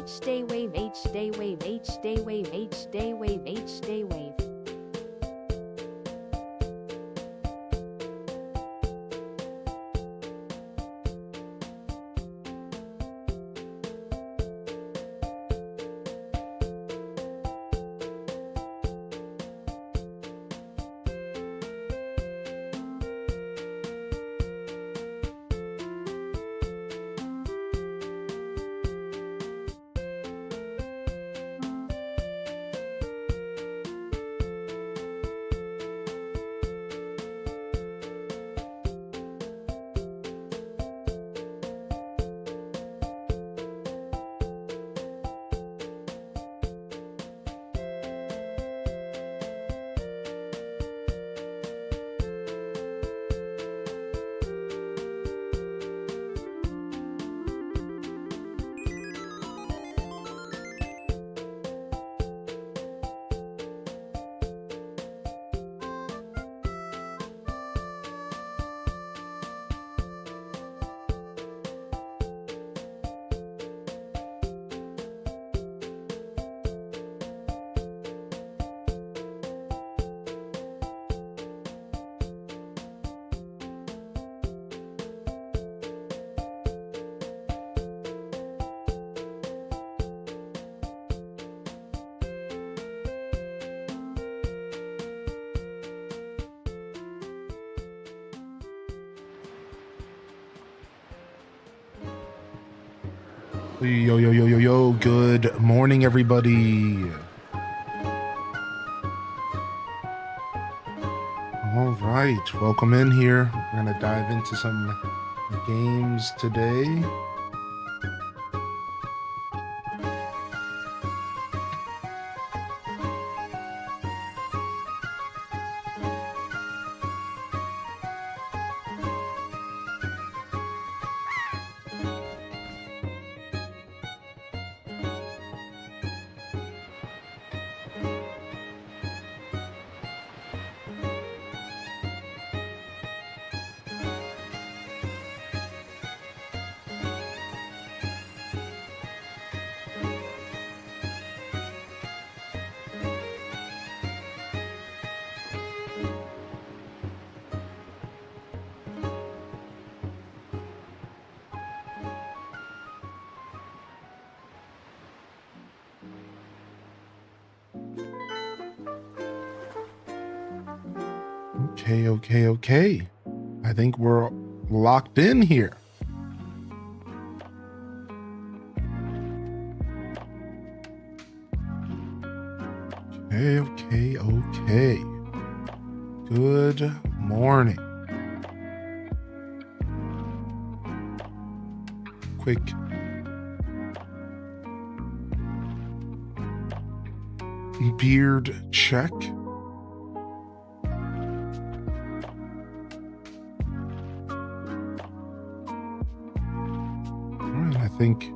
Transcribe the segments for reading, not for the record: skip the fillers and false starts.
H day wave H day wave H day wave H day wave H day wave. Yo, yo, yo, yo, yo. Good morning, everybody. All right. Welcome in here. We're going to dive into some games today. Okay. I think we're locked in here. Okay. Good morning. Quick beard check. I think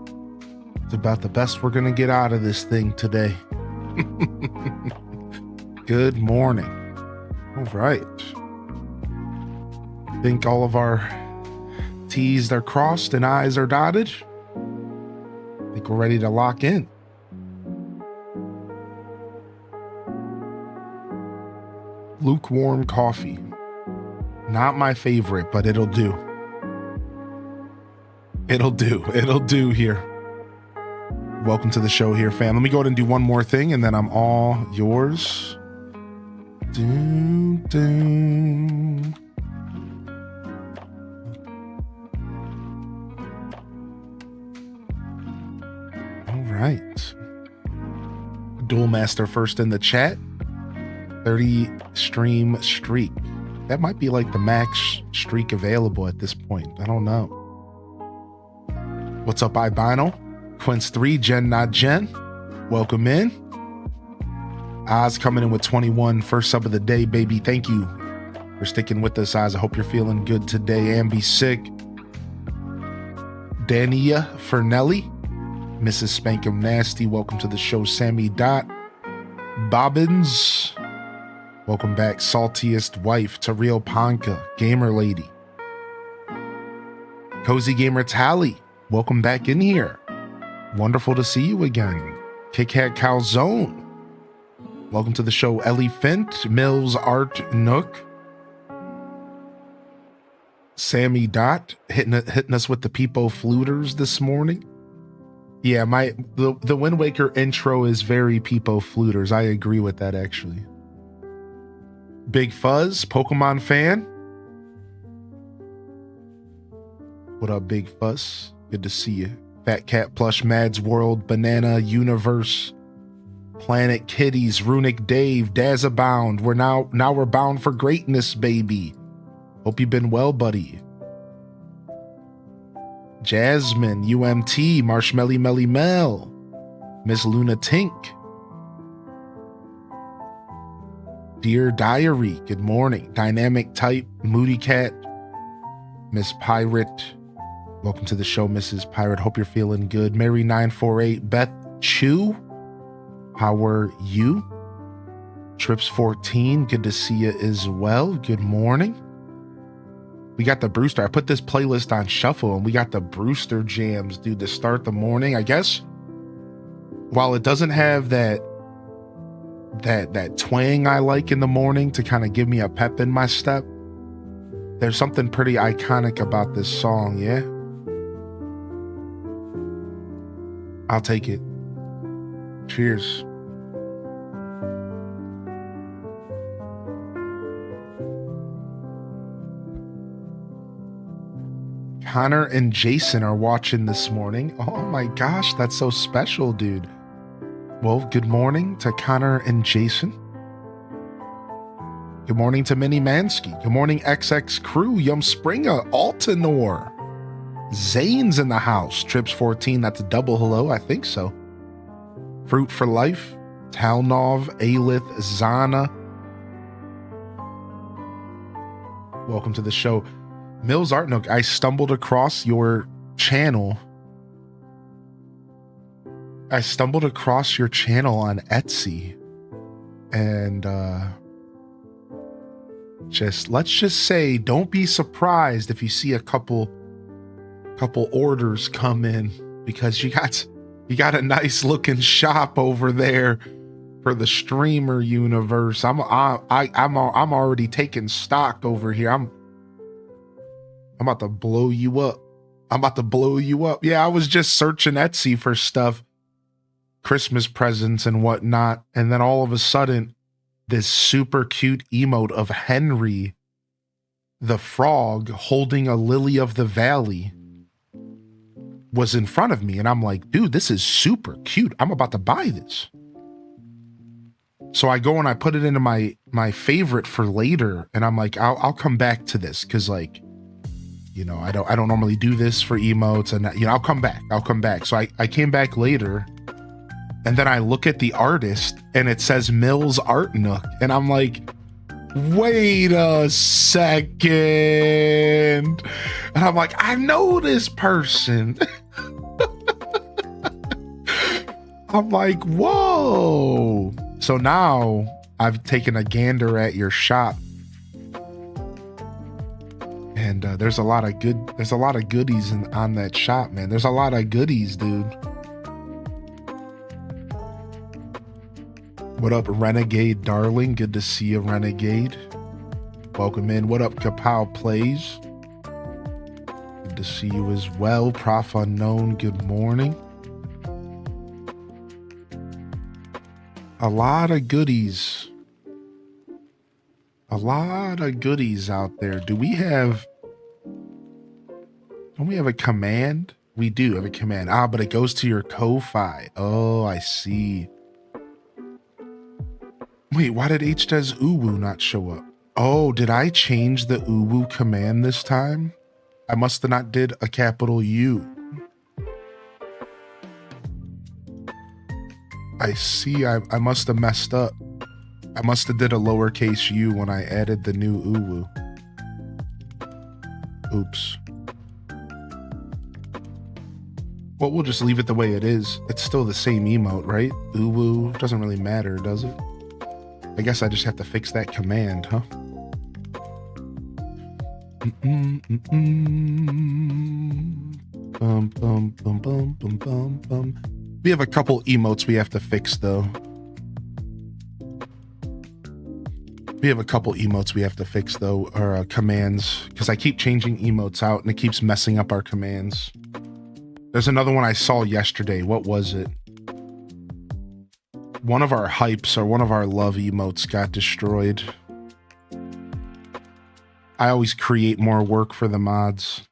it's about the best we're going to get out of this thing today. Good morning. All right. Think all of our T's are crossed and I's are dotted. I think we're ready to lock in. Lukewarm coffee. Not my favorite, but it'll do. It'll do here. Welcome to the show here, fam. Let me go ahead and do one more thing, and then I'm all yours. All right. Duel Master first in the chat. 30 stream streak. That might be like the max streak available at this point. I don't know. What's up, Ibino? Quince 3, Jen Not Jen. Welcome in. Oz coming in with 21. First sub of the day, baby. Thank you for sticking with us, Oz. I hope you're feeling good today and be sick. Dania Fernelli. Mrs. Spankum Nasty. Welcome to the show, Sammy Dot. Bobbins. Welcome back, Saltiest Wife. Tariel Panka. Gamer Lady. Cozy Gamer Tally. Welcome back in here. Wonderful to see you again. Kit Kat Calzone. Welcome to the show, Ellie Fint, Mills Art Nook. Sammy Dot hitting us with the Peepo Fluters this morning. Yeah, the Wind Waker intro is very Peepo Fluters. I agree with that, actually. Big Fuzz, Pokemon fan. What up, Big Fuzz? Good to see you. Fat Cat Plush, Mads World, Banana Universe, Planet Kitties, Runic Dave, Dazabound. We're bound for greatness, baby. Hope you've been well, buddy. Jasmine, UMT, Marshmelly Melly Mel, Miss Luna Tink. Dear Diary, good morning. Dynamic Type, Moody Cat, Miss Pirate. Welcome to the show, Mrs. Pirate. Hope you're feeling good. Mary 948, Beth Chu. How are you? Trips 14, good to see you as well. Good morning. We got the Brewster. I put this playlist on shuffle and we got the Brewster jams, dude, to start the morning. I guess while it doesn't have that twang I like in the morning to kind of give me a pep in my step, there's something pretty iconic about this song, yeah? I'll take it. Cheers. Connor and Jason are watching this morning. Oh my gosh, that's so special, dude. Well, good morning to Connor and Jason. Good morning to Minnie Mansky. Good morning, XX Crew, Yum Springer, Altanor. Zane's in the house. Trips 14, that's a double hello, I think so. Fruit for Life, Talnov, Alith, Zana. Welcome to the show. Mills Art Nook, I stumbled across your channel. I stumbled across your channel on Etsy. And let's just say, don't be surprised if you see a couple orders come in, because you got a nice looking shop over there for the streamer universe. I'm already taking stock over here. I'm about to blow you up. Yeah, I was just searching Etsy for stuff, Christmas presents and whatnot, and then all of a sudden, this super cute emote of Henry the frog holding a lily of the valley was in front of me, and I'm like, dude, this is super cute. I'm about to buy this. So I go and I put it into my favorite for later, and I'm like, I'll come back to this, because, like, you know, I don't normally do this for emotes, and, you know, I'll come back. So I came back later, and then I look at the artist and it says Mills Art Nook, and I'm like, wait a second. And I'm like, I know this person. I'm like, whoa. So now I've taken a gander at your shop, and there's a lot of goodies on that shop, man. There's a lot of goodies, dude. What up, Renegade Darling? Good to see you, Renegade. Welcome in. What up, Kapow Plays? Good to see you as well. Prof Unknown, good morning. A lot of goodies. A lot of goodies out there. Don't we have a command? We do have a command. But it goes to your Ko-Fi. Oh, I see. Wait, why did HDES Uwu not show up? Oh, did I change the Uwu command this time? I must have not did a capital U. I see, I must have messed up. I must have did a lowercase u when I added the new Uwu. Oops. Well, we'll just leave it the way it is. It's still the same emote, right? Uwu doesn't really matter, does it? I guess I just have to fix that command, huh? bum, bum, bum, bum, bum, bum, bum. We have a couple emotes we have to fix, though. Or commands, because I keep changing emotes out and it keeps messing up our commands. There's another one I saw yesterday. What was it? One of our hypes or one of our love emotes got destroyed. I always create more work for the mods.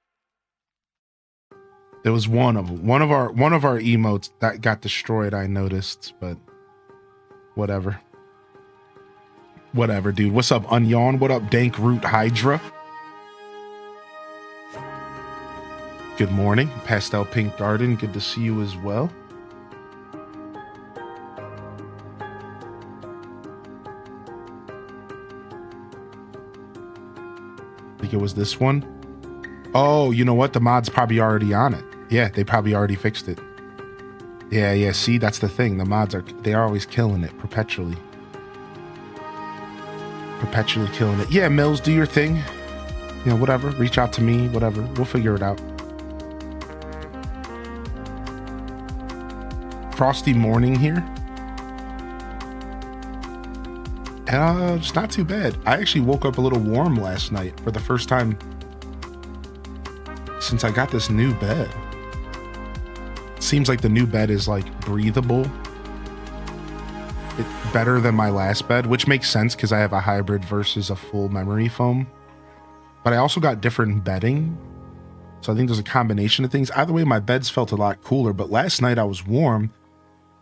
It was one of them. One of our emotes that got destroyed, I noticed, but whatever. Whatever, dude. What's up, Unyawn? What up, Dank Root Hydra? Good morning, Pastel Pink Garden. Good to see you as well. I think it was this one. Oh, you know what? The mod's probably already on it. Yeah, they probably already fixed it. Yeah. See, that's the thing. The mods they're always killing it perpetually. Perpetually killing it. Yeah, Mills, do your thing. You know, whatever. Reach out to me, whatever. We'll figure it out. Frosty morning here. It's not too bad. I actually woke up a little warm last night for the first time since I got this new bed. Seems like the new bed is like breathable. It's better than my last bed, which makes sense because I have a hybrid versus a full memory foam. But I also got different bedding. So I think there's a combination of things. Either way, my beds felt a lot cooler, but last night I was warm.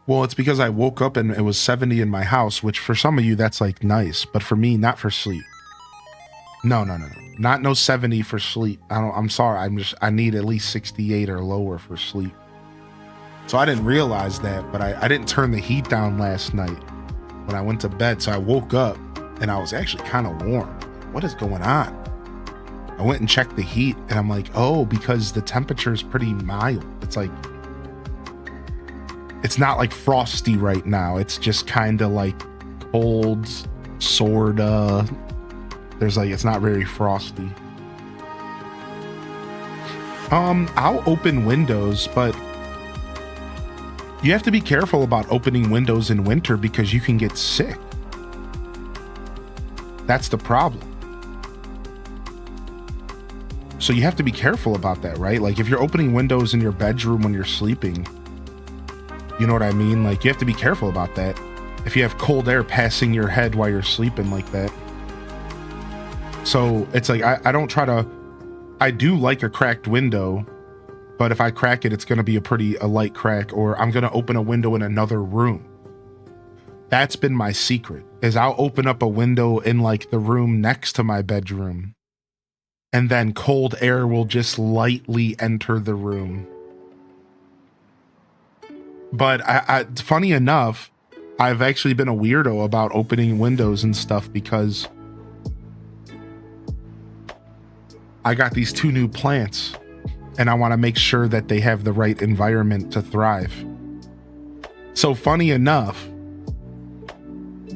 Well, it's because I woke up and it was 70 in my house, which for some of you, that's like nice. But for me, not for sleep. No. Not no 70 for sleep. I'm sorry. I need at least 68 or lower for sleep. So I didn't realize that, but I didn't turn the heat down last night when I went to bed. So I woke up and I was actually kind of warm. What is going on? I went and checked the heat and I'm like, oh, because the temperature is pretty mild. It's like, it's not like frosty right now. It's just kind of like cold, sorta. There's like, it's not very frosty. I'll open windows, but you have to be careful about opening windows in winter because you can get sick. That's the problem. So you have to be careful about that, right? Like if you're opening windows in your bedroom when you're sleeping, you know what I mean? Like you have to be careful about that. If you have cold air passing your head while you're sleeping like that. So it's like, I do like a cracked window, but if I crack it, it's going to be a light crack, or I'm going to open a window in another room. That's been my secret, is I'll open up a window in like the room next to my bedroom, and then cold air will just lightly enter the room. But funny enough, I've actually been a weirdo about opening windows and stuff because I got these 2 new plants and I want to make sure that they have the right environment to thrive. So funny enough,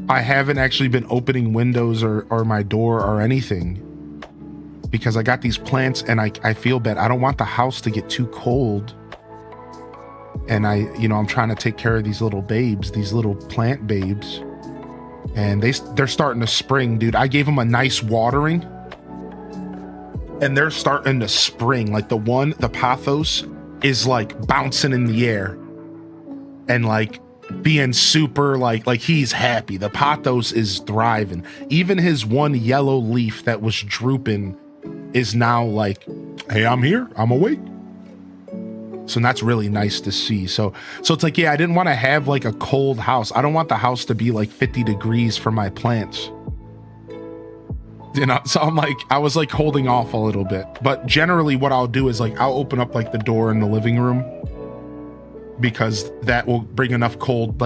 I haven't actually been opening windows or my door or anything because I got these plants and I feel bad. I don't want the house to get too cold. And I'm trying to take care of these little babes, these little plant babes. And they're starting to spring, dude. I gave them a nice watering. And they're starting to spring. Like the Pathos is like bouncing in the air and like being super like he's happy. The Pathos is thriving. Even his one yellow leaf that was drooping is now like, hey, I'm here, I'm awake. So that's really nice to see. So it's like, yeah, I didn't want to have like a cold house. I don't want the house to be like 50 degrees for my plants. So I was like holding off a little bit, but generally what I'll do is like, I'll open up like the door in the living room because that will bring enough cold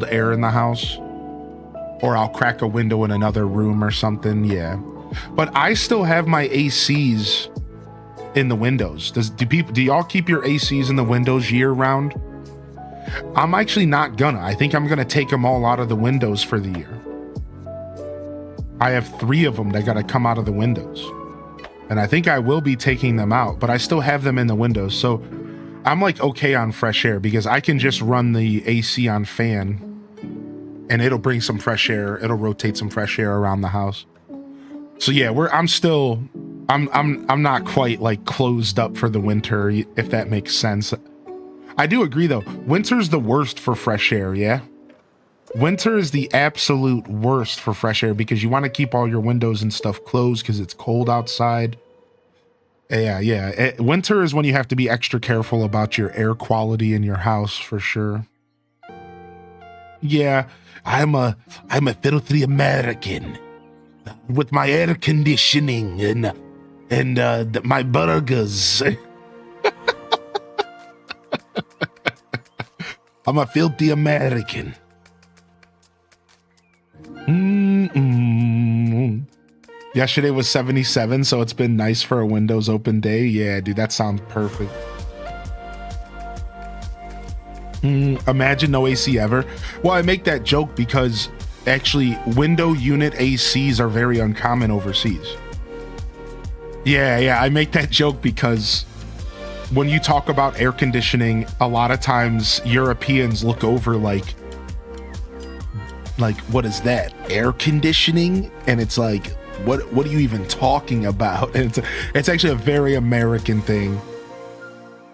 air in the house, or I'll crack a window in another room or something. Yeah. But I still have my ACs in the windows. Do y'all keep your ACs in the windows year round? I'm actually not gonna. I think I'm gonna take them all out of the windows for the year. I have 3 of them that gotta come out of the windows. And I think I will be taking them out, but I still have them in the windows. So I'm like okay on fresh air because I can just run the AC on fan and it'll bring some fresh air. It'll rotate some fresh air around the house. So yeah, I'm not quite like closed up for the winter, if that makes sense. I do agree though. Winter's the worst for fresh air, yeah? Winter is the absolute worst for fresh air because you want to keep all your windows and stuff closed because it's cold outside. Yeah. Winter is when you have to be extra careful about your air quality in your house for sure. Yeah, I'm a filthy American with my air conditioning and my burgers. I'm a filthy American. Yesterday was 77, so it's been nice for a Windows open day. Yeah, dude, that sounds perfect. Imagine no AC ever. Well, I make that joke because actually window unit ACs are very uncommon overseas. Yeah, I make that joke because when you talk about air conditioning, a lot of times Europeans look over like what is that? Air conditioning? And it's like, what are you even talking about? And it's actually a very American thing.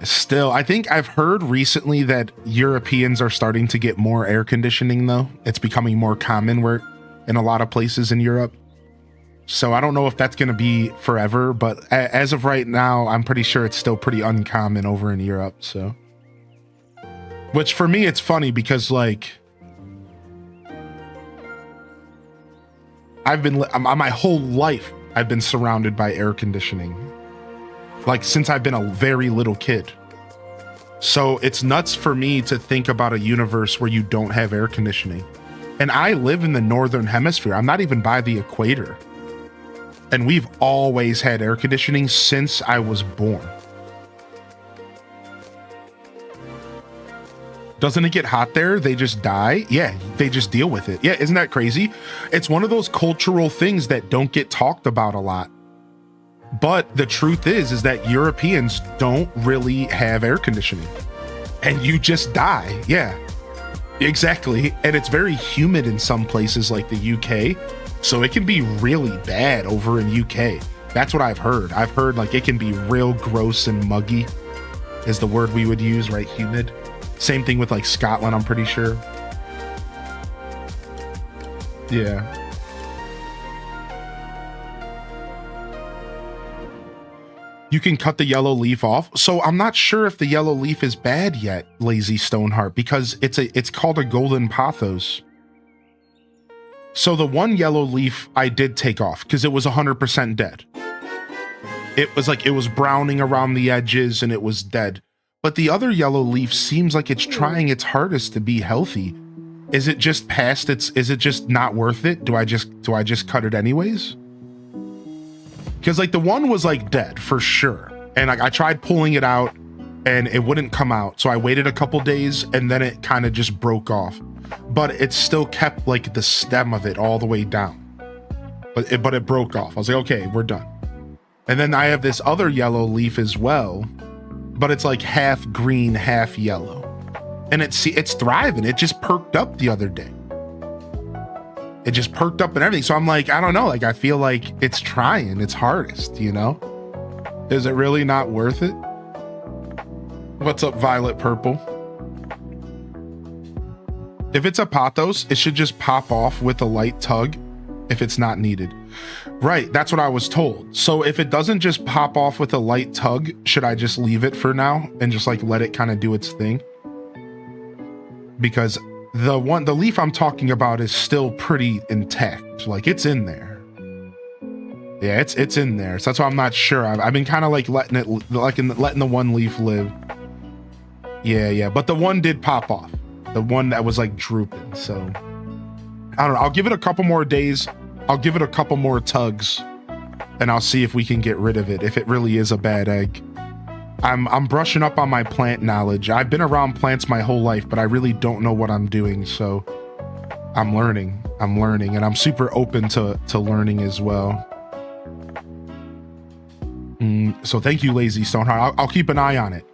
Still, I think I've heard recently that Europeans are starting to get more air conditioning though. It's becoming more common in a lot of places in Europe. So I don't know if that's going to be forever, but as of right now, I'm pretty sure it's still pretty uncommon over in Europe. So, which for me, it's funny because like, my whole life, I've been surrounded by air conditioning. Like since I've been a very little kid. So it's nuts for me to think about a universe where you don't have air conditioning. And I live in the northern hemisphere. I'm not even by the equator. And we've always had air conditioning since I was born. Doesn't it get hot there? They just die? Yeah, they just deal with it. Yeah, isn't that crazy? It's one of those cultural things that don't get talked about a lot. But the truth is that Europeans don't really have air conditioning. And you just die. Yeah, exactly. And it's very humid in some places like the UK. So it can be really bad over in UK. That's what I've heard. I've heard like it can be real gross and muggy is the word we would use, right? Humid. Same thing with like Scotland, I'm pretty sure. Yeah. You can cut the yellow leaf off. So I'm not sure if the yellow leaf is bad yet, Lazy Stoneheart, because it's called a golden pothos. So the one yellow leaf I did take off because it was 100% dead. It was browning around the edges and it was dead. But the other yellow leaf seems like it's trying its hardest to be healthy. Is it just past is it just not worth it? Do I just cut it anyways? Because like the one was like dead for sure. And I tried pulling it out and it wouldn't come out. So I waited a couple days and then it kind of just broke off. But it still kept like the stem of it all the way down. But it broke off. I was like, okay, we're done. And then I have this other yellow leaf as well. But it's like half green, half yellow. And it's thriving. It just perked up the other day. It just perked up and everything. So I'm like, I don't know. Like, I feel like it's trying its hardest, you know? Is it really not worth it? What's up, Violet Purple? If it's a pothos, it should just pop off with a light tug if it's not needed. Right, that's what I was told. So if it doesn't just pop off with a light tug, should I just leave it for now and just like let it kind of do its thing? Because the leaf I'm talking about is still pretty intact. Like it's in there. Yeah, it's in there. So that's why I'm not sure. I've been kind of like letting the one leaf live. Yeah. But the one did pop off. The one that was like drooping. So I don't know. I'll give it a couple more days. I'll give it a couple more tugs and I'll see if we can get rid of it. If it really is a bad egg. I'm brushing up on my plant knowledge. I've been around plants my whole life, but I really don't know what I'm doing. So I'm learning and I'm super open to learning as well. So thank you, Lazy Stoneheart. I'll keep an eye on it.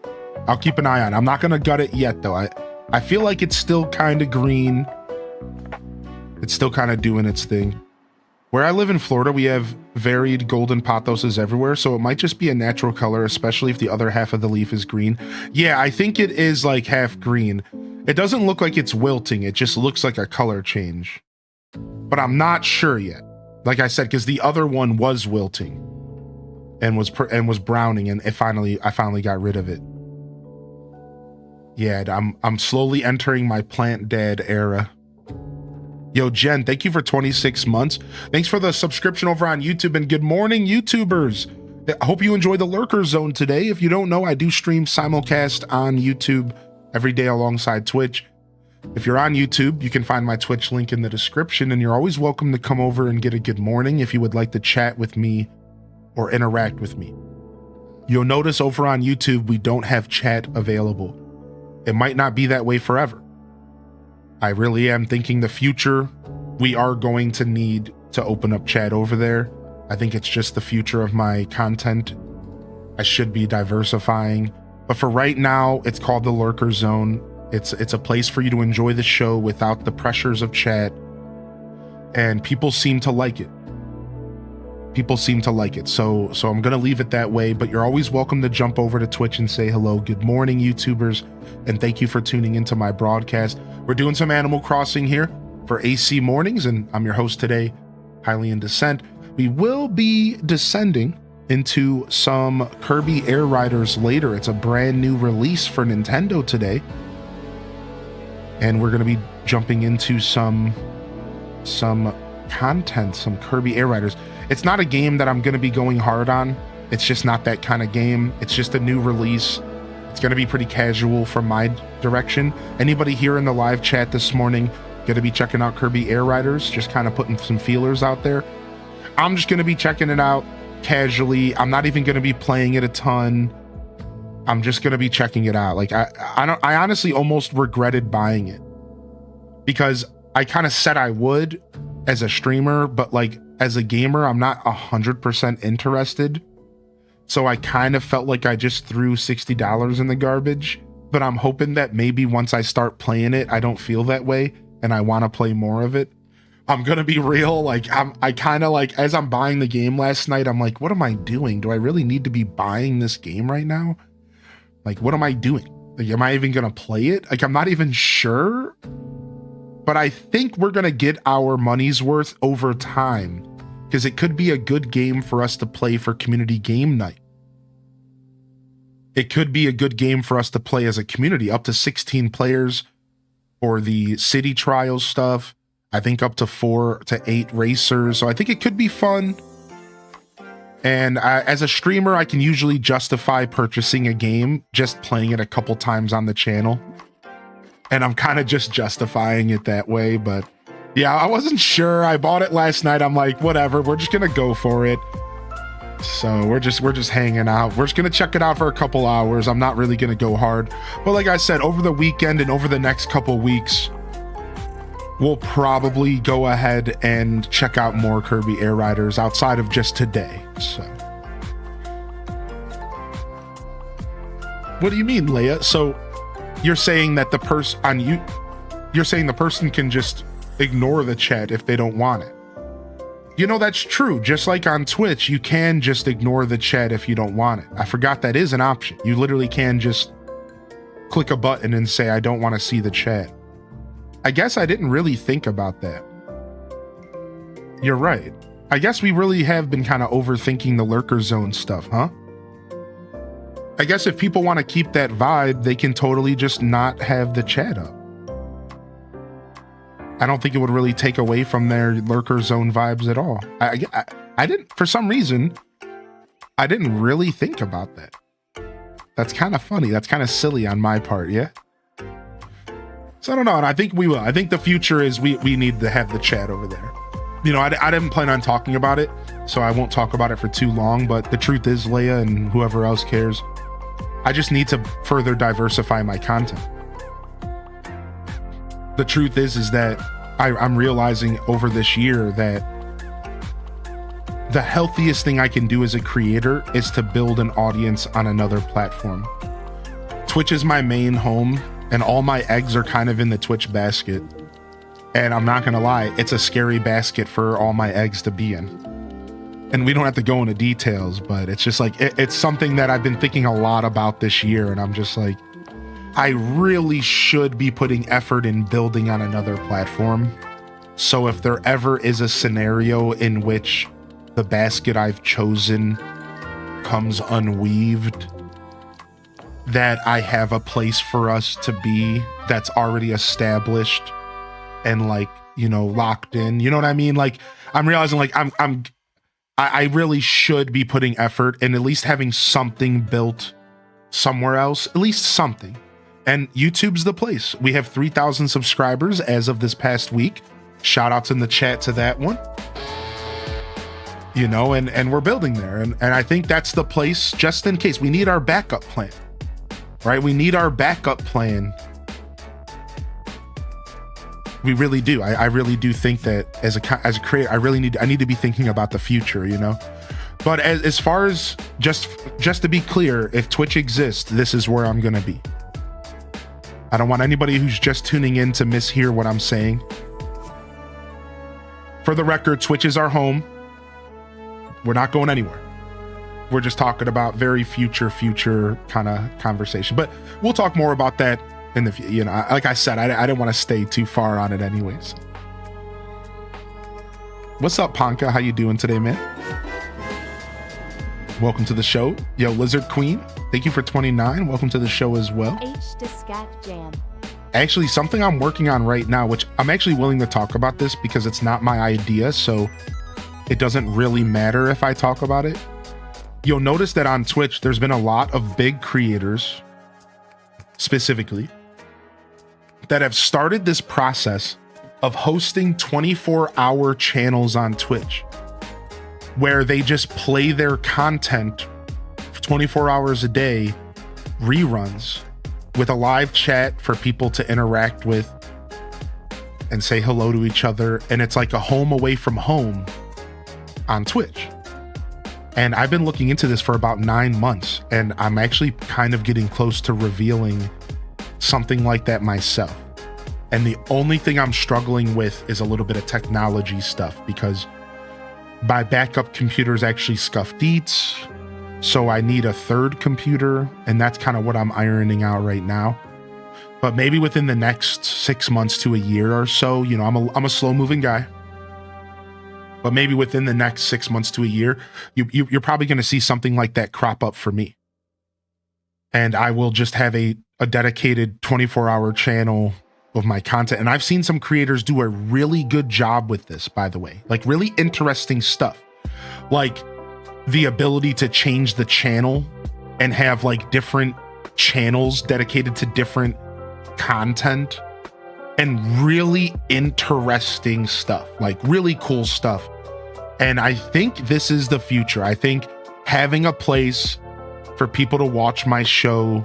I'll keep an eye on it. I'm not gonna gut it yet, though. I feel like it's still kind of green. It's still kind of doing its thing. Where I live in Florida, we have varied golden pothoses everywhere, so it might just be a natural color, especially if the other half of the leaf is green. Yeah, I think it is like half green. It doesn't look like it's wilting. It just looks like a color change. But I'm not sure yet. Like I said, because the other one was wilting and was browning, and I finally got rid of it. Yeah, I'm slowly entering my plant dad era. Yo, Jen, thank you for 26 months. Thanks for the subscription over on YouTube, and good morning, YouTubers. I hope you enjoy the Lurker Zone today. If you don't know, I do stream simulcast on YouTube every day alongside Twitch. If you're on YouTube, you can find my Twitch link in the description, and you're always welcome to come over and get a good morning if you would like to chat with me or interact with me. You'll notice over on YouTube, we don't have chat available. It might not be that way forever. I really am thinking the future, we are going to need to open up chat over there. I think it's just the future of my content. I should be diversifying. But for right now, it's called the Lurker Zone. It's a place for you to enjoy the show without the pressures of chat. And people seem to like it. People seem to like it. So I'm going to leave it that way, but you're always welcome to jump over to Twitch and say hello. Good morning, YouTubers. And thank you for tuning into my broadcast. We're doing some Animal Crossing here for AC Mornings, and I'm your host today, Highly in Descent. We will be descending into some Kirby Air Riders later. It's a brand new release for Nintendo today. And we're going to be jumping into some content, some Kirby Air Riders. It's not a game that I'm going to be going hard on. It's just not that kind of game. It's just a new release. It's going to be pretty casual from my direction. Anybody here in the live chat this morning going to be checking out Kirby Air Riders, just kind of putting some feelers out there? I'm just going to be checking it out casually. I'm not even going to be playing it a ton. I'm just going to be checking it out. Like I honestly almost regretted buying it because I kind of said I would as a streamer, but like as a gamer, I'm not 100% interested. So I kind of felt like I just threw $60 in the garbage, but I'm hoping that maybe once I start playing it, I don't feel that way and I want to play more of it. I'm going to be real. Like I kind of like, as I'm buying the game last night, I'm like, what am I doing? Do I really need to be buying this game right now? Like, what am I doing? Like, am I even going to play it? Like, I'm not even sure, but I think we're going to get our money's worth over time because it could be a good game for us to play for community game night. It could be a good game for us to play as a community, up to 16 players for the city trials stuff. I think up to 4 to 8 racers. So I think it could be fun. And as a streamer, I can usually justify purchasing a game just playing it a couple times on the channel. And I'm kind of just justifying it that way. But yeah, I wasn't sure. I bought it last night. I'm like, whatever, we're just going to go for it. So we're just hanging out. We're just going to check it out for a couple hours. I'm not really going to go hard. But like I said, over the weekend and over the next couple weeks, we'll probably go ahead and check out more Kirby Air Riders outside of just today. So, what do you mean, Leia? So, you're saying that the person can just ignore the chat if they don't want it. You know, that's true. Just like on Twitch, you can just ignore the chat if you don't want it. I forgot that is an option. You literally can just click a button and say, I don't want to see the chat. I guess I didn't really think about that. You're right. I guess we really have been kind of overthinking the Lurker Zone stuff, huh? I guess if people want to keep that vibe, they can totally just not have the chat up. I don't think it would really take away from their Lurker Zone vibes at all. I didn't, for some reason, I didn't really think about that. That's kind of funny. That's kind of silly on my part, yeah? So I don't know, and I think we will. I think the future is we need to have the chat over there. You know, I didn't plan on talking about it, so I won't talk about it for too long, but the truth is, Leia and whoever else cares, I just need to further diversify my content. The truth is that I'm realizing over this year that the healthiest thing I can do as a creator is to build an audience on another platform. Twitch is my main home, and all my eggs are kind of in the Twitch basket. And I'm not gonna lie, it's a scary basket for all my eggs to be in. And we don't have to go into details, but it's just like, it's something that I've been thinking a lot about this year. And I'm just like, I really should be putting effort in building on another platform. So if there ever is a scenario in which the basket I've chosen comes unweaved, that I have a place for us to be that's already established and like, you know, locked in, you know what I mean? Like, I'm realizing like I really should be putting effort and at least having something built somewhere else, at least something. And YouTube's the place. We have 3,000 subscribers as of this past week. Shout outs in the chat to that one. You know, and we're building there. And I think that's the place, just in case. We need our backup plan, right? We need our backup plan. We really do. I really do think that as a creator, I need to be thinking about the future, you know? But as far as just to be clear, if Twitch exists, this is where I'm going to be. I don't want anybody who's just tuning in to mishear what I'm saying. For the record, Twitch is our home. We're not going anywhere. We're just talking about very future kind of conversation. But we'll talk more about that in the, you know, like I said, I didn't want to stay too far on it anyways. What's up, Ponka? How you doing today, man? Welcome to the show. Yo, Lizard Queen, thank you for 29. Welcome to the show as well. H to Scat Jam. Actually, something I'm working on right now, which I'm actually willing to talk about this because it's not my idea, so it doesn't really matter if I talk about it. You'll notice that on Twitch, there's been a lot of big creators, specifically, that have started this process of hosting 24-hour channels on Twitch, where they just play their content for 24 hours a day, reruns, with a live chat for people to interact with and say hello to each other. And it's like a home away from home on Twitch. And I've been looking into this for about 9 months, and I'm actually kind of getting close to revealing something like that myself. And the only thing I'm struggling with is a little bit of technology stuff, because my backup computer is actually scuffed deets. So I need a third computer, and that's kind of what I'm ironing out right now. But maybe within the next 6 months to a year or so, you know, I'm a slow moving guy. But maybe within the next 6 months to a year, you're probably going to see something like that crop up for me. And I will just have a dedicated 24-hour channel of my content. And I've seen some creators do a really good job with this, by the way, like really interesting stuff. Like the ability to change the channel and have like different channels dedicated to different content and really interesting stuff, like really cool stuff. And I think this is the future. I think having a place for people to watch my show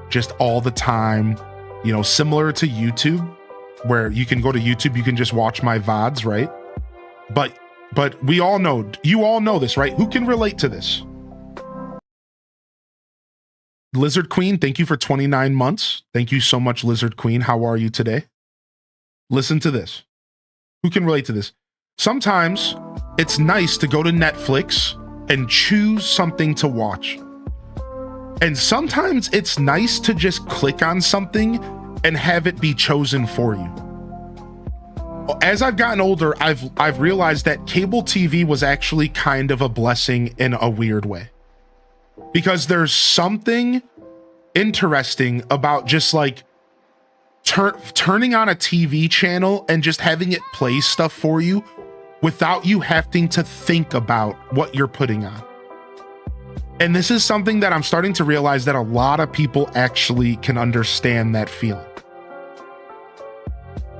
just all the time, you know, similar to YouTube, where you can go to YouTube, you can just watch my VODs, right? But we all know, you all know this, right? Who can relate to this? Lizard Queen, thank you for 29 months. Thank you so much, Lizard Queen. How are you today? Listen to this. Who can relate to this? Sometimes it's nice to go to Netflix and choose something to watch. And sometimes it's nice to just click on something and have it be chosen for you. As I've gotten older, I've realized that cable TV was actually kind of a blessing in a weird way. Because there's something interesting about just like turning on a TV channel and just having it play stuff for you without you having to think about what you're putting on. And this is something that I'm starting to realize that a lot of people actually can understand that feeling.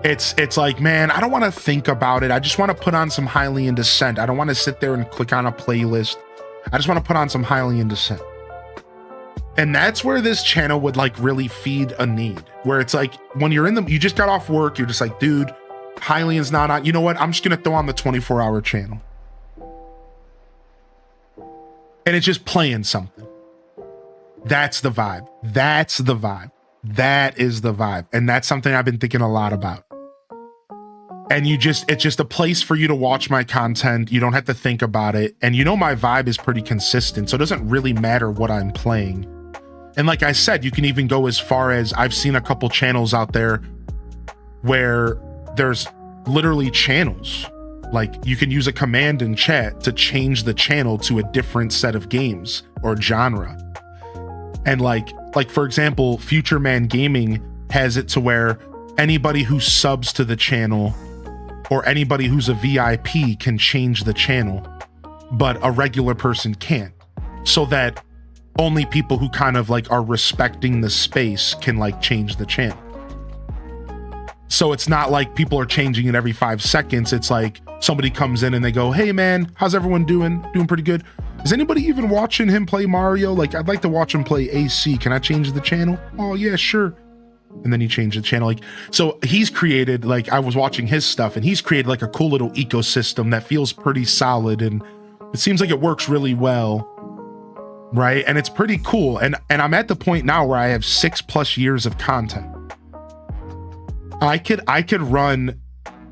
It's like, man, I don't want to think about it. I just want to put on some Hylian Descent. I don't want to sit there and click on a playlist. I just want to put on some Hylian Descent. And that's where this channel would like really feed a need, where it's like when you're you just got off work, you're just like, dude, Hylian's not on. You know what? I'm just going to throw on the 24-hour channel. and it's just playing something. That's the vibe. That's the vibe. That is the vibe. And that's something I've been thinking a lot about. And it's just a place for you to watch my content. You don't have to think about it. And you know, my vibe is pretty consistent, so it doesn't really matter what I'm playing. And like I said, you can even go as far as I've seen a couple channels out there where there's literally channels. Like you can use a command in chat to change the channel to a different set of games or genre. And like for example, Future Man Gaming has it to where anybody who subs to the channel or anybody who's a VIP can change the channel, but a regular person can't. So that only people who kind of like are respecting the space can like change the channel. So it's not like people are changing it every 5 seconds. It's like somebody comes in and they go, hey man, how's everyone doing? Doing pretty good. Is anybody even watching him play Mario? Like, I'd like to watch him play AC. Can I change the channel? Oh yeah, sure. And then he changed the channel. Like, so he's created, like, I was watching his stuff and he's created like a cool little ecosystem that feels pretty solid. And it seems like it works really well. Right. And it's pretty cool. And I'm at the point now where I have 6+ years of content. I could run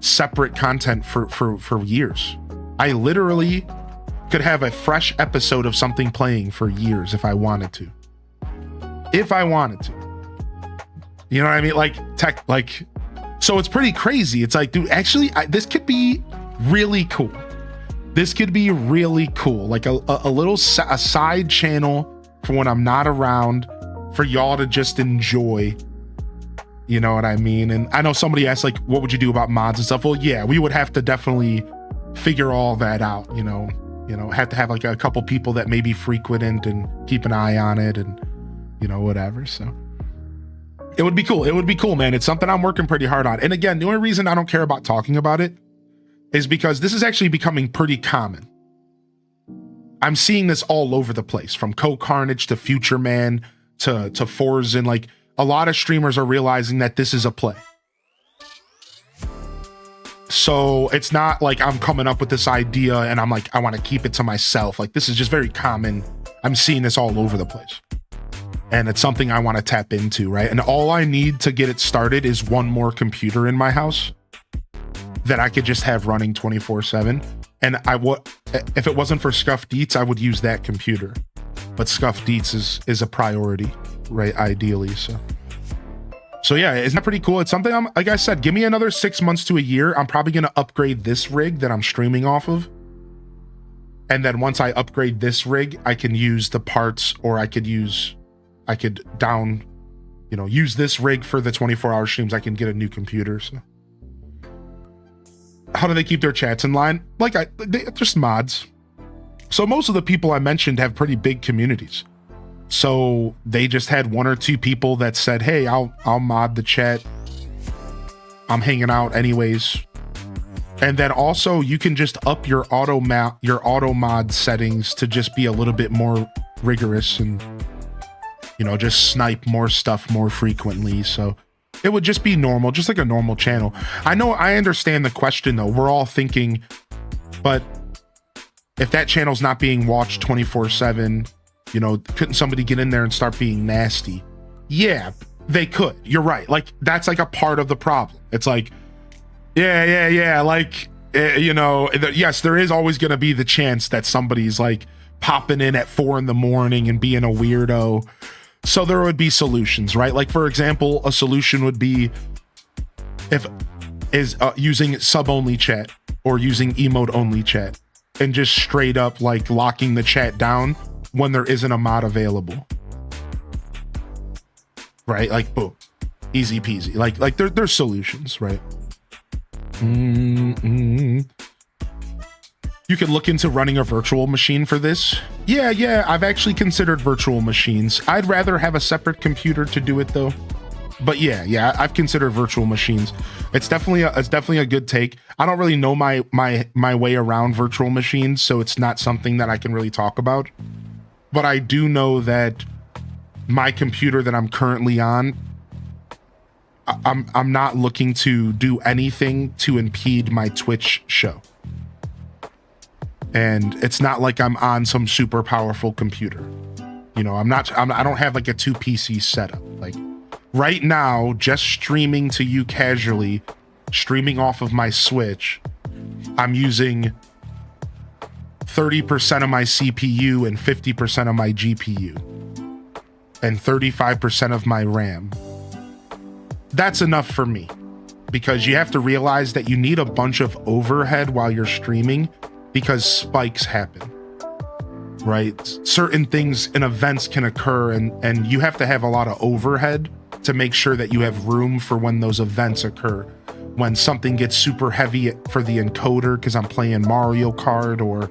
separate content for years. I literally could have a fresh episode of something playing for years if I wanted to. If I wanted to. You know what I mean? Like, so it's pretty crazy. It's like, dude, actually, this could be really cool. This could be really cool. Like a little a side channel for when I'm not around for y'all to just enjoy. You know what I mean? And I know somebody asked, like, what would you do about mods and stuff? Well, yeah, we would have to definitely figure all that out, you know, have to have like a couple people that maybe frequent it and keep an eye on it and, you know, whatever. So it would be cool. It would be cool, man. It's something I'm working pretty hard on. And again, the only reason I don't care about talking about it is because this is actually becoming pretty common. I'm seeing this all over the place, from Co-Carnage to Future Man to Forza, and like a lot of streamers are realizing that this is a play. So it's not like I'm coming up with this idea and I'm like, I want to keep it to myself. Like, this is just very common. I'm seeing this all over the place. And it's something I want to tap into, right? And all I need to get it started is one more computer in my house that I could just have running 24/7. And if it wasn't for Scuff Deets, I would use that computer. But Scuff Deets is a priority, right? Ideally, so yeah, isn't that pretty cool? It's something I'm, like I said, give me another 6 months to a year. I'm probably going to upgrade this rig that I'm streaming off of. And then once I upgrade this rig, I can use the parts, or I could use this rig for the 24-hour streams. I can get a new computer. So how do they keep their chats in line? Like, just mods. So most of the people I mentioned have pretty big communities. So they just had 1 or 2 people that said, hey, I'll mod the chat. I'm hanging out anyways. And then also you can just up your auto mod settings to just be a little bit more rigorous and, you know, just snipe more stuff more frequently. So it would just be normal, just like a normal channel. I understand the question though. We're all thinking, but if that channel's not being watched 24/7, you know, couldn't somebody get in there and start being nasty? Yeah, they could. You're right. Like, that's like a part of the problem. It's like, yeah. Like, you know, yes, there is always going to be the chance that somebody's like popping in at 4 a.m. and being a weirdo. So there would be solutions, right? Like, for example, a solution would be using sub-only chat or using emote-only chat and just straight up like locking the chat down when there isn't a mod available, right? Like, boom, easy peasy. Like there's solutions, right? You could look into running a virtual machine for this. Yeah, I've actually considered virtual machines. I'd rather have a separate computer to do it though. But yeah, I've considered virtual machines. It's definitely a good take. I don't really know my way around virtual machines, so it's not something that I can really talk about. But I do know that my computer that I'm currently on, I'm not looking to do anything to impede my Twitch show. And it's not like I'm on some super powerful computer. You know, I don't have like a 2 PC setup. Like right now, just streaming to you casually, streaming off of my Switch, I'm using 30% of my CPU and 50% of my GPU and 35% of my RAM. That's enough for me, because you have to realize that you need a bunch of overhead while you're streaming because spikes happen, right? Certain things and events can occur, and you have to have a lot of overhead to make sure that you have room for when those events occur. When something gets super heavy for the encoder because I'm playing Mario Kart or...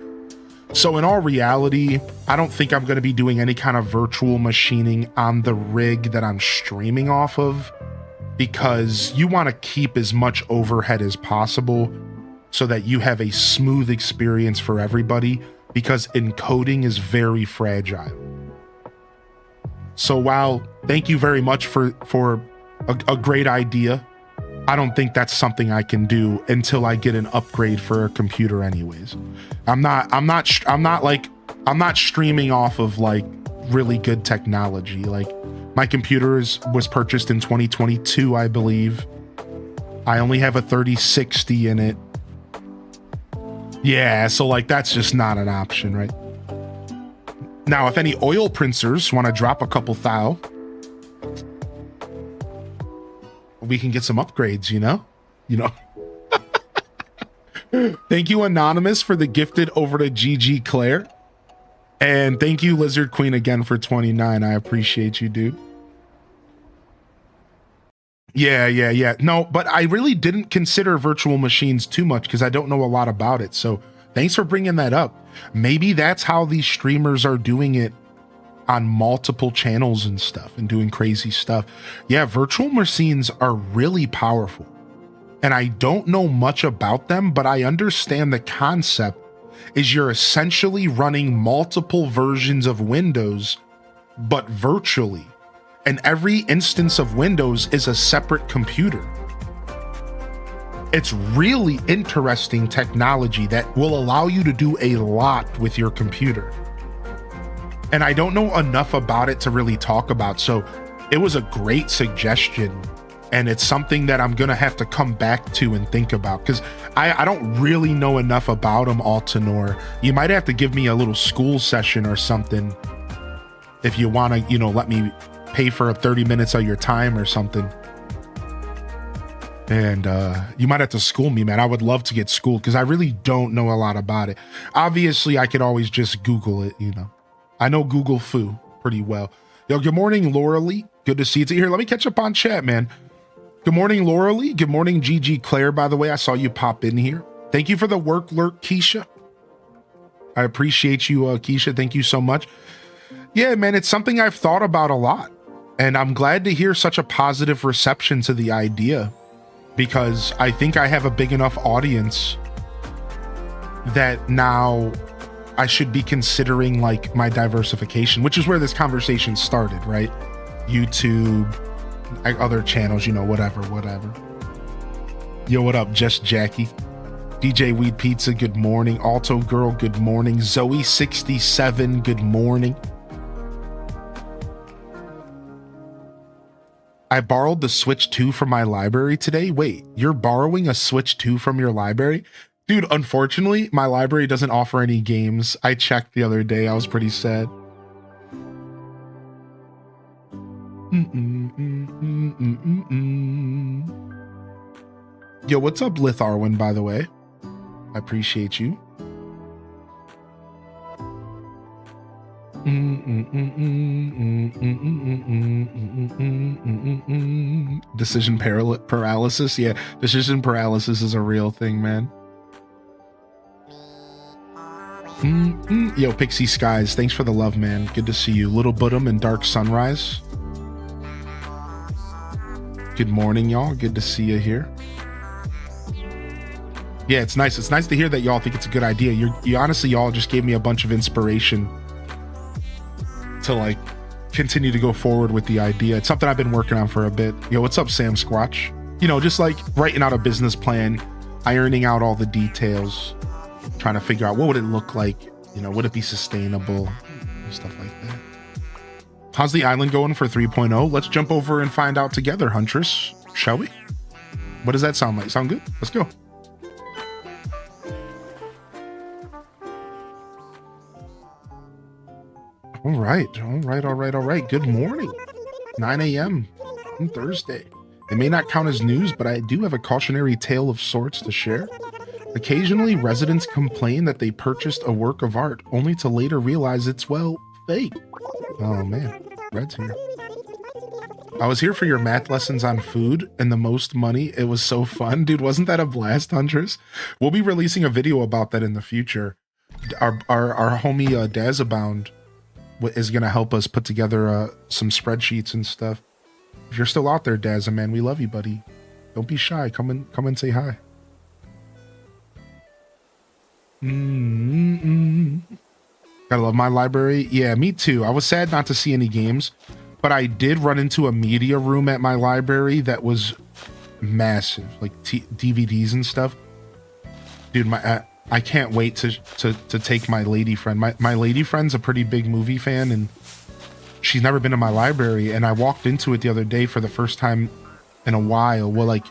So in all reality, I don't think I'm going to be doing any kind of virtual machining on the rig that I'm streaming off of, because you want to keep as much overhead as possible so that you have a smooth experience for everybody, because encoding is very fragile. So while thank you very much for a great idea, I don't think that's something I can do until I get an upgrade for a computer anyways. I'm not streaming off of like really good technology. Like my computer was purchased in 2022, I believe. I only have a 3060 in it. Yeah, so like that's just not an option, right? Now, if any oil printers want to drop a couple thou, we can get some upgrades, you know? Thank you, Anonymous, for the gifted over to GG Claire. And thank you, Lizard Queen, again for 29. I appreciate you, dude. Yeah. No, but I really didn't consider virtual machines too much because I don't know a lot about it. So thanks for bringing that up. Maybe that's how these streamers are doing it on multiple channels and stuff and doing crazy stuff. Yeah, virtual machines are really powerful. And I don't know much about them, but I understand the concept is you're essentially running multiple versions of Windows, but virtually. And every instance of Windows is a separate computer. It's really interesting technology that will allow you to do a lot with your computer. And I don't know enough about it to really talk about, so it was a great suggestion. And it's something that I'm gonna have to come back to and think about, because I don't really know enough about them, Altanor. You might have to give me a little school session or something if you wanna, let me pay for 30 minutes of your time or something. And you might have to school me, man. I would love to get schooled because I really don't know a lot about it. Obviously, I could always just Google it, I know Google Foo pretty well. Yo, good morning, Laura Lee. Good to see you here. Let me catch up on chat, man. Good morning, Laura Lee. Good morning, GG Claire, by the way. I saw you pop in here. Thank you for the work lurk, Keisha. I appreciate you, Keisha. Thank you so much. Yeah, man, it's something I've thought about a lot. And I'm glad to hear such a positive reception to the idea, because I think I have a big enough audience that now I should be considering like my diversification, which is where this conversation started, right? YouTube, other channels, whatever. Yo, what up, Just Jackie? DJ Weed Pizza, good morning. Alto Girl, good morning. Zoe67, good morning. I borrowed the Switch 2 from my library today. Wait, you're borrowing a Switch 2 from your library? Dude, unfortunately, my library doesn't offer any games. I checked the other day. I was pretty sad. Yo, what's up, Lith Arwen, by the way? I appreciate you. Decision paralysis. Yeah, decision paralysis is a real thing, man. Yo, Pixie Skies, thanks for the love, man. Good to see you. Little Budum and Dark Sunrise. Good morning, y'all. Good to see you here. Yeah, it's nice. It's nice to hear that y'all think it's a good idea. You honestly, y'all just gave me a bunch of inspiration to like continue to go forward with the idea. It's something I've been working on for a bit. Yo, what's up, Sam Squatch? Just like writing out a business plan, ironing out all the details, trying to figure out what would it look like, you know, would it be sustainable and stuff like that. How's the island going for 3.0? Let's jump over and find out together, Huntress, shall we? What does that sound like? Sound good? Let's go. All right. Good morning. 9 a.m. on Thursday. It may not count as news, but I do have a cautionary tale of sorts to share. Occasionally, residents complain that they purchased a work of art only to later realize it's, well, fake. Oh man, Red's here. I was here for your math lessons on food and the most money. It was so fun. Dude, wasn't that a blast, Huntress? We'll be releasing a video about that in the future. Our homie Dazabound is going to help us put together some spreadsheets and stuff. If you're still out there, Dazza, man, we love you, buddy. Don't be shy. Come and say hi. Gotta love my library. Yeah, me too. I was sad not to see any games, but I did run into a media room at my library that was massive, like DVDs and stuff. Dude, I can't wait to take my lady friend. My lady friend's a pretty big movie fan, and she's never been to my library. And I walked into it the other day for the first time in a while. Well, like,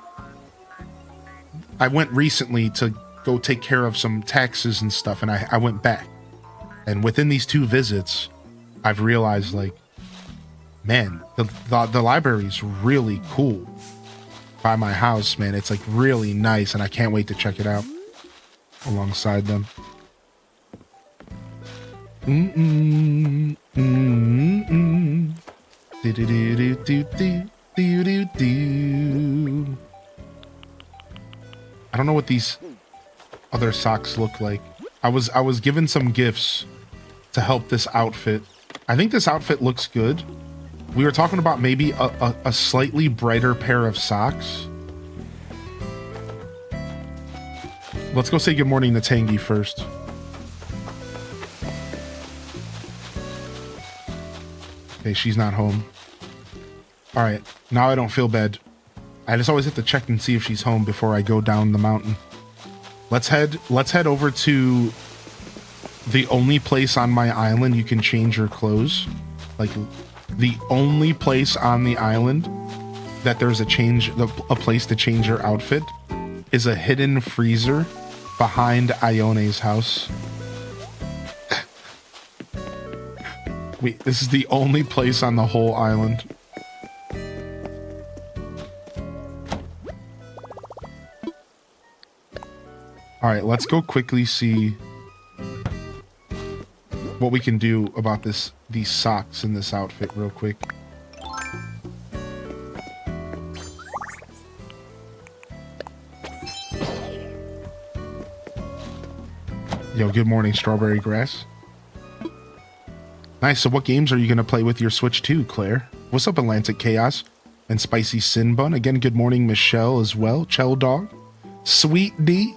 I went recently to go take care of some taxes and stuff, and I went back. And within these 2 visits, I've realized, like, man, the library's really cool by my house, man. It's like really nice, and I can't wait to check it out alongside them. I don't know what these other socks look like. I was given some gifts to help this outfit. I think this outfit looks good. We were talking about maybe a slightly brighter pair of socks. Let's go say good morning to Tangy first. Okay, she's not home. All right, now I don't feel bad. I just always have to check and see if she's home before I go down the mountain. Let's head over to the only place on my island you can change your clothes. Like, the only place on the island that there's a place to change your outfit is a hidden freezer behind Ione's house. Wait, this is the only place on the whole island. All right, let's go quickly see what we can do about these socks in this outfit real quick. Yo, good morning, Strawberry Grass. Nice, so what games are you going to play with your Switch 2, Claire? What's up, Atlantic Chaos and Spicy Sin Bun? Again, good morning, Michelle as well. Chell Dog. Sweet D.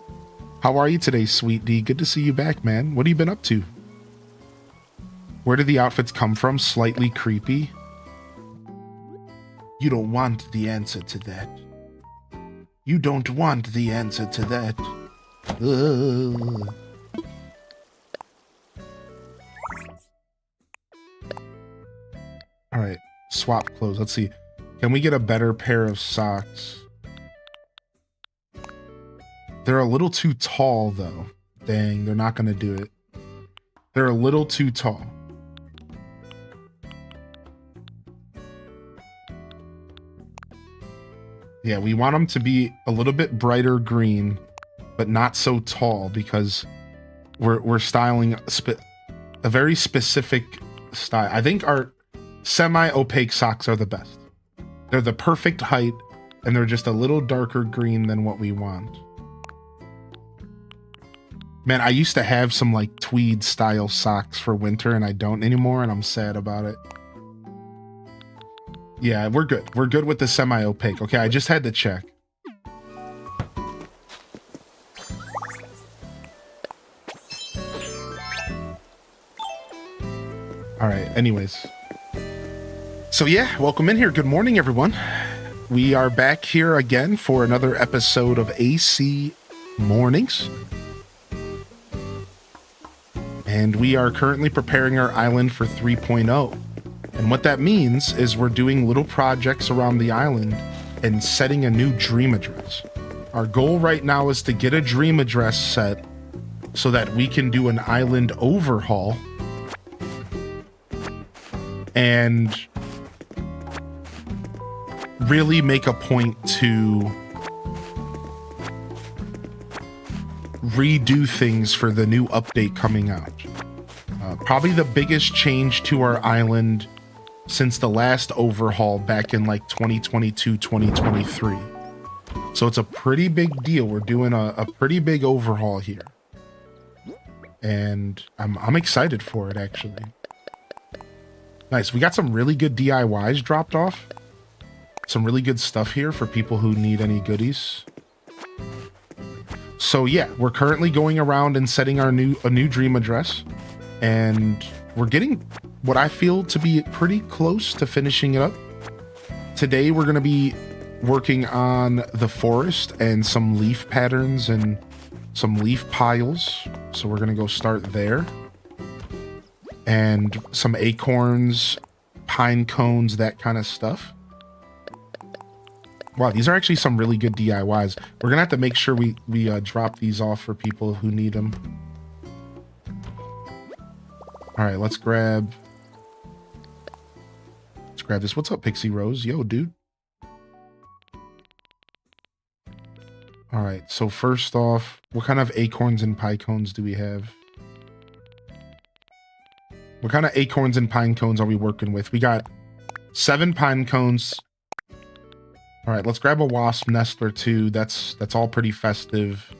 How are you today, Sweet D? Good to see you back, man. What have you been up to? Where did the outfits come from? Slightly creepy. You don't want the answer to that. You don't want the answer to that. Ugh. All right, swap clothes. Let's see. Can we get a better pair of socks? They're a little too tall, though. Dang, they're not going to do it. They're a little too tall. Yeah, we want them to be a little bit brighter green, but not so tall, because we're styling a very specific style. I think our semi-opaque socks are the best. They're the perfect height, and they're just a little darker green than what we want. Man, I used to have some like tweed style socks for winter, and I don't anymore, and I'm sad about it. Yeah, we're good. We're good with the semi-opaque. Okay, I just had to check. All right, anyways. So yeah, welcome in here. Good morning, everyone. We are back here again for another episode of AC Mornings. And we are currently preparing our island for 3.0. And what that means is we're doing little projects around the island and setting a new dream address. Our goal right now is to get a dream address set so that we can do an island overhaul and really make a point to redo things for the new update coming out. Probably the biggest change to our island since the last overhaul back in like 2022, 2023. So it's a pretty big deal. We're doing a pretty big overhaul here. And I'm excited for it, actually. Nice. We got some really good DIYs dropped off. Some really good stuff here for people who need any goodies. So yeah, we're currently going around and setting a new dream address. And we're getting what I feel to be pretty close to finishing it up. Today we're going to be working on the forest and some leaf patterns and some leaf piles. So we're going to go start there. And some acorns, pine cones, that kind of stuff. Wow, these are actually some really good DIYs. We're going to have to make sure we drop these off for people who need them. All right, let's grab this. What's up, Pixie Rose? Yo, dude. All right, so first off, what kind of acorns and pine cones do we have? What kind of acorns and pine cones are we working with? We got 7 pine cones. All right, let's grab a wasp nest or 2. That's all pretty festive.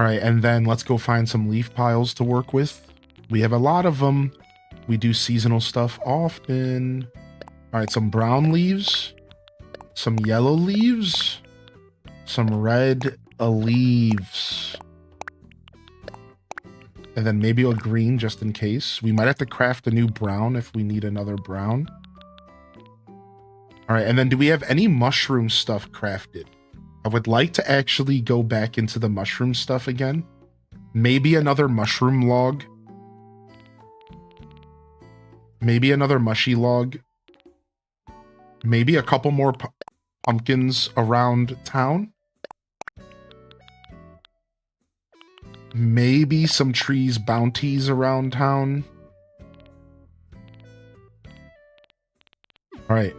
All right, and then let's go find some leaf piles to work with. We have a lot of them. We do seasonal stuff often. All right, some brown leaves, some yellow leaves, some red leaves, and then maybe a green just in case. We might have to craft a new brown if we need another brown. All right, and then do we have any mushroom stuff crafted? I would like to actually go back into the mushroom stuff again. Maybe another mushroom log. Maybe another mushy log. Maybe a couple more pumpkins around town. Maybe some trees bounties around town. All right.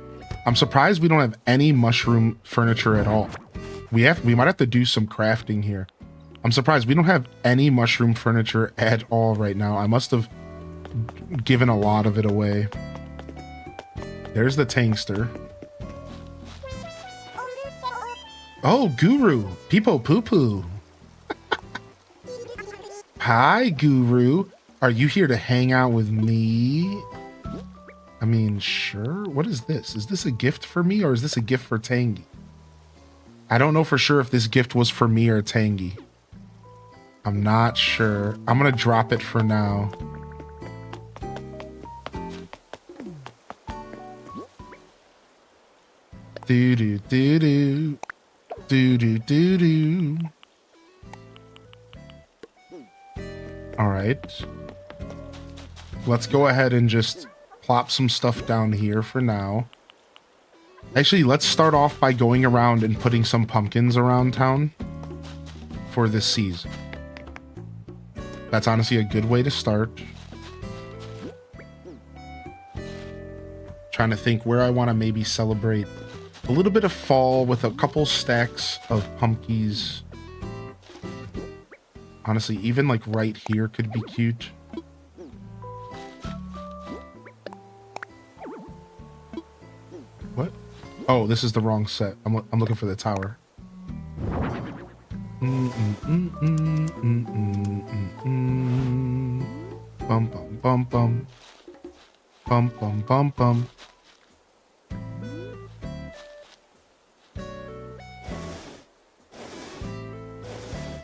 I'm surprised we don't have any mushroom furniture at all. We might have to do some crafting here. I'm surprised we don't have any mushroom furniture at all right now. I must have given a lot of it away. There's the tankster. Oh, Guru. Peepo Poo Poo. Hi, Guru. Are you here to hang out with me? I mean, sure. What is this? Is this a gift for me or is this a gift for Tangy? I don't know for sure if this gift was for me or Tangy. I'm not sure. I'm going to drop it for now. Do do do do. Do do do do. All right. Let's go ahead and just plop some stuff down here for now. Actually, let's start off by going around and putting some pumpkins around town for this season. That's honestly a good way to start. Trying to think where I want to maybe celebrate a little bit of fall with a couple stacks of pumpkins. Honestly, even like right here could be cute. What? Oh, this is the wrong set. I'm looking for the tower. Bum bum bum bum. Bum bum bum bum.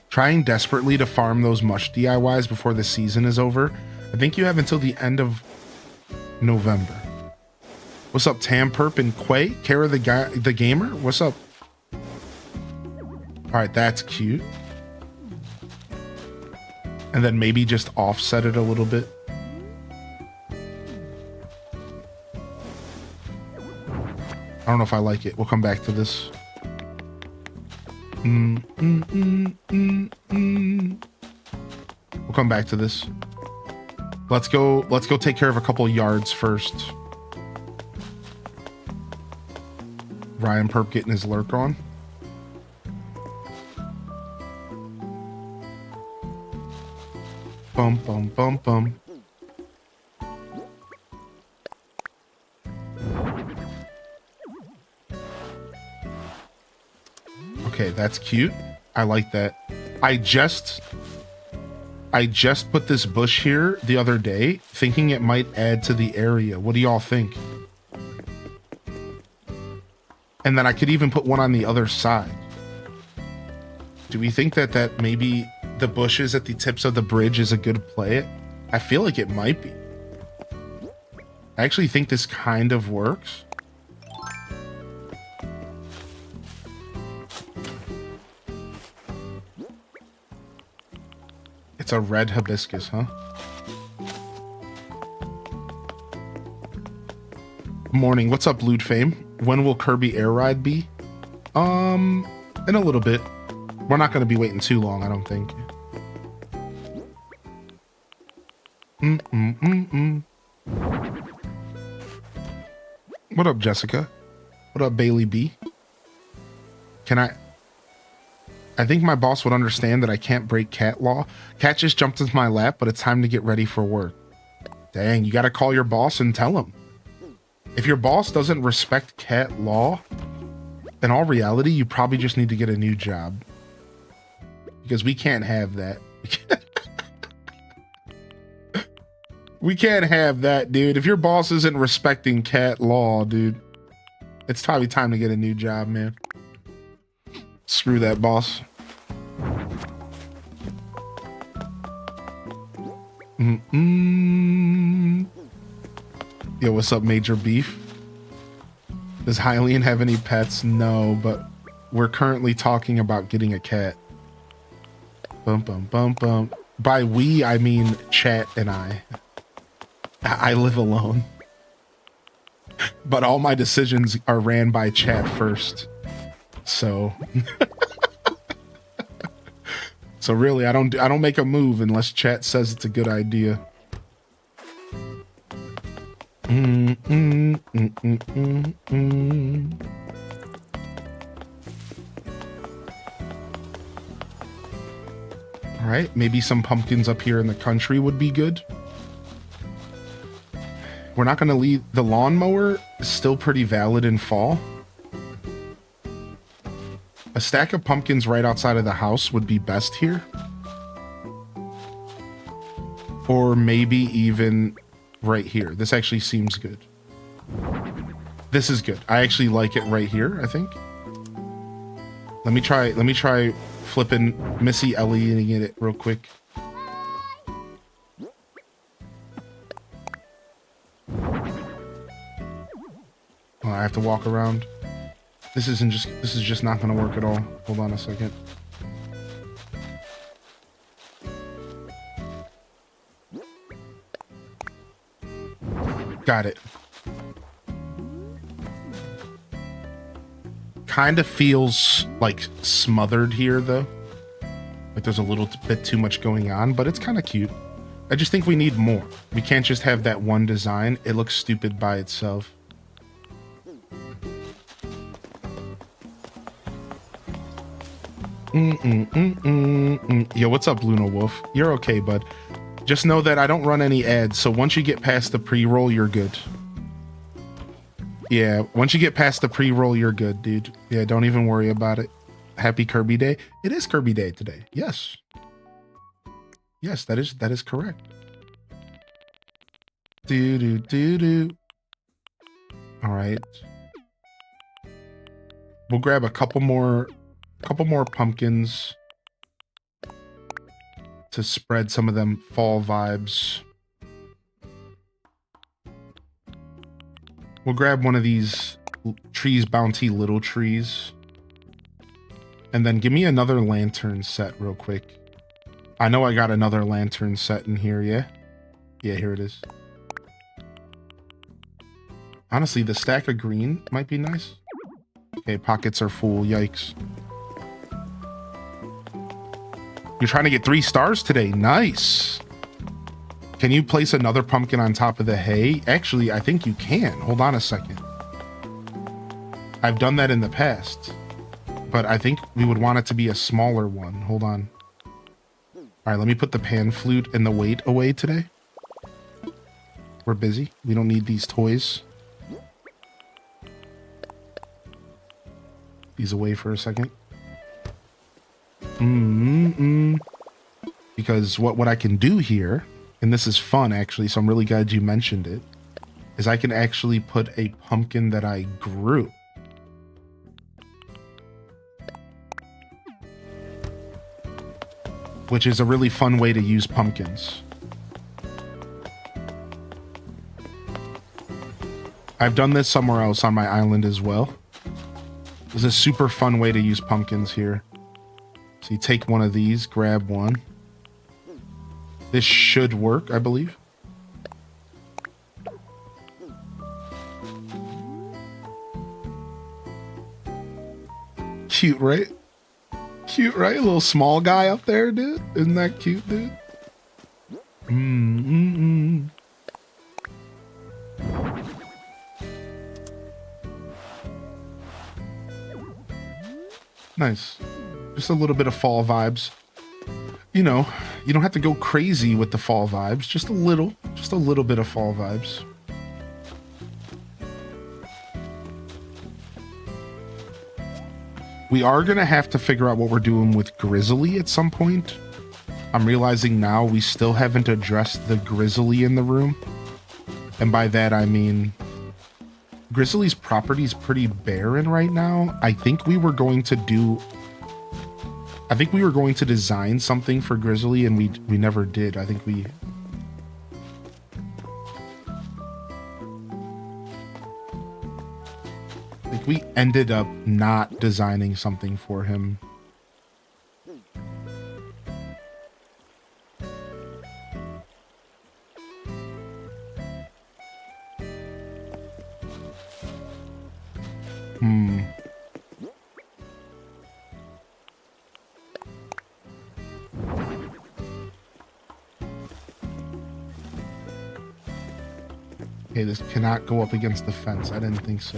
Trying desperately to farm those mush DIYs before the season is over. I think you have until the end of November. What's up, Tamperp and Quay? Kara the gamer? What's up? All right, that's cute. And then maybe just offset it a little bit. I don't know if I like it. We'll come back to this. We'll come back to this. Let's go take care of a couple yards first. Ryan Perp getting his lurk on. Bum, bum, bum, bum. Okay, that's cute. I like that. I just put this bush here the other day, thinking it might add to the area. What do y'all think? And then I could even put one on the other side. Do we think that maybe the bushes at the tips of the bridge is a good play? I feel like it might be. I actually think this kind of works. It's a red hibiscus, huh? Morning. What's up, Loot Fame? When will Kirby Air Ride be? In a little bit. We're not going to be waiting too long, I don't think. What up, Jessica? What up, Bailey B? I think my boss would understand that I can't break cat law. Cat just jumped into my lap, but it's time to get ready for work. Dang, you gotta call your boss and tell him. If your boss doesn't respect cat law, in all reality, you probably just need to get a new job. Because we can't have that. We can't have that, dude. If your boss isn't respecting cat law, dude, it's probably time to get a new job, man. Screw that boss. Yo, what's up, Major Beef? Does Hylian have any pets? No, but we're currently talking about getting a cat. Bum, bum, bum, bum. By we, I mean chat and I. I live alone. But all my decisions are ran by chat first. So... So really, I don't make a move unless chat says it's a good idea. All right, maybe some pumpkins up here in the country would be good. We're not going to leave. The lawnmower is still pretty valid in fall. A stack of pumpkins right outside of the house would be best here. Or maybe even right here. This actually seems good. This is good. I actually like it right here, I think. Let me try flipping Missy Ellie it real quick. Oh, I have to walk around. This is just not gonna work at all. Hold on a second. Got it. Kind of feels like smothered here though. Like there's a little bit too much going on, but it's kind of cute. I just think we need more. We can't just have that one design. It looks stupid by itself. Yo, what's up, Luna Wolf? You're okay, bud. Just know that I don't run any ads, so once you get past the pre-roll, you're good. Yeah, once you get past the pre-roll, you're good, dude. Yeah, don't even worry about it. Happy Kirby Day. It is Kirby Day today. Yes. Yes, that is correct. Do. All right. We'll grab a couple more pumpkins to spread some of them fall vibes. We'll grab one of these Trees Bounty little trees. And then give me another lantern set real quick. I know I got another lantern set in here, yeah? Yeah, here it is. Honestly, the stack of green might be nice. Okay, pockets are full, yikes. You're trying to get 3 stars today, nice. Can you place another pumpkin on top of the hay? Actually, I think you can. Hold on a second. I've done that in the past, but I think we would want it to be a smaller one. Hold on. All right, let me put the pan flute and the weight away today. We're busy. We don't need these toys. These away for a second. Because what I can do here, and this is fun actually, so I'm really glad you mentioned it, is I can actually put a pumpkin that I grew. Which is a really fun way to use pumpkins. I've done this somewhere else on my island as well. It's a super fun way to use pumpkins here. So you take one of these, grab one. This should work, I believe. Cute, right? Cute, right? A little small guy up there, dude. Isn't that cute, dude? Nice. Just a little bit of fall vibes. You know, you don't have to go crazy with the fall vibes. Just a little bit of fall vibes. We are going to have to figure out what we're doing with Grizzly at some point. I'm realizing now we still haven't addressed the Grizzly in the room. And by that, I mean, Grizzly's property is pretty barren right now. I think we were going to design something for Grizzly, and we never did. I think we ended up not designing something for him. Okay, this cannot go up against the fence. I didn't think so.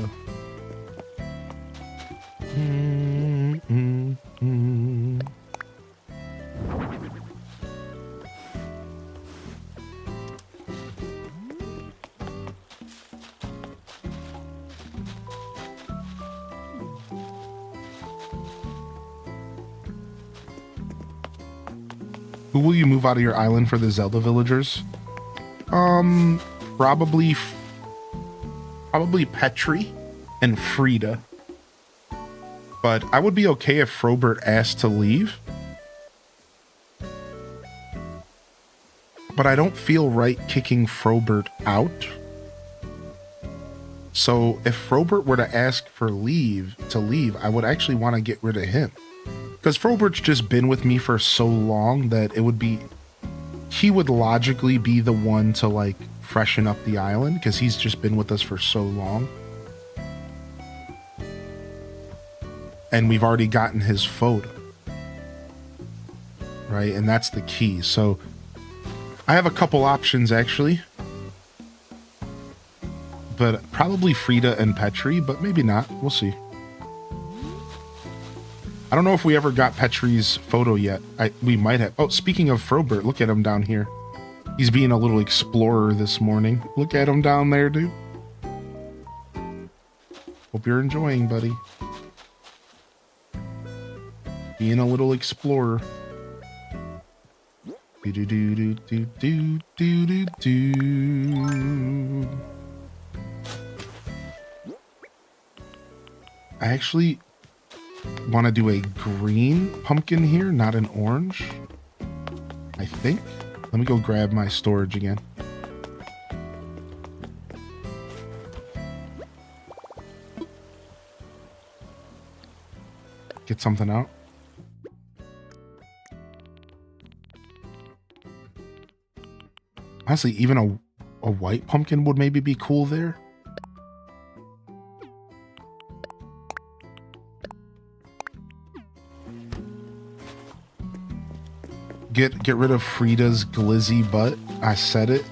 Who will you move out of your island for the Zelda villagers? Probably Petri and Frida. But I would be okay if Frobert asked to leave. But I don't feel right kicking Frobert out. So if Frobert were to ask for leave, I would actually want to get rid of him. Because Frobert's just been with me for so long that he would logically be the one to like freshen up the island, because he's just been with us for so long. And we've already gotten his photo. Right? And that's the key. So I have a couple options actually. But probably Frida and Petri, but maybe not. We'll see. I don't know if we ever got Petri's photo yet. We might have. Oh, speaking of Frobert, look at him down here. He's being a little explorer this morning. Look at him down there, dude. Hope you're enjoying, buddy. Being a little explorer. Do do do do do do do do. I actually want to do a green pumpkin here, not an orange. I think. Let me go grab my storage again. Get something out. Honestly, even a white pumpkin would maybe be cool there. Get rid of Frida's glizzy butt. I said it.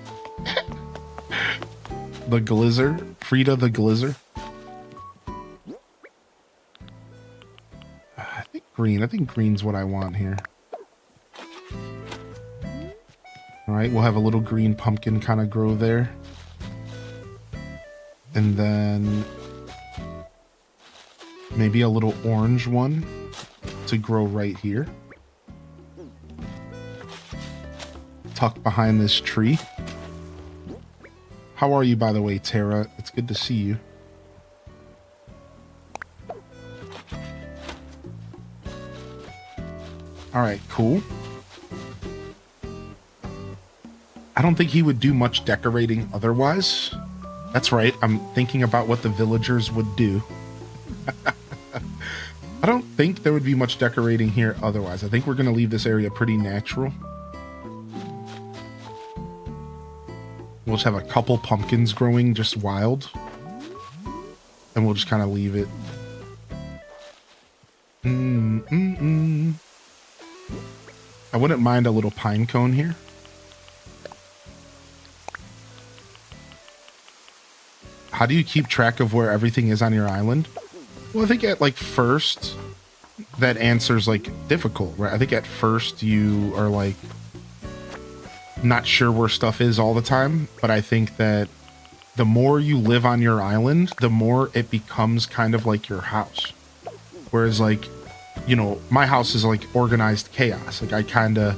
The glizzer. Frida the glizzer. I think green. I think green's what I want here. All right, we'll have a little green pumpkin kind of grow there. And then maybe a little orange one to grow right here. Tucked behind this tree. How are you, by the way, Tara? It's good to see you. All right, cool. I don't think he would do much decorating otherwise. That's right. I'm thinking about what the villagers would do. I don't think there would be much decorating here otherwise. I think we're going to leave this area pretty natural. We'll just have a couple pumpkins growing just wild. And we'll just kind of leave it. I wouldn't mind a little pine cone here. How do you keep track of where everything is on your island? Well, I think at like first, that answer's like difficult, right? I think at first you are like not sure where stuff is all the time, but I think that the more you live on your island, the more it becomes kind of like your house. Whereas like, you know, my house is like organized chaos. Like I kind of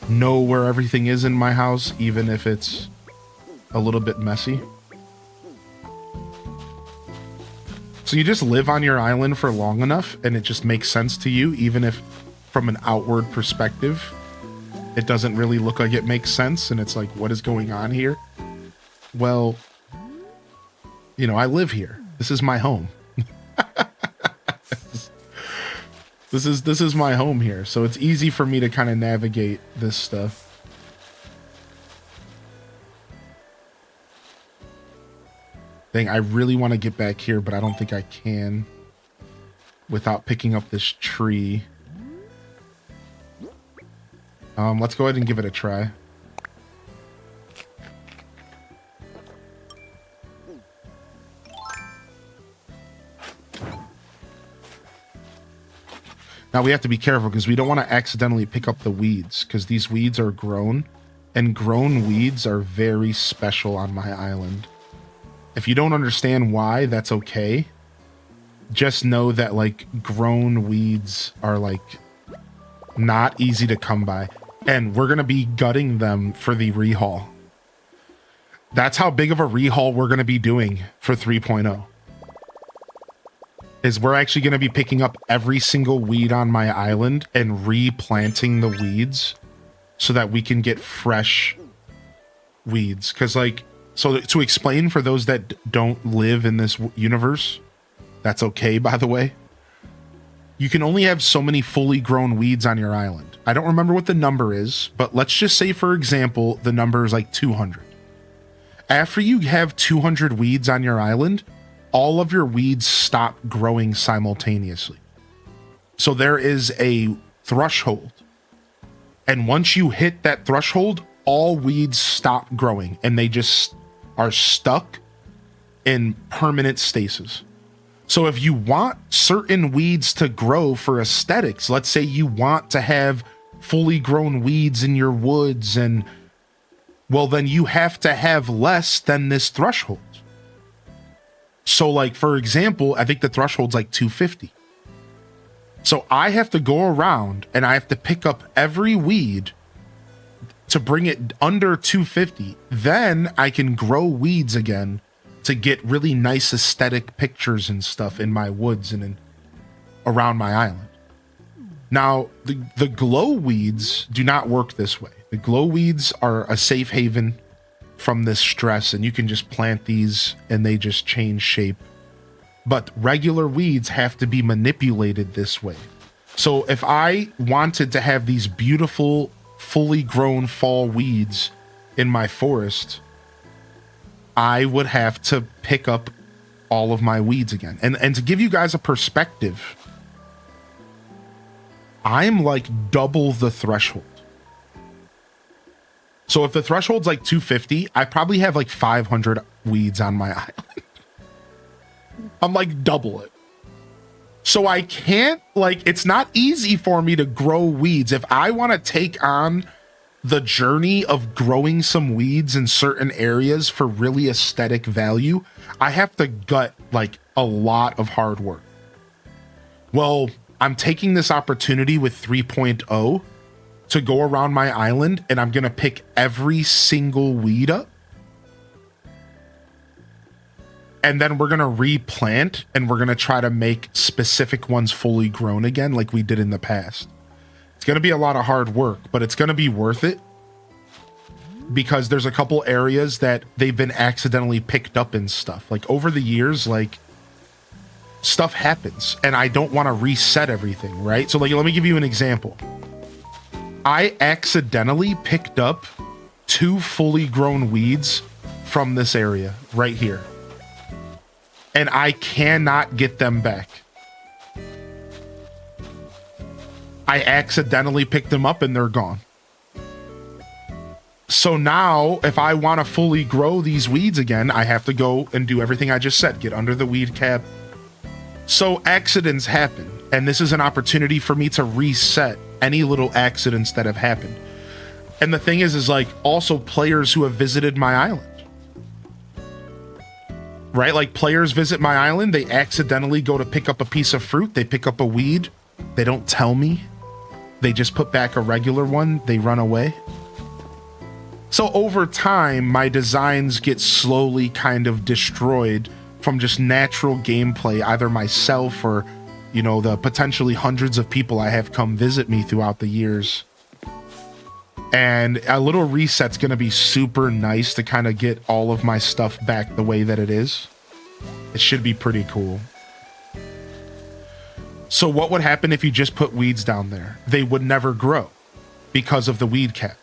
know where everything is in my house, even if it's a little bit messy. So you just live on your island for long enough and it just makes sense to you, even if from an outward perspective, it doesn't really look like it makes sense. And it's like, what is going on here? Well, you know, I live here. This is my home. This is my home here. So it's easy for me to kind of navigate this stuff. Dang, I really want to get back here, but I don't think I can without picking up this tree. Let's go ahead and give it a try. Now we have to be careful because we don't want to accidentally pick up the weeds because these weeds are grown, and grown weeds are very special on my island. If you don't understand why, that's okay. Just know that like grown weeds are like not easy to come by. And we're going to be gutting them for the rehaul. That's how big of a rehaul we're going to be doing for 3.0. Is we're actually going to be picking up every single weed on my island and replanting the weeds so that we can get fresh weeds. Because like, so to explain for those that don't live in this universe, that's okay, by the way. You can only have so many fully grown weeds on your island. I don't remember what the number is, but let's just say, for example, the number is like 200. After you have 200 weeds on your island, all of your weeds stop growing simultaneously. So there is a threshold. And once you hit that threshold, all weeds stop growing and they just are stuck in permanent stasis. So if you want certain weeds to grow for aesthetics, let's say you want to have fully grown weeds in your woods, and well, then you have to have less than this threshold. So like, for example, I think the threshold's like 250. So I have to go around and I have to pick up every weed to bring it under 250. Then I can grow weeds again to get really nice aesthetic pictures and stuff in my woods and around my island. Now, the glow weeds do not work this way. The glow weeds are a safe haven from this stress, and you can just plant these and they just change shape. But regular weeds have to be manipulated this way. So if I wanted to have these beautiful, fully grown fall weeds in my forest, I would have to pick up all of my weeds again. And to give you guys a perspective, I'm like double the threshold. So if the threshold's like 250, I probably have like 500 weeds on my island. I'm like double it. So I can't, like, it's not easy for me to grow weeds. If I want to take on the journey of growing some weeds in certain areas for really aesthetic value, I have to gut like a lot of hard work. Well, I'm taking this opportunity with 3.0 to go around my island, and I'm going to pick every single weed up. And then we're going to replant, and we're going to try to make specific ones fully grown again like we did in the past. It's going to be a lot of hard work, but it's going to be worth it because there's a couple areas that they've been accidentally picked up and stuff. Like over the years, like stuff happens and I don't want to reset everything, right? So like, let me give you an example. I accidentally picked up 2 fully grown weeds from this area right here. And I cannot get them back. I accidentally picked them up and they're gone. So now, if I want to fully grow these weeds again, I have to go and do everything I just said. Get under the weed cap. So accidents happen. And this is an opportunity for me to reset any little accidents that have happened. And the thing is like also players who have visited my island. Right? Like players visit my island, they accidentally go to pick up a piece of fruit, they pick up a weed, they don't tell me. They just put back a regular one, they run away. So over time, my designs get slowly kind of destroyed from just natural gameplay, either myself or, you know, the potentially hundreds of people I have come visit me throughout the years. And a little reset's going to be super nice to kind of get all of my stuff back the way that it is. It should be pretty cool. So what would happen if you just put weeds down there? They would never grow because of the weed cap.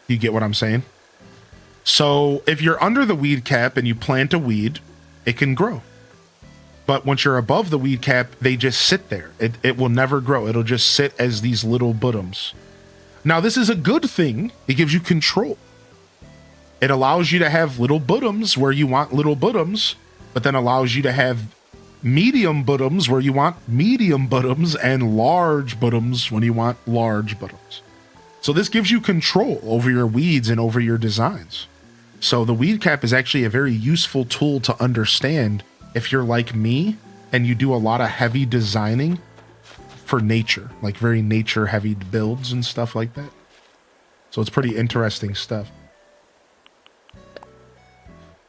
You get what I'm saying? So if you're under the weed cap and you plant a weed, it can grow. But once you're above the weed cap, they just sit there. It will never grow. It'll just sit as these little bottoms. Now, this is a good thing. It gives you control. It allows you to have little bottoms where you want little bottoms, but then allows you to have medium bottoms where you want medium bottoms and large bottoms when you want large bottoms. So this gives you control over your weeds and over your designs. So the weed cap is actually a very useful tool to understand if you're like me and you do a lot of heavy designing for nature, like very nature heavy builds and stuff like that. So it's pretty interesting stuff.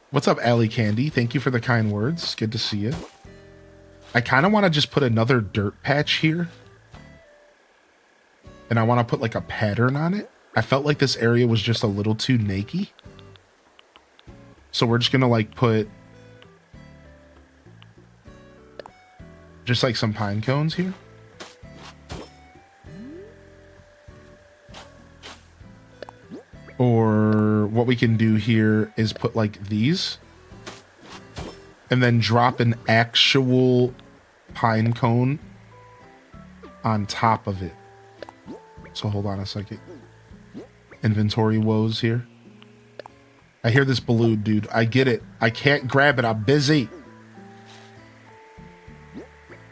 What's up, Allie Candy? Thank you for the kind words. Good to see you. I kind of want to just put another dirt patch here. And I want to put like a pattern on it. I felt like this area was just a little too naked. So we're just going to like put just like some pine cones here. Or what we can do here is put like these and then drop an actual pine cone on top of it. So hold on a second. Inventory woes here. I hear this balloon, dude. I get it. I can't grab it. I'm busy.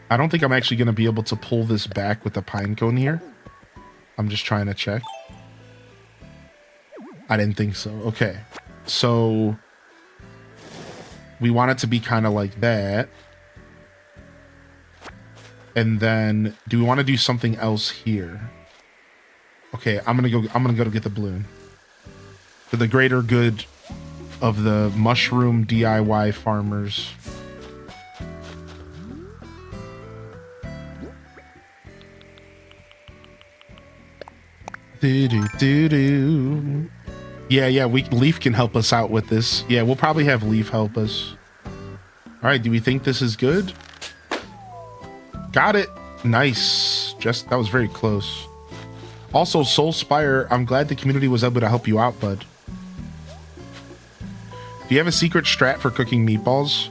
I don't think I'm actually going to be able to pull this back with the pine cone here. I'm just trying to check. I didn't think so. Okay. So we want it to be kind of like that. And then do we want to do something else here? Okay, I'm going to go to get the balloon. For the greater good of the mushroom DIY farmers. Do. Yeah, Leaf can help us out with this. Yeah, we'll probably have Leaf help us. All right, do we think this is good? Got it. Nice. That was very close. Also, Soul Spire, I'm glad the community was able to help you out, bud. Do you have a secret strat for cooking meatballs?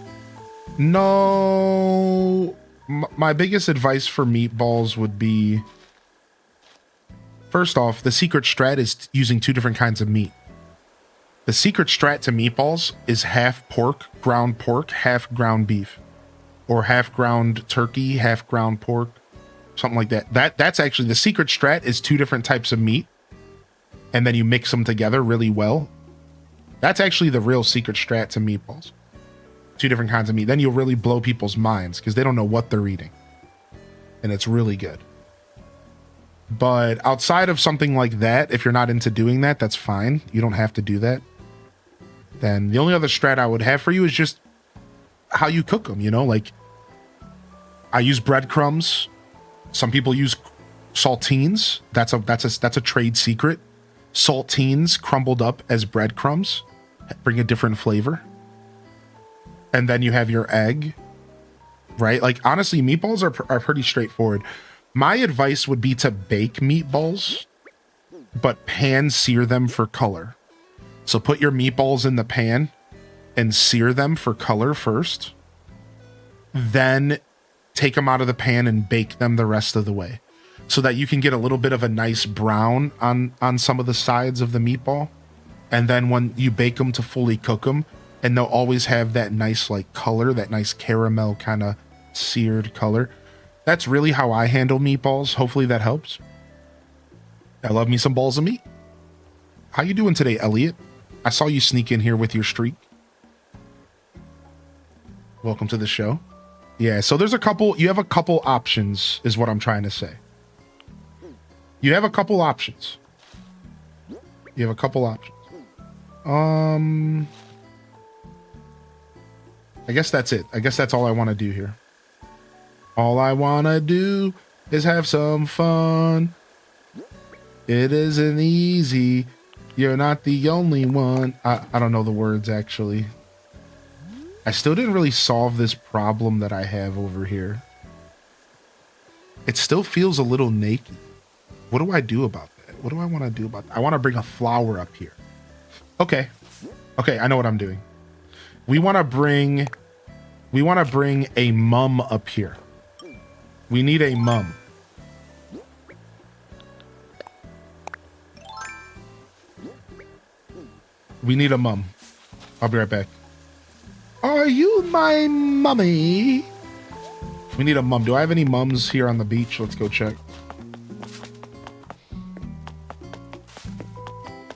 No. My biggest advice for meatballs would be, first off, the secret strat is using 2 different kinds of meat. The secret strat to meatballs is half pork, half ground beef. Or half ground turkey, half ground pork. Something like that. That's actually the secret strat is 2 different types of meat. And then you mix them together really well. That's actually the real secret strat to meatballs. 2 different kinds of meat. Then you'll really blow people's minds because they don't know what they're eating. And it's really good. But outside of something like that, if you're not into doing that, that's fine. You don't have to do that. Then the only other strat I would have for you is just how you cook them, you know? Like, I use breadcrumbs. Some people use saltines. That's a trade secret. Saltines crumbled up as breadcrumbs bring a different flavor. And then you have your egg, right? Like, honestly, meatballs are pretty straightforward. My advice would be to bake meatballs, but pan sear them for color. So put your meatballs in the pan and sear them for color first. Then take them out of the pan and bake them the rest of the way so that you can get a little bit of a nice brown on some of the sides of the meatball. And then when you bake them to fully cook them, and they'll always have that nice like color, that nice caramel kind of seared color. That's really how I handle meatballs. Hopefully that helps. I love me some balls of meat. How you doing today, Elliot? I saw you sneak in here with your streak. Welcome to the show. Yeah, so you have a couple options is what I'm trying to say. You have a couple options. I guess that's it. I guess that's all I want to do here. All I want to do is have some fun. It isn't easy. You're not the only one. I don't know the words, actually. I still didn't really solve this problem that I have over here. It still feels a little naked. What do I do about that? What do I want to do about that? I want to bring a flower up here. Okay, I know what I'm doing. We want to bring a mum up here. We need a mum. We need a mum. I'll be right back. Are you my mummy? We need a mum. Do I have any mums here on the beach? Let's go check.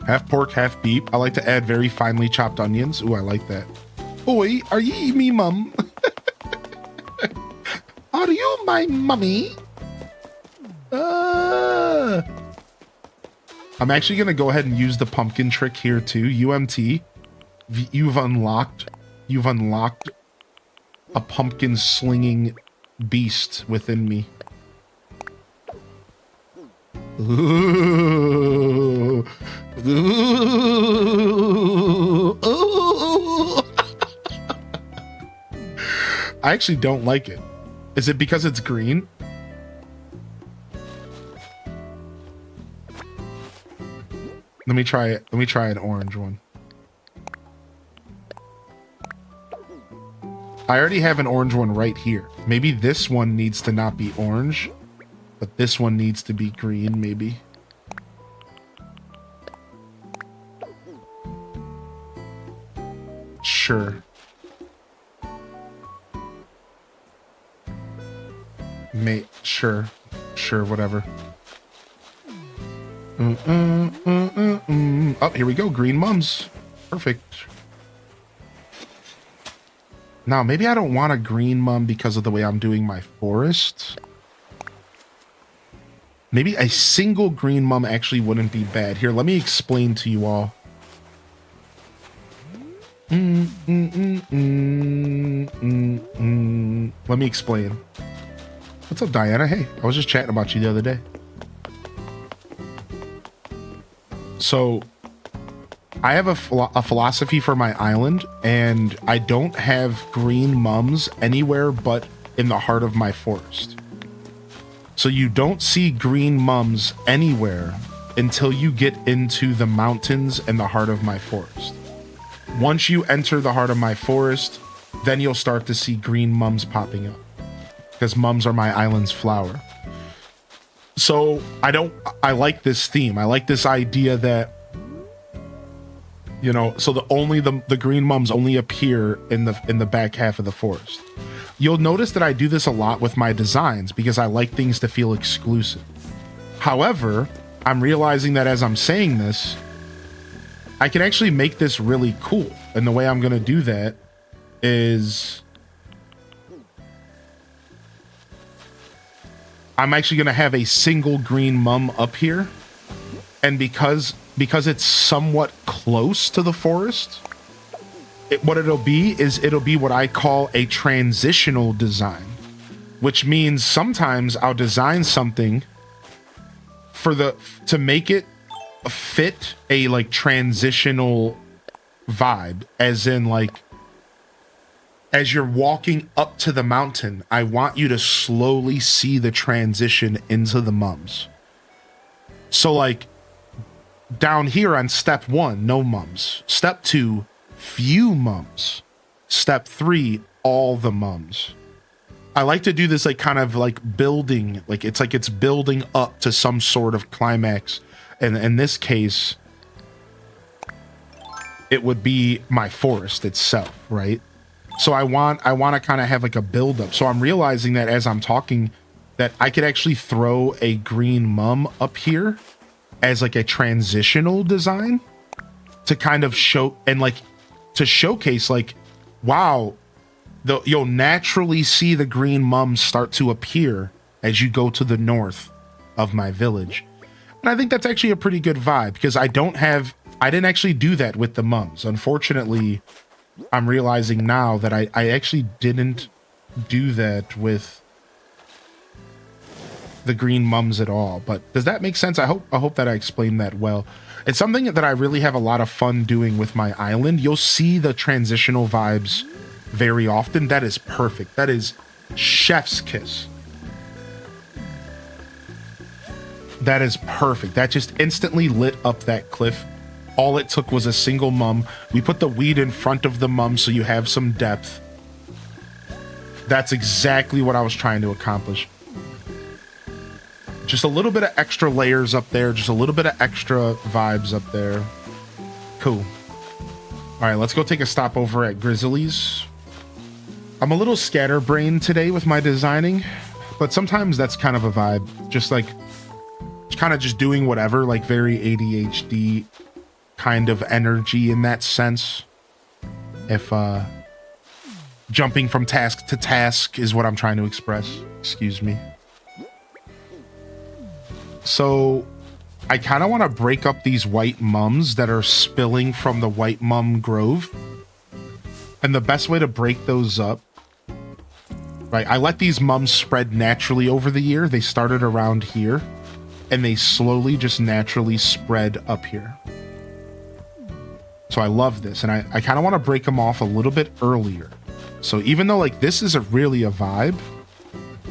Half pork, half beef. I like to add very finely chopped onions. Ooh, I like that. Oi, are you me mum? Are you my mummy? I'm actually going to go ahead and use the pumpkin trick here too. UMT, you've unlocked a pumpkin slinging beast within me. Ooh. Ooh. Ooh. I actually don't like it. Is it because it's green? Let me try it. Let me try an orange one. I already have an orange one right here. Maybe this one needs to not be orange, but this one needs to be green, maybe. Sure. Sure, whatever. Oh, here we go. Green mums. Perfect. Now, maybe I don't want a green mum because of the way I'm doing my forest. Maybe a single green mum actually wouldn't be bad. Here, let me explain to you all. Let me explain. What's up, Diana? Hey, I was just chatting about you the other day. So, I have a philosophy for my island, and I don't have green mums anywhere but in the heart of my forest. So you don't see green mums anywhere until you get into the mountains and the heart of my forest. Once you enter the heart of my forest, then you'll start to see green mums popping up, because mums are my island's flower. So I like this theme. I like this idea that, you know, so the green mums only appear in the back half of the forest. You'll notice that I do this a lot with my designs because I like things to feel exclusive. However, I'm realizing that as I'm saying this, I can actually make this really cool. And the way I'm going to do that is I'm actually going to have a single green mum up here. And because it's somewhat close to the forest, what it'll be what I call a transitional design, which means sometimes I'll design something to make it fit a like transitional vibe, as in like as you're walking up to the mountain, I want you to slowly see the transition into the mums. So like down here on step 1, no mums. Step 2, few mums. Step 3, all the mums. I like to do this like kind of like building, like it's building up to some sort of climax. And in this case, it would be my forest itself, right? So I want to kind of have like a build up. So I'm realizing that as I'm talking that I could actually throw a green mum up here as like a transitional design to kind of show and like to showcase like, wow, you'll naturally see the green mums start to appear as you go to the north of my village. And I think that's actually a pretty good vibe because I didn't actually do that with the mums. Unfortunately, I'm realizing now that I actually didn't do that with the green mums at all. But does that make sense? I hope that I explained that well. It's something that I really have a lot of fun doing with my island. You'll see the transitional vibes very often. That is perfect. That is chef's kiss. That is perfect. That just instantly lit up that cliff. All it took was a single mum. We put the weed in front of the mum so you have some depth. That's exactly what I was trying to accomplish. Just a little bit of extra layers up there. Just a little bit of extra vibes up there. Cool. All right, let's go take a stop over at Grizzly's. I'm a little scatterbrained today with my designing, but sometimes that's kind of a vibe. Just like, kind of just doing whatever, like very ADHD kind of energy in that sense. If jumping from task to task is what I'm trying to express. Excuse me. So I kind of want to break up these white mums that are spilling from the white mum grove. And the best way to break those up, right? I let these mums spread naturally over the year. They started around here and they slowly just naturally spread up here. So I love this. And I kind of want to break them off a little bit earlier. So even though like this is really a vibe,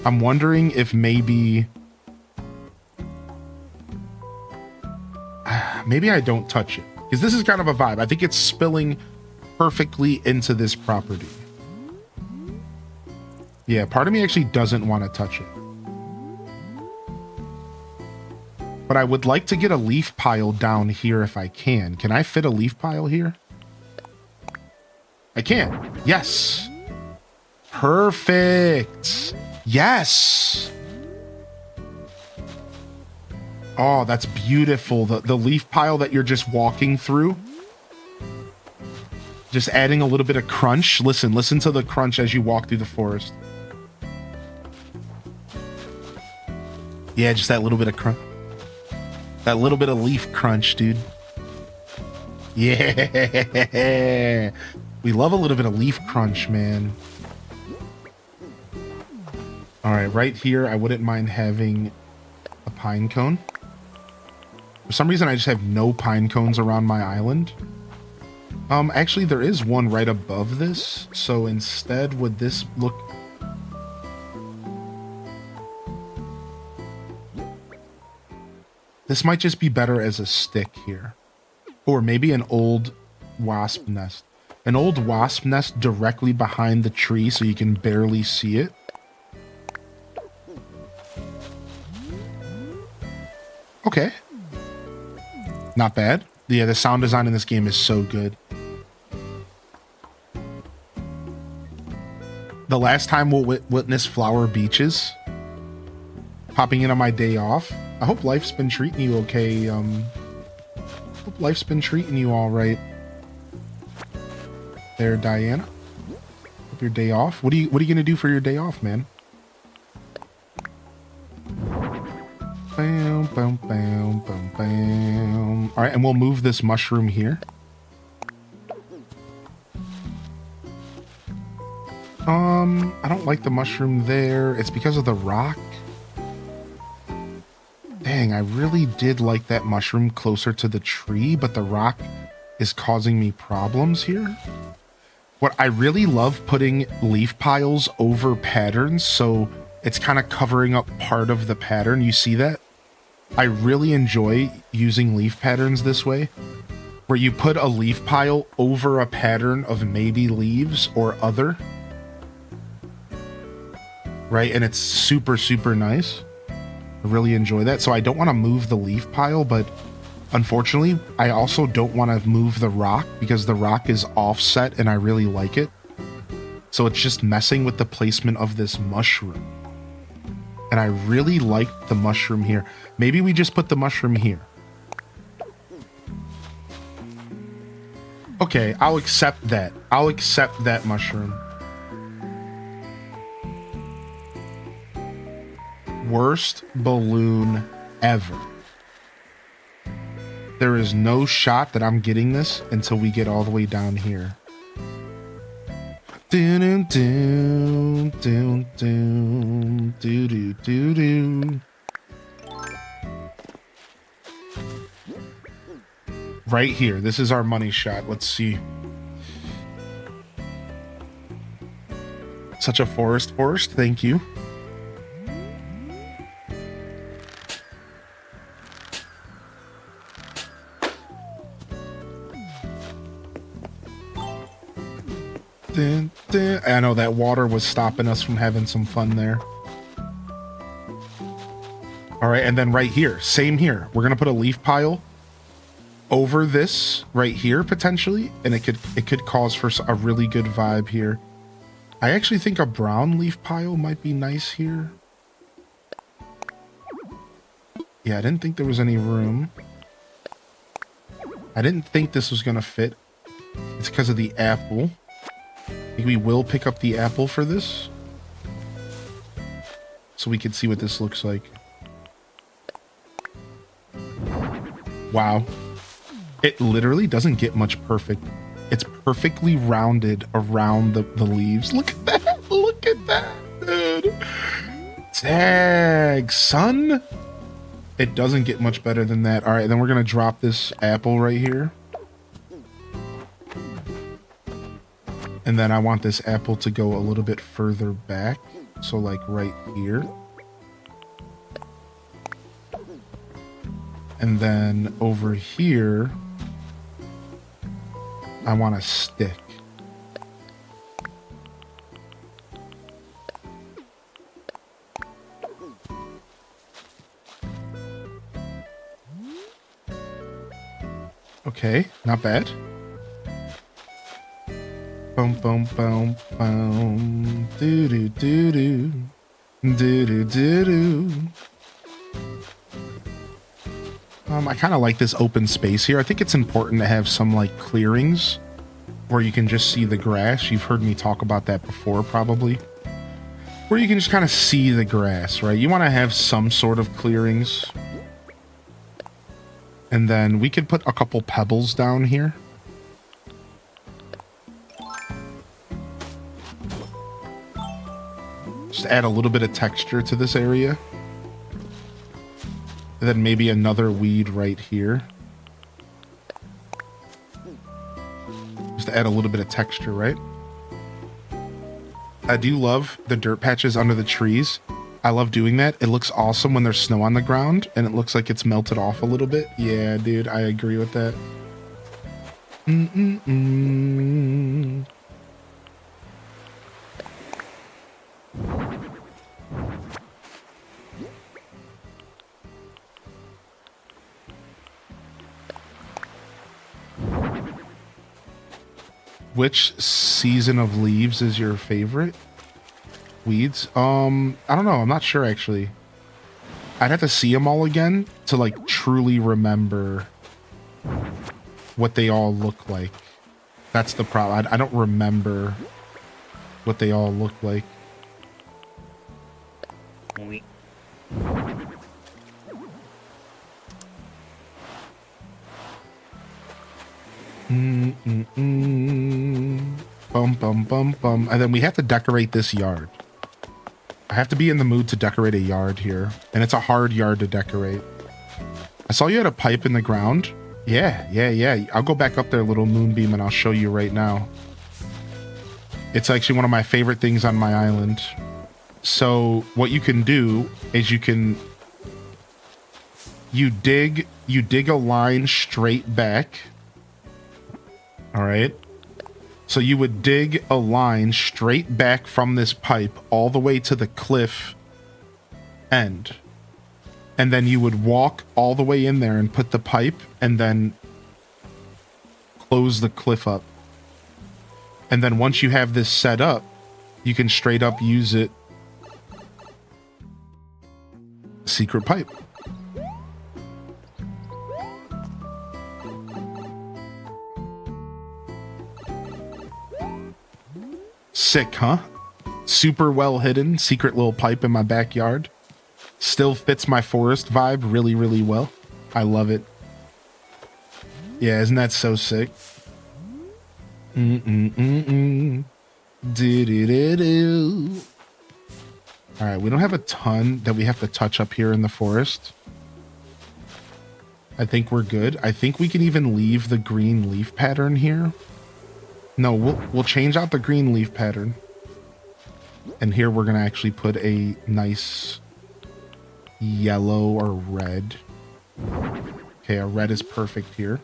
I'm wondering if maybe I don't touch it, because this is kind of a vibe. I think it's spilling perfectly into this property. Yeah, part of me actually doesn't want to touch it. But I would like to get a leaf pile down here if I can. Can I fit a leaf pile here? I can. Yes. Perfect. Yes. Oh, that's beautiful. The leaf pile that you're just walking through. Just adding a little bit of crunch. Listen to the crunch as you walk through the forest. Yeah, just that little bit of crunch. That little bit of leaf crunch, dude. Yeah. We love a little bit of leaf crunch, man. All right, right here, I wouldn't mind having a pine cone. For some reason, I just have no pine cones around my island. Actually, there is one right above this. So instead, would this look... This might just be better as a stick here. Or maybe an old wasp nest. An old wasp nest directly behind the tree so you can barely see it. Okay. Not bad. Yeah, the sound design in this game is so good. The last time we'll witness flower beaches. Popping in on my day off. I hope life's been treating you okay. Hope life's been treating you all right. There, Diana. Hope your day off. What are you gonna do for your day off, man? Bam, bam, bam, bam, bam. All right, and we'll move this mushroom here. I don't like the mushroom there. It's because of the rock. Dang, I really did like that mushroom closer to the tree, but the rock is causing me problems here. What I really love putting leaf piles over patterns, so it's kind of covering up part of the pattern. You see that? I really enjoy using leaf patterns this way, where you put a leaf pile over a pattern of maybe leaves or other. Right? And it's super, super nice. I really enjoy that. So I don't want to move the leaf pile, but unfortunately, I also don't want to move the rock because the rock is offset and I really like it. So it's just messing with the placement of this mushroom. And I really like the mushroom here. Maybe we just put the mushroom here. Okay, I'll accept that. I'll accept that mushroom. Worst balloon ever. There is no shot that I'm getting this until we get all the way down here. Doon doon doon doon doo doo doo doo. Right here. This is our money shot. Let's see. Such a forest. Thank you. I know that water was stopping us from having some fun there. All right, and then right here, same here. We're gonna put a leaf pile over this right here potentially, and it could cause for a really good vibe here. I actually think a brown leaf pile might be nice here. Yeah, I didn't think there was any room. I didn't think this was gonna fit. It's because of the apple. I think we will pick up the apple for this, so we can see what this looks like. Wow. It literally doesn't get much perfect. It's perfectly rounded around the leaves. Look at that. Look at that, dude. Tag, son. It doesn't get much better than that. All right, then we're going to drop this apple right here. And then I want this apple to go a little bit further back. So like right here. And then over here, I want a stick. Okay, not bad. Boom, boom, boom, boom. Doo doo doo doo. Doo doo doo doo. I kind of like this open space here. I think it's important to have some like clearings where you can just see the grass. You've heard me talk about that before, probably. Where you can just kind of see the grass, right? You want to have some sort of clearings. And then we could put a couple pebbles down here. Just add a little bit of texture to this area. And then maybe another weed right here. Just to add a little bit of texture, right? I do love the dirt patches under the trees. I love doing that. It looks awesome when there's snow on the ground and it looks like it's melted off a little bit. Yeah, dude, I agree with that. Mm-mm-mm. Which season of leaves is your favorite? Weeds? I don't know. I'm not sure actually. I'd have to see them all again to like truly remember what they all look like. That's the problem. I don't remember what they all look like. Bum, bum, bum, bum. And then we have to decorate this yard. I have to be in the mood to decorate a yard here. And it's a hard yard to decorate. I saw you had a pipe in the ground. Yeah. I'll go back up there, little moonbeam, and I'll show you right now. It's actually one of my favorite things on my island. So what you can do is you dig a line straight back. All right. So you would dig a line straight back from this pipe all the way to the cliff end. And then you would walk all the way in there and put the pipe and then close the cliff up. And then once you have this set up, you can straight up use it. Secret pipe. Sick, huh? Super well hidden, secret little pipe in my backyard. Still fits my forest vibe really, really well. I love it. Yeah, isn't that so sick? Do-do-do-do. All right, we don't have a ton that we have to touch up here in the forest. I think we're good. I think we can even leave the green leaf pattern here. No, we'll change out the green leaf pattern. And here we're going to actually put a nice yellow or red. Okay, a red is perfect here.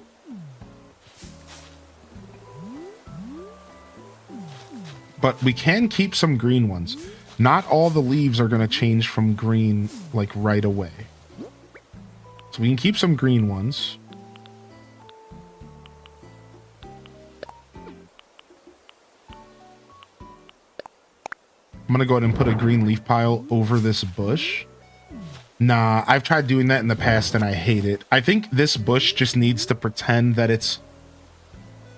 But we can keep some green ones. Not all the leaves are going to change from green like right away. So we can keep some green ones. I'm going to go ahead and put a green leaf pile over this bush. Nah, I've tried doing that in the past and I hate it. I think this bush just needs to pretend that it's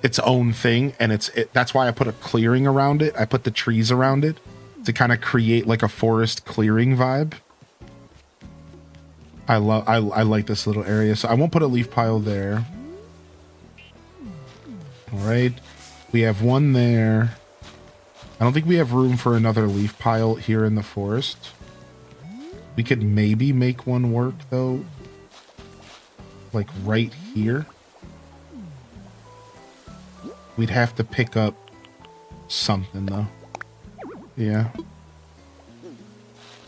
its own thing, and that's why I put a clearing around it. I put the trees around it to kind of create like a forest clearing vibe. I like this little area, so I won't put a leaf pile there. All right, we have one there. I don't think we have room for another leaf pile here in the forest. We could maybe make one work though, like right here. We'd have to pick up something though. Yeah.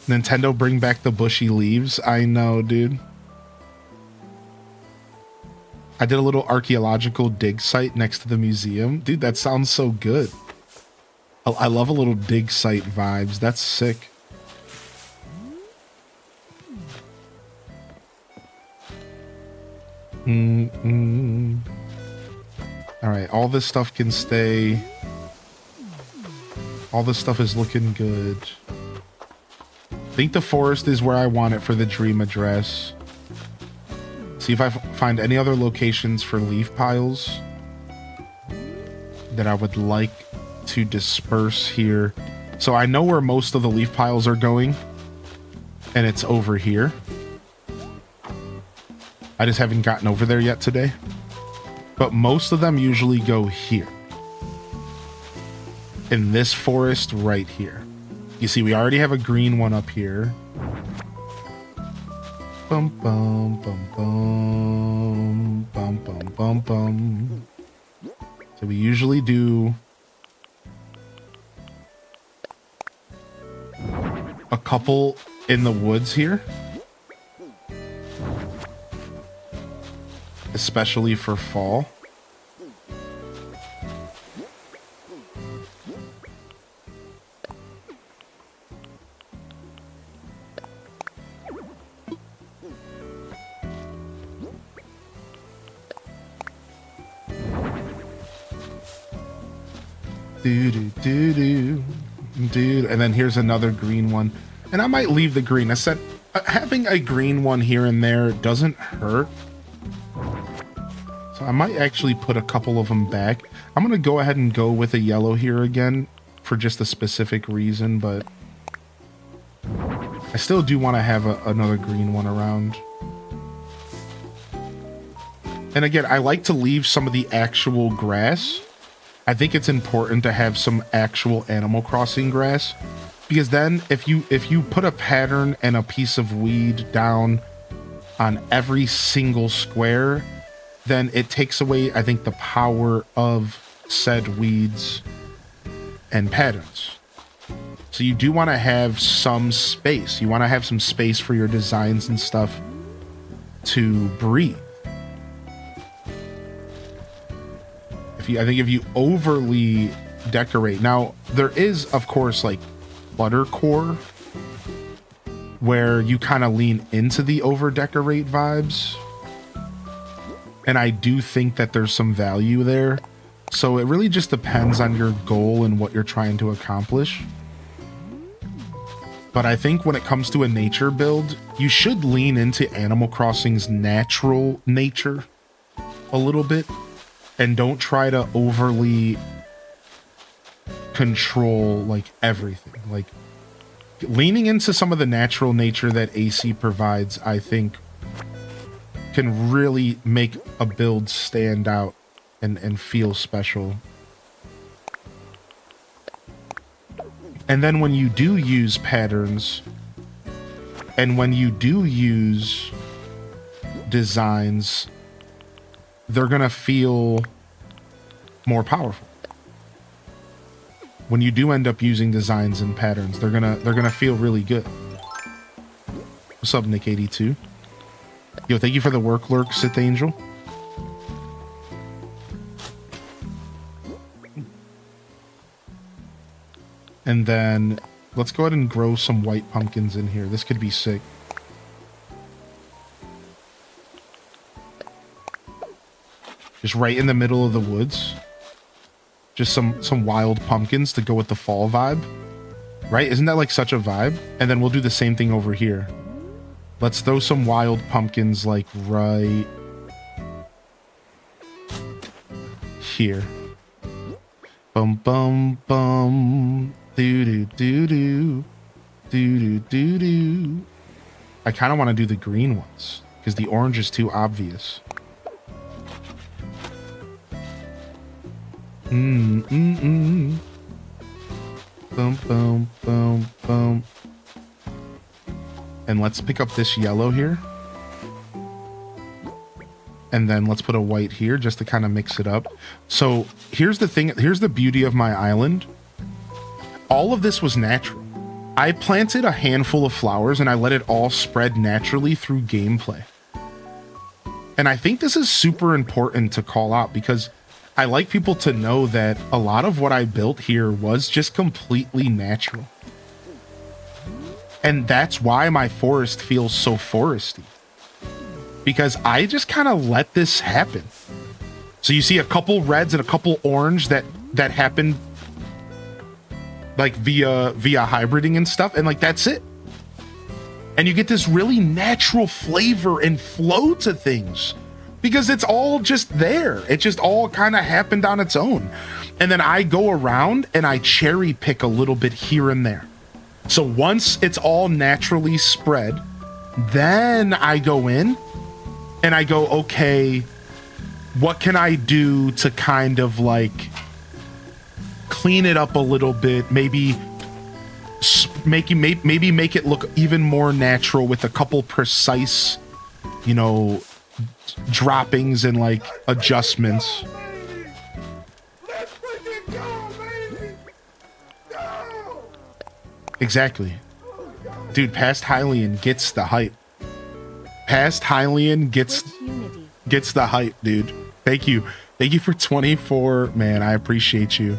Nintendo, bring back the bushy leaves. I know, dude. I did a little archaeological dig site next to the museum. Dude, that sounds so good. I love a little dig site vibes. That's sick. All right, all this stuff can stay. All this stuff is looking good. I think the forest is where I want it for the dream address. See if I find any other locations for leaf piles that I would like to disperse here. So I know where most of the leaf piles are going, and it's over here. I just haven't gotten over there yet today. But most of them usually go here. In this forest right here. You see, we already have a green one up here. Bum bum bum bum bum bum bum bum. So we usually do a couple in the woods here. Especially for fall. Dude, and then here's another green one. And I might leave the green. I said having a green one here and there doesn't hurt. So I might actually put a couple of them back. I'm going to go ahead and go with a yellow here again for just a specific reason, but I still do want to have another green one around. And again, I like to leave some of the actual grass. I think it's important to have some actual Animal Crossing grass, because then if you put a pattern and a piece of weed down on every single square, then it takes away, I think, the power of said weeds and patterns. So you do want to have some space. You want to have some space for your designs and stuff to breathe. I think if you overly decorate, now there is of course like Buttercore where you kind of lean into the over decorate vibes, and I do think that there's some value there. So it really just depends on your goal and what you're trying to accomplish. But I think when it comes to a nature build, you should lean into Animal Crossing's natural nature a little bit. And don't try to overly control like everything. Like leaning into some of the natural nature that AC provides, I think, can really make a build stand out and feel special. And then when you do use patterns and when you do use designs, they're gonna feel more powerful. When you do end up using designs and patterns, they're gonna feel really good. What's up, Nick82? Yo, thank you for the work lurk, Sith Angel. And then let's go ahead and grow some white pumpkins in here. This could be sick. Just right in the middle of the woods. Just some wild pumpkins to go with the fall vibe. Right? Isn't that like such a vibe? And then we'll do the same thing over here. Let's throw some wild pumpkins like right here. Bum bum bum. Doo doo doo doo. Doo doo doo doo. I kind of want to do the green ones because the orange is too obvious. Boom, boom, boom, boom. And let's pick up this yellow here. And then let's put a white here just to kind of mix it up. So here's the thing. Here's the beauty of my island. All of this was natural. I planted a handful of flowers and I let it all spread naturally through gameplay. And I think this is super important to call out because I like people to know that a lot of what I built here was just completely natural. And that's why my forest feels so foresty. Because I just kind of let this happen. So you see a couple reds and a couple orange that happened like via hybriding and stuff, and like that's it. And you get this really natural flavor and flow to things. Because it's all just there. It just all kind of happened on its own. And then I go around and I cherry pick a little bit here and there. So once it's all naturally spread, then I go in and I go, okay, what can I do to kind of like clean it up a little bit? Maybe make it look even more natural with a couple precise, you know, droppings and like adjustments. Exactly. Dude, Past Hylian gets the hype. Past Hylian gets the hype, dude. Thank you. Thank you for 24. Man, I appreciate you.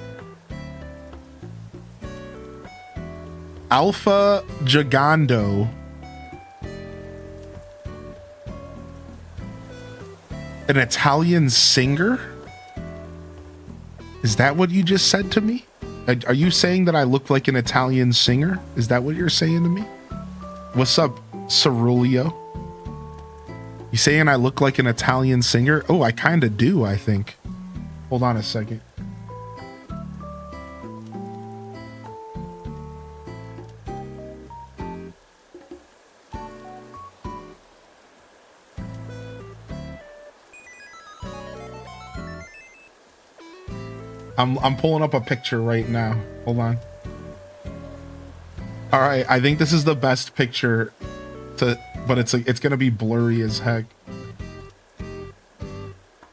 Alpha Gigando. An Italian singer? Is that what you just said to me? Are you saying that I look like an Italian singer? Is that what you're saying to me? What's up, Cerulio? You saying I look like an Italian singer? Oh, I kind of do, I think. Hold on a second. I'm pulling up a picture right now. Hold on. All right, I think this is the best picture but it's gonna be blurry as heck.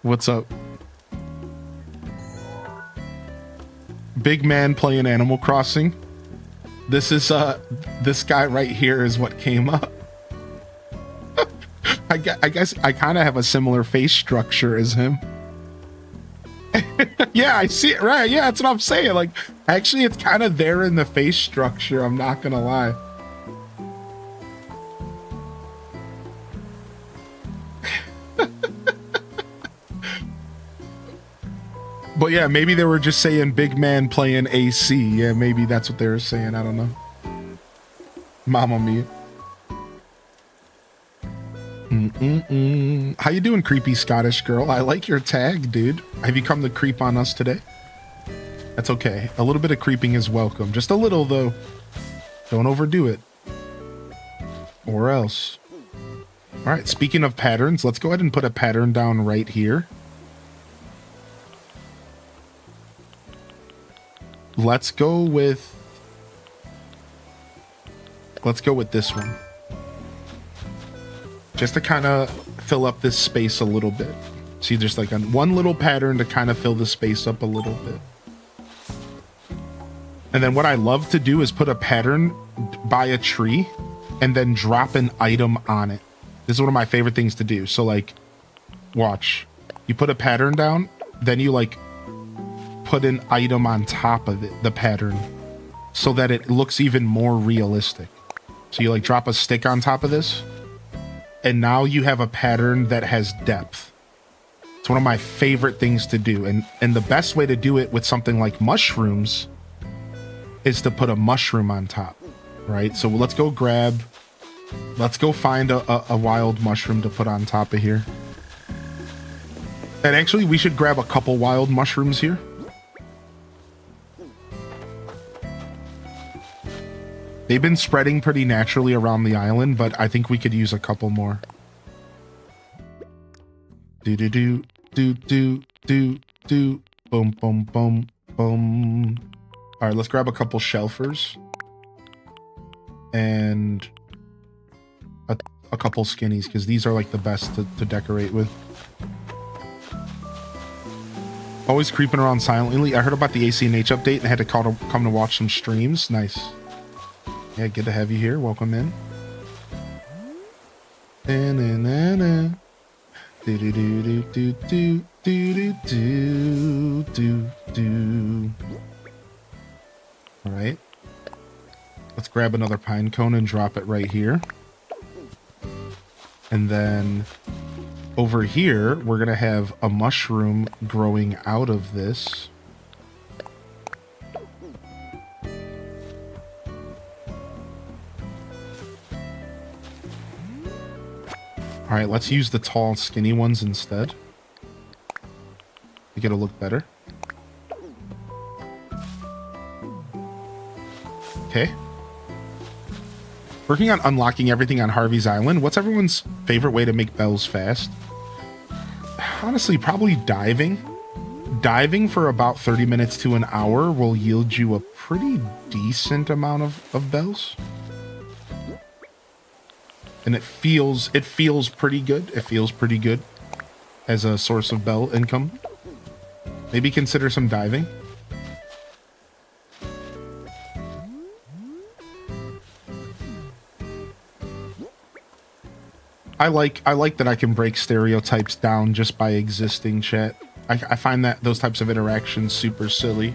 What's up? Big man playing Animal Crossing. This is this guy right here is what came up. I guess I kind of have a similar face structure as him. Yeah, I see it, right? Yeah, that's what I'm saying. Like, actually, it's kind of there in the face structure. I'm not gonna lie. But yeah, maybe they were just saying big man playing AC. Yeah, maybe that's what they were saying. I don't know. Mamma mia. How you doing, creepy Scottish girl? I like your tag, dude. Have you come to creep on us today? That's okay. A little bit of creeping is welcome. Just a little, though. Don't overdo it. Or else. All right, speaking of patterns, let's go ahead and put a pattern down right here. Let's go with this one. Just to kind of fill up this space a little bit. See, just like one little pattern to kind of fill the space up a little bit. And then what I love to do is put a pattern by a tree and then drop an item on it. This is one of my favorite things to do. So like, watch. You put a pattern down, then you like put an item on top of it, the pattern, so that it looks even more realistic. So you like drop a stick on top of this, and now you have a pattern that has depth. It's one of my favorite things to do. And the best way to do it with something like mushrooms is to put a mushroom on top, right? So let's go find a wild mushroom to put on top of here. And actually, we should grab a couple wild mushrooms here. They've been spreading pretty naturally around the island, but I think we could use a couple more. Do. Boom, boom, boom, boom. All right, let's grab a couple shelfers. And a couple skinnies, because these are like the best to decorate with. Always creeping around silently. I heard about the ACNH update and had to come to watch some streams. Nice. Yeah, good to have you here. Welcome in. All right. Let's grab another pine cone and drop it right here. And then over here, we're going to have a mushroom growing out of this. All right, let's use the tall, skinny ones instead. To get it look better. Okay. Working on unlocking everything on Harvey's Island. What's everyone's favorite way to make bells fast? Honestly, probably diving. Diving for about 30 minutes to an hour will yield you a pretty decent amount of bells. And it feels pretty good. It feels pretty good as a source of bell income. Maybe consider some diving. I like that I can break stereotypes down just by existing, chat. I find that those types of interactions super silly.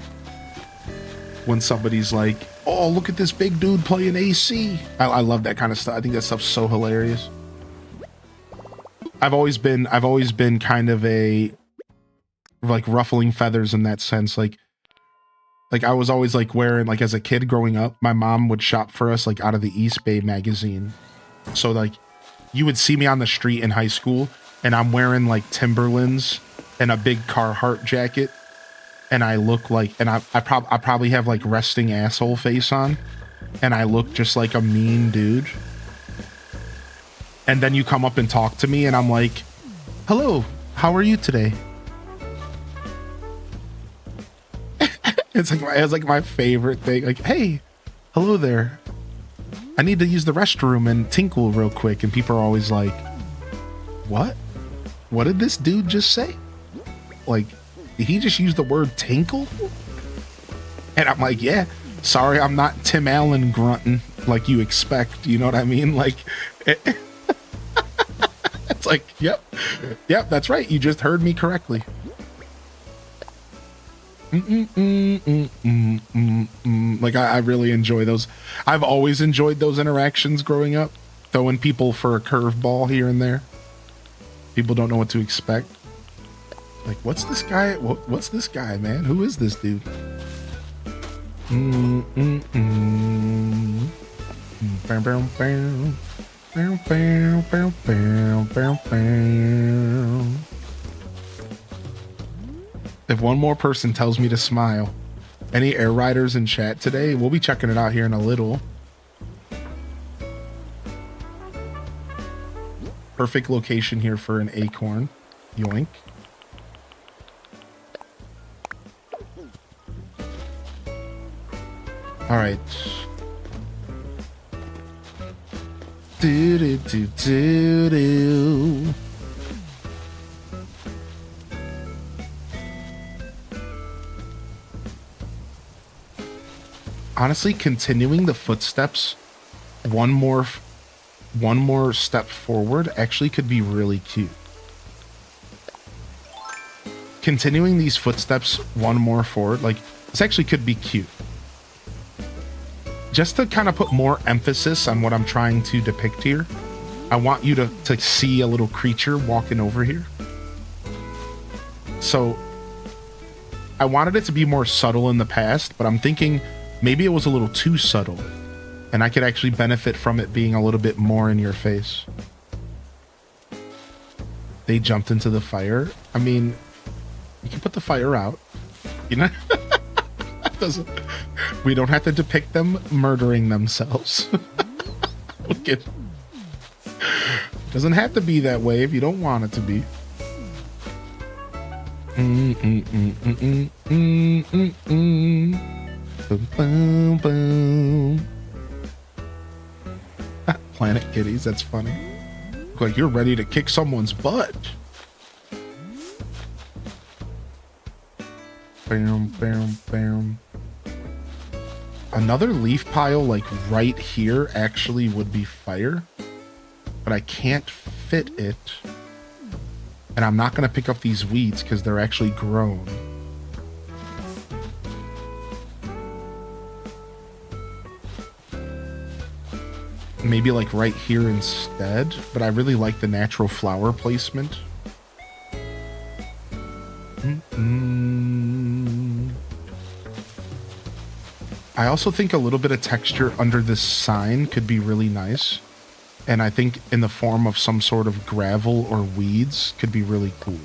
When somebody's like, oh, look at this big dude playing AC. I love that kind of stuff. I think that stuff's so hilarious. I've always been kind of a like ruffling feathers in that sense. Like Like I was always like wearing, like as a kid growing up, my mom would shop for us like out of the East Bay magazine. So like you would see me on the street in high school and I'm wearing like Timberlands and a big Carhartt jacket. And I look like, and I probably have like resting asshole face on. And I look just like a mean dude. And then you come up and talk to me and I'm like, hello, how are you today? It's like my favorite thing. Like, hey, hello there. I need to use the restroom and tinkle real quick. And people are always like, what? What did this dude just say? Like, did he just use the word tinkle? And I'm like, yeah, sorry, I'm not Tim Allen grunting like you expect. You know what I mean? Like, it's like, yep, that's right. You just heard me correctly. Like, I really enjoy those. I've always enjoyed those interactions growing up, throwing people for a curveball here and there. People don't know what to expect. Like, what's this guy? What's this guy, man? Who is this dude? If one more person tells me to smile, any air riders in chat today, we'll be checking it out here in a little. Perfect location here for an acorn. Yoink. All right. Do do do do do. Honestly, continuing the footsteps one more step forward actually could be really cute. Continuing these footsteps one more forward, like this actually could be cute. Just to kind of put more emphasis on what I'm trying to depict here, I want you to see a little creature walking over here. So I wanted it to be more subtle in the past, but I'm thinking maybe it was a little too subtle and I could actually benefit from it being a little bit more in your face. They jumped into the fire. I mean, you can put the fire out, you know? We don't have to depict them murdering themselves. Doesn't have to be that way if you don't want it to be. Boom, boom, boom. Planet Kitties, that's funny. Look like you're ready to kick someone's butt. Bam, bam, bam. Another leaf pile like right here actually would be fire, but I can't fit it. And I'm not going to pick up these weeds because they're actually grown. Maybe like right here instead, but I really like the natural flower placement. I also think a little bit of texture under this sign could be really nice. And I think in the form of some sort of gravel or weeds could be really cool.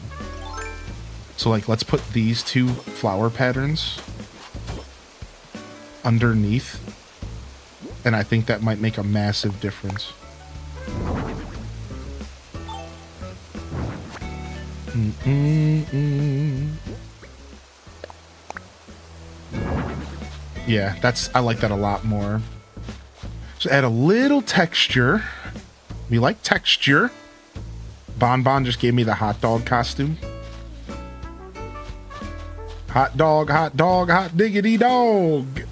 So like, let's put these two flower patterns underneath. And I think that might make a massive difference. Yeah, I like that a lot more. So add a little texture. We like texture. Bon Bon just gave me the hot dog costume. Hot dog, hot diggity dog.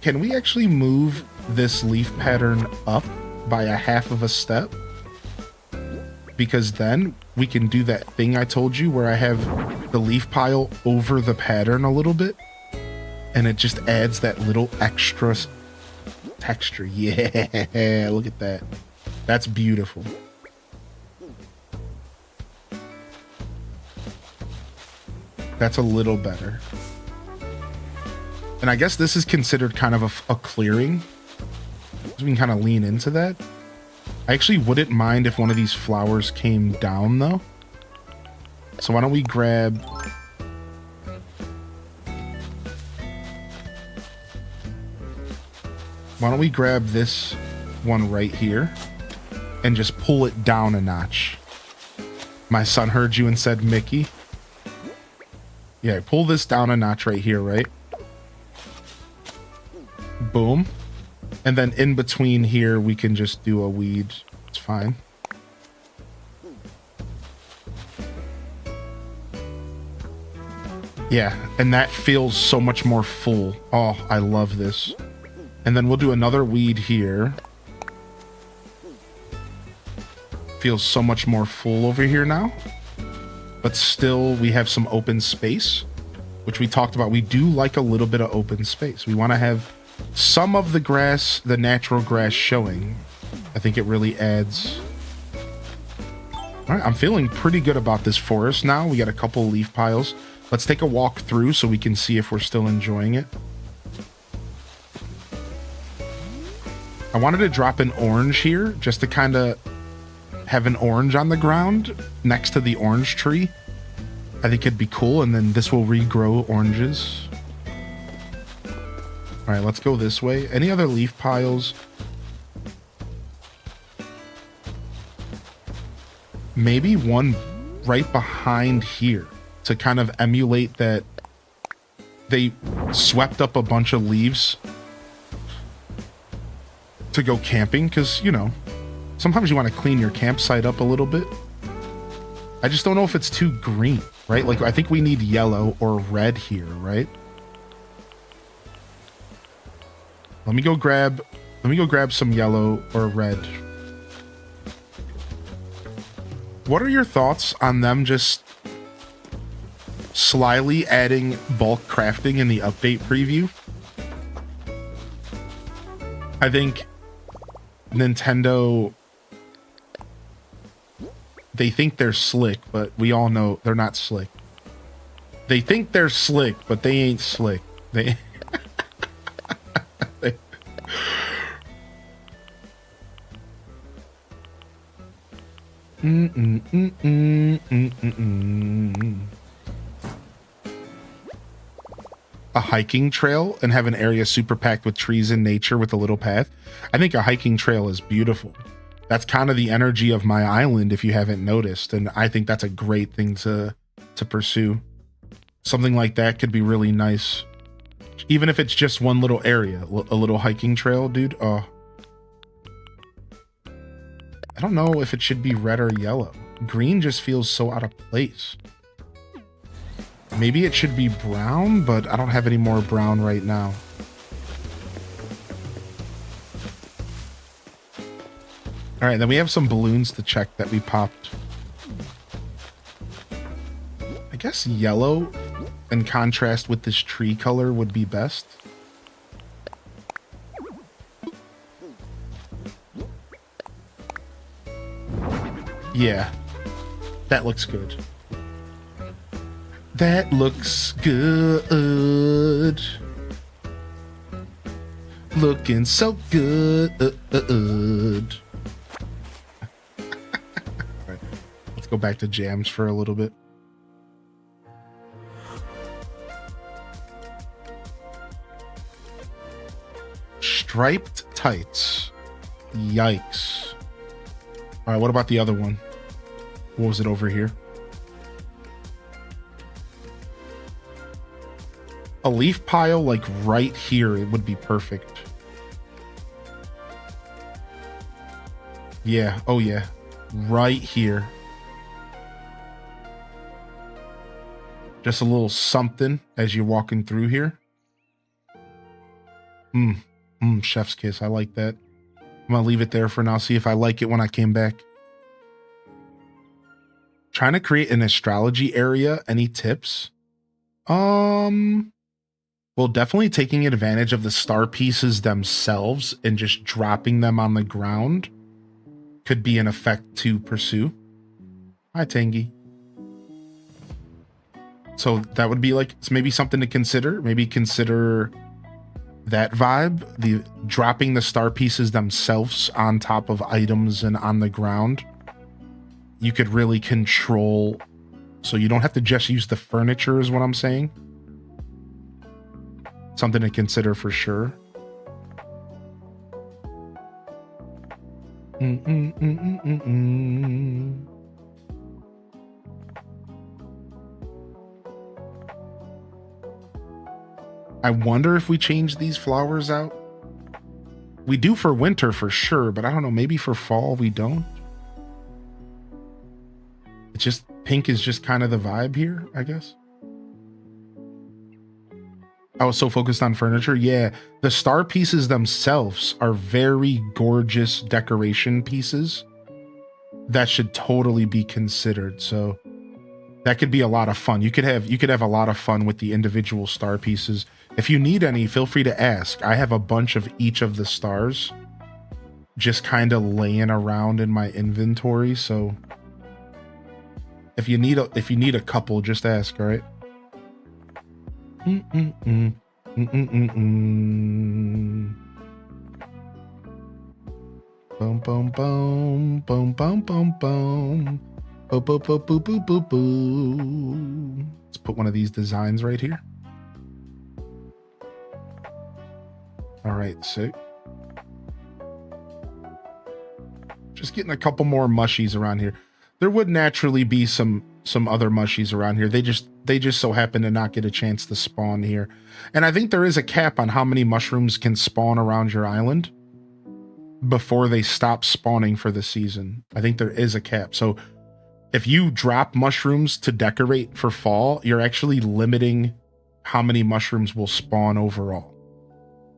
Can we actually move this leaf pattern up by a half of a step? Because then we can do that thing I told you where I have the leaf pile over the pattern a little bit. And it just adds that little extra texture. Yeah, look at that. That's beautiful. That's a little better. And I guess this is considered kind of a clearing. So we can kind of lean into that. I actually wouldn't mind if one of these flowers came down though. So why don't we grab... Why don't we grab this one right here and just pull it down a notch? My son heard you and said Mickey. Yeah, pull this down a notch right here, right? Boom. And then in between here, we can just do a weed. It's fine. Yeah, and that feels so much more full. Oh, I love this. And then we'll do another weed here. Feels so much more full over here now. But still, we have some open space, which we talked about. We do like a little bit of open space. We want to have some of the grass, the natural grass showing. I think it really adds. All right, I'm feeling pretty good about this forest now. We got a couple leaf piles. Let's take a walk through so we can see if we're still enjoying it. I wanted to drop an orange here just to kind of have an orange on the ground next to the orange tree. I think it'd be cool, and then this will regrow oranges. All right, let's go this way. Any other leaf piles? Maybe one right behind here to kind of emulate that they swept up a bunch of leaves to go camping, because, you know, sometimes you want to clean your campsite up a little bit. I just don't know if it's too green, right? Like, I think we need yellow or red here, right? Let me go grab some yellow or red. What are your thoughts on them just slyly adding bulk crafting in the update preview? I think Nintendo, they think they're slick, but we all know they're not slick. They think they're slick, but they ain't slick. They A hiking trail and have an area super packed with trees and nature with a little path. I think a hiking trail is beautiful. That's kind of the energy of my island, if you haven't noticed, and I think that's a great thing to pursue. Something like that could be really nice, even if it's just one little area, a little hiking trail, dude. Oh, I don't know if it should be red or yellow. Green just feels so out of place. Maybe it should be brown, but I don't have any more brown right now. All right, then we have some balloons to check that we popped. I guess yellow in contrast with this tree color would be best. Yeah, that looks good. That looks good. Looking so good. All right, let's go back to jams for a little bit. Striped tights. Yikes. All right, what about the other one? What was it over here? A leaf pile, like right here, it would be perfect. Yeah, oh yeah. Right here. Just a little something as you're walking through here. Chef's kiss. I like that. I'm gonna leave it there for now. See if I like it when I came back. Trying to create an astrology area. Any tips? Well, definitely taking advantage of the star pieces themselves and just dropping them on the ground could be an effect to pursue. Hi, Tangy. So that would be like maybe something to consider. Maybe consider that vibe, the dropping the star pieces themselves on top of items and on the ground. You could really control, so you don't have to just use the furniture is what I'm saying. Something to consider for sure. I wonder if we change these flowers out. We do for winter for sure, but I don't know, maybe for fall we don't. It's just pink is just kind of the vibe here, I guess. I was so focused on furniture. Yeah, the star pieces themselves are very gorgeous decoration pieces that should totally be considered. So that could be a lot of fun. You could have a lot of fun with the individual star pieces. If you need any, feel free to ask. I have a bunch of each of the stars just kind of laying around in my inventory. So if you need a couple, just ask, all right? Boom, boom, boom, boom, boom, boom, boom. Boo, boo, boo, boo, boo, boo, boo. Let's put one of these designs right here. All right, sick. Just getting a couple more mushies around here. There would naturally be some other mushies around here. They just so happen to not get a chance to spawn here. And I think there is a cap on how many mushrooms can spawn around your island before they stop spawning for the season. I think there is a cap. So if you drop mushrooms to decorate for fall, you're actually limiting how many mushrooms will spawn overall.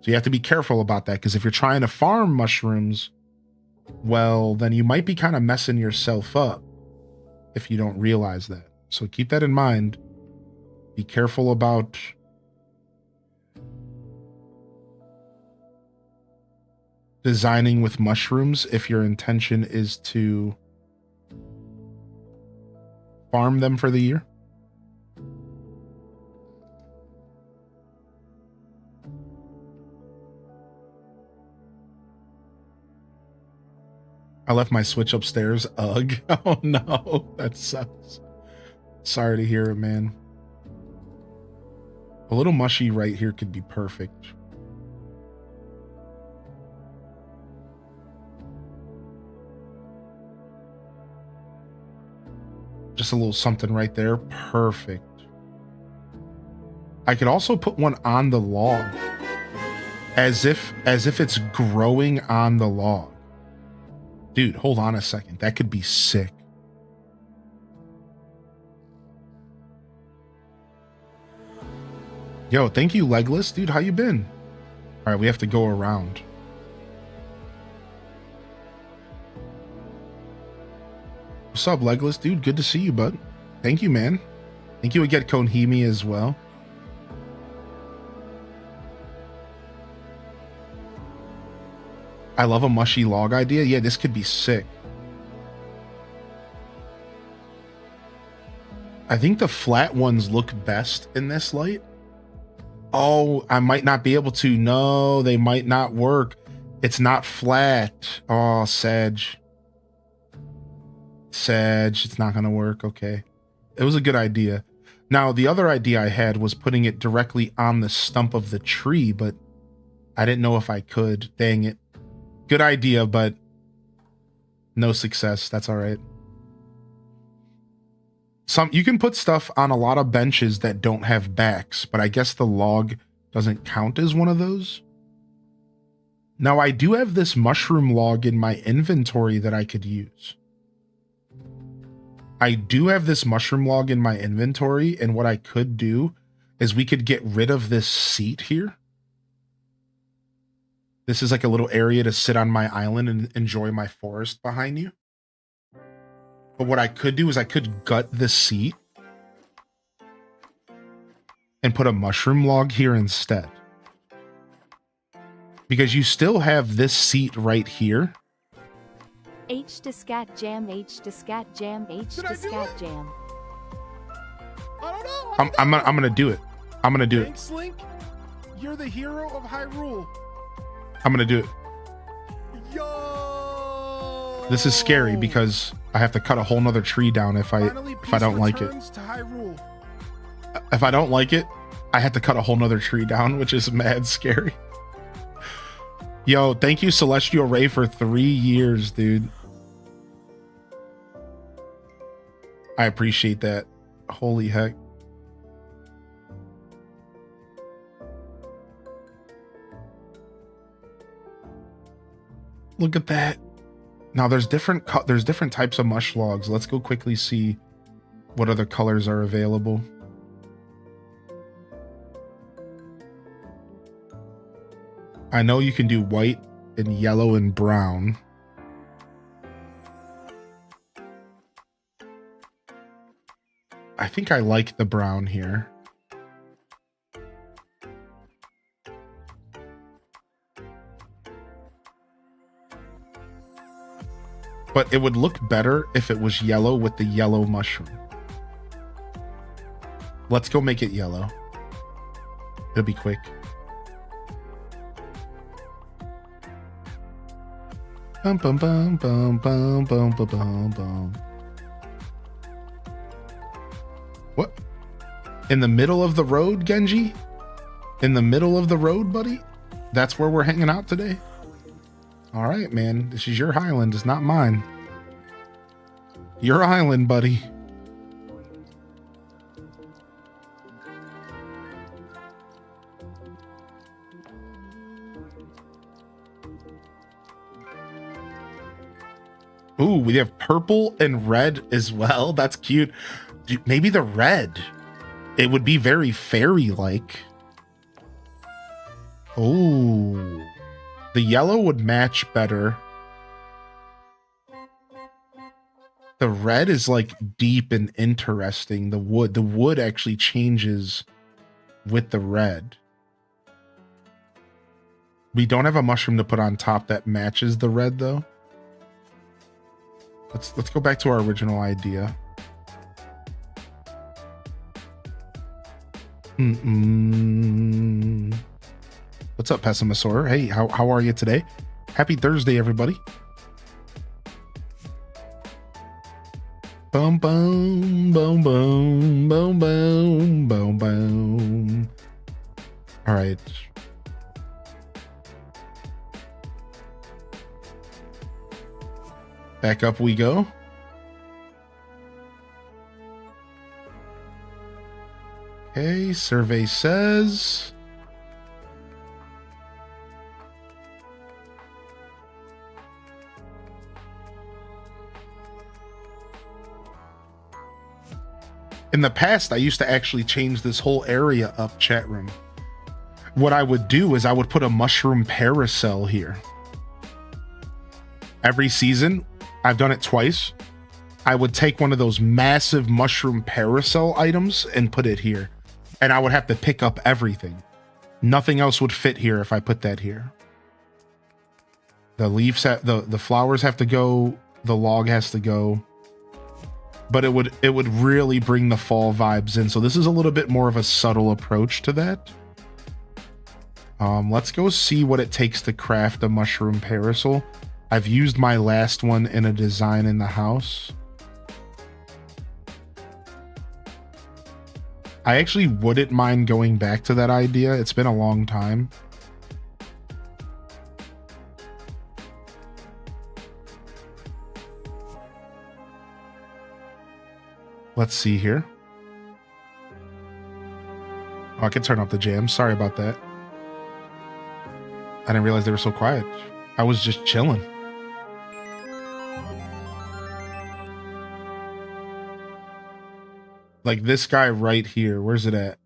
So you have to be careful about that, because if you're trying to farm mushrooms, well, then you might be kind of messing yourself up if you don't realize that. So keep that in mind. Be careful about designing with mushrooms if your intention is to farm them for the year. I left my Switch upstairs. Ugh. Oh no, that sucks. Sorry to hear it, man. A little mushy right here could be perfect. Just a little something right there. Perfect. I could also put one on the log as if it's growing on the log. Dude, hold on a second. That could be sick. Yo, thank you, Legless. Dude, how you been? All right, we have to go around. What's up, Legless? Dude, good to see you, bud. Thank you, man. Thank you again, Konhimi, as well. I love a mushy log idea. Yeah, this could be sick. I think the flat ones look best in this light. Oh, I might not be able to. No, they might not work. It's not flat. Oh, Sedge. Sedge, it's not going to work. Okay. It was a good idea. Now, the other idea I had was putting it directly on the stump of the tree, but I didn't know if I could. Dang it. Good idea, but no success. That's all right. You can put stuff on a lot of benches that don't have backs, but I guess the log doesn't count as one of those. Now, I do have this mushroom log in my inventory that I could use. I do have this mushroom log in my inventory, and what I could do is we could get rid of this seat here. This is like a little area to sit on my island and enjoy my forest behind you. But what I could do is I could gut the seat and put a mushroom log here instead. Because you still have this seat right here. H to scat jam, H to scat jam, H to scat jam. I don't know. I'm gonna do it. I'm gonna do it. Thanks, Link. You're the hero of Hyrule. I'm gonna do it. Yo! This is scary because I have to cut a whole nother tree down if I don't like it. To Hyrule. If I don't like it, I have to cut a whole nother tree down, which is mad scary. Yo, thank you, Celestial Ray, for 3 years, dude. I appreciate that. Holy heck. Look at that. Now there's different types of mush logs. Let's go quickly see what other colors are available. I know you can do white and yellow and brown. I think I like the brown here. But it would look better if it was yellow with the yellow mushroom. Let's go make it yellow. It'll be quick. Bum bum bum bum bum bum bum bum bum. What? In the middle of the road, Genji? In the middle of the road, buddy? That's where we're hanging out today? All right, man. This is your island. It's not mine. Your island, buddy. Ooh, we have purple and red as well. That's cute. Dude, maybe the red. It would be very fairy-like. Oh. The yellow would match better. The red is like deep and interesting. The wood actually changes with the red. We don't have a mushroom to put on top that matches the red though. Let's go back to our original idea. What's up, Pessimosaur? Hey, how are you today? Happy Thursday, everybody. Boom, boom, boom, boom, boom, boom, boom, boom. All right. Back up we go. Okay, survey says... In the past, I used to actually change this whole area up, chat room. What I would do is I would put a mushroom parasol here. Every season, I've done it twice. I would take one of those massive mushroom parasol items and put it here. And I would have to pick up everything. Nothing else would fit here if I put that here. The leaves, the flowers have to go. The log has to go. But it would really bring the fall vibes in. So this is a little bit more of a subtle approach to that. Let's go see what it takes to craft a mushroom parasol. I've used my last one in a design in the house. I actually wouldn't mind going back to that idea. It's been a long time. Let's see here. Oh, I can turn up the jam. Sorry about that. I didn't realize they were so quiet. I was just chilling. Like this guy right here. Where's it at?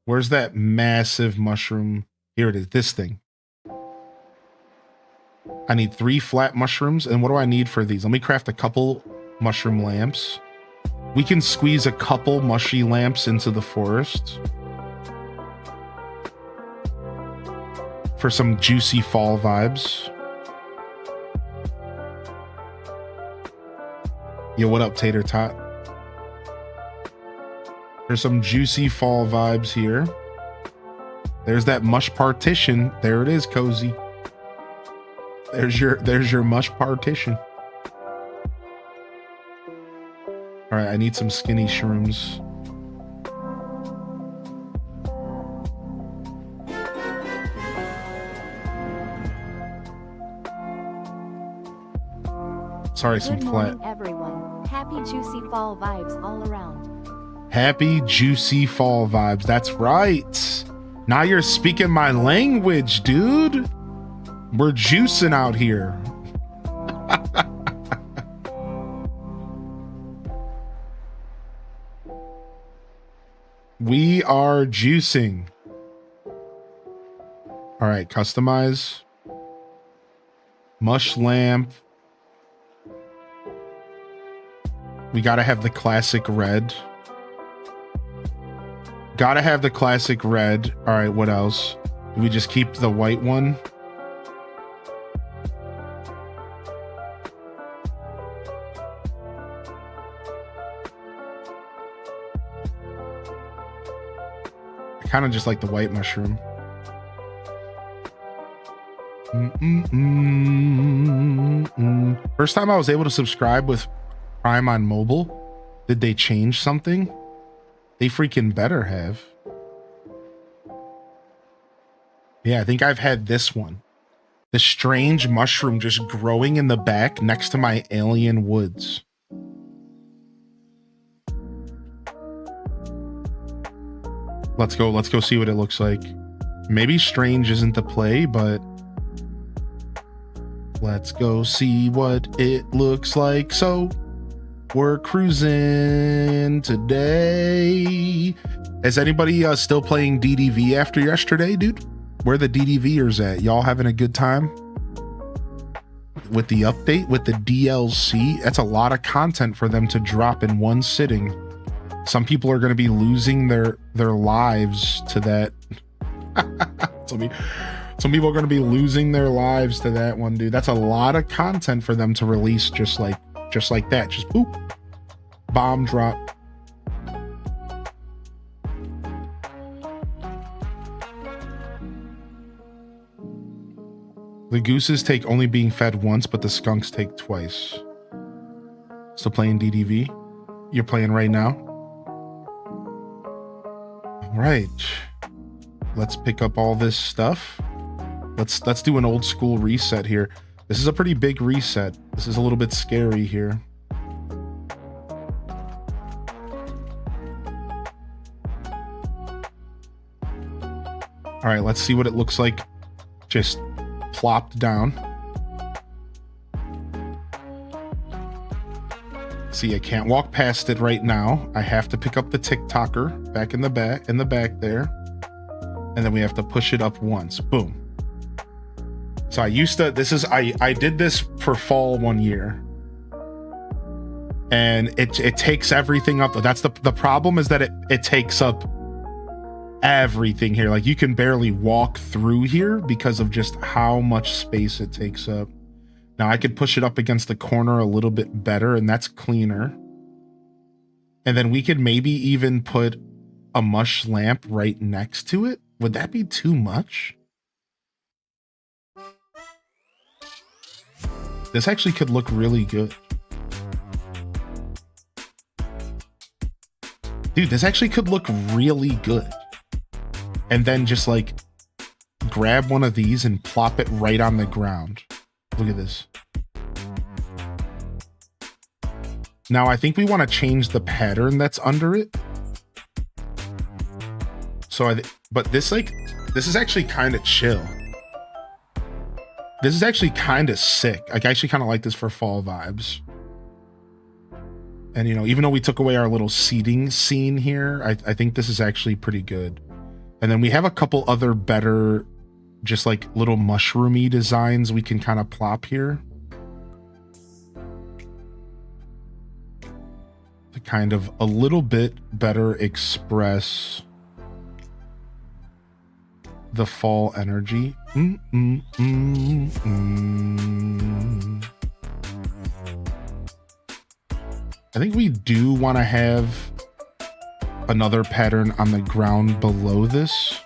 Where's that massive mushroom? Here it is. This thing. I need 3 flat mushrooms. And what do I need for these? Let me craft a couple mushroom lamps. We can squeeze a couple mushy lamps into the forest for some juicy fall vibes. Yo, what up, Tater Tot? There's some juicy fall vibes here. There's that mush partition. There it is, Cozy. There's your mush partition. All right, I need some skinny shrooms. Sorry, some Good flat. morning, everyone. Happy juicy fall vibes all around. Happy juicy fall vibes. That's right. Now you're speaking my language, dude. We're juicing out here. We are juicing. All right, customize. Mush lamp. We gotta have the classic red. Gotta have the classic red. All right, what else? Do we just keep the white one? I kind of just like the white mushroom. First time I was able to subscribe with Prime on mobile. Did they change something? They freaking better have. Yeah, I think I've had this one. The strange mushroom just growing in the back next to my alien woods. Let's go see what it looks like. Maybe strange isn't the play, but let's go see what it looks like. So we're cruising today. Is anybody still playing DDV after yesterday, dude? Where the DDVers at? Y'all having a good time? With the update, with the DLC, that's a lot of content for them to drop in one sitting. Some people are going to be losing their lives to that. Some people are going to be losing their lives to that one, dude. That's a lot of content for them to release just like that. Just boop. Bomb drop. The gooses take only being fed once, but the skunks take twice. Still playing DDV? You're playing right now? All right. Let's pick up all this stuff. Let's do an old school reset here. This is a pretty big reset. This is a little bit scary here. All right, let's see what it looks like just plopped down. See, I can't walk past it right now. I have to pick up the TikToker back in the back there. And then we have to push it up once. Boom. So I did this for fall one year. And it takes everything up. That's the problem, is that it takes up everything here. Like, you can barely walk through here because of just how much space it takes up. Now I could push it up against the corner a little bit better, and that's cleaner. And then we could maybe even put a mush lamp right next to it. Would that be too much? This actually could look really good. Dude, this actually could look really good. And then just like grab one of these and plop it right on the ground. Look at this. Now I think we want to change the pattern that's under it. So but this is actually kind of chill. This is actually kind of sick. I actually kind of like this for fall vibes. And, you know, even though we took away our little seating scene here, I think this is actually pretty good. And then we have a couple other better, just like little mushroomy designs we can kind of plop here. To kind of a little bit better express the fall energy. I think we do want to have another pattern on the ground below this.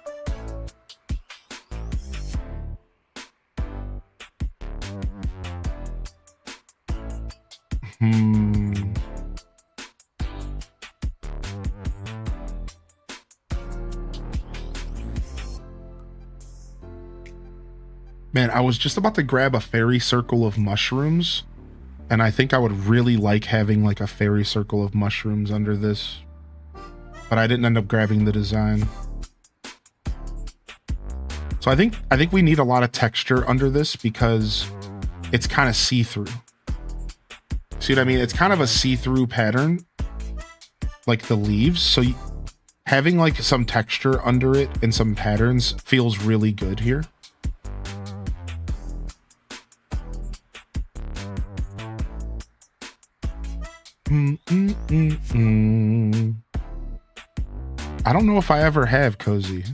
Man, I was just about to grab a fairy circle of mushrooms, and I think I would really like having like a fairy circle of mushrooms under this, but I didn't end up grabbing the design. So I think we need a lot of texture under this because it's kind of see-through. See what I mean? It's kind of a see-through pattern, like the leaves. So having like some texture under it and some patterns feels really good here. I don't know if I ever have cozy.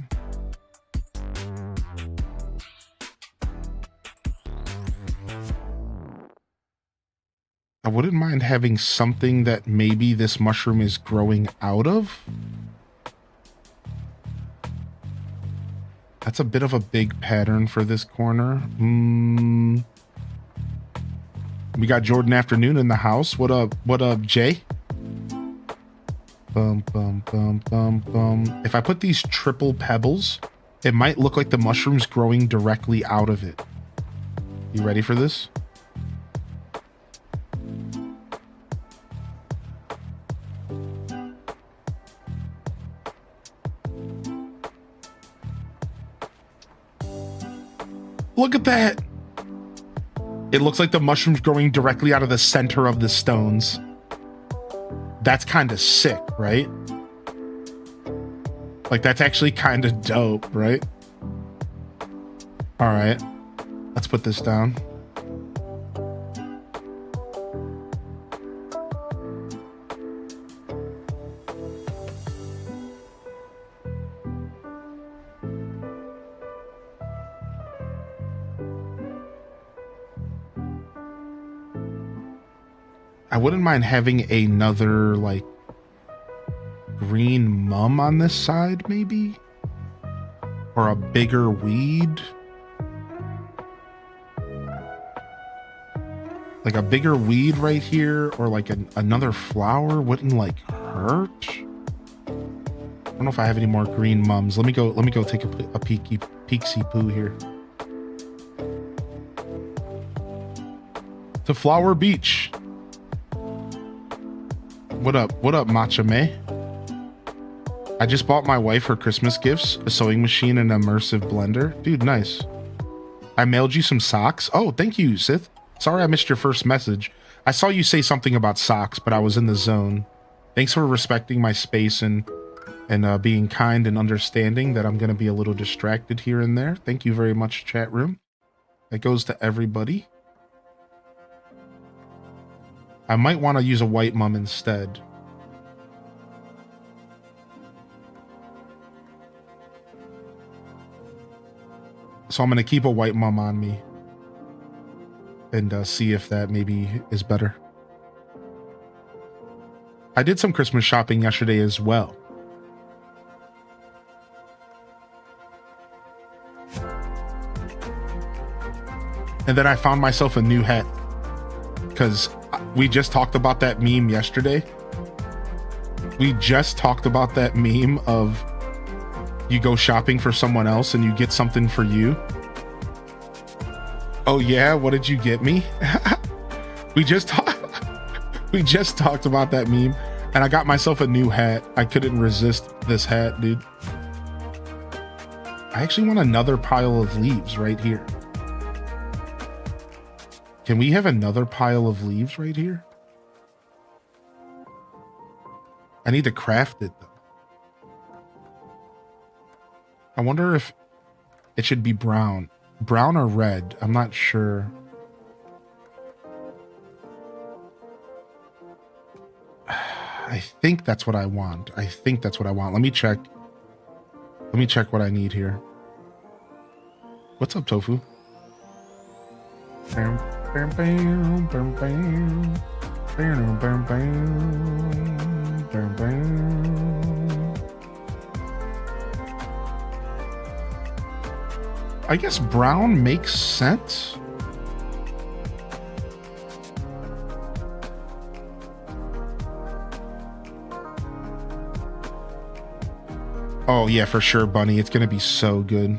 I wouldn't mind having something that maybe this mushroom is growing out of. That's a bit of a big pattern for this corner. We got Jordan Afternoon in the house. What up, Jay? Bum, bum, bum, bum, bum. If I put these triple pebbles, it might look like the mushroom's growing directly out of it. You ready for this? Look at that. It looks like the mushroom's growing directly out of the center of the stones. That's kind of sick, right? Like, that's actually kind of dope, right? All right, let's put this down. I wouldn't mind having another, like, green mum on this side, maybe? Or a bigger weed? Like a bigger weed right here, or like another flower wouldn't, like, hurt? I don't know if I have any more green mums. Let me go take a peeksy poo here. To Flower Beach. What up, Matcha May? I just bought my wife her Christmas gifts, a sewing machine and an immersive blender. Dude, nice. I mailed you some socks. Oh, thank you, Sith. Sorry I missed your first message. I saw you say something about socks, but I was in the zone. Thanks for respecting my space and being kind and understanding that I'm going to be a little distracted here and there. Thank you very much, chat room. That goes to everybody. I might want to use a white mum instead. So I'm going to keep a white mum on me and see if that maybe is better. I did some Christmas shopping yesterday as well. And then I found myself a new hat because we just talked about that meme yesterday. We just talked about that meme of you go shopping for someone else and you get something for you. Oh yeah, what did you get me? we just talked about that meme, and I got myself a new hat. I couldn't resist this hat, dude. I actually want another pile of leaves right here. Can we have another pile of leaves right here? I need to craft it though. I wonder if it should be brown. Brown or red? I'm not sure. I think that's what I want. Let me check. Let me check what I need here. What's up, Tofu? Bam, bam, bam, bam, bam, bam, bam, bam, bam, bam. I guess brown makes sense. Oh yeah, for sure, Bunny. It's gonna be so good.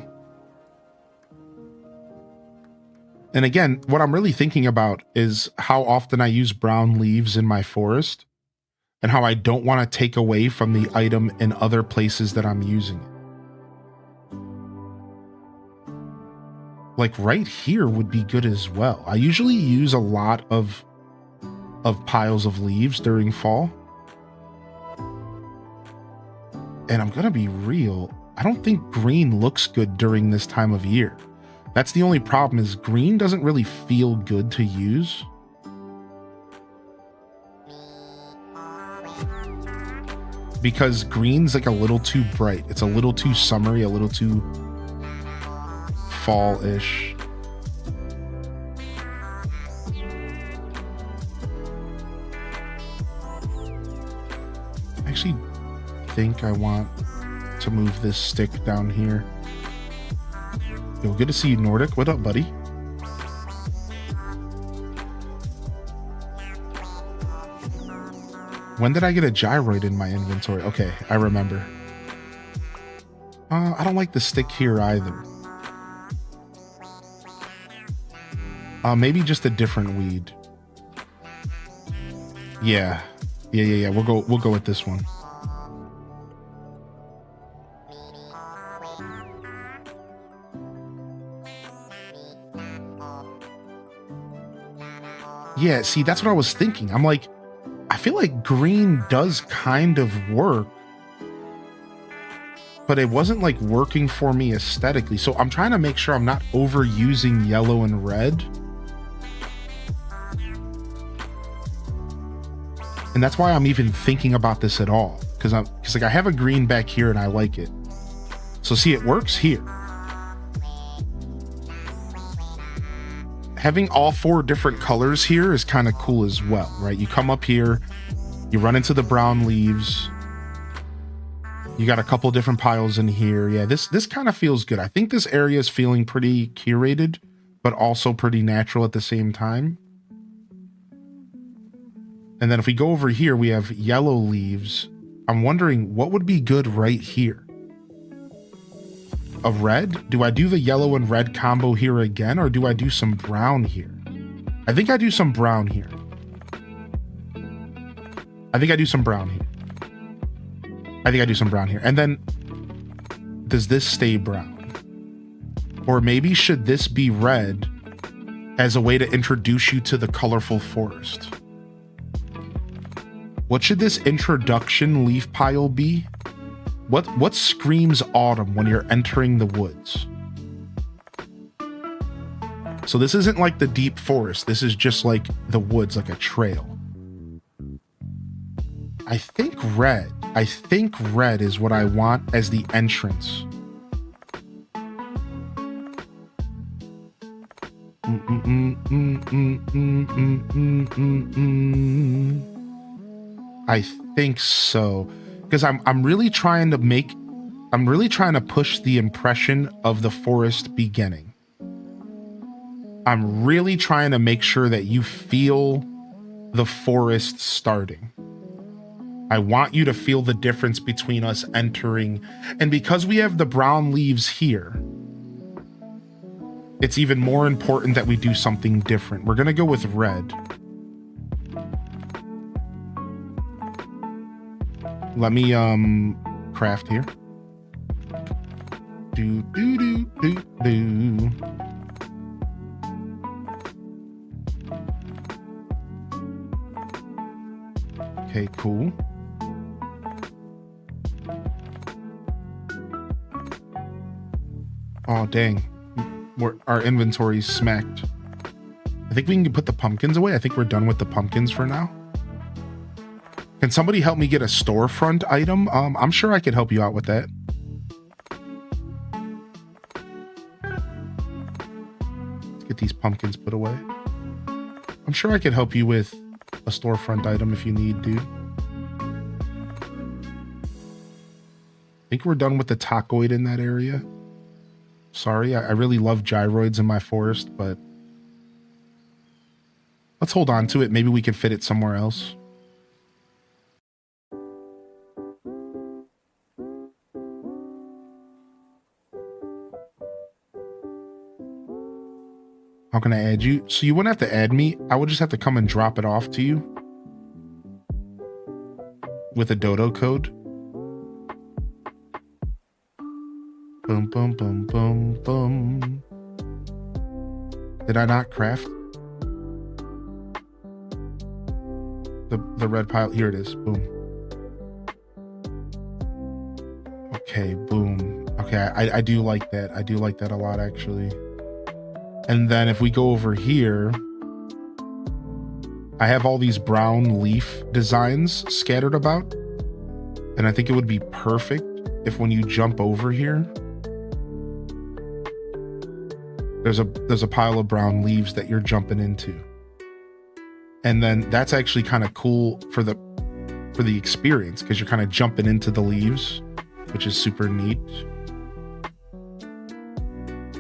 And again, what I'm really thinking about is how often I use brown leaves in my forest and how I don't want to take away from the item in other places that I'm using it. Like right here would be good as well. I usually use a lot of piles of leaves during fall. And I'm gonna be real, I don't think green looks good during this time of year. That's the only problem, is green doesn't really feel good to use. Because green's like a little too bright. It's a little too summery, a little too fall-ish. I actually think I want to move this stick down here. Yo, good to see you, Nordic. What up, buddy? When did I get a gyroid in my inventory? Okay, I remember. I don't like the stick here either. Maybe just a different weed. Yeah. We'll go with this one. Yeah, see, that's what I was thinking. I'm like, I feel like green does kind of work, but it wasn't like working for me aesthetically. So I'm trying to make sure I'm not overusing yellow and red. And that's why I'm even thinking about this at all. Because like I have a green back here and I like it. So see, it works here. Having all 4 different colors here is kind of cool as well, right? You come up here, you run into the brown leaves. You got a couple different piles in here. Yeah, this kind of feels good. I think this area is feeling pretty curated, but also pretty natural at the same time. And then if we go over here, we have yellow leaves. I'm wondering what would be good right here. A red? Do I do the yellow and red combo here again, or do I do some brown here? I think I do some brown here. And then, does this stay brown? Or maybe should this be red as a way to introduce you to the colorful forest? What should this introduction leaf pile be? What screams autumn when you're entering the woods? So this isn't like the deep forest. This is just like the woods, like a trail. I think red is what I want as the entrance. I think so. Because I'm really trying to push the impression of the forest beginning. I'm really trying to make sure that you feel the forest starting. I want you to feel the difference between us entering, and because we have the brown leaves here, it's even more important that we do something different. We're gonna go with red. Let me craft here. Do. Okay, cool. Oh dang, our inventory's smacked. I think we can put the pumpkins away. I think we're done with the pumpkins for now. Can somebody help me get a storefront item? I'm sure I could help you out with that. Let's get these pumpkins put away. I'm sure I could help you with a storefront item if you need, dude. I think we're done with the tacoid in that area. Sorry, I really love gyroids in my forest, but let's hold on to it. Maybe we could fit it somewhere else. How can I add you? So you wouldn't have to add me. I would just have to come and drop it off to you with a dodo code. Boom, boom, boom, boom, boom. Did I not craft? The red pile, here it is, boom. Okay, boom. Okay, I do like that. I do like that a lot, actually. And then if we go over here, I have all these brown leaf designs scattered about. And I think it would be perfect if when you jump over here, there's a pile of brown leaves that you're jumping into. And then that's actually kind of cool for the experience, because you're kind of jumping into the leaves, which is super neat.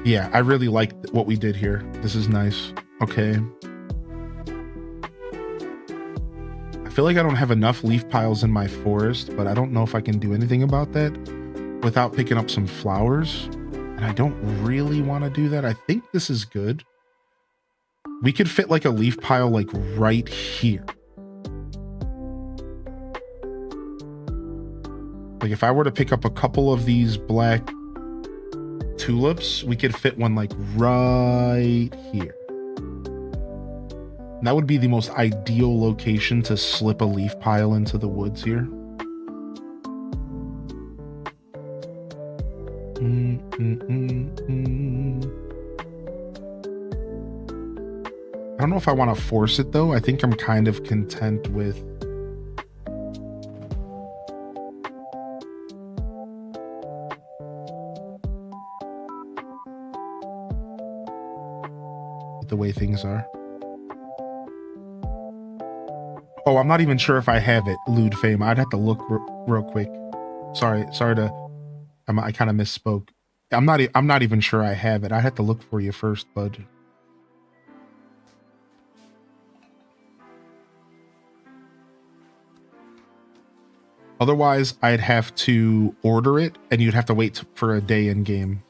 Yeah, I really like what we did here. This is nice. Okay. I feel like I don't have enough leaf piles in my forest, but I don't know if I can do anything about that without picking up some flowers. And I don't really want to do that. I think this is good. We could fit like a leaf pile like right here. Like if I were to pick up a couple of these black tulips, we could fit one like right here. And that would be the most ideal location to slip a leaf pile into the woods here. I don't know if I want to force it though. I think I'm kind of content with the way things are. Oh, I'm not even sure if I have it, Lude Fame. I'd have to look real quick. Sorry to, I kind of misspoke. I'm not even sure I have it. I had to look for you first, bud. Otherwise, I'd have to order it, and you'd have to wait for a day in game.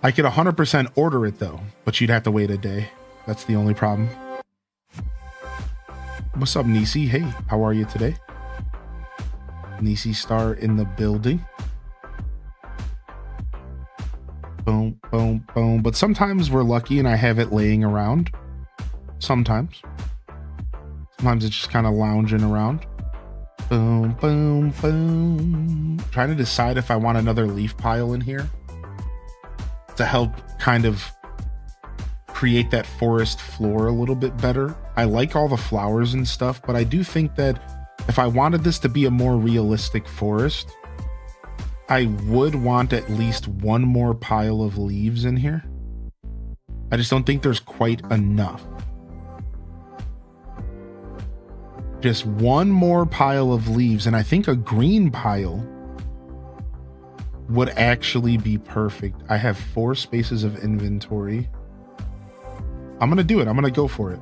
I could 100% order it though, but you'd have to wait a day. That's the only problem. What's up, Nisi? Hey, how are you today? Nisi Star in the building. Boom, boom, boom. But sometimes we're lucky and I have it laying around. Sometimes it's just kind of lounging around. Boom, boom, boom. Trying to decide if I want another leaf pile in here to help kind of create that forest floor a little bit better. I like all the flowers and stuff, but I do think that if I wanted this to be a more realistic forest, I would want at least one more pile of leaves in here. I just don't think there's quite enough. Just one more pile of leaves, and I think a green pile would actually be perfect. I have 4 spaces of inventory. I'm gonna do it. I'm gonna go for it.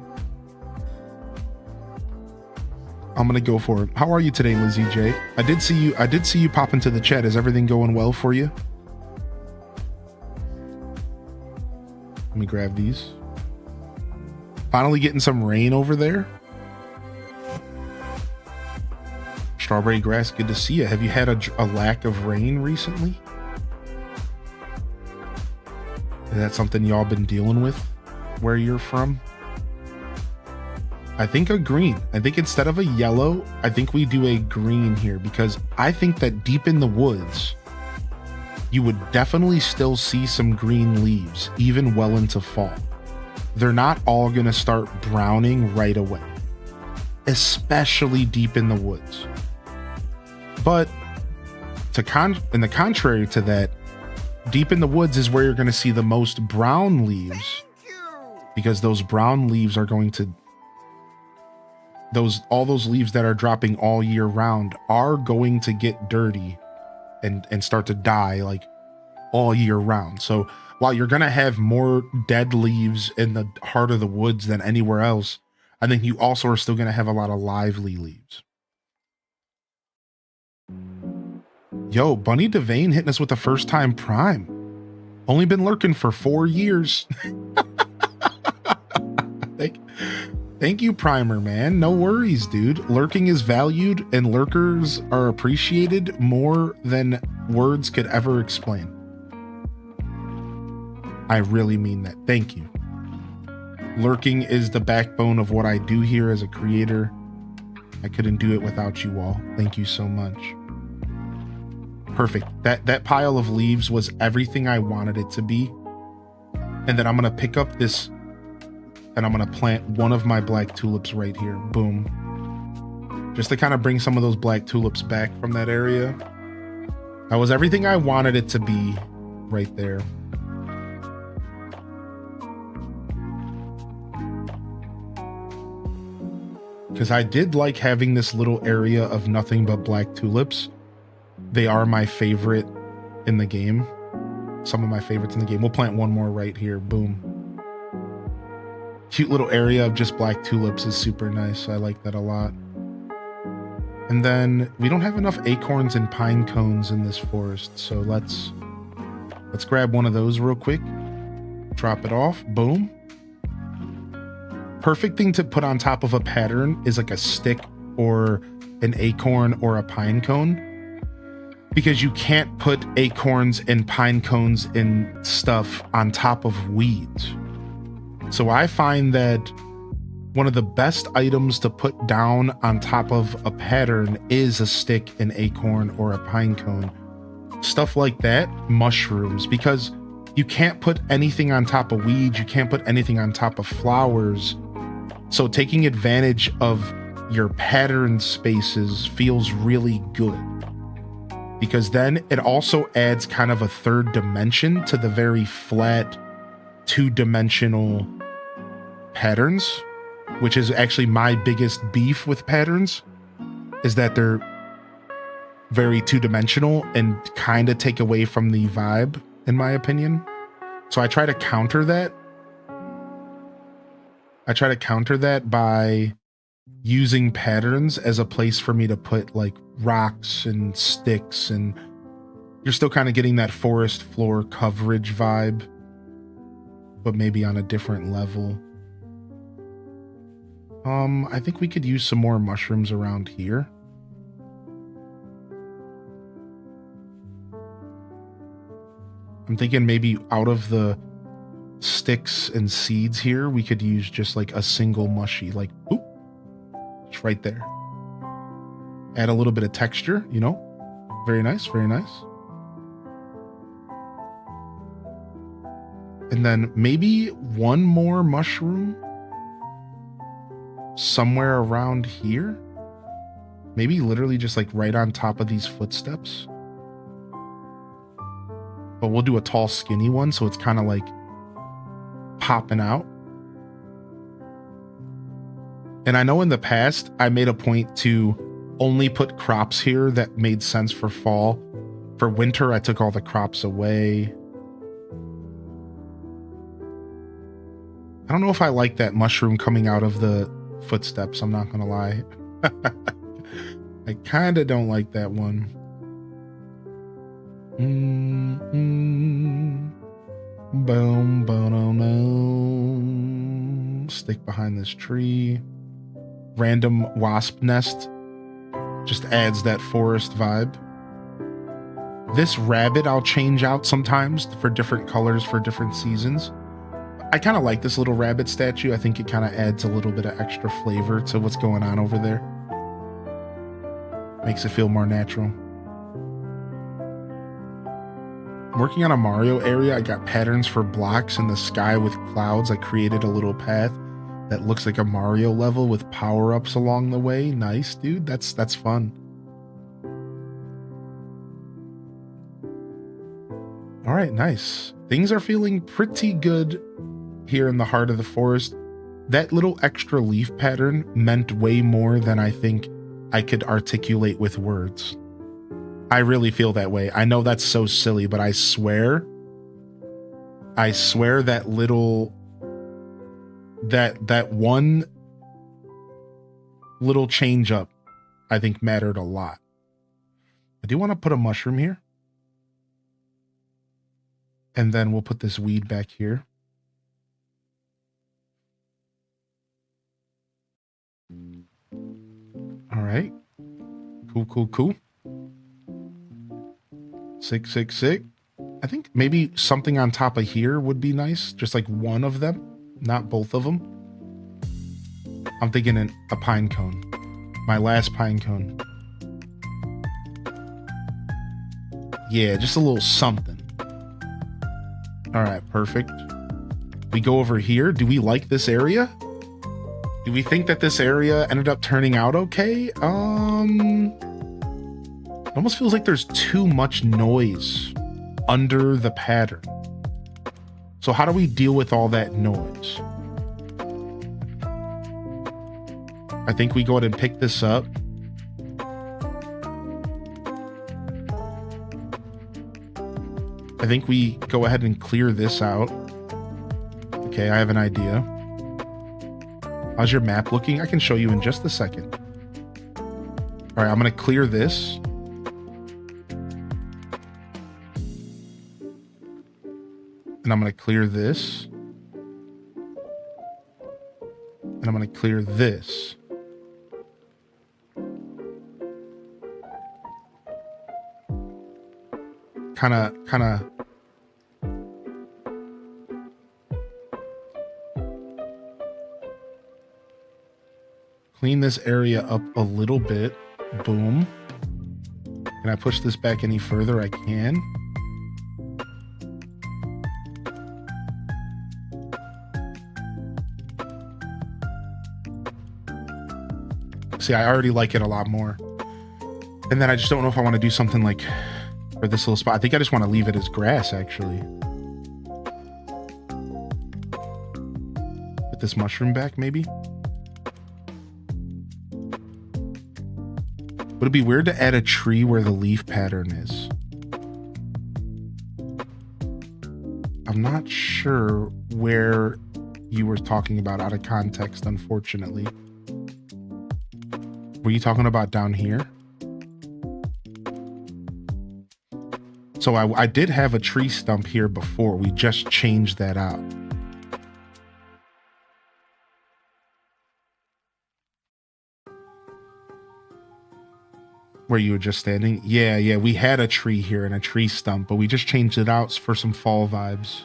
I'm gonna go for it. How are you today, Lizzie J? I did see you pop into the chat. Is everything going well for you? Let me grab these. Finally getting some rain over there. Strawberry grass, good to see you. Have you had a lack of rain recently? Is that something y'all been dealing with where you're from? I think a green. I think instead of a yellow, I think we do a green here, because I think that deep in the woods, you would definitely still see some green leaves, even well into fall. They're not all gonna start browning right away, especially deep in the woods. But in the contrary to that, deep in the woods is where you're going to see the most brown leaves, because those brown leaves are going to, all those leaves that are dropping all year round are going to get dirty and start to die like all year round. So while you're going to have more dead leaves in the heart of the woods than anywhere else, I think you also are still going to have a lot of lively leaves. Yo, Bunny Devane hitting us with the first time Prime. Only been lurking for 4 years. Thank you, Primer, man. No worries, dude. Lurking is valued and lurkers are appreciated more than words could ever explain. I really mean that. Thank you. Lurking is the backbone of what I do here as a creator. I couldn't do it without you all. Thank you so much. Perfect. That pile of leaves was everything I wanted it to be. And then I'm going to pick up this and I'm going to plant one of my black tulips right here. Boom. Just to kind of bring some of those black tulips back from that area. That was everything I wanted it to be right there. Because I did like having this little area of nothing but black tulips. They are my favorite in the game. Some of my favorites in the game. We'll plant one more right here. Boom. Cute little area of just black tulips is super nice. I like that a lot. And then we don't have enough acorns and pine cones in this forest. So let's grab one of those real quick. Drop it off. Boom. Perfect thing to put on top of a pattern is like a stick or an acorn or a pine cone. Because you can't put acorns and pine cones and stuff on top of weeds. So I find that one of the best items to put down on top of a pattern is a stick, an acorn, or a pine cone. Stuff like that, mushrooms, because you can't put anything on top of weeds, you can't put anything on top of flowers. So taking advantage of your pattern spaces feels really good. Because then it also adds kind of a third dimension to the very flat, two-dimensional patterns, which is actually my biggest beef with patterns, is that they're very two-dimensional and kind of take away from the vibe, in my opinion. So I try to counter that. By using patterns as a place for me to put like rocks and sticks, and you're still kind of getting that forest floor coverage vibe, but maybe on a different level. I think we could use some more mushrooms around here. I'm thinking maybe out of the sticks and seeds here, we could use just like a single mushy, like, oop, just right there. Add a little bit of texture, you know? Very nice, very nice. And then maybe one more mushroom somewhere around here. Maybe literally just like right on top of these footsteps. But we'll do a tall, skinny one, so it's kind of like popping out. And I know in the past, I made a point to only put crops here that made sense for fall. For winter, I took all the crops away. I don't know if I like that mushroom coming out of the footsteps, I'm not gonna lie. I kind of don't like that one. Boom, boom, stick behind this tree. Random wasp nest just adds that forest vibe. This rabbit I'll change out sometimes for different colors for different seasons. I kind of like this little rabbit statue. I think it kind of adds a little bit of extra flavor to what's going on over there. Makes it feel more natural. I'm working on a Mario area. I got patterns for blocks in the sky with clouds. I created a little path that looks like a Mario level with power-ups along the way. Nice, dude. That's fun. All right, nice. Things are feeling pretty good here in the heart of the forest. That little extra leaf pattern meant way more than I think I could articulate with words. I really feel that way. I know that's so silly, but I swear that little, that one little change up, I think mattered a lot. I do want to put a mushroom here. And then we'll put this weed back here. All right. Cool. Sick. I think maybe something on top of here would be nice. Just like one of them, not both of them. I'm thinking a pine cone. My last pine cone. Yeah, just a little something. All right, perfect. We go over here. Do we like this area? Do we think that this area ended up turning out okay? It almost feels like there's too much noise under the pattern. So how do we deal with all that noise? I think we go ahead and pick this up. I think we go ahead and clear this out. Okay, I have an idea. How's your map looking? I can show you in just a second. All right, I'm gonna clear this. And I'm gonna clear this. And I'm gonna clear this. Kind of clean this area up a little bit. Boom. Can I push this back any further? I can. See, I already like it a lot more. And then I just don't know if I want to do something like for this little spot. I think I just want to leave it as grass, actually. Put this mushroom back, maybe. Would it be weird to add a tree where the leaf pattern is? I'm not sure where you were talking about out of context, unfortunately. Were you talking about down here? So I did have a tree stump here before. We just changed that out. Where you were just standing? Yeah, we had a tree here and a tree stump, but we just changed it out for some fall vibes.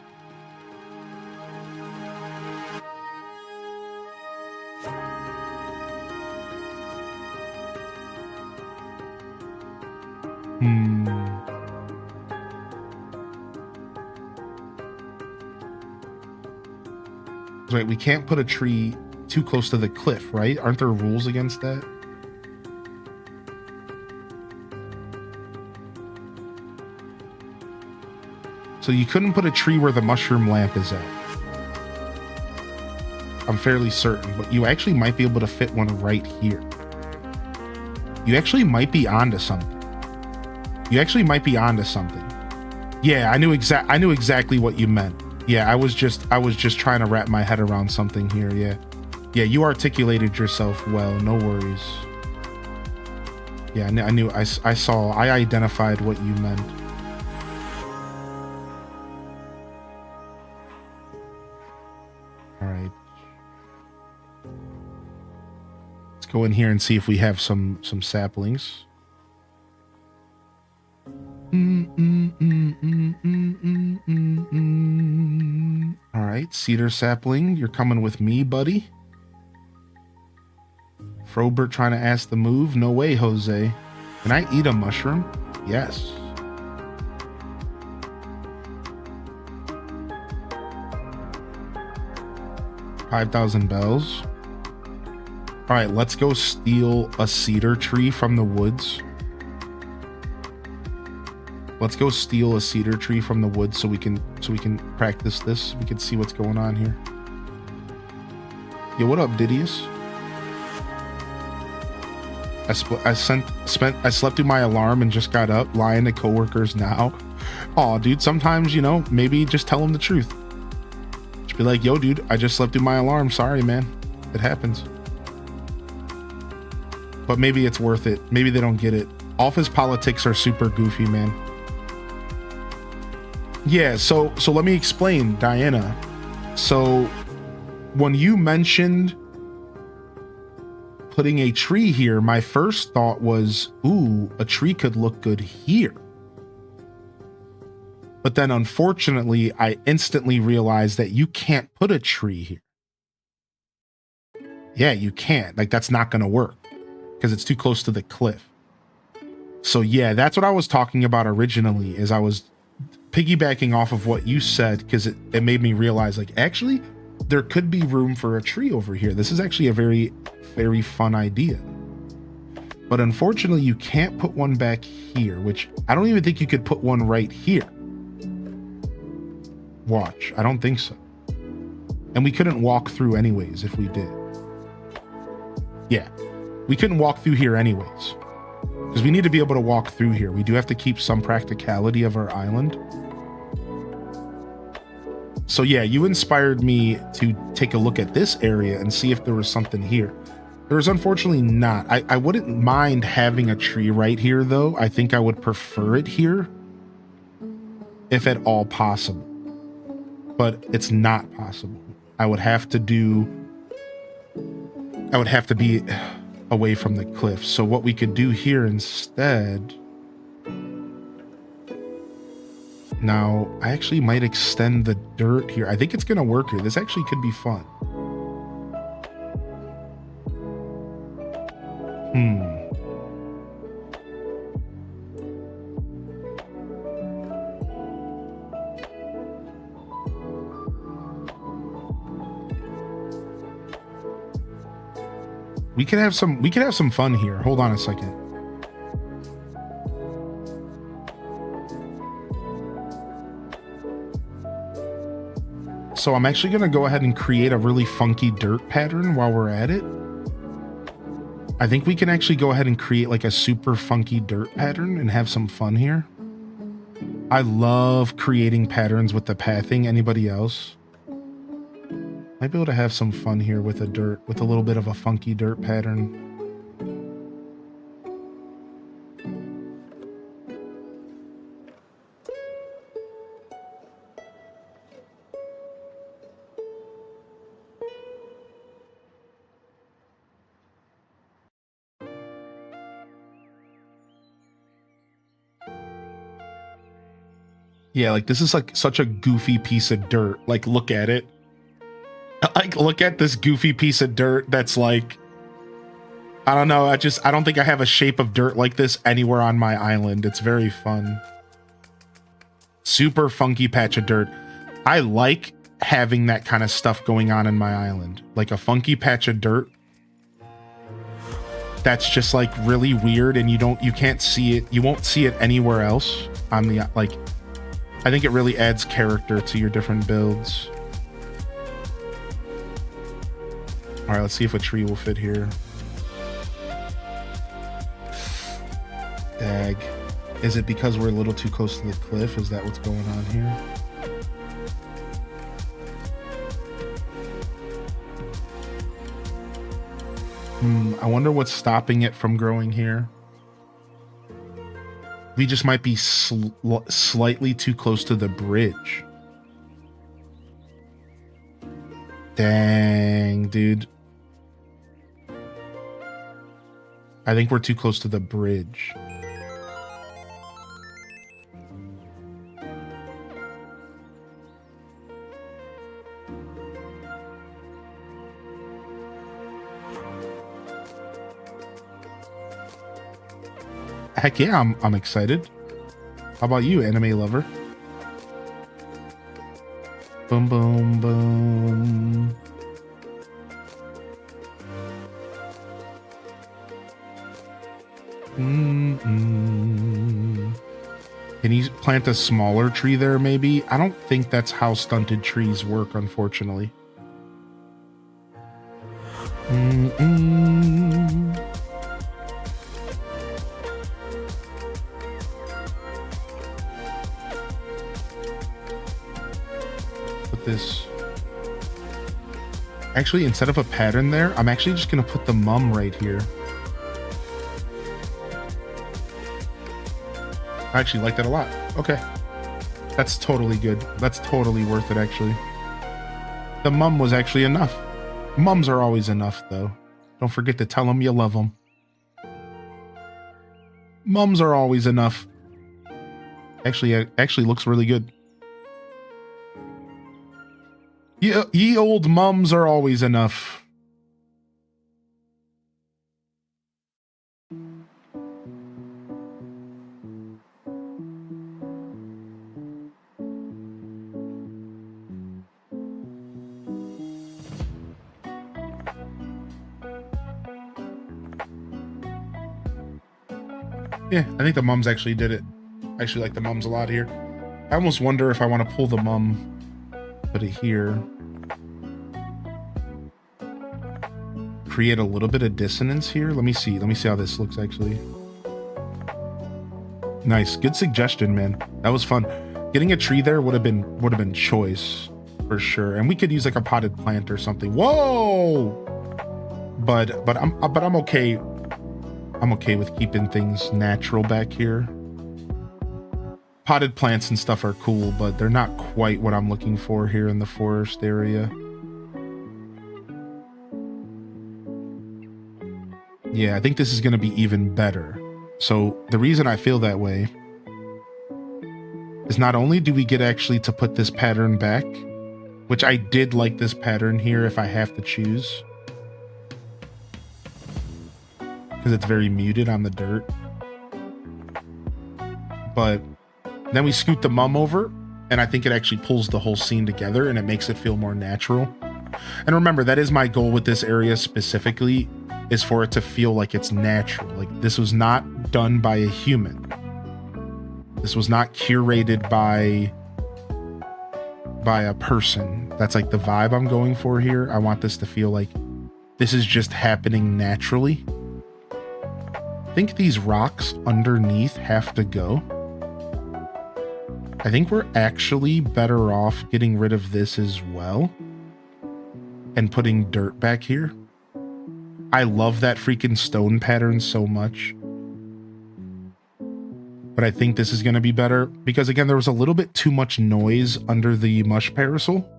Right, we can't put a tree too close to the cliff, right? Aren't there rules against that? So you couldn't put a tree where the mushroom lamp is at. I'm fairly certain, but you actually might be able to fit one right here. You actually might be onto something. Yeah, I knew exactly what you meant. Yeah, I was just trying to wrap my head around something here. Yeah, you articulated yourself well. No worries. Yeah, I identified what you meant. All right. Let's go in here and see if we have some saplings. All right, cedar sapling, you're coming with me, buddy. Frobert trying to ask the move. No way, Jose. Can I eat a mushroom? Yes. $5,000 bells. All right, let's go steal a cedar tree from the woods. Let's go steal a cedar tree from the woods so we can practice this. We can see what's going on here. Yo, what up, Didius? I slept through my alarm and just got up, lying to coworkers now. Oh, dude, sometimes, you know, maybe just tell them the truth. Just be like, yo, dude, I just slept through my alarm. Sorry, man. It happens. But maybe it's worth it. Maybe they don't get it. Office politics are super goofy, man. Yeah, so let me explain, Diana. So when you mentioned putting a tree here, my first thought was, ooh, a tree could look good here. But then unfortunately, I instantly realized that you can't put a tree here. Yeah, you can't. Like, that's not going to work because it's too close to the cliff. So yeah, that's what I was talking about originally, is I was piggybacking off of what you said, because it made me realize, like, actually, there could be room for a tree over here. This is actually a very, very fun idea. But unfortunately, you can't put one back here, which I don't even think you could put one right here. Watch, I don't think so. And we couldn't walk through anyways if we did. Yeah, we couldn't walk through here anyways, because we need to be able to walk through here. We do have to keep some practicality of our island. So yeah, you inspired me to take a look at this area and see if there was something here. There is unfortunately not. I wouldn't mind having a tree right here, though. I think I would prefer it here, if at all possible. But it's not possible. I would have to be away from the cliff. So what we could do here instead... Now, I actually might extend the dirt here. I think it's going to work here. This actually could be fun. We could have some fun here. Hold on a second. So I'm actually going to go ahead and create a really funky dirt pattern while we're at it. I think we can actually go ahead and create like a super funky dirt pattern and have some fun here. I love creating patterns with the pathing. Anybody else? Might be able to have some fun here with a little bit of a funky dirt pattern. Yeah, like this is like such a goofy piece of dirt. Like, look at it. Like, look at this goofy piece of dirt that's like, I don't know. I don't think I have a shape of dirt like this anywhere on my island. It's very fun. Super funky patch of dirt. I like having that kind of stuff going on in my island. Like a funky patch of dirt that's just like really weird, and you can't see it. You won't see it anywhere else on the, like, I think it really adds character to your different builds. All right, let's see if a tree will fit here. Dag. Is it because we're a little too close to the cliff? Is that what's going on here? I wonder what's stopping it from growing here. We just might be slightly too close to the bridge. Dang, dude. I think we're too close to the bridge. Heck yeah, I'm excited. How about you, anime lover? Boom, boom, boom. Can you plant a smaller tree there, maybe? I don't think that's how stunted trees work, unfortunately. put this. Actually, instead of a pattern there, I'm actually just gonna put the mum right here. I actually like that a lot. Okay. That's totally good. That's totally worth it, actually. The mum was actually enough. Mums are always enough, though. Don't forget to tell them you love them. Mums are always enough. Actually, it actually looks really good. Ye old mums are always enough. Yeah, I think the mums actually did it. I actually like the mums a lot here. I almost wonder if I want to pull the mum, put it here. Create a little bit of dissonance here. Let me see how this looks actually. Nice, good suggestion, man. That was fun. Getting a tree there would have been choice for sure. And we could use like a potted plant or something. Whoa! But I'm okay. I'm okay with keeping things natural back here. Potted plants and stuff are cool, but they're not quite what I'm looking for here in the forest area. Yeah, I think this is going to be even better. So the reason I feel that way is not only do we get actually to put this pattern back, which I did like this pattern here if I have to choose, because it's very muted on the dirt. But then we scoot the mum over, and I think it actually pulls the whole scene together and it makes it feel more natural. And remember, that is my goal with this area specifically, is for it to feel like it's natural. Like this was not done by a human. This was not curated by a person. That's like the vibe I'm going for here. I want this to feel like this is just happening naturally. I think these rocks underneath have to go. I think we're actually better off getting rid of this as well and putting dirt back here. I love that freaking stone pattern so much. But I think this is going to be better because, again, there was a little bit too much noise under the mush parasol.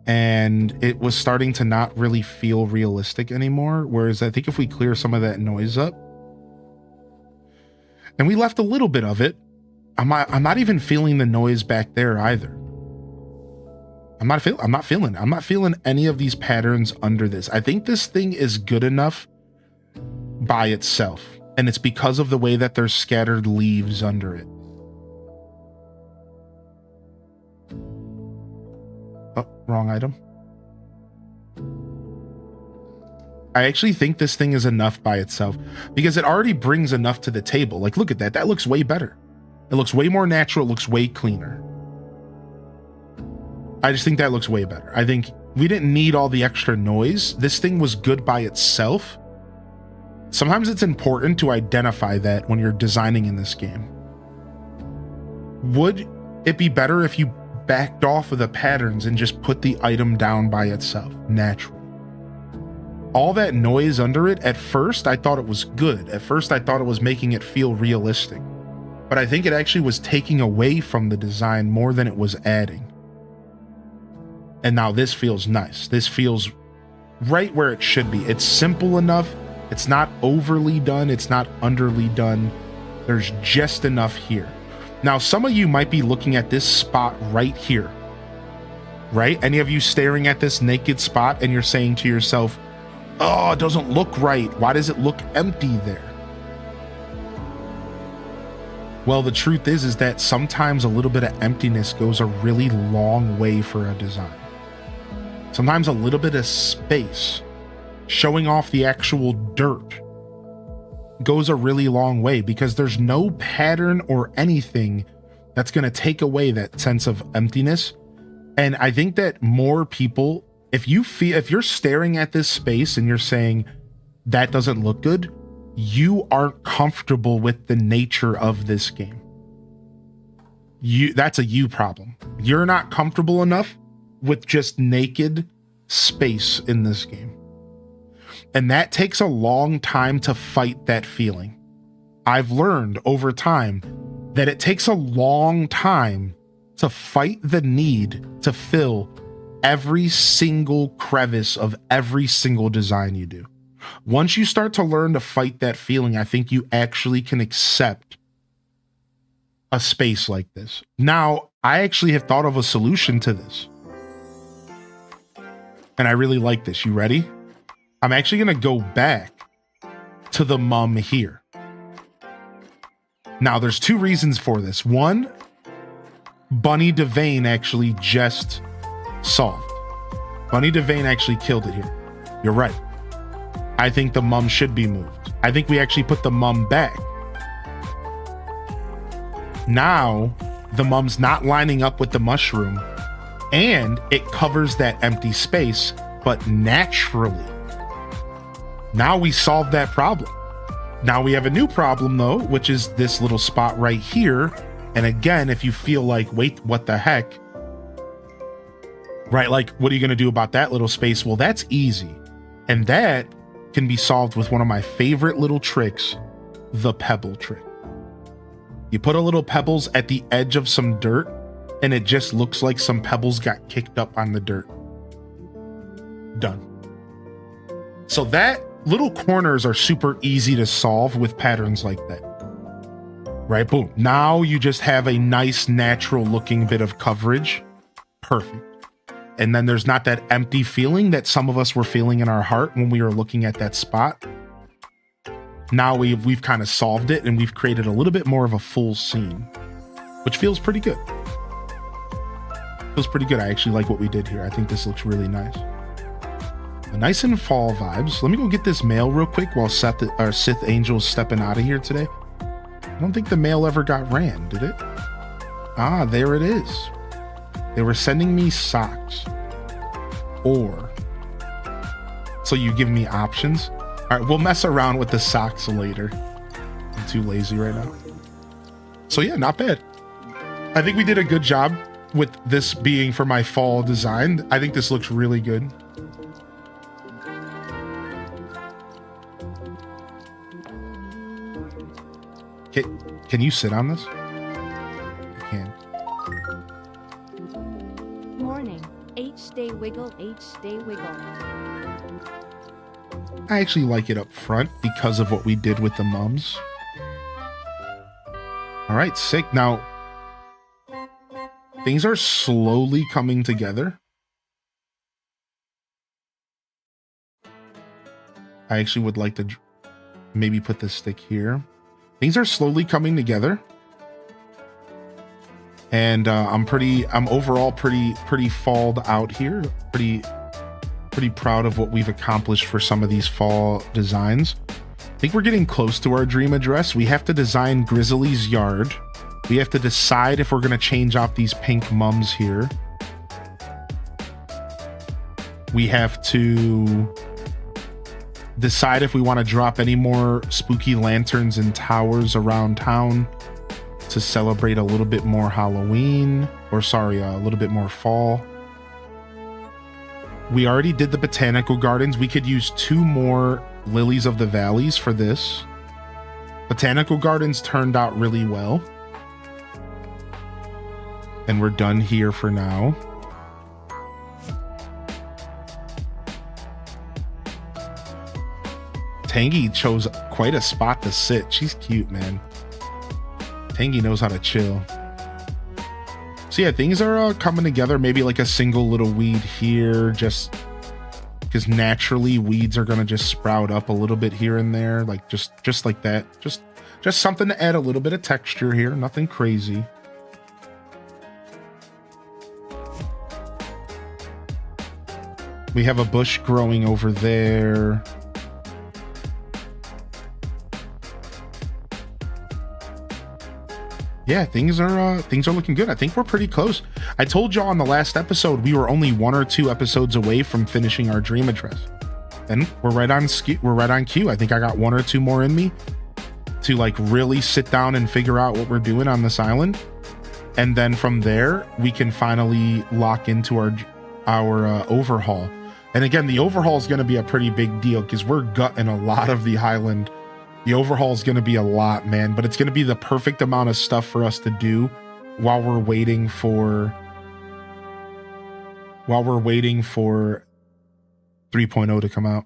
And it was starting to not really feel realistic anymore. Whereas I think if we clear some of that noise up, and we left a little bit of it, I'm not even feeling the noise back there either. I'm not feeling any of these patterns under this. I think this thing is good enough by itself. And it's because of the way that there's scattered leaves under it. Oh, wrong item. I actually think this thing is enough by itself because it already brings enough to the table. Like, look at that. That looks way better. It looks way more natural. It looks way cleaner. I just think that looks way better. I think we didn't need all the extra noise. This thing was good by itself. Sometimes it's important to identify that when you're designing in this game. Would it be better if you backed off of the patterns and just put the item down by itself, natural? All that noise under it, at first I thought it was good. At first I thought it was making it feel realistic. But I think it actually was taking away from the design more than it was adding. And now this feels nice. This feels right where it should be. It's simple enough. It's not overly done. It's not underly done. There's just enough here. Now, some of you might be looking at this spot right here, right? Any of you staring at this naked spot and you're saying to yourself, oh, it doesn't look right. Why does it look empty there? Well, the truth is that sometimes a little bit of emptiness goes a really long way for a design. Sometimes a little bit of space, showing off the actual dirt, goes a really long way because there's no pattern or anything that's going to take away that sense of emptiness. And I think that more people, if you're staring at this space and you're saying that doesn't look good, you aren't comfortable with the nature of this game. That's a you problem. You're not comfortable enough with just naked space in this game. And that takes a long time to fight that feeling. I've learned over time that it takes a long time to fight the need to fill every single crevice of every single design you do. Once you start to learn to fight that feeling, I think you actually can accept a space like this. Now, I actually have thought of a solution to this. And I really like this. You ready? I'm actually going to go back to the mum here. Now, there's two reasons for this. One, Bunny Devane actually just solved. Bunny Devane actually killed it here. You're right. I think the mum should be moved. I think we actually put the mum back. Now, the mum's not lining up with the mushroom, and it covers that empty space, but naturally. Now we solved that problem. Now we have a new problem, though, which is this little spot right here. And again, if you feel like, wait, what the heck? Right, like, what are you going to do about that little space? Well, that's easy. And that can be solved with one of my favorite little tricks, the pebble trick. You put a little pebbles at the edge of some dirt, and it just looks like some pebbles got kicked up on the dirt. Done. So that little corners are super easy to solve with patterns like that. Right, boom. Now you just have a nice natural looking bit of coverage. Perfect. And then there's not that empty feeling that some of us were feeling in our heart when we were looking at that spot. Now we've kind of solved it, and we've created a little bit more of a full scene, which feels pretty good. Feels pretty good. I actually like what we did here. I think this looks really nice. Nice and fall vibes. Let me go get this mail real quick while Sith Angel's stepping out of here today. I don't think the mail ever got ran, did it? Ah, there it is. They were sending me socks. Or, so you give me options? All right, we'll mess around with the socks later. I'm too lazy right now. So yeah, not bad. I think we did a good job with this being for my fall design. I think this looks really good. Can you sit on this? You can. Morning. H-Day Wiggle, H-Day Wiggle. I actually like it up front because of what we did with the mums. All right, sick. Now, things are slowly coming together. I actually would like to maybe put this stick here. Things are slowly coming together. And I'm overall pretty falled out here. Pretty proud of what we've accomplished for some of these fall designs. I think we're getting close to our dream address. We have to design Grizzly's yard. We have to decide if we're going to change out these pink mums here. We have to decide if we want to drop any more spooky lanterns and towers around town to celebrate a little bit more Halloween, or sorry, a little bit more fall. We already did the botanical gardens. We could use 2 more lilies of the valleys for this. Botanical gardens turned out really well. And we're done here for now. Tangy chose quite a spot to sit. She's cute, man. Tangy knows how to chill. So yeah, things are coming together. Maybe like a single little weed here, just because naturally weeds are gonna just sprout up a little bit here and there, like just like that. Just something to add a little bit of texture here. Nothing crazy. We have a bush growing over there. Yeah, things are looking good. I think we're pretty close. I told y'all on the last episode we were only 1 or 2 episodes away from finishing our dream address, and we're right on cue. I think I got 1 or 2 more in me to like really sit down and figure out what we're doing on this island. And then from there, we can finally lock into our overhaul. And again, the overhaul is going to be a pretty big deal because we're gutting a lot of the island. The overhaul is going to be a lot, man, but it's going to be the perfect amount of stuff for us to do while we're waiting for 3.0 to come out.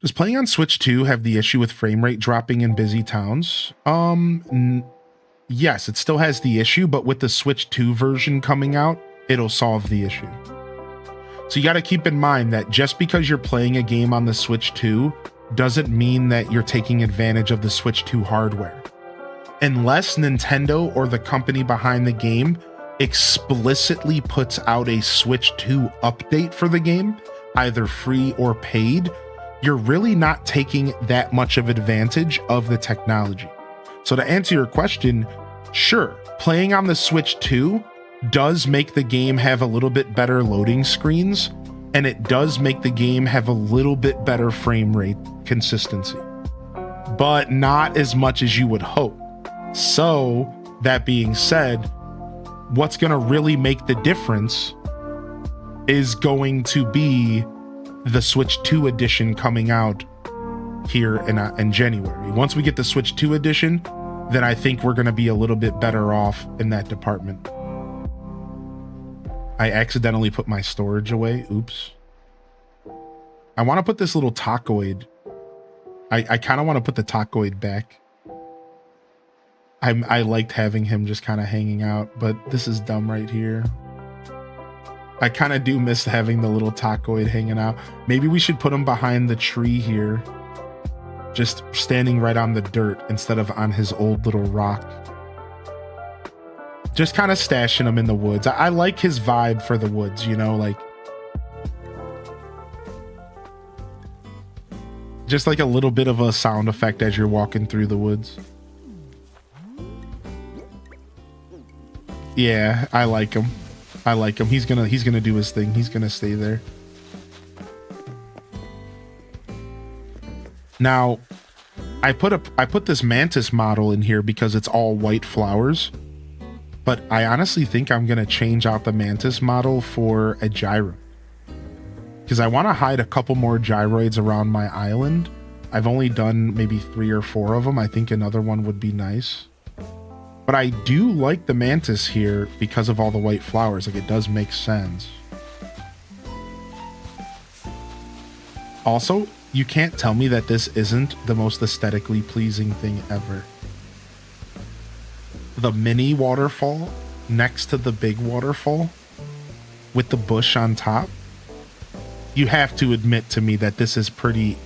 Does playing on Switch 2 have the issue with frame rate dropping in busy towns? Yes, it still has the issue, but with the Switch 2 version coming out, it'll solve the issue. So you got to keep in mind that just because you're playing a game on the Switch 2 doesn't mean that you're taking advantage of the Switch 2 hardware. Unless Nintendo or the company behind the game explicitly puts out a Switch 2 update for the game, either free or paid, you're really not taking that much of advantage of the technology. So to answer your question, sure, playing on the Switch 2 does make the game have a little bit better loading screens, and it does make the game have a little bit better frame rate consistency, but not as much as you would hope. So that being said, what's going to really make the difference is going to be the Switch 2 edition coming out here in January. Once we get the Switch 2 edition, then I think we're going to be a little bit better off in that department. I accidentally put my storage away. Oops. I want to put this little tacoid. I kind of want to put the tacoid back. I liked having him just kind of hanging out, but this is dumb right here. I kind of do miss having the little tacoid hanging out. Maybe we should put him behind the tree here, just standing right on the dirt instead of on his old little rock. Just kind of stashing him in the woods. I like his vibe for the woods, you know, like just like a little bit of a sound effect as you're walking through the woods. Yeah, I like him. I like him. He's gonna do his thing. He's gonna stay there. Now, I put this mantis model in here because it's all white flowers, but I honestly think I'm gonna change out the mantis model for a gyro because I want to hide a couple more gyroids around my island. I've only done maybe 3 or 4 of them. I think another one would be nice. But I do like the mantis here because of all the white flowers. Like, it does make sense. Also, you can't tell me that this isn't the most aesthetically pleasing thing ever. The mini waterfall next to the big waterfall with the bush on top. You have to admit to me that this is pretty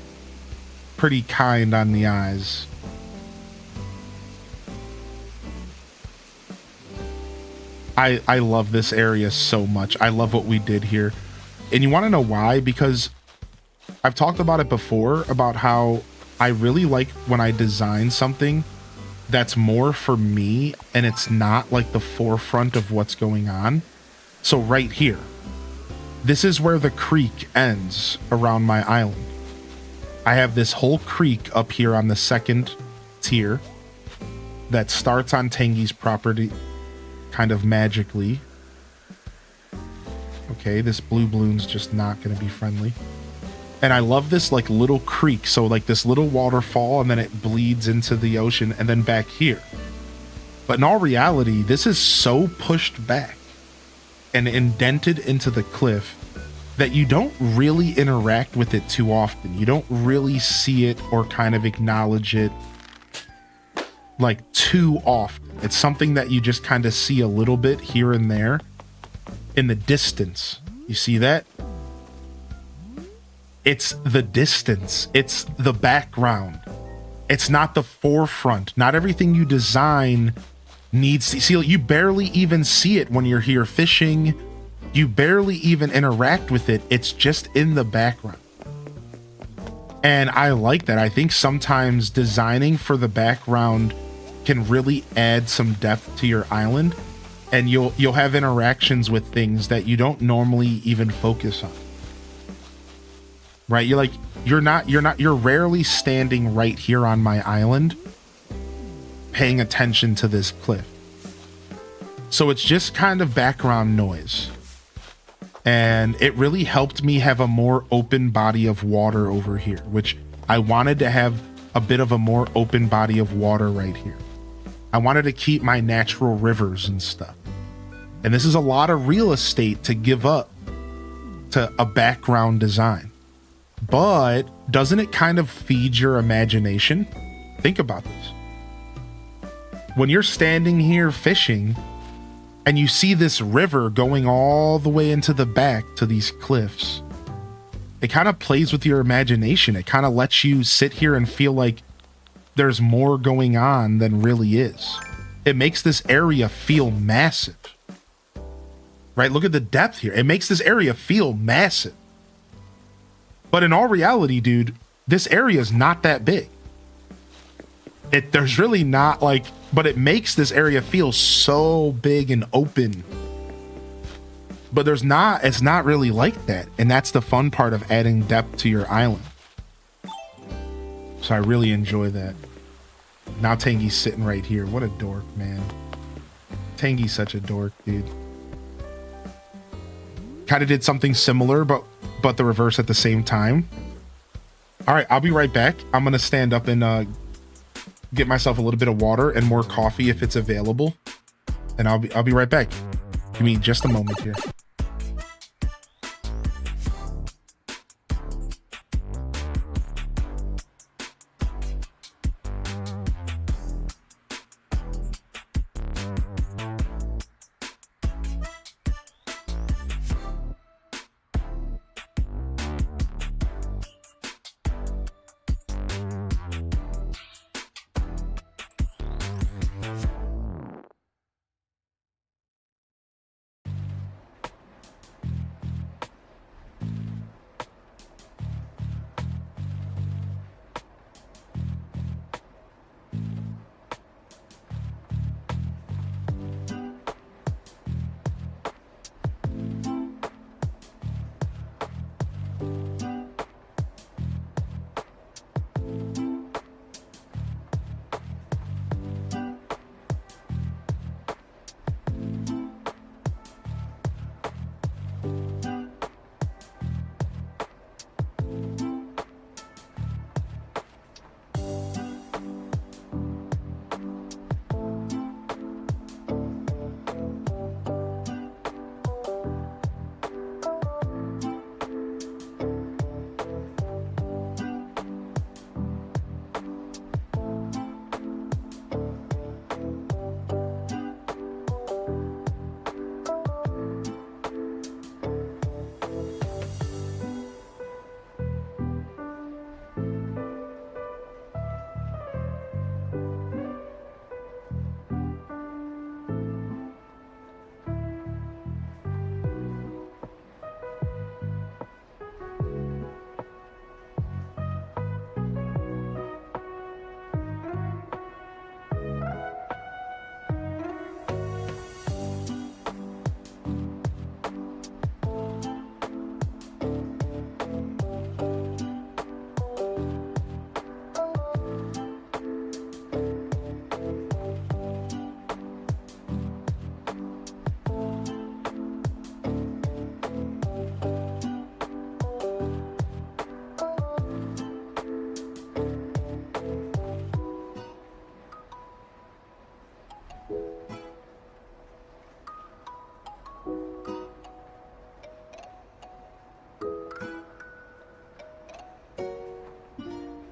kind on the eyes. I love this area so much. I love what we did here. And you want to know why? Because I've talked about it before, about how I really like when I design something that's more for me and it's not like the forefront of what's going on. So right here, this is where the creek ends around my island. I have this whole creek up here on the second tier that starts on Tangy's property kind of magically. Okay, this blue balloon's just not going to be friendly. And I love this like little creek. So like this little waterfall, and then it bleeds into the ocean and then back here. But in all reality, this is so pushed back and indented into the cliff that you don't really interact with it too often. You don't really see it or kind of acknowledge it like too often. It's something that you just kind of see a little bit here and there in the distance. You see that? It's the distance. It's the background. It's not the forefront. Not everything you design needs to see. You barely even see it when you're here fishing. You barely even interact with it. It's just in the background. And I like that. I think sometimes designing for the background can really add some depth to your island, and you'll have interactions with things that you don't normally even focus on. Right? You're rarely standing right here on my island paying attention to this cliff. So it's just kind of background noise. And it really helped me have a more open body of water over here, which I wanted to have a bit of a more open body of water right here. I wanted to keep my natural rivers and stuff. And this is a lot of real estate to give up to a background design. But doesn't it kind of feed your imagination? Think about this. When you're standing here fishing and you see this river going all the way into the back to these cliffs, it kind of plays with your imagination. It kind of lets you sit here and feel like there's more going on than really is. It makes this area feel massive. Right? Look at the depth here. It makes this area feel massive. But in all reality, dude, this area is not that big. There's really not like, but it makes this area feel so big and open. But it's not really like that. And that's the fun part of adding depth to your island. So I really enjoy that. Now Tangy's sitting right here. What a dork, man. Tangy's such a dork, dude. Kind of did something similar, but the reverse at the same time. All right, I'll be right back. I'm gonna stand up and get myself a little bit of water and more coffee if it's available, and I'll be right back. Give me just a moment here.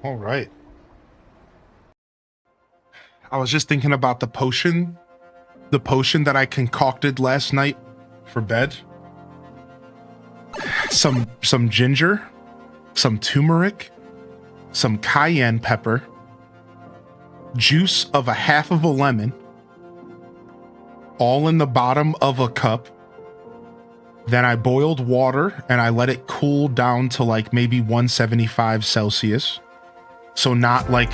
All right. I was just thinking about the potion that I concocted last night for bed. Some ginger, some turmeric, some cayenne pepper, juice of a half of a lemon, all in the bottom of a cup. Then I boiled water and I let it cool down to like maybe 175 Celsius. So not like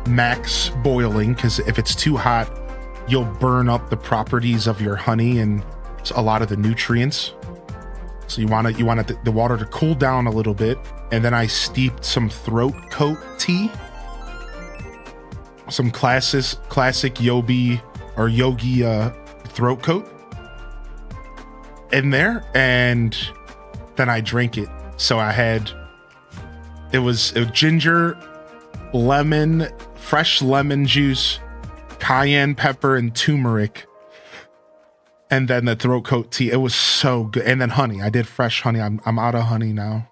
max boiling, because if it's too hot, you'll burn up the properties of your honey and a lot of the nutrients. So you want the water to cool down a little bit. And then I steeped some throat coat tea, some classic yogi throat coat in there, and then I drank it. So I had, it was ginger, lemon, fresh lemon juice, cayenne pepper, and turmeric. And then the throat coat tea. It was so good. And then honey. I did fresh honey. I'm out of honey now.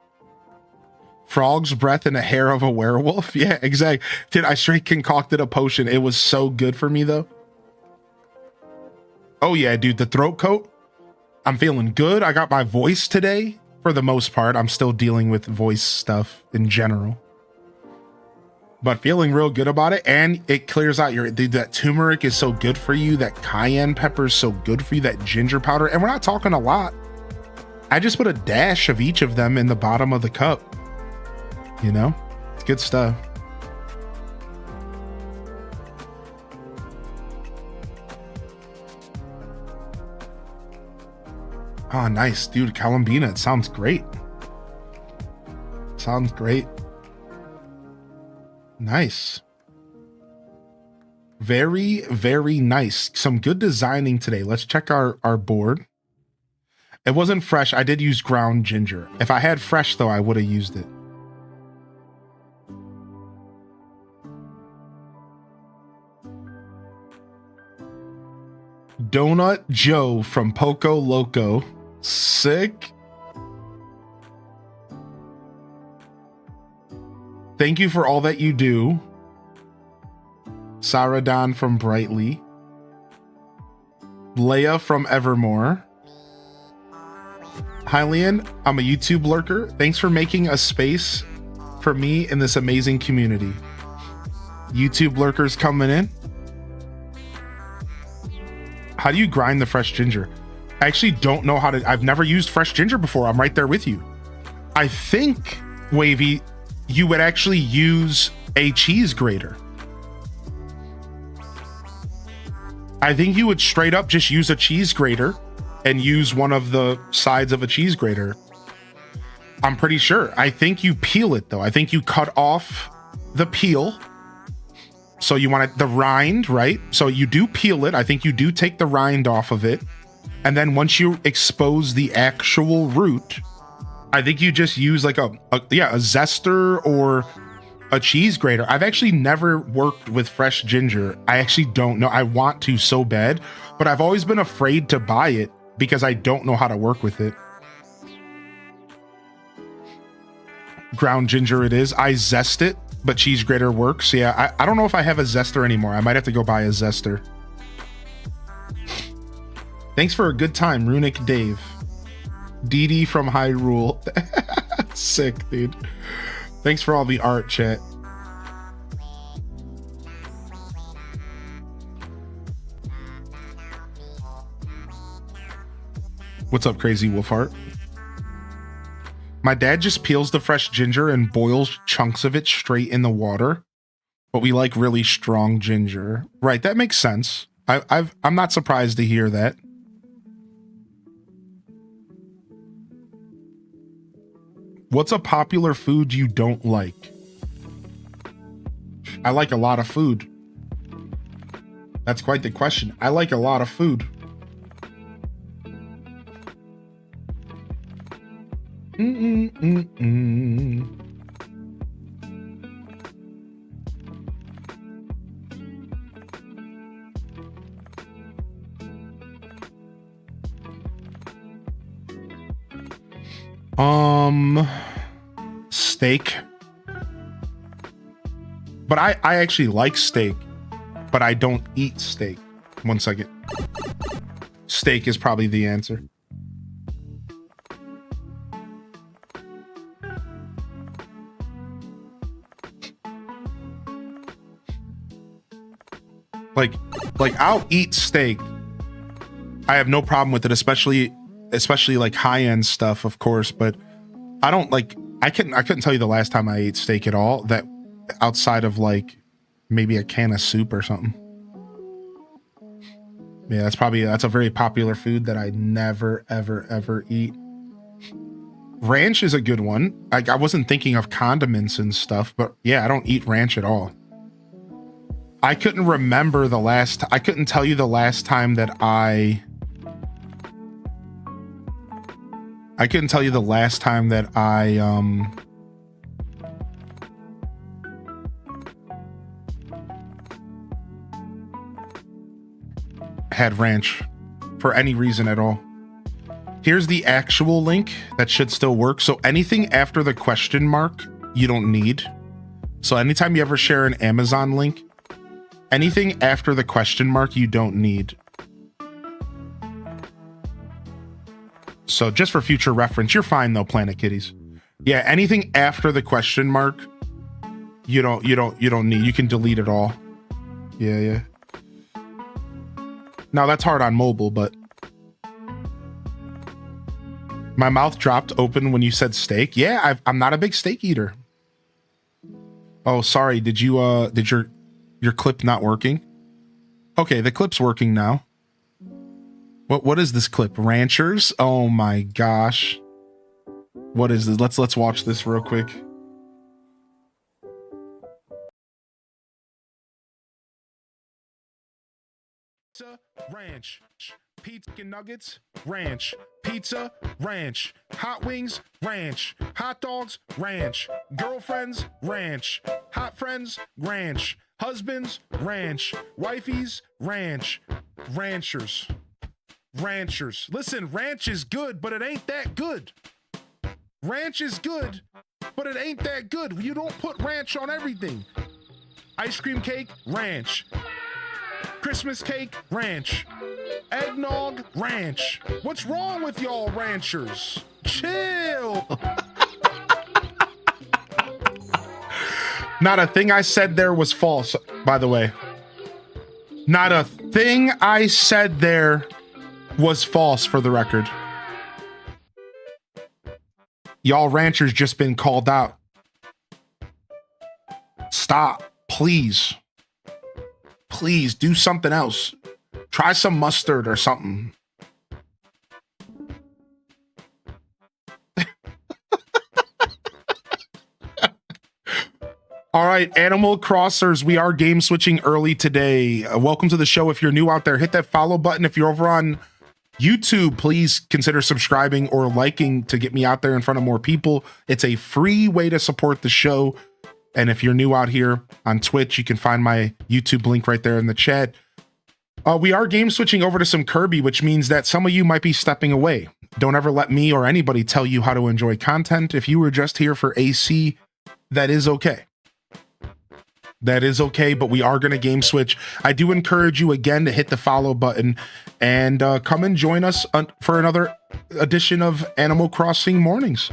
Frog's breath and the hair of a werewolf. Yeah, exactly. Dude, I straight concocted a potion. It was so good for me though. Oh yeah, dude, the throat coat. I'm feeling good. I got my voice today for the most part. I'm still dealing with voice stuff in general, but feeling real good about it. And it clears out your, dude, that turmeric is so good for you. That cayenne pepper is so good for you. That ginger powder. And we're not talking a lot. I just put a dash of each of them in the bottom of the cup. You know, it's good stuff. Oh, nice, dude. Columbina. It sounds great. Sounds great. Nice. Very, very nice. Some good designing today. Let's check our board. It wasn't fresh. I did use ground ginger. If I had fresh though, I would have used it. Donut Joe from Poco Loco. Sick. Thank you for all that you do. Saradan from Brightly. Leia from Evermore. Hylian, I'm a YouTube lurker. Thanks for making a space for me in this amazing community. YouTube lurkers coming in. How do you grind the fresh ginger? I actually don't know how to. I've never used fresh ginger before. I'm right there with you. I think, Wavy, you would actually use a cheese grater. I think you would straight up just use a cheese grater and use one of the sides of a cheese grater. I'm pretty sure. I think you peel it though. I think you cut off the peel. So you want the rind, right? So you do peel it. I think you do take the rind off of it. And then once you expose the actual root, I think you just use like a zester or a cheese grater. I've actually never worked with fresh ginger. I actually don't know. I want to so bad, but I've always been afraid to buy it because I don't know how to work with it. Ground ginger it is. I zest it, but cheese grater works. Yeah, I don't know if I have a zester anymore. I might have to go buy a zester. Thanks for a good time, Runic Dave. DD from Hyrule. Sick, dude. Thanks for all the art, chat. What's up, Crazy Wolfheart? My dad just peels the fresh ginger and boils chunks of it straight in the water, but we like really strong ginger. Right, that makes sense. I'm not surprised to hear that. What's a popular food you don't like? I like a lot of food. That's quite the question. I like a lot of food. Steak. But I actually like steak, but I don't eat steak. One second. Steak is probably the answer. Like I'll eat steak. I have no problem with it, especially like high-end stuff, of course, but I don't like, I couldn't tell you the last time I ate steak at all, that outside of like maybe a can of soup or something. Yeah, that's a very popular food that I never, ever eat. Ranch is a good one. I wasn't thinking of condiments and stuff, but yeah, I don't eat ranch at all. I couldn't remember the last. I couldn't tell you the last time that I couldn't tell you the last time that I had ranch for any reason at all. Here's the actual link that should still work. So anything after the question mark, you don't need. So anytime you ever share an Amazon link, anything after the question mark, you don't need. So just for future reference, you're fine though, Planet Kitties. Yeah, anything after the question mark, you don't need. You can delete it all. Yeah. Now that's hard on mobile, but my mouth dropped open when you said steak. Yeah, I'm not a big steak eater. Oh, sorry. Did you did your clip not working? Okay, the clip's working now. What is this clip? Ranchers? Oh my gosh. What is this? Let's watch this real quick. Pizza, ranch. Pizza and nuggets, ranch. Pizza, ranch. Hot wings, ranch. Hot dogs, ranch. Girlfriends, ranch. Hot friends, ranch. Husbands, ranch. Wifeys, ranch. Ranchers. Ranchers. Listen, ranch is good, but it ain't that good. Ranch is good, but it ain't that good. You don't put ranch on everything. Ice cream cake, ranch. Christmas cake, ranch. Eggnog, ranch. What's wrong with y'all ranchers? Chill. Not a thing I said there was false, by the way. Not a thing I said there was false, for the record. Y'all ranchers just been called out. Stop, please. Please do something else. Try some mustard or something. All right, Animal Crossers, we are game switching early today. Welcome to the show. If you're new out there, hit that follow button. If you're over on YouTube, please consider subscribing or liking to get me out there in front of more people. It's a free way to support the show. And if you're new out here on Twitch, you can find my YouTube link right there in the chat. We are game switching over to some Kirby, which means that some of you might be stepping away. Don't ever let me or anybody tell you how to enjoy content. If you were just here for AC, that is okay. That is okay, but we are going to game switch. I do encourage you again to hit the follow button and come and join us for another edition of Animal Crossing Mornings.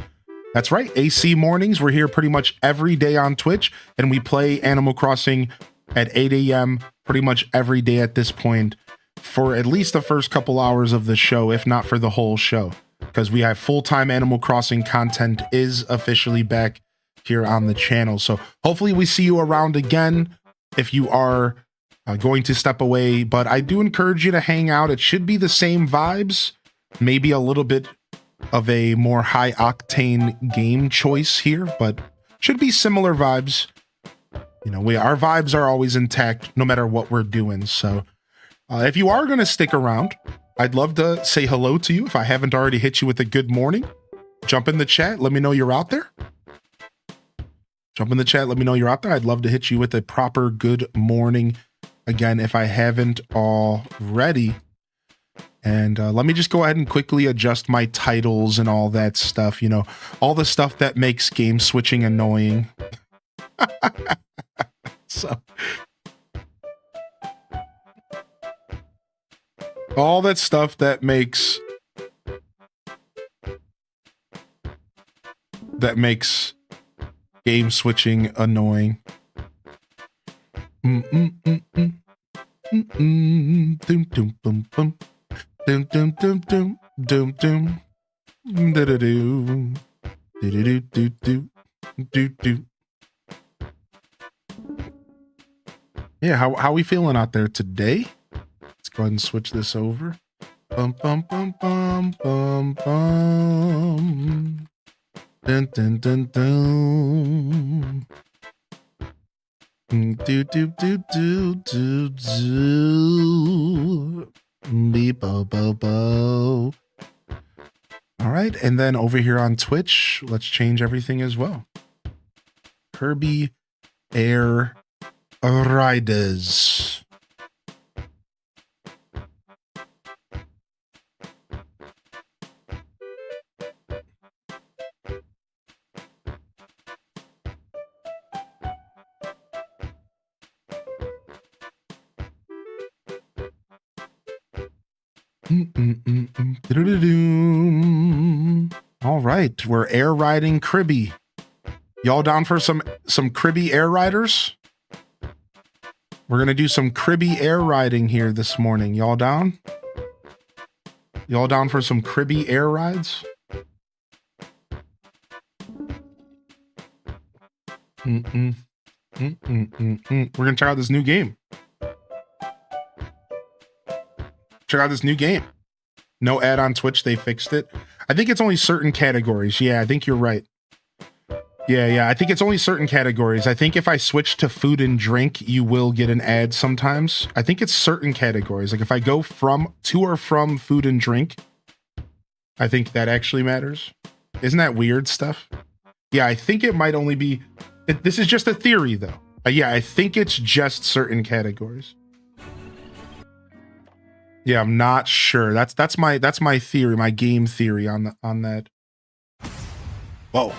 That's right, AC Mornings. We're here pretty much every day on Twitch, and we play Animal Crossing at 8 a.m. pretty much every day at this point for at least the first couple hours of the show, if not for the whole show, because we have full-time Animal Crossing content is officially back here on the channel. So hopefully we see you around again if you are going to step away, but I do encourage you to hang out. It should be the same vibes, maybe a little bit of a more high octane game choice here, but should be similar vibes. You know, our vibes are always intact no matter what we're doing. So if you are going to stick around, I'd love to say hello to you. If I haven't already hit you with a good morning, jump in the chat. Let me know you're out there. Jump in the chat. Let me know you're out there. I'd love to hit you with a proper good morning again if I haven't already. And let me just go ahead and quickly adjust my titles and all that stuff. You know, all the stuff that makes game switching annoying. So, all that stuff that makes game switching annoying. Doom doom boom boom. Doom doom doom doom doom doom. Do do do. Do do do do do do. Yeah, how we feeling out there today? Let's go ahead and switch this over. Bum bum bum bum bum bum. Dun dun dun dun. Do do do do do do. Beep bo bo bo. All right, and then over here on Twitch, let's change everything as well. Kirby Air Riders. All right, we're air riding Kirby. Y'all down for some Kirby air riders? We're gonna do some Kirby air riding here this morning. Y'all down? Y'all down for some Kirby air rides? We're gonna check out this new game. Check out this new game. No ad on Twitch, they fixed it. I think it's only certain categories. Yeah, I think you're right. Yeah, I think it's only certain categories. I think if I switch to food and drink, you will get an ad sometimes. I think it's certain categories. Like if I go to or from food and drink, I think that actually matters. Isn't that weird stuff? Yeah, I think it might only be... This is just a theory, though. Yeah, I think it's just certain categories. Yeah, I'm not sure. That's my theory, my game theory on that. Whoa.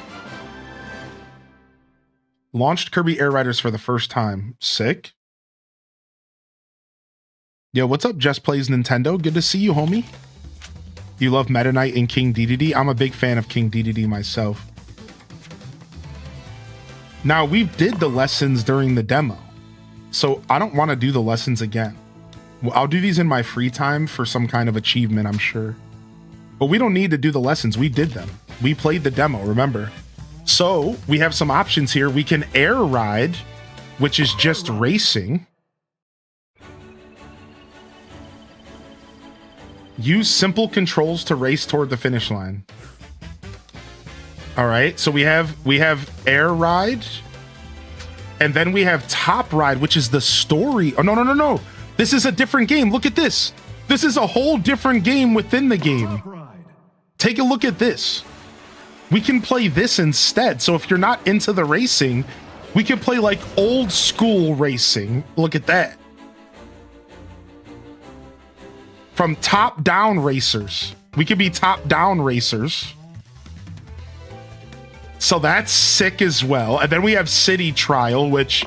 Launched Kirby Air Riders for the first time. Sick. Yo, what's up, Just Plays Nintendo? Good to see you, homie. You love Meta Knight and King Dedede? I'm a big fan of King Dedede myself. Now, we did the lessons during the demo, so I don't want to do the lessons again. I'll do these in my free time for some kind of achievement, I'm sure. But we don't need to do the lessons. We did them. We played the demo, remember? So we have some options here. We can air ride, which is just racing. Use simple controls to race toward the finish line. All right, so we have air ride, and then we have top ride, which is the story. Oh, no. This is a different game. Look at this. This is a whole different game within the game. Take a look at this. We can play this instead. So if you're not into the racing, we can play like old school racing. Look at that. From top down racers. We could be top down racers. So that's sick as well. And then we have City Trial, which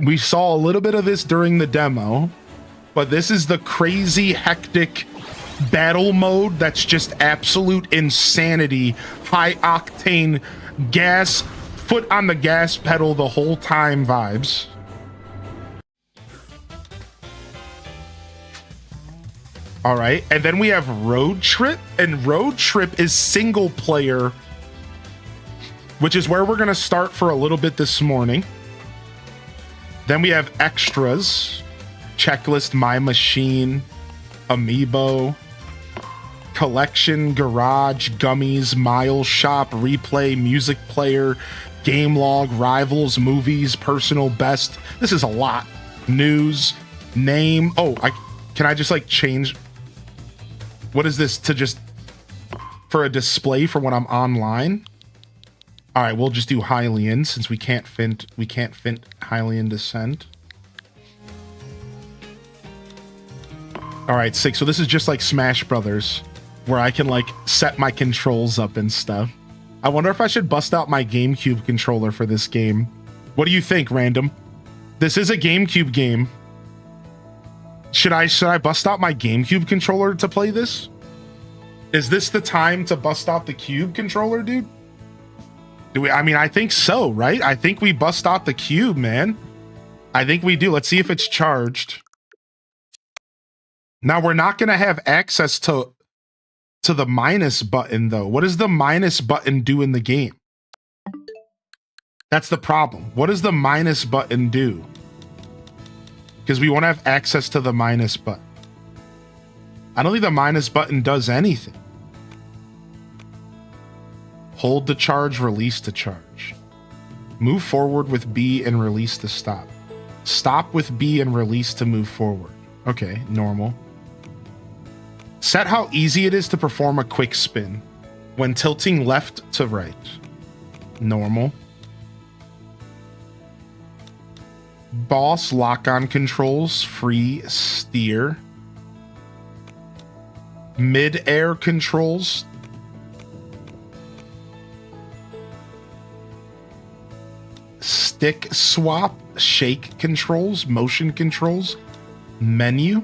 we saw a little bit of this during the demo, but this is the crazy hectic battle mode that's just absolute insanity. High octane gas, foot on the gas pedal the whole time vibes. All right, and then we have Road Trip, and Road Trip is single player, which is where we're gonna start for a little bit this morning. Then we have extras, checklist, My Machine, Amiibo, collection, garage, gummies, mile shop, replay, music player, game log, rivals, movies, personal best. This is a lot. News, name. Oh, can I just like change? What is this to just for a display for when I'm online? All right, we'll just do Hylian since we can't fint Hylian Descent. All right, sick. So this is just like Smash Brothers, where I can like set my controls up and stuff. I wonder if I should bust out my GameCube controller for this game. What do you think, Random? This is a GameCube game. Should I bust out my GameCube controller to play this? Is this the time to bust out the Cube controller, dude? I mean, I think so, right? I think we bust out the Cube, man. I think we do. Let's see if it's charged. Now, we're not going to have access to the minus button, though. What does the minus button do in the game? That's the problem. What does the minus button do? Because we won't have access to the minus button. I don't think the minus button does anything. Hold to charge, release to charge. Move forward with B and release to stop. Stop with B and release to move forward. Okay, normal. Set how easy it is to perform a quick spin when tilting left to right. Normal. Boss lock-on controls, free steer. Mid-air controls. Stick swap, shake controls, motion controls, menu.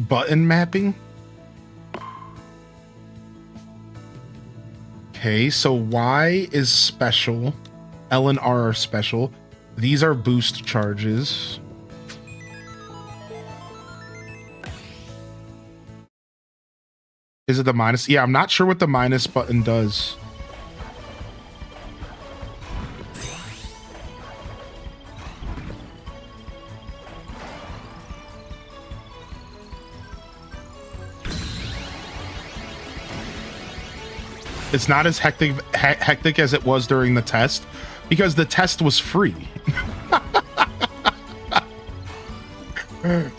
Button mapping. Okay, so Y is special. L and R are special. These are boost charges. Is it the minus? Yeah, I'm not sure what the minus button does. It's not as hectic as it was during the test because the test was free.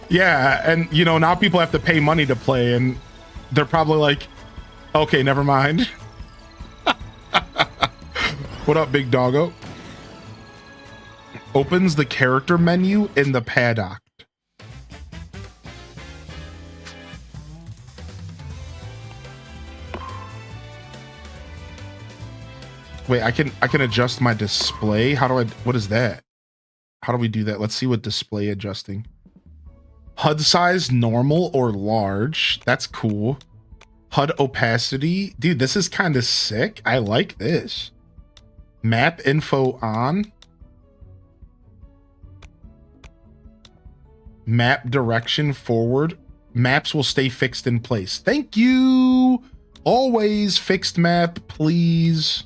Yeah, and you know, now people have to pay money to play and they're probably like, okay, never mind. What up, big doggo? Opens the character menu in the paddock. Wait, I can adjust my display. How do I, what is that? How do we do that? Let's see what display adjusting. HUD size, normal or large. That's cool. HUD opacity. Dude, this is kind of sick. I like this. Map info on. Map direction forward. Maps will stay fixed in place. Thank you. Always fixed map, please.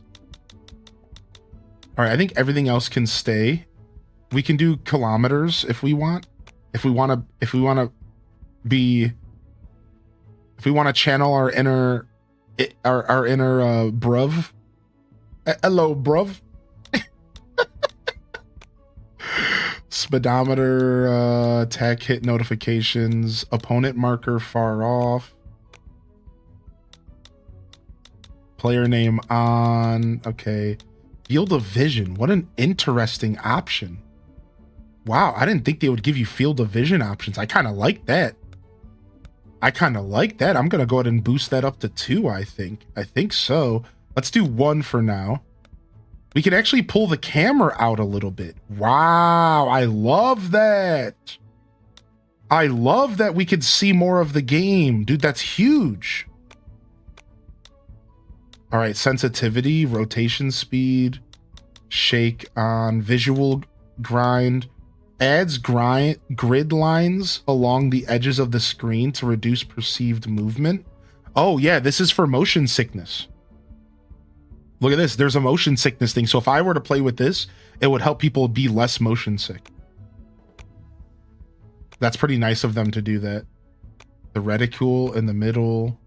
All right, I think everything else can stay. We can do kilometers if we want. If we want to channel our inner bruv. Hello, bruv. Speedometer, attack hit notifications, opponent marker far off. Player name on, okay. Field of vision, what an interesting option. Wow, I didn't think they would give you field of vision options. I kind of like that. I'm gonna go ahead and boost that up to 2, I think. I think so. Let's do 1 for now. We can actually pull the camera out a little bit. Wow, I love that. I love that we could see more of the game. Dude, that's huge. All right, sensitivity, rotation speed, shake on, visual grind. Adds grid lines along the edges of the screen to reduce perceived movement. Oh yeah, this is for motion sickness. Look at this, there's a motion sickness thing. So if I were to play with this, it would help people be less motion sick. That's pretty nice of them to do that. The reticule in the middle.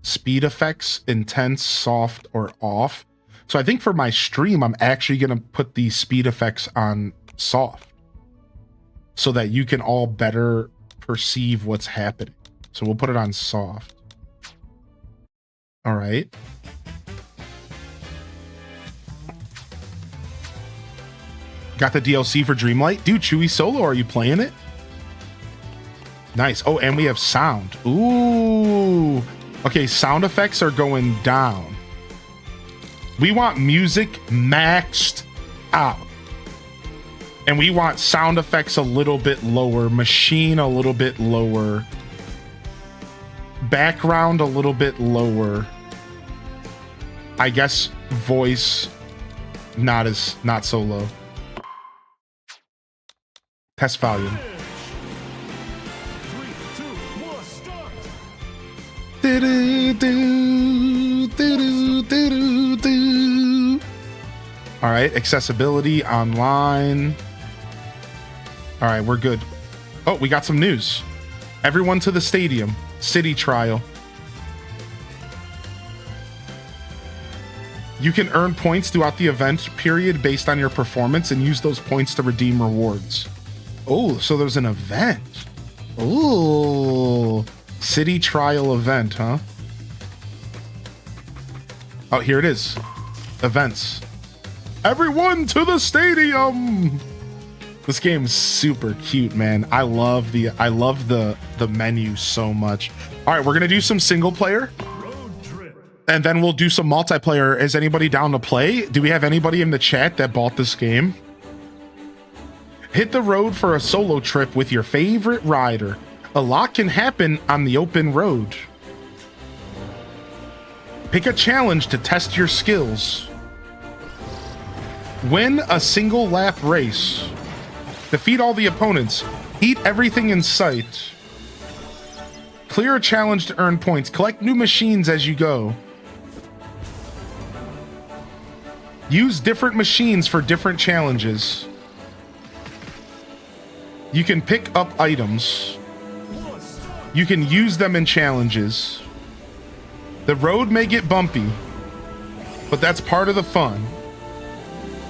Speed effects, intense, soft, or off. So I think for my stream, I'm actually gonna put the speed effects on soft, so that you can all better perceive what's happening. So we'll put it on soft. All right. Got the DLC for Dreamlight. Dude, Chewy Solo, are you playing it? Nice. Oh, and we have sound. Ooh. Okay, sound effects are going down. We want music maxed out. And we want sound effects a little bit lower, machine a little bit lower, background a little bit lower. I guess voice not so low. Test volume. 3, 2, 1, start. All right, accessibility online. All right, we're good. Oh, we got some news. Everyone to the stadium. City trial. You can earn points throughout the event period based on your performance and use those points to redeem rewards. Oh, so there's an event. Oh, city trial event, huh? Oh, here it is. Events. Everyone to the stadium. This game's super cute, man. I love the menu so much. All right, we're gonna do some single player, and then we'll do some multiplayer. Is anybody down to play? Do we have anybody in the chat that bought this game? Hit the road for a solo trip with your favorite rider. A lot can happen on the open road. Pick a challenge to test your skills. Win a single lap race. Defeat all the opponents. Eat everything in sight. Clear a challenge to earn points. Collect new machines as you go. Use different machines for different challenges. You can pick up items. You can use them in challenges. The road may get bumpy, but that's part of the fun.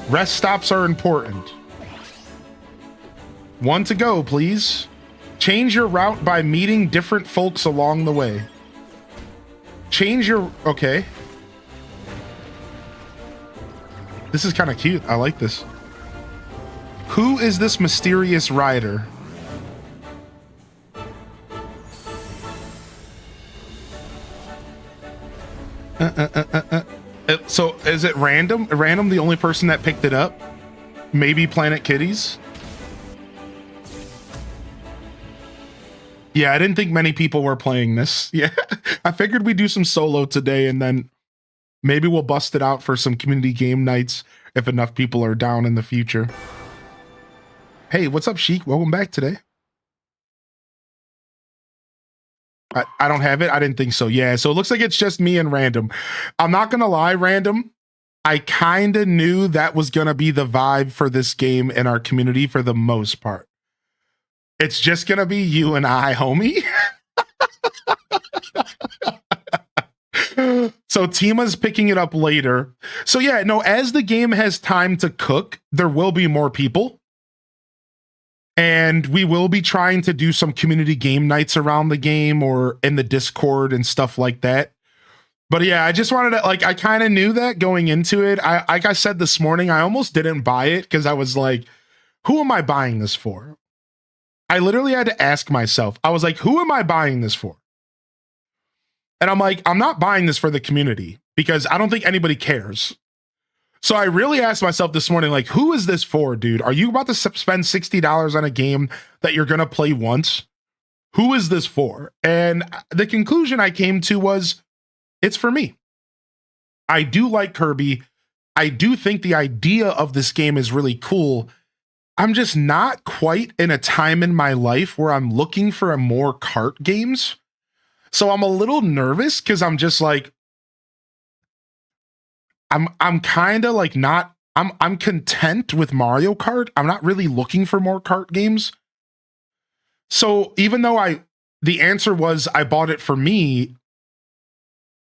Rest stops are important. One to go, please. Change your route by meeting different folks along the way. Change your... Okay. This is kind of cute. I like this. Who is this mysterious rider? So is it random? Random, the only person that picked it up? Maybe Planet Kitties? Yeah, I didn't think many people were playing this. Yeah, I figured we'd do some solo today, and then maybe we'll bust it out for some community game nights if enough people are down in the future. Hey, what's up, Sheik? Welcome back today. I don't have it. I didn't think so. Yeah, so it looks like it's just me and Random. I'm not going to lie, Random. I kind of knew that was going to be the vibe for this game in our community for the most part. It's just going to be you and I, homie. So Tima's picking it up later. So yeah, no, as the game has time to cook, there will be more people. And we will be trying to do some community game nights around the game or in the Discord and stuff like that. But yeah, I just wanted to, like, I kind of knew that going into it. Like I said this morning, I almost didn't buy it because I was like, who am I buying this for? I literally had to ask myself, I was like, who am I buying this for? And I'm like, I'm not buying this for the community because I don't think anybody cares. So I really asked myself this morning, like, who is this for, dude? Are you about to spend $60 on a game that you're going to play once? Who is this for? And the conclusion I came to was, it's for me. I do like Kirby. I do think the idea of this game is really cool. I'm just not quite in a time in my life where I'm looking for more kart games. So I'm a little nervous because I'm just like, I'm kind of like not, I'm content with Mario Kart. I'm not really looking for more kart games. So even though the answer was I bought it for me,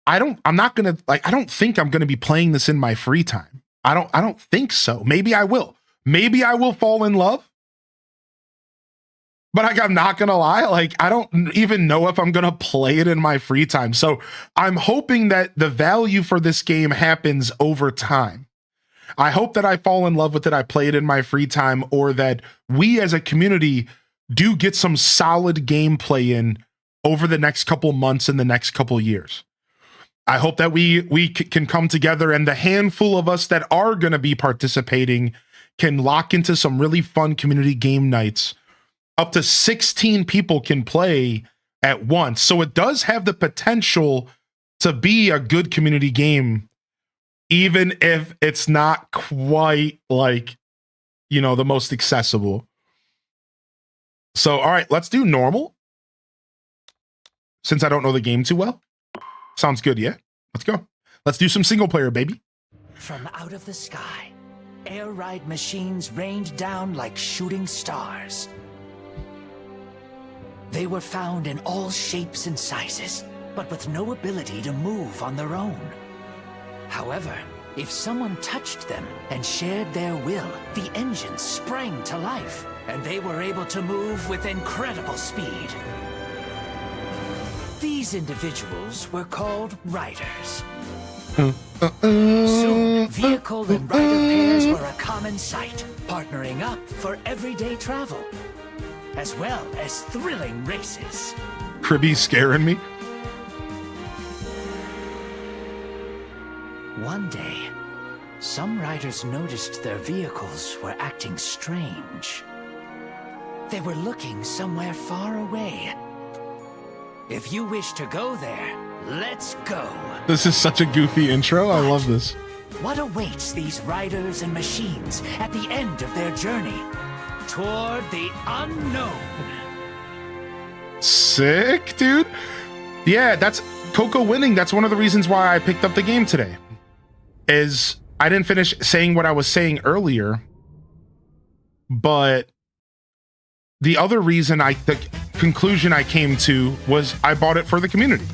I don't think I'm gonna be playing this in my free time. I don't think so. Maybe I will. Maybe I will fall in love. But like, I'm not gonna lie, like, I don't even know if I'm gonna play it in my free time. So I'm hoping that the value for this game happens over time. I hope that I fall in love with it, I play it in my free time, or that we as a community do get some solid gameplay in over the next couple months and the next couple years. I hope that we can come together, and the handful of us that are gonna be participating can lock into some really fun community game nights. Up to 16 people can play at once. So it does have the potential to be a good community game, even if it's not quite like, you know, the most accessible. So, all right, let's do normal. Since I don't know the game too well. Sounds good, yeah? Let's go. Let's do some single player, baby. From out of the sky, air ride machines rained down like shooting stars. They were found in all shapes and sizes, but with no ability to move on their own. However, If someone touched them and shared their will, the engines sprang to life, and they were able to move with incredible speed. These individuals were called riders. Soon, vehicle and rider pairs were a common sight, partnering up for everyday travel, as well as thrilling races. Kirby scaring me. One day, some riders noticed their vehicles were acting strange. They were looking somewhere far away. If you wish to go there, let's go. This is such a goofy intro. I love this. What awaits these riders and machines at the end of their journey toward the unknown? Sick, dude. Yeah, that's Coco winning. That's one of the reasons why I picked up the game today. Is I didn't finish saying what I was saying earlier, but the other reason the conclusion I came to was I bought it for the community.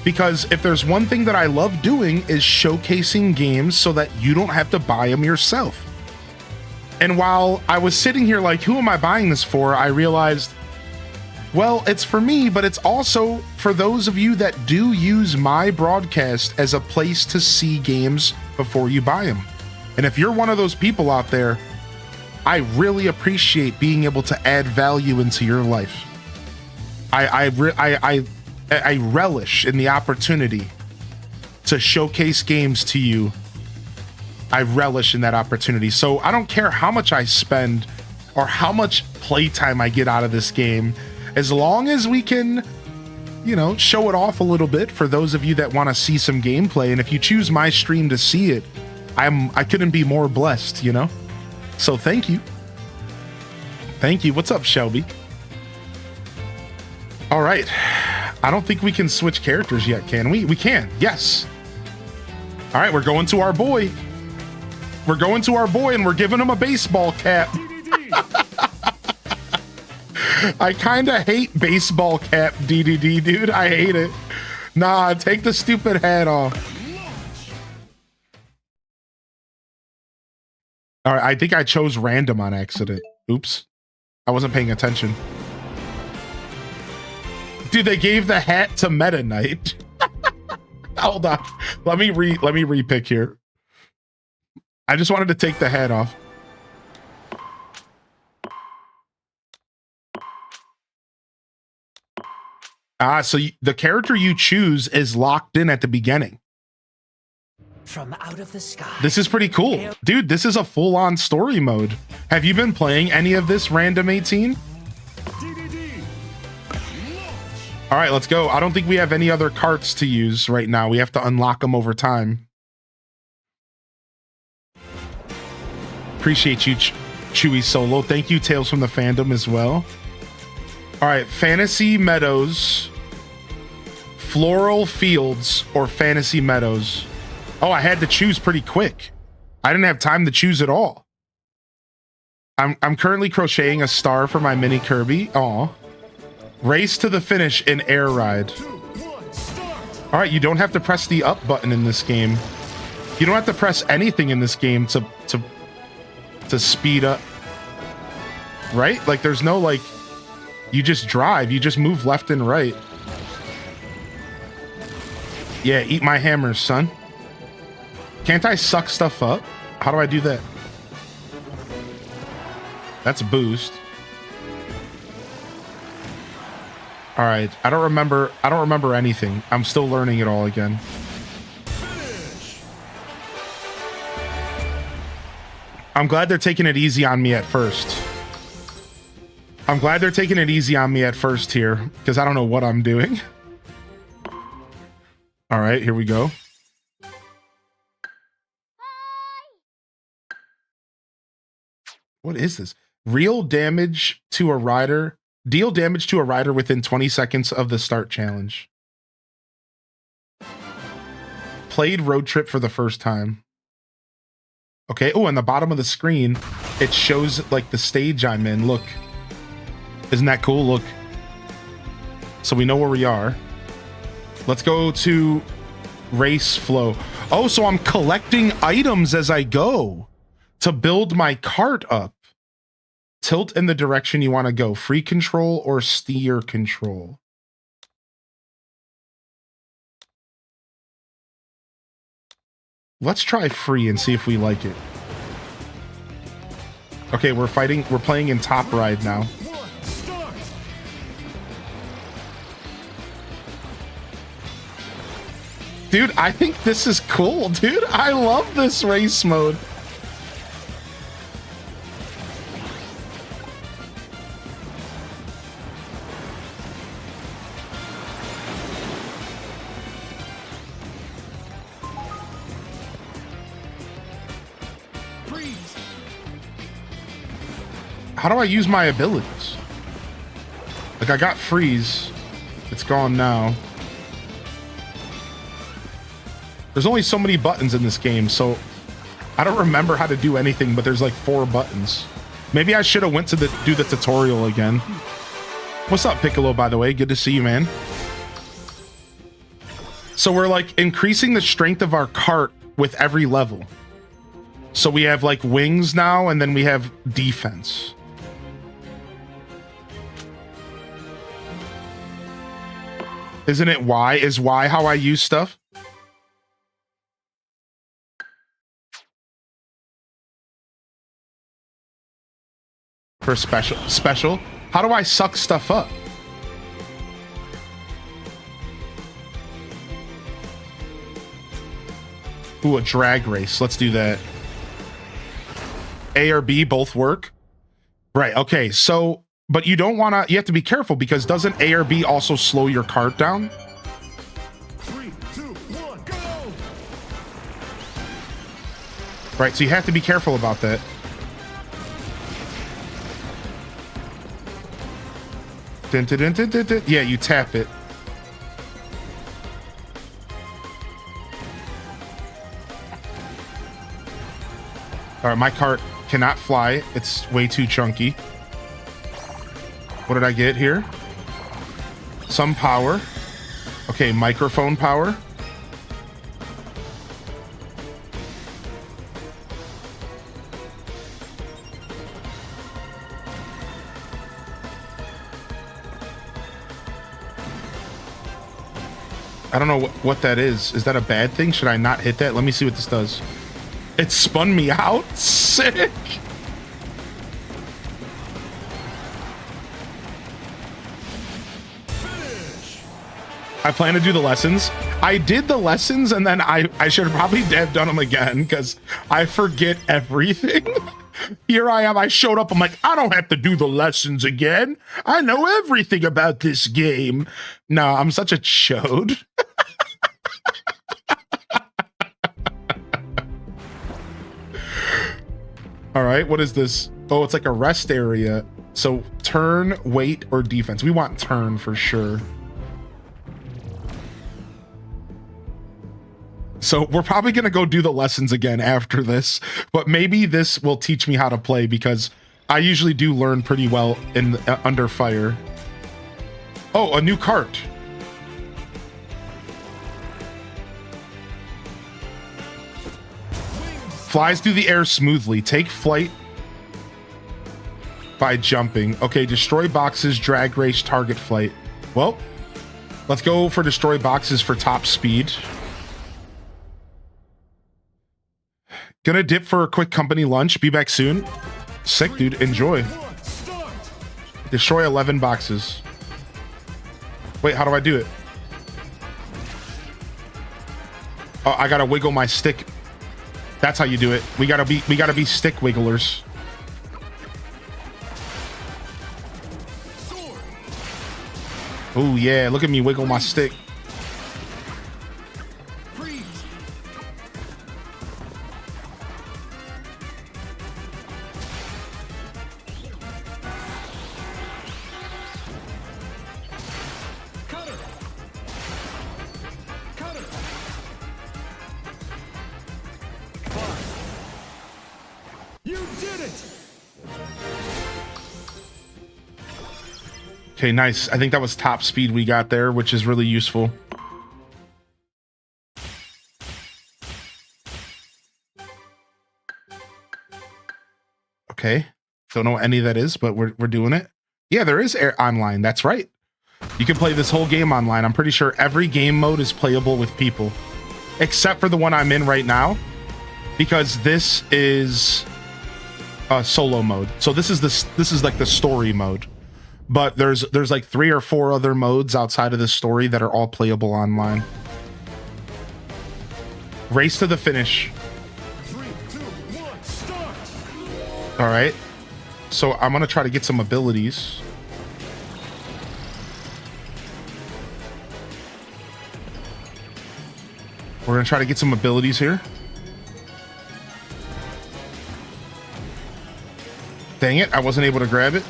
Because if there's one thing that I love doing is showcasing games so that you don't have to buy them yourself. And while I was sitting here like, who am I buying this for? I realized, well, it's for me, but it's also for those of you that do use my broadcast as a place to see games before you buy them. And if you're one of those people out there, I really appreciate being able to add value into your life. I relish in the opportunity to showcase games to you. I relish in that opportunity. So I don't care how much I spend or how much playtime I get out of this game, as long as we can, you know, show it off a little bit for those of you that want to see some gameplay. And if you choose my stream to see it, I couldn't be more blessed, you know? So thank you. Thank you. What's up, Shelby? All right. I don't think we can switch characters yet, can we? We can. Yes. All right, we're going to our boy. We're going to our boy and we're giving him a baseball cap. I kind of hate baseball cap DDD, dude. I hate it. Nah, take the stupid hat off. All right, I think I chose random on accident. Oops. I wasn't paying attention. Dude, they gave the hat to Meta Knight. Hold on. Let me repick here. I just wanted to take the hat off. So the character you choose is locked in at the beginning. From out of the sky. This is pretty cool. Dude, this is a full-on story mode. Have you been playing any of this, Random 18? All right, let's go. I don't think we have any other carts to use right now. We have to unlock them over time. Appreciate you, Chewy Solo. Thank you, Tales from the Fandom, as well. All right, Fantasy Meadows, Floral Fields, or Fantasy Meadows. Oh, I had to choose pretty quick. I didn't have time to choose at all. I'm currently crocheting a star for my mini Kirby. Aw. Race to the finish in Air Ride. All right, you don't have to press the up button in this game. You don't have to press anything in this game to speed up. Right? Like, there's no, like, you just drive. You just move left and right. Yeah, eat my hammers, son. Can't I suck stuff up? How do I do that? That's a boost. All right, I don't remember anything. I'm still learning it all again. I'm glad they're taking it easy on me at first. I'm glad they're taking it easy on me at first here, because I don't know what I'm doing. All right, here we go. What is this? Deal damage to a rider within 20 seconds of the start challenge. Played Road Trip for the first time. Okay. Oh, on the bottom of the screen, it shows like the stage I'm in. Look. Isn't that cool? Look. So we know where we are. Let's go to race flow. Oh, so I'm collecting items as I go to build my cart up. Tilt in the direction you want to go. Free control or steer control. Let's try free and see if we like it. Okay, we're playing in top ride now. Dude, I think this is cool, dude. I love this race mode. Freeze. How do I use my abilities? Like, I got freeze. It's gone now. There's only so many buttons in this game, so I don't remember how to do anything, but there's like 4 buttons. Maybe I should have went to do the tutorial again. What's up, Piccolo, by the way? Good to see you, man. So we're like increasing the strength of our cart with every level. So we have like wings now, and then we have defense. Isn't it Y? Is Y how I use stuff? For special? How do I suck stuff up? Ooh, a drag race. Let's do that. A or B both work? Right, okay, so, but you don't wanna, you have to be careful because doesn't A or B also slow your cart down? 3, 2, 1, go! Right, so you have to be careful about that. Dun, dun, dun, dun, dun, dun. Yeah, you tap it. All right, my cart cannot fly. It's way too chunky. What did I get here? Some power. Okay, microphone power. I don't know what that is. Is that a bad thing? Should I not hit that? Let me see what this does. It spun me out? Sick! Finish. I plan to do the lessons. I did the lessons and then I should have probably have done them again because I forget everything. Here I am. I showed up. I'm like, I don't have to do the lessons again. I know everything about this game. No, I'm such a chode. All right, what is this? Oh, it's like a rest area. So turn, wait, or defense. We want turn for sure. So we're probably going to go do the lessons again after this, but maybe this will teach me how to play because I usually do learn pretty well in under fire. Oh, a new cart. Flies through the air smoothly. Take flight by jumping. Okay, destroy boxes, drag race, target flight. Well, let's go for destroy boxes for top speed. Gonna dip for a quick company lunch. Be back soon. Sick, dude. Enjoy. Destroy 11 boxes. Wait, how do I do it? Oh, I gotta wiggle my stick. That's how you do it. We gotta be stick wigglers. Oh yeah, look at me wiggle my stick. Okay, nice. I think that was top speed we got there, which is really useful. Okay. Don't know what any of that is, but we're doing it. Yeah, there is air online. That's right. You can play this whole game online. I'm pretty sure every game mode is playable with people, except for the one I'm in right now, because this is a solo mode. So this is like the story mode. But there's like 3 or 4 other modes outside of the story that are all playable online. Race to the finish. 3, 2, 1, start! All right. So I'm going to try to get some abilities. We're going to try to get some abilities here. Dang it, I wasn't able to grab it.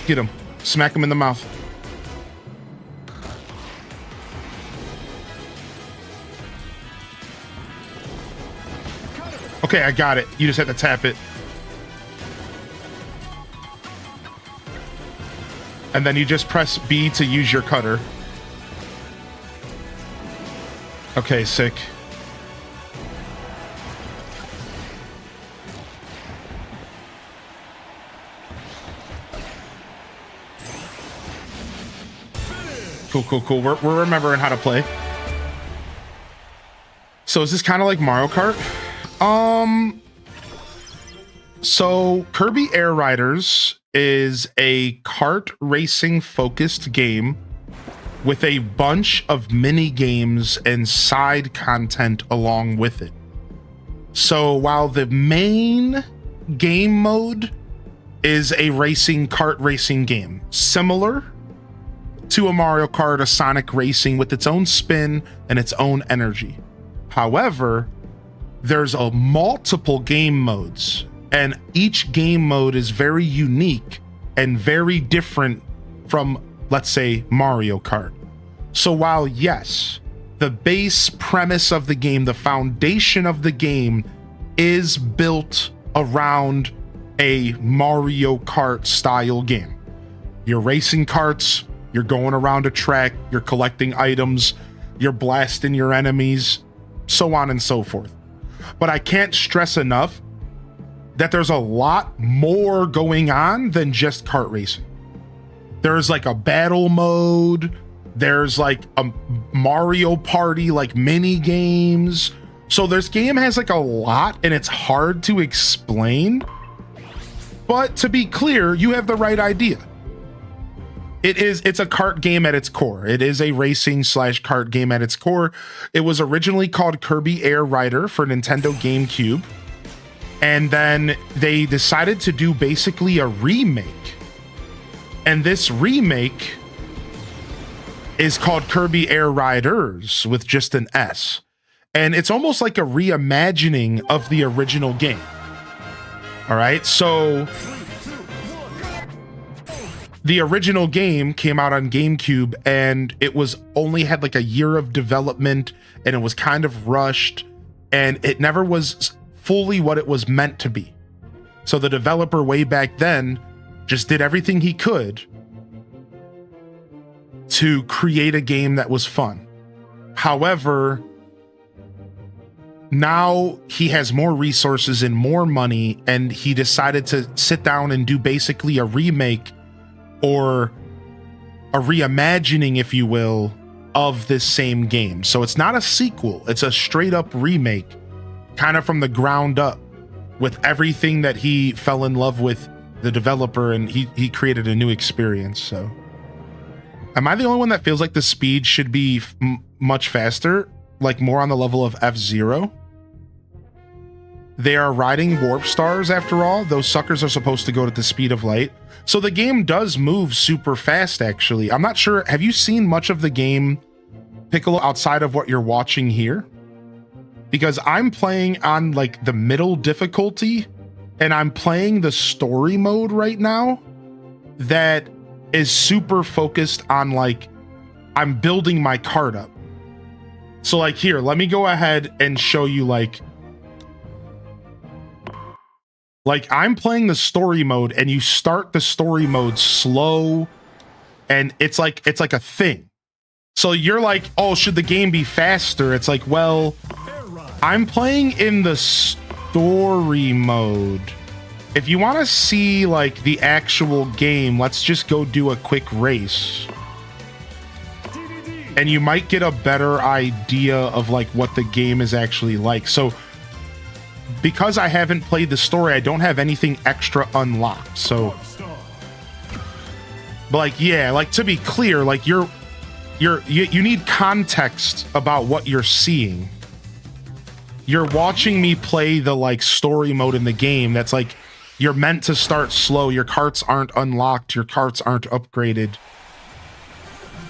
Get him. Smack him in the mouth. Okay, I got it. You just had to tap it. And then you just press B to use your cutter. Okay, sick. Cool. We're remembering how to play. So is this kind of like Mario Kart? So Kirby Air Riders is a kart racing focused game with a bunch of mini games and side content along with it. So while the main game mode is a kart racing game, similar to a Mario Kart, a Sonic Racing with its own spin and its own energy. However, there's a multiple game modes, and each game mode is very unique and very different from, let's say, Mario Kart. So while yes, the base premise of the game, the foundation of the game is built around a Mario Kart style game. You're racing karts, you're going around a track, you're collecting items, you're blasting your enemies, so on and so forth. But I can't stress enough that there's a lot more going on than just kart racing. There's like a battle mode, there's like a Mario Party, like mini games. So this game has like a lot and it's hard to explain. But to be clear, you have the right idea. It's a kart game at its core. It is a racing / kart game at its core. It was originally called Kirby Air Rider for Nintendo GameCube. And then they decided to do basically a remake. And this remake is called Kirby Air Riders with just an S. And it's almost like a reimagining of the original game. All right, so the original game came out on GameCube and it was only had like a year of development and it was kind of rushed and it never was fully what it was meant to be. So the developer way back then just did everything he could to create a game that was fun. However, now he has more resources and more money and he decided to sit down and do basically a remake or a reimagining, if you will, of this same game. So it's not a sequel, it's a straight up remake, kind of from the ground up, with everything that he fell in love with the developer, and he created a new experience. So am I the only one that feels like the speed should be much faster, like more on the level of F-Zero? They are riding warp stars after all. Those suckers are supposed to go at the speed of light. So the game does move super fast, actually. I'm not sure. Have you seen much of the game, Piccolo, outside of what you're watching here? Because I'm playing on like the middle difficulty and I'm playing the story mode right now that is super focused on like, I'm building my card up. So like here, let me go ahead and show you like I'm playing the story mode and you start the story mode slow and it's like a thing. So you're like, oh, should the game be faster? It's like, well, I'm playing in the story mode. If you want to see like the actual game, let's just go do a quick race. And you might get a better idea of like what the game is actually like. So because I haven't played the story, I don't have anything extra unlocked. So but like, yeah, like to be clear, like you need context about what you're seeing. You're watching me play the like story mode in the game. That's like, you're meant to start slow. Your carts aren't unlocked. Your carts aren't upgraded.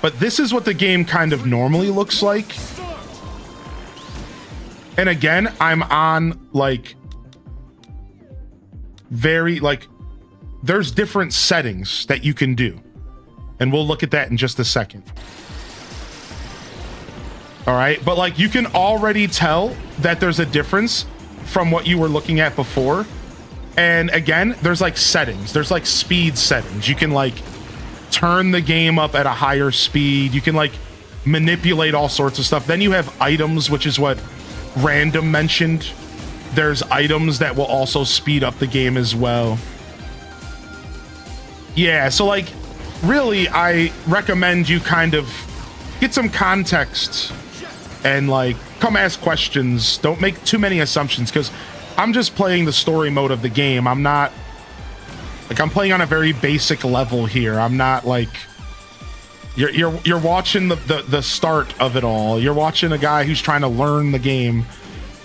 But this is what the game kind of normally looks like. And again, I'm on like very like, there's different settings that you can do. And we'll look at that in just a second. All right, but like you can already tell that there's a difference from what you were looking at before. And again, there's like settings. There's like speed settings. You can like turn the game up at a higher speed. You can like manipulate all sorts of stuff. Then you have items, which is what Random mentioned. There's items that will also speed up the game as well. Yeah, so like really I recommend you kind of get some context and like come ask questions. Don't make too many assumptions, because I'm just playing the story mode of the game. I'm not like, I'm playing on a very basic level here. I'm not like, you're watching the start of it all. You're watching a guy who's trying to learn the game.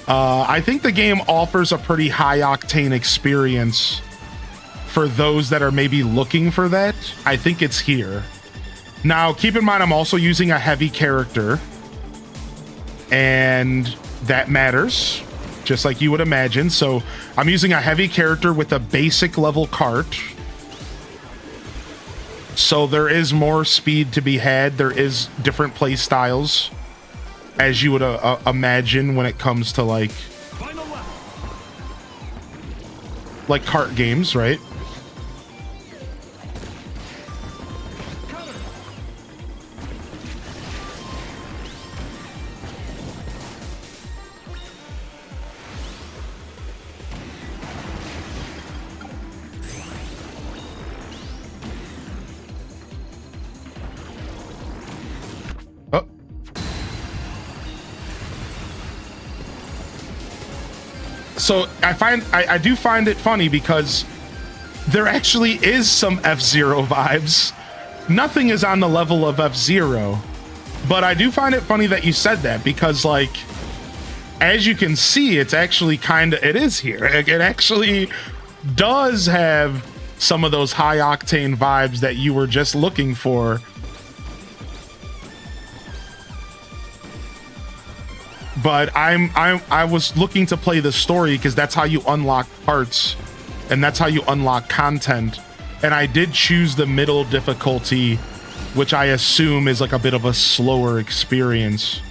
I think the game offers a pretty high octane experience for those that are maybe looking for that. I think it's here. Now, keep in mind, I'm also using a heavy character, and that matters, just like you would imagine. So I'm using a heavy character with a basic level cart. So there is more speed to be had. There is different play styles, as you would imagine when it comes to like cart games, right? So I do find it funny because there actually is some F-Zero vibes. Nothing is on the level of F-Zero, but I do find it funny that you said that, because like, as you can see, it's actually it is here. It actually does have some of those high octane vibes that you were just looking for. But I was looking to play the story because that's how you unlock parts and that's how you unlock content. And I did choose the middle difficulty, which I assume is like a bit of a slower experience.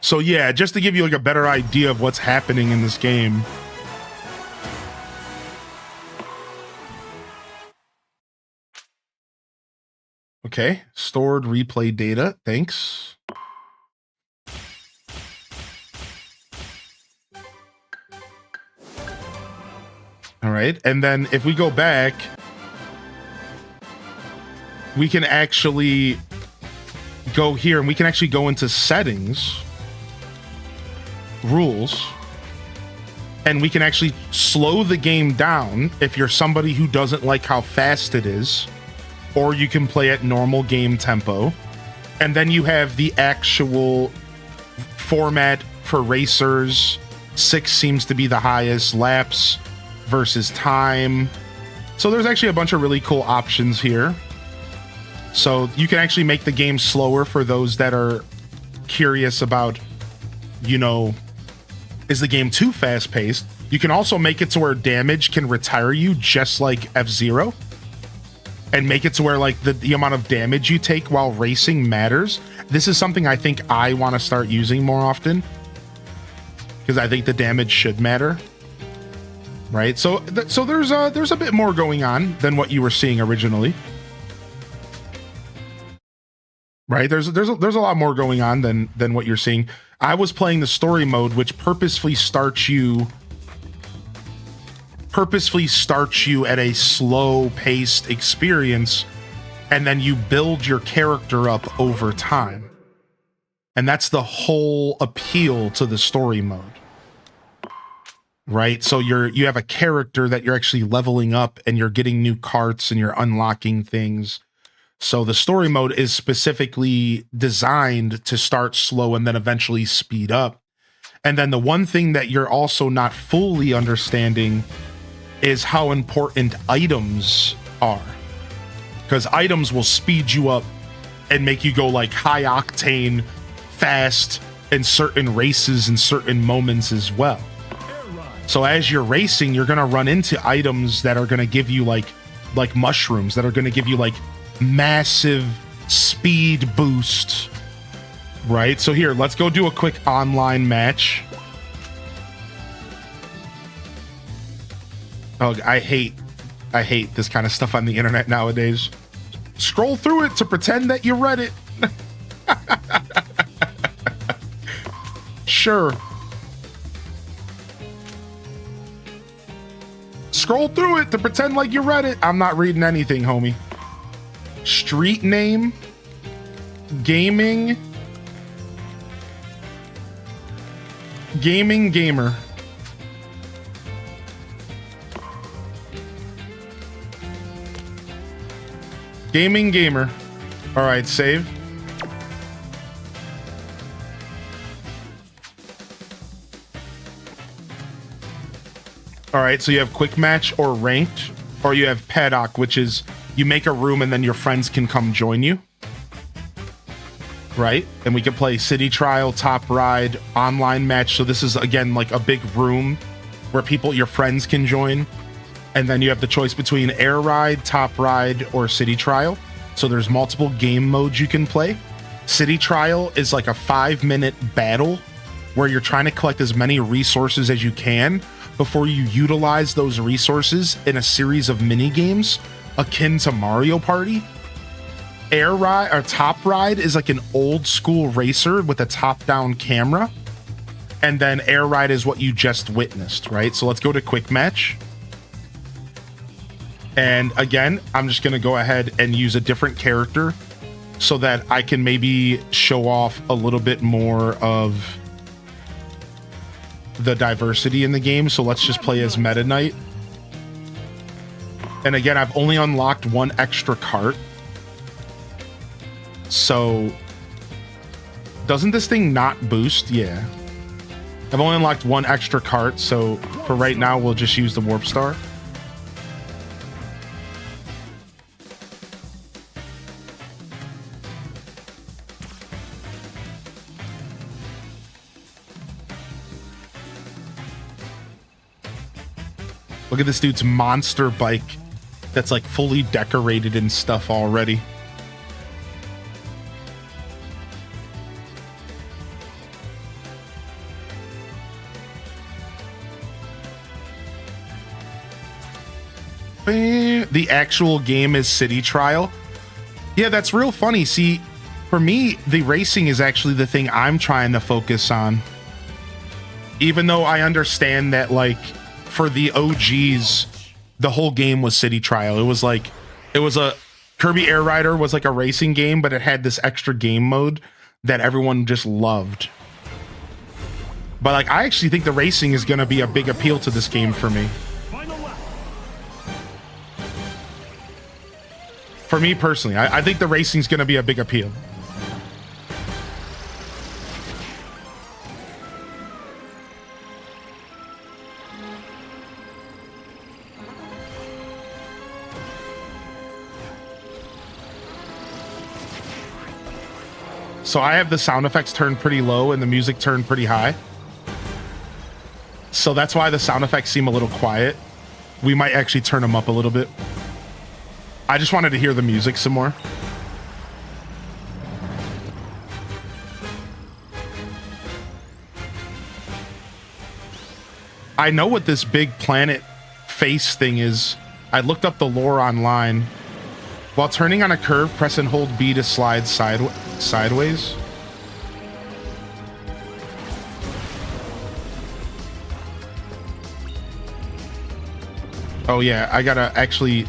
So yeah, just to give you like a better idea of what's happening in this game. Okay, stored replay data, thanks. All right, and then if we go back, we can actually go here and we can actually go into settings. Rules, and we can actually slow the game down if you're somebody who doesn't like how fast it is, or you can play at normal game tempo. And then you have the actual format for racers. 6 seems to be the highest, laps versus time. So there's actually a bunch of really cool options here. So you can actually make the game slower for those that are curious about, you know, is the game too fast-paced? You can also make it to where damage can retire you, just like F-Zero, and make it to where like the amount of damage you take while racing matters. This is something I think I want to start using more often. because I think the damage should matter. Right? So there's a bit more going on than what you were seeing originally. Right? There's a lot more going on than what you're seeing. I was playing the story mode, which purposefully starts you at a slow-paced experience, and then you build your character up over time. And that's the whole appeal to the story mode. Right? So you have a character that you're actually leveling up, and you're getting new carts and you're unlocking things. So the story mode is specifically designed to start slow and then eventually speed up. And then the one thing that you're also not fully understanding is how important items are. Because items will speed you up and make you go like high octane fast in certain races and certain moments as well. So as you're racing, you're going to run into items that are going to give you like mushrooms, that are going to give you like massive speed boost. Right? So here, let's go do a quick online match. Oh, I hate this kind of stuff on the internet nowadays. Scroll through it to pretend that you read it. Sure. Scroll through it to pretend like you read it. I'm not reading anything, homie. Street name. Gaming. Gaming gamer. Gaming gamer. All right, save. All right, so you have quick match or ranked, or you have paddock, which is you make a room and then your friends can come join you. Right? And we can play city trial, top ride, online match. So this is again like a big room where your friends can join. And then you have the choice between air ride, top ride, or city trial. So there's multiple game modes you can play. City trial is like a 5-minute battle where you're trying to collect as many resources as you can before you utilize those resources in a series of mini games akin to Mario Party. Air ride or top ride is like an old school racer with a top-down camera. And then air ride is what you just witnessed, right? So let's go to quick match. And again, I'm just going to go ahead and use a different character so that I can maybe show off a little bit more of the diversity in the game. So let's just play as Meta Knight. And again, I've only unlocked one extra cart. So doesn't this thing not boost? Yeah. I've only unlocked one extra cart. So for right now, we'll just use the Warp Star. Look at this dude's monster bike that's like fully decorated and stuff already. The actual game is City Trial. Yeah, that's real funny. See, for me, the racing is actually the thing I'm trying to focus on. Even though I understand that, like, for the OGs, the whole game was City Trial. It was a Kirby Air Rider was like a racing game, but it had this extra game mode that everyone just loved. But like, I actually think the racing is going to be a big appeal to this game for me. For me personally, I think the racing is going to be a big appeal. So I have the sound effects turned pretty low and the music turned pretty high. So that's why the sound effects seem a little quiet. We might actually turn them up a little bit. I just wanted to hear the music some more. I know what this big planet face thing is. I looked up the lore online. While turning on a curve, press and hold B to slide sideways. Oh yeah, I gotta actually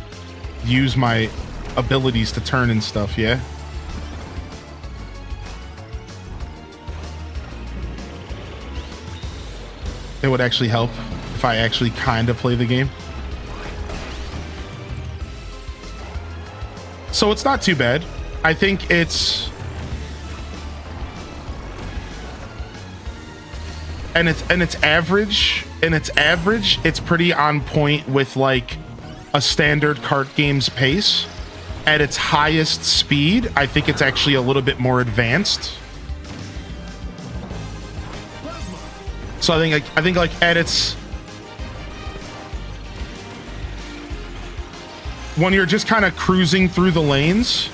use my abilities to turn and stuff, yeah? It would actually help if I actually kind of play the game. So it's not too bad. I think it's... And it's average. It's pretty on point with like a standard kart game's pace. At its highest speed, I think it's actually a little bit more advanced. So I think like at its, when you're just kind of cruising through the lanes,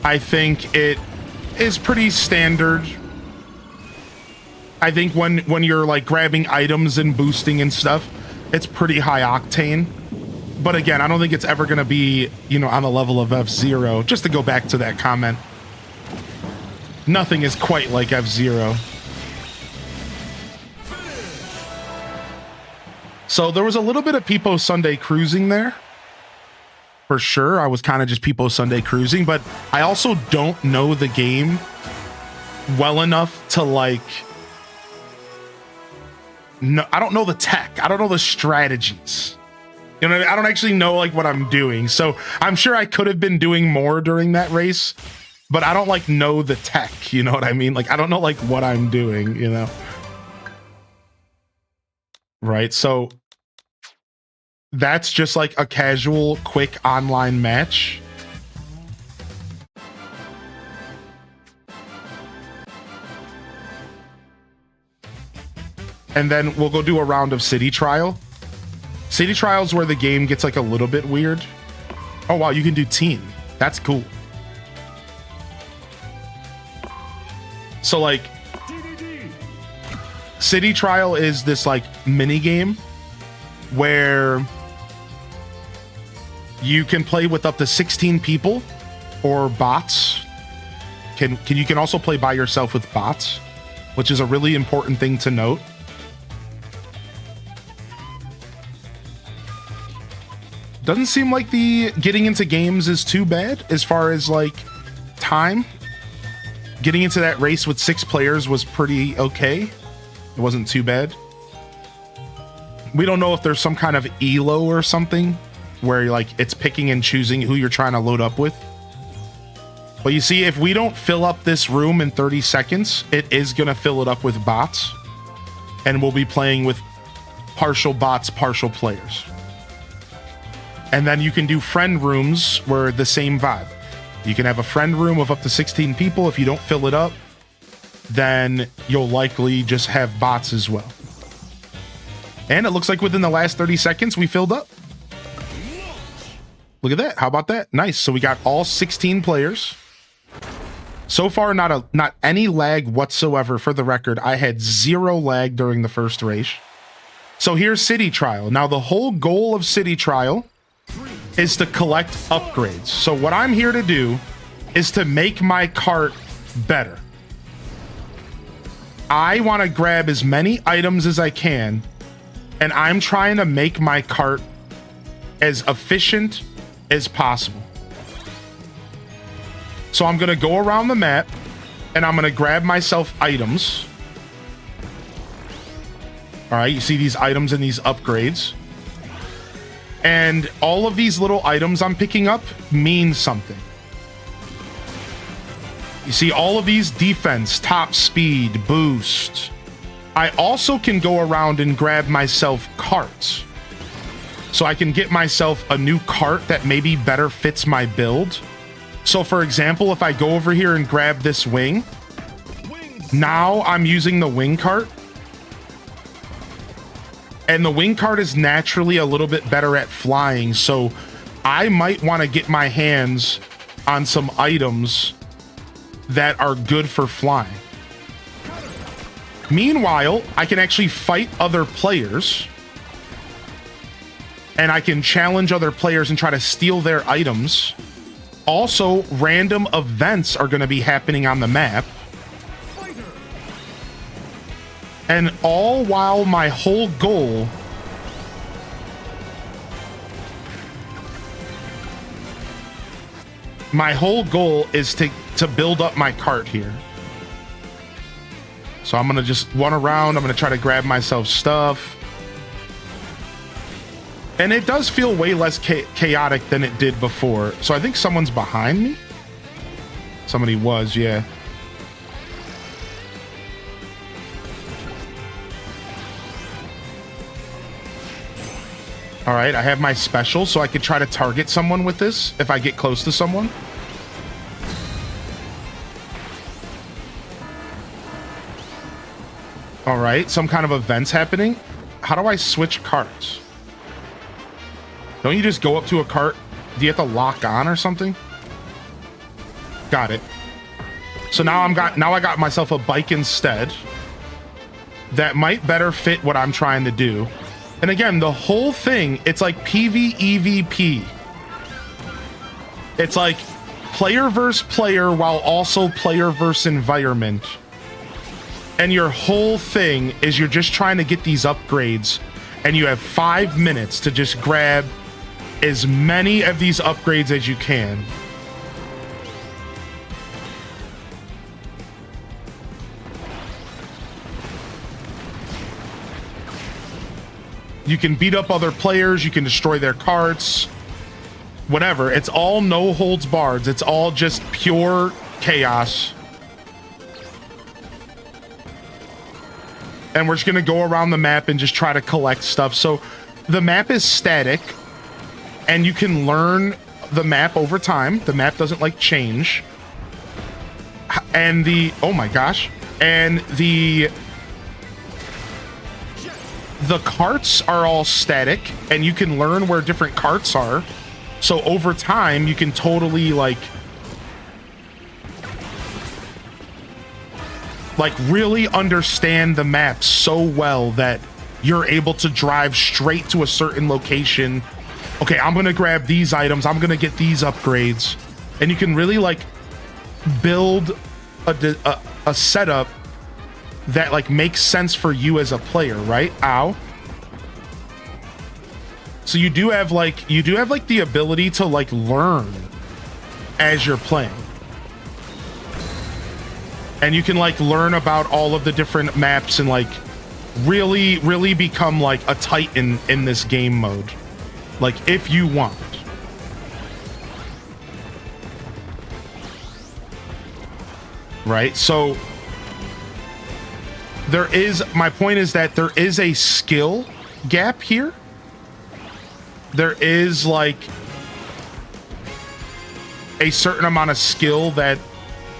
I think it is pretty standard. I think when you're like grabbing items and boosting and stuff, it's pretty high octane. But again, I don't think it's ever going to be, you know, on the level of F-Zero. Just to go back to that comment, nothing is quite like F-Zero. So there was a little bit of Peepo Sunday cruising there. For sure, I was kind of just Peepo Sunday cruising, but I also don't know the game well enough to like... No, I don't know the tech. I don't know the strategies. You know, I don't actually know like what I'm doing. So I'm sure I could have been doing more during that race, but I don't like know the tech. You know what I mean? Like, I don't know like what I'm doing, you know? Right. So that's just like a casual, quick online match. And then we'll go do a round of City Trial. City Trial is where the game gets like a little bit weird. Oh, wow, you can do team. That's cool. So like, City Trial is this like mini game where you can play with up to 16 people or bots. You can also play by yourself with bots, which is a really important thing to note. Doesn't seem like the getting into games is too bad as far as like time. Getting into that race with 6 players was pretty okay. It wasn't too bad. We don't know if there's some kind of elo or something where like it's picking and choosing who you're trying to load up with. But you see, if we don't fill up this room in 30 seconds, it is going to fill it up with bots. And we'll be playing with partial bots, partial players. And then you can do friend rooms where the same vibe. You can have a friend room of up to 16 people. If you don't fill it up, then you'll likely just have bots as well. And it looks like within the last 30 seconds, we filled up. Look at that. How about that? Nice. So we got all 16 players. So far, not any lag whatsoever. For the record, I had 0 lag during the first race. So here's City Trial. Now, the whole goal of City Trial is to collect upgrades. So what I'm here to do is to make my cart better. I want to grab as many items as I can, and I'm trying to make my cart as efficient as possible. So I'm going to go around the map, and I'm going to grab myself items. All right, you see these items and these upgrades. And all of these little items I'm picking up mean something. You see all of these: defense, top speed, boost. I also can go around and grab myself carts. So I can get myself a new cart that maybe better fits my build. So for example, if I go over here and grab this wing, now I'm using the wing cart. And the wing cart is naturally a little bit better at flying, so I might want to get my hands on some items that are good for flying. Meanwhile, I can actually fight other players. And I can challenge other players and try to steal their items. Also, random events are going to be happening on the map. And all while my whole goal is to build up my cart here. So I'm going to just run around. I'm going to try to grab myself stuff. And it does feel way less chaotic than it did before. So I think someone's behind me. Somebody was, yeah. All right, I have my special, so I could try to target someone with this if I get close to someone. All right, some kind of event's happening. How do I switch carts? Don't you just go up to a cart? Do you have to lock on or something? Got it. So now I got myself a bike instead. That might better fit what I'm trying to do. And again, the whole thing, it's like PvEVP. It's like player versus player while also player versus environment. And your whole thing is you're just trying to get these upgrades, and you have 5 minutes to just grab as many of these upgrades as you can. You can beat up other players, you can destroy their carts, whatever. It's all no holds barred. It's all just pure chaos. And we're just gonna go around the map and just try to collect stuff. So the map is static, and you can learn the map over time. The map doesn't like change. And oh my gosh. And the carts are all static, and you can learn where different carts are. So over time, you can totally like really understand the map so well that you're able to drive straight to a certain location. Okay, I'm gonna grab these items, I'm gonna get these upgrades, and you can really like build a setup that like makes sense for you as a player, right? Ow. So you do have like the ability to like learn as you're playing. And you can like learn about all of the different maps and like really become like a titan in this game mode. Like if you want. Right? So my point is that there is a skill gap here. There is like a certain amount of skill that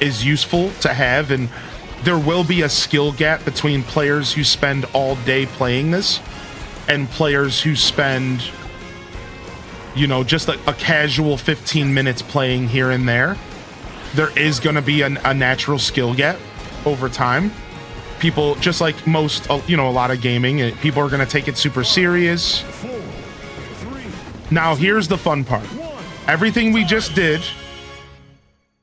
is useful to have, and there will be a skill gap between players who spend all day playing this and players who spend, you know, just like a casual 15 minutes playing here and there. There is going to be a natural skill gap over time. People, just like most, you know, a lot of gaming, people are going to take it super serious. 4, 3, now, here's the fun part. 1. Everything we just did,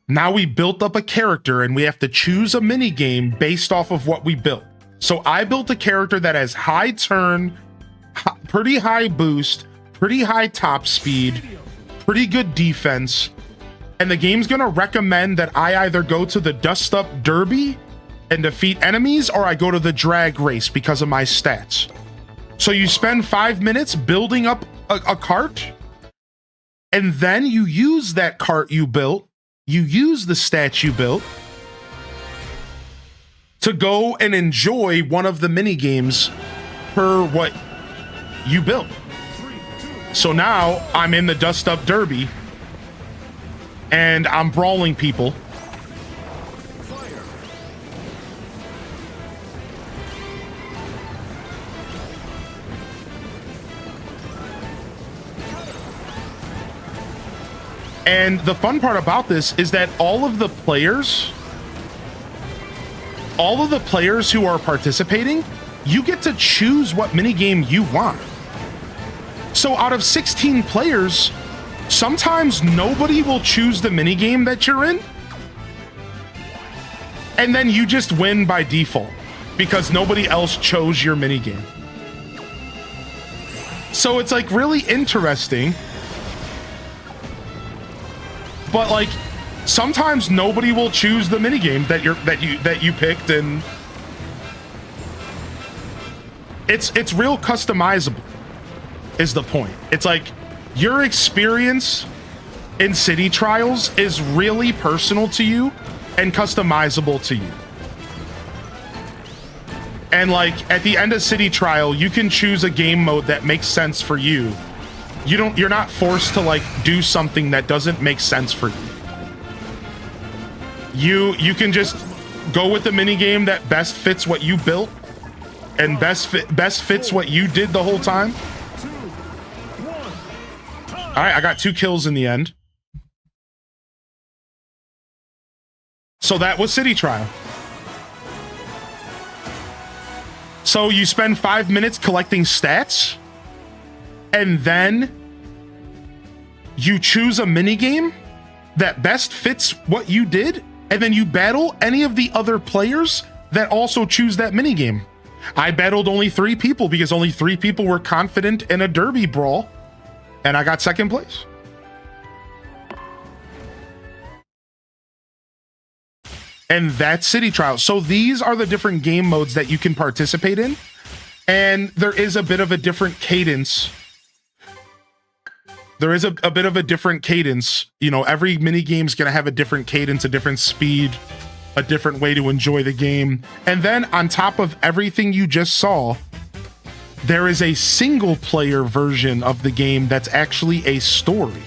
now we built up a character, and we have to choose a mini game based off of what we built. So I built a character that has high turn, pretty high boost, pretty high top speed, pretty good defense, and the game's going to recommend that I either go to the Dust Up Derby and defeat enemies, or I go to the drag race because of my stats. So you spend 5 minutes building up a cart, and then you use that cart you built, you use the stats you built to go and enjoy one of the mini games per what you built. So now I'm in the Dust Up Derby and I'm brawling people. And the fun part about this is that all of the players all of the players who are participating, you get to choose what minigame you want. So out of 16 players, sometimes nobody will choose the minigame that you're in. And then you just win by default because nobody else chose your minigame. So it's like really interesting. But like sometimes nobody will choose the minigame that you picked, and it's real customizable is the point. It's like your experience in city trials is really personal to you and customizable to you. And like at the end of city trial, you can choose a game mode that makes sense for you. You're not forced to like do something that doesn't make sense for you. You can just go with the mini game that best fits what you built and best fits what you did the whole time. All right, I got 2 kills in the end. So that was city trial. So you spend 5 minutes collecting stats, and then you choose a minigame that best fits what you did, and then you battle any of the other players that also choose that minigame. I battled only 3 people because only 3 people were confident in a derby brawl, and I got 2nd place. And that's city trial. So these are the different game modes that you can participate in. And there is a bit of a different cadence. There is a bit of a different cadence. You know, every mini game is going to have a different cadence, a different speed, a different way to enjoy the game. And then on top of everything you just saw, there is a single player version of the game that's actually a story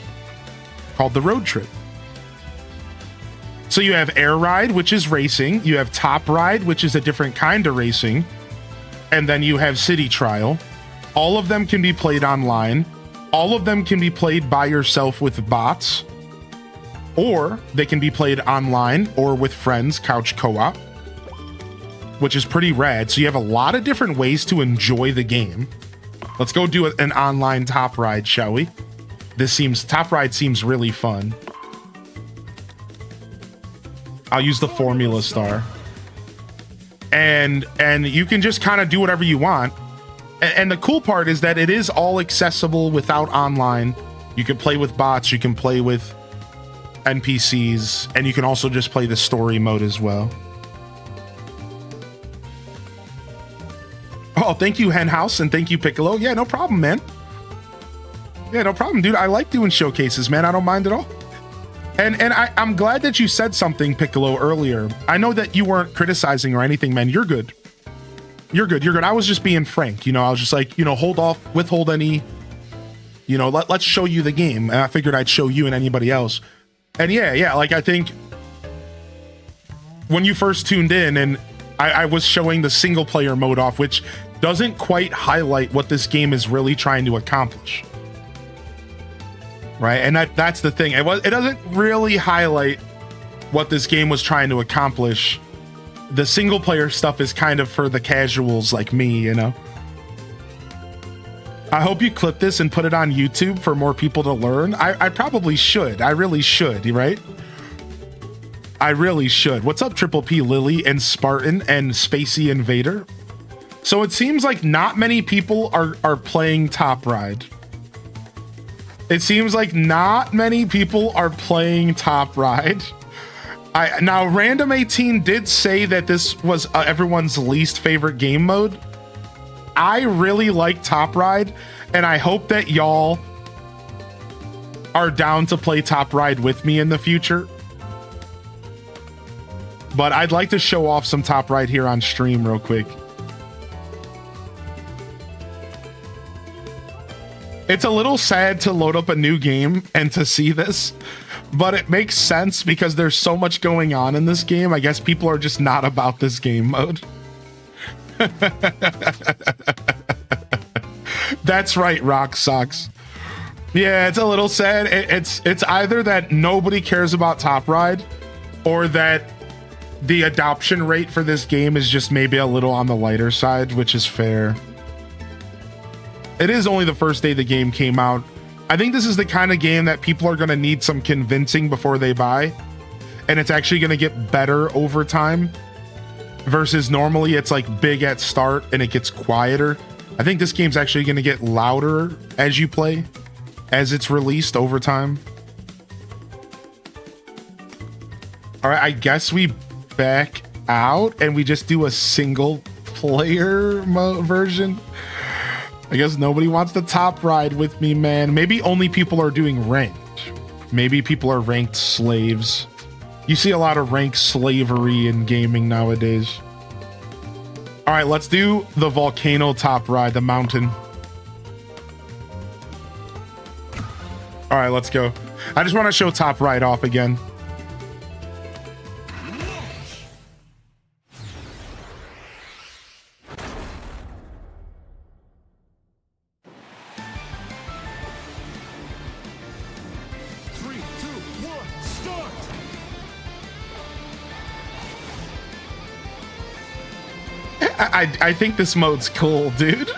called The Road Trip. So you have Air Ride, which is racing. You have Top Ride, which is a different kind of racing. And then you have City Trial. All of them can be played online. All of them can be played by yourself with bots. Or they can be played online or with friends, couch co-op, which is pretty rad. So you have a lot of different ways to enjoy the game. Let's go do an online Top Ride, shall we? Top Ride seems really fun. I'll use the Formula Star. And you can just kind of do whatever you want. And the cool part is that it is all accessible without online. You can play with bots, you can play with NPCs, and you can also just play the story mode as well. Oh, thank you, Henhouse, and thank you, Piccolo. Yeah, no problem, man. Yeah, no problem, dude. I like doing showcases, man. I don't mind at all. And I'm glad that you said something, Piccolo, earlier. I know that you weren't criticizing or anything, man. You're good. You're good. You're good. I was just being frank. You know, I was just like, you know, withhold any, you know, let's show you the game. And I figured I'd show you and anybody else. And yeah, like I think when you first tuned in and I was showing the single player mode off, which doesn't quite highlight what this game is really trying to accomplish. Right, and that's the thing. It doesn't really highlight what this game was trying to accomplish. The single player stuff is kind of for the casuals like me, you know. I hope you clip this and put it on YouTube for more people to learn. I probably should. I really should, right? I really should. What's up, Triple P, Lily, and Spartan, and Spacey Invader? So it seems like not many people are playing Top Ride. It seems like not many people are playing Top Ride. Now, Random 18 did say that this was everyone's least favorite game mode. I really like Top Ride, and I hope that y'all are down to play Top Ride with me in the future. But I'd like to show off some Top Ride here on stream real quick. It's a little sad to load up a new game and to see this, but it makes sense because there's so much going on in this game. I guess people are just not about this game mode. That's right, Rock Socks. Yeah, it's a little sad. It's either that nobody cares about Top Ride or that the adoption rate for this game is just maybe a little on the lighter side, which is fair. It is only the first day the game came out. I think this is the kind of game that people are going to need some convincing before they buy, and it's actually going to get better over time versus normally it's like big at start and it gets quieter. I think this game's actually going to get louder as you play, as it's released over time. All right, I guess we back out and we just do a single player version. I guess nobody wants the top ride with me, man. Maybe only people are doing ranked. Maybe people are ranked slaves. You see a lot of ranked slavery in gaming nowadays. All right, let's do the volcano top ride, the mountain. All right, let's go. I just want to show top ride off again. I think this mode's cool, dude.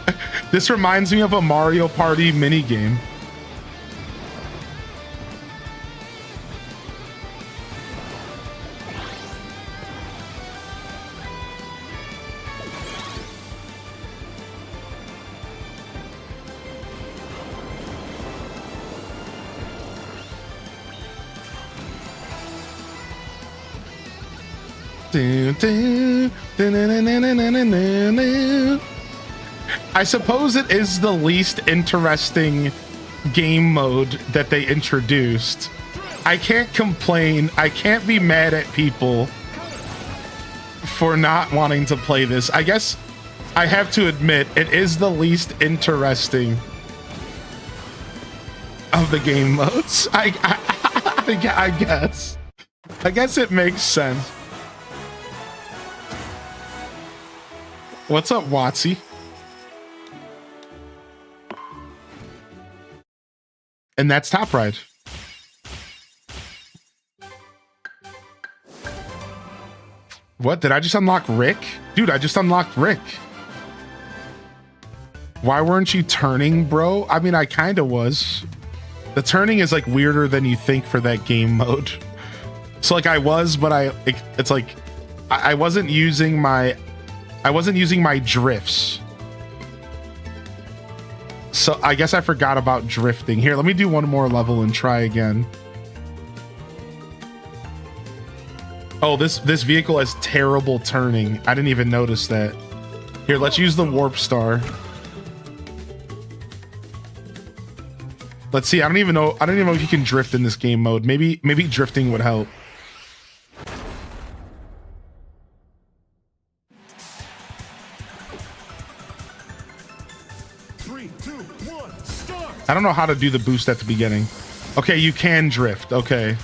This reminds me of a Mario Party minigame. I suppose it is the least interesting game mode that they introduced. I can't complain. I can't be mad at people for not wanting to play this. I guess I have to admit it is the least interesting of the game modes. I guess it makes sense. What's up, Watsy? And that's top ride. What? Did I just unlock Rick? Dude, I just unlocked Rick. Why weren't you turning, bro? I mean, I kind of was. The turning is like weirder than you think for that game mode. So like I was, but it's like I wasn't using my drifts. So I guess I forgot about drifting. Here, let me do one more level and try again. Oh, this vehicle has terrible turning. I didn't even notice that. Here, let's use the warp star. Let's see. I don't even know if you can drift in this game mode. Maybe drifting would help. I don't know how to do the boost at the beginning. Okay, you can drift. Okay.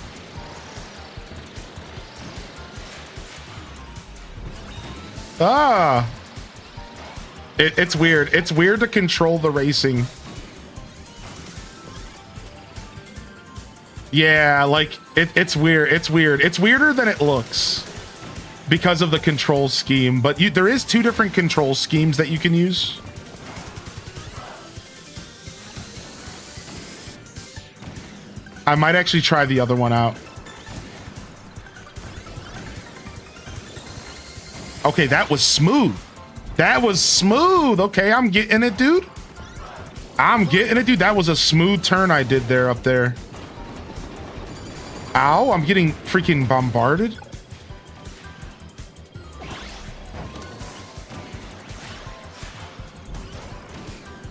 Ah. It's weird. It's weird to control the racing. Yeah, like it's weird. It's weird. It's weirder than it looks because of the control scheme. But there is two different control schemes that you can use. I might actually try the other one out. Okay, that was smooth. That was smooth. Okay, I'm getting it, dude. I'm getting it, dude. That was a smooth turn I did there up there. Ow, I'm getting freaking bombarded.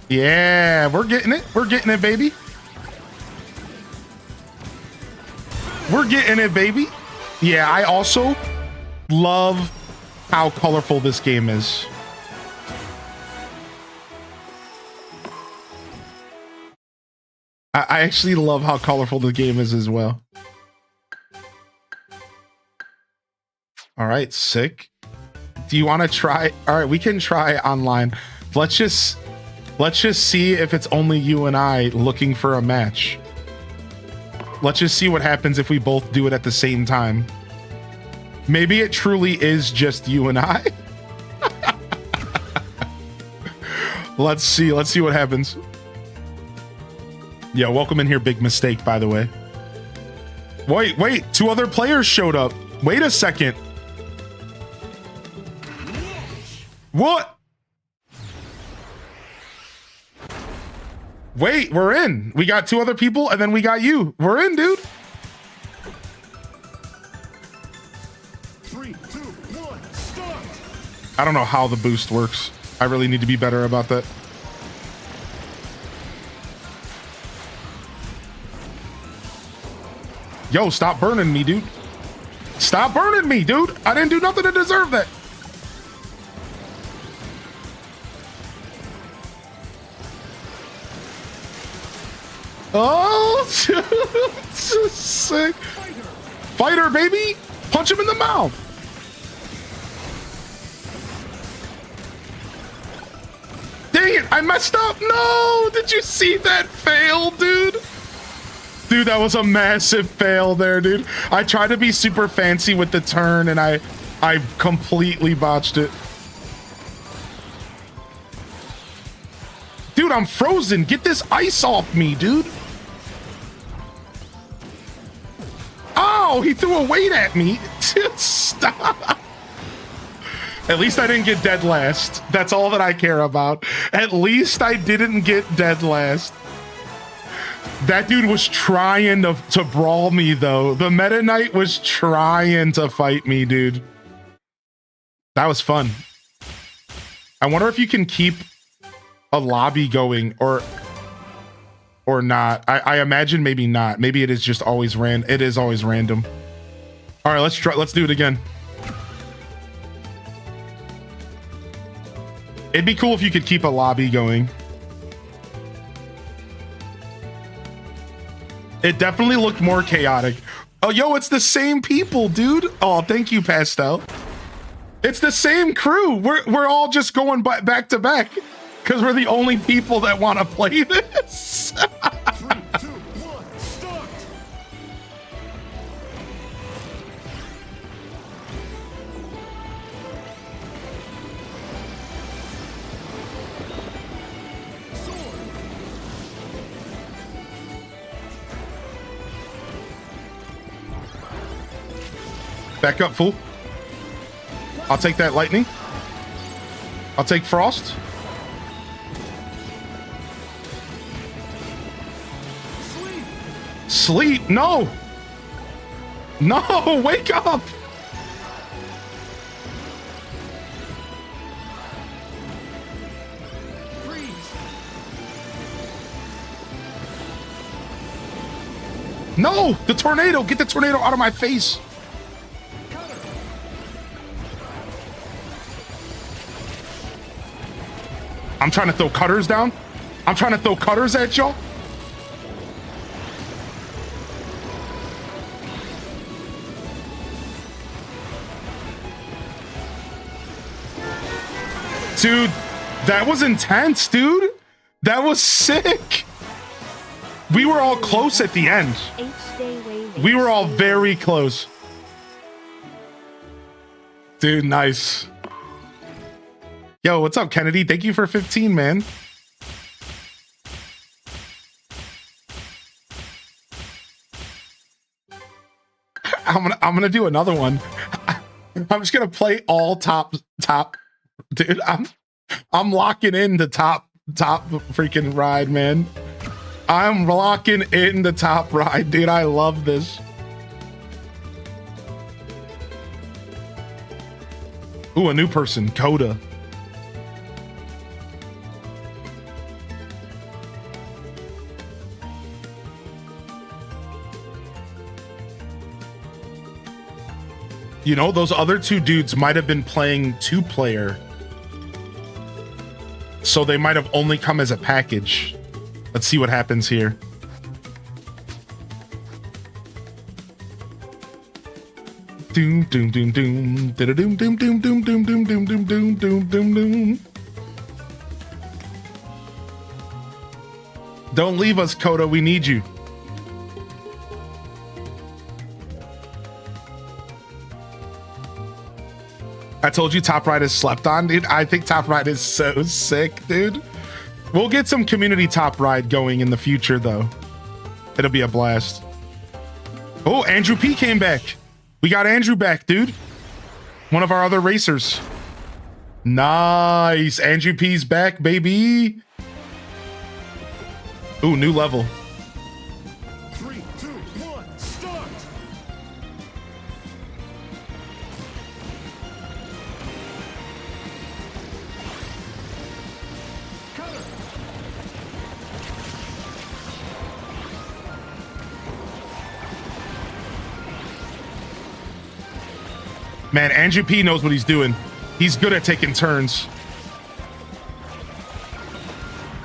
Yeah, we're getting it. We're getting it, baby. We're getting it, baby. Yeah, I also love how colorful this game is. I actually love how colorful the game is as well. All right, sick. Do you want to try? All right, we can try online. Let's just see if it's only you and I looking for a match. Let's just see what happens if we both do it at the same time. Maybe it truly is just you and I. Let's see what happens. Yeah, welcome in here. Big mistake, by the way. Wait, 2 other players showed up. Wait a second. What? Wait, we're in. We got 2 other people and then we got you. We're in, dude. 3, 2, 1, start! I don't know how the boost works. I really need to be better about that. Yo, stop burning me, dude. Stop burning me, dude. I didn't do nothing to deserve that. Oh, sick. Fighter, baby. Punch him in the mouth. Dang it, I messed up. No, did you see that fail, dude? Dude, that was a massive fail there, dude. I tried to be super fancy with the turn and I completely botched it. Dude, I'm frozen. Get this ice off me, dude. Oh, he threw a weight at me. Stop. At least I didn't get dead last. That's all that I care about. At least I didn't get dead last. That dude was trying to brawl me, though. The Meta Knight was trying to fight me, dude. That was fun. I wonder if you can keep a lobby going or not. I imagine maybe not. Maybe it is just always random. It is always random. All right, let's try. Let's do it again. It'd be cool if you could keep a lobby going. It definitely looked more chaotic. Oh, yo, it's the same people, dude. Oh, thank you, Pastel. It's the same crew. We're all just going back to back because we're the only people that want to play this. 3, 2, 1, start! Back up, fool. I'll take that lightning. I'll take frost. Sleep? No. No, wake up. Freeze! No, the tornado. Get the tornado out of my face. I'm trying to throw cutters down. I'm trying to throw cutters at y'all. Dude, that was intense, dude. That was sick. We were all close at the end. We were all very close. Dude, nice. Yo, what's up, Kennedy? Thank you for 15, man. I'm gonna do another one. I'm just gonna play all top. Dude, I'm locking in the top freaking ride, man. I'm locking in the top ride, dude. I love this. Ooh, a new person, Coda. You know, those other 2 dudes might have been playing 2-player. So they might have only come as a package. Let's see what happens here. Doom doom doom doom doom doom doom doom doom doom doom doom doom doom doom doom doom. Don't leave us, Coda. We need you. I told you Top Ride is slept on, dude. I think Top Ride is so sick, dude. We'll get some community Top Ride going in the future, though. It'll be a blast. Oh, Andrew P came back. We got Andrew back, dude. One of our other racers. Nice. Andrew P's back, baby. Ooh, new level. 3, 2, 1, start! Cutter! Man, Andrew P knows what he's doing. He's good at taking turns.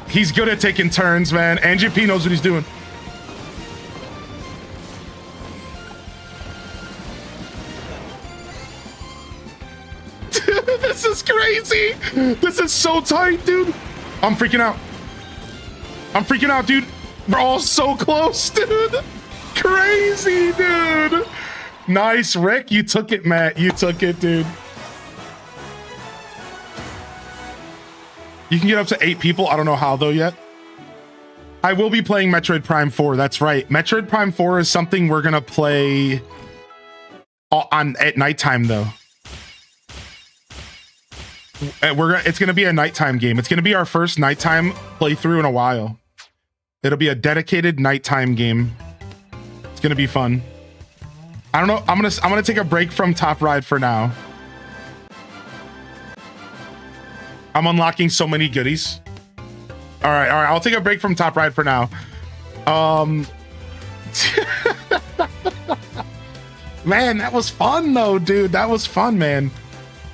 He's good at taking turns, man. Andrew P knows what he's doing. This is crazy. This is so tight, dude. I'm freaking out. I'm freaking out, dude. We're all so close, dude. Crazy, dude. Nice, Rick. You took it, Matt. You took it, dude. You can get up to 8 people. I don't know how, though, yet. I will be playing Metroid Prime 4. That's right. Metroid Prime 4 is something we're going to play at nighttime, though. It's going to be a nighttime game. It's going to be our first nighttime playthrough in a while. It'll be a dedicated nighttime game. It's going to be fun. I don't know. I'm gonna take a break from Top Ride for now. I'm unlocking so many goodies. All right. I'll take a break from Top Ride for now. Man, that was fun though, dude. That was fun, man.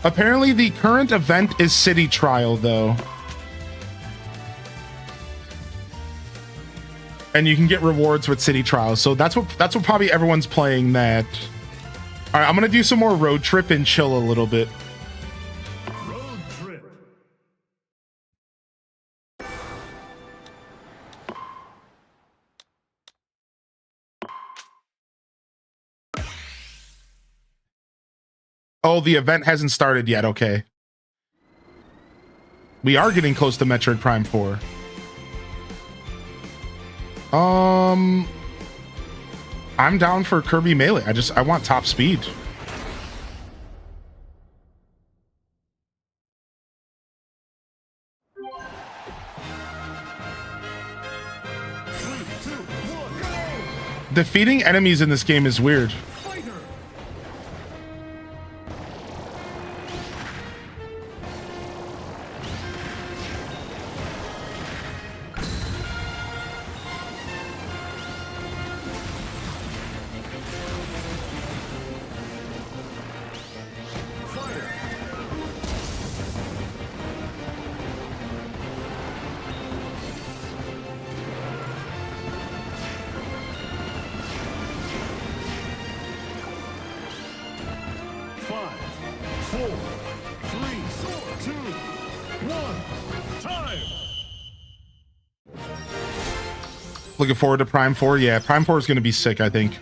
Apparently, the current event is City Trial, though. And you can get rewards with City Trials. So that's what probably everyone's playing that. All right, I'm gonna do some more Road Trip and chill a little bit. Road trip. Oh, the event hasn't started yet. Okay. We are getting close to Metroid Prime 4. I'm down for Kirby Melee. I want top speed. Defeating enemies in this game is weird. Looking forward to Prime 4. Yeah, Prime 4 is going to be sick, I think.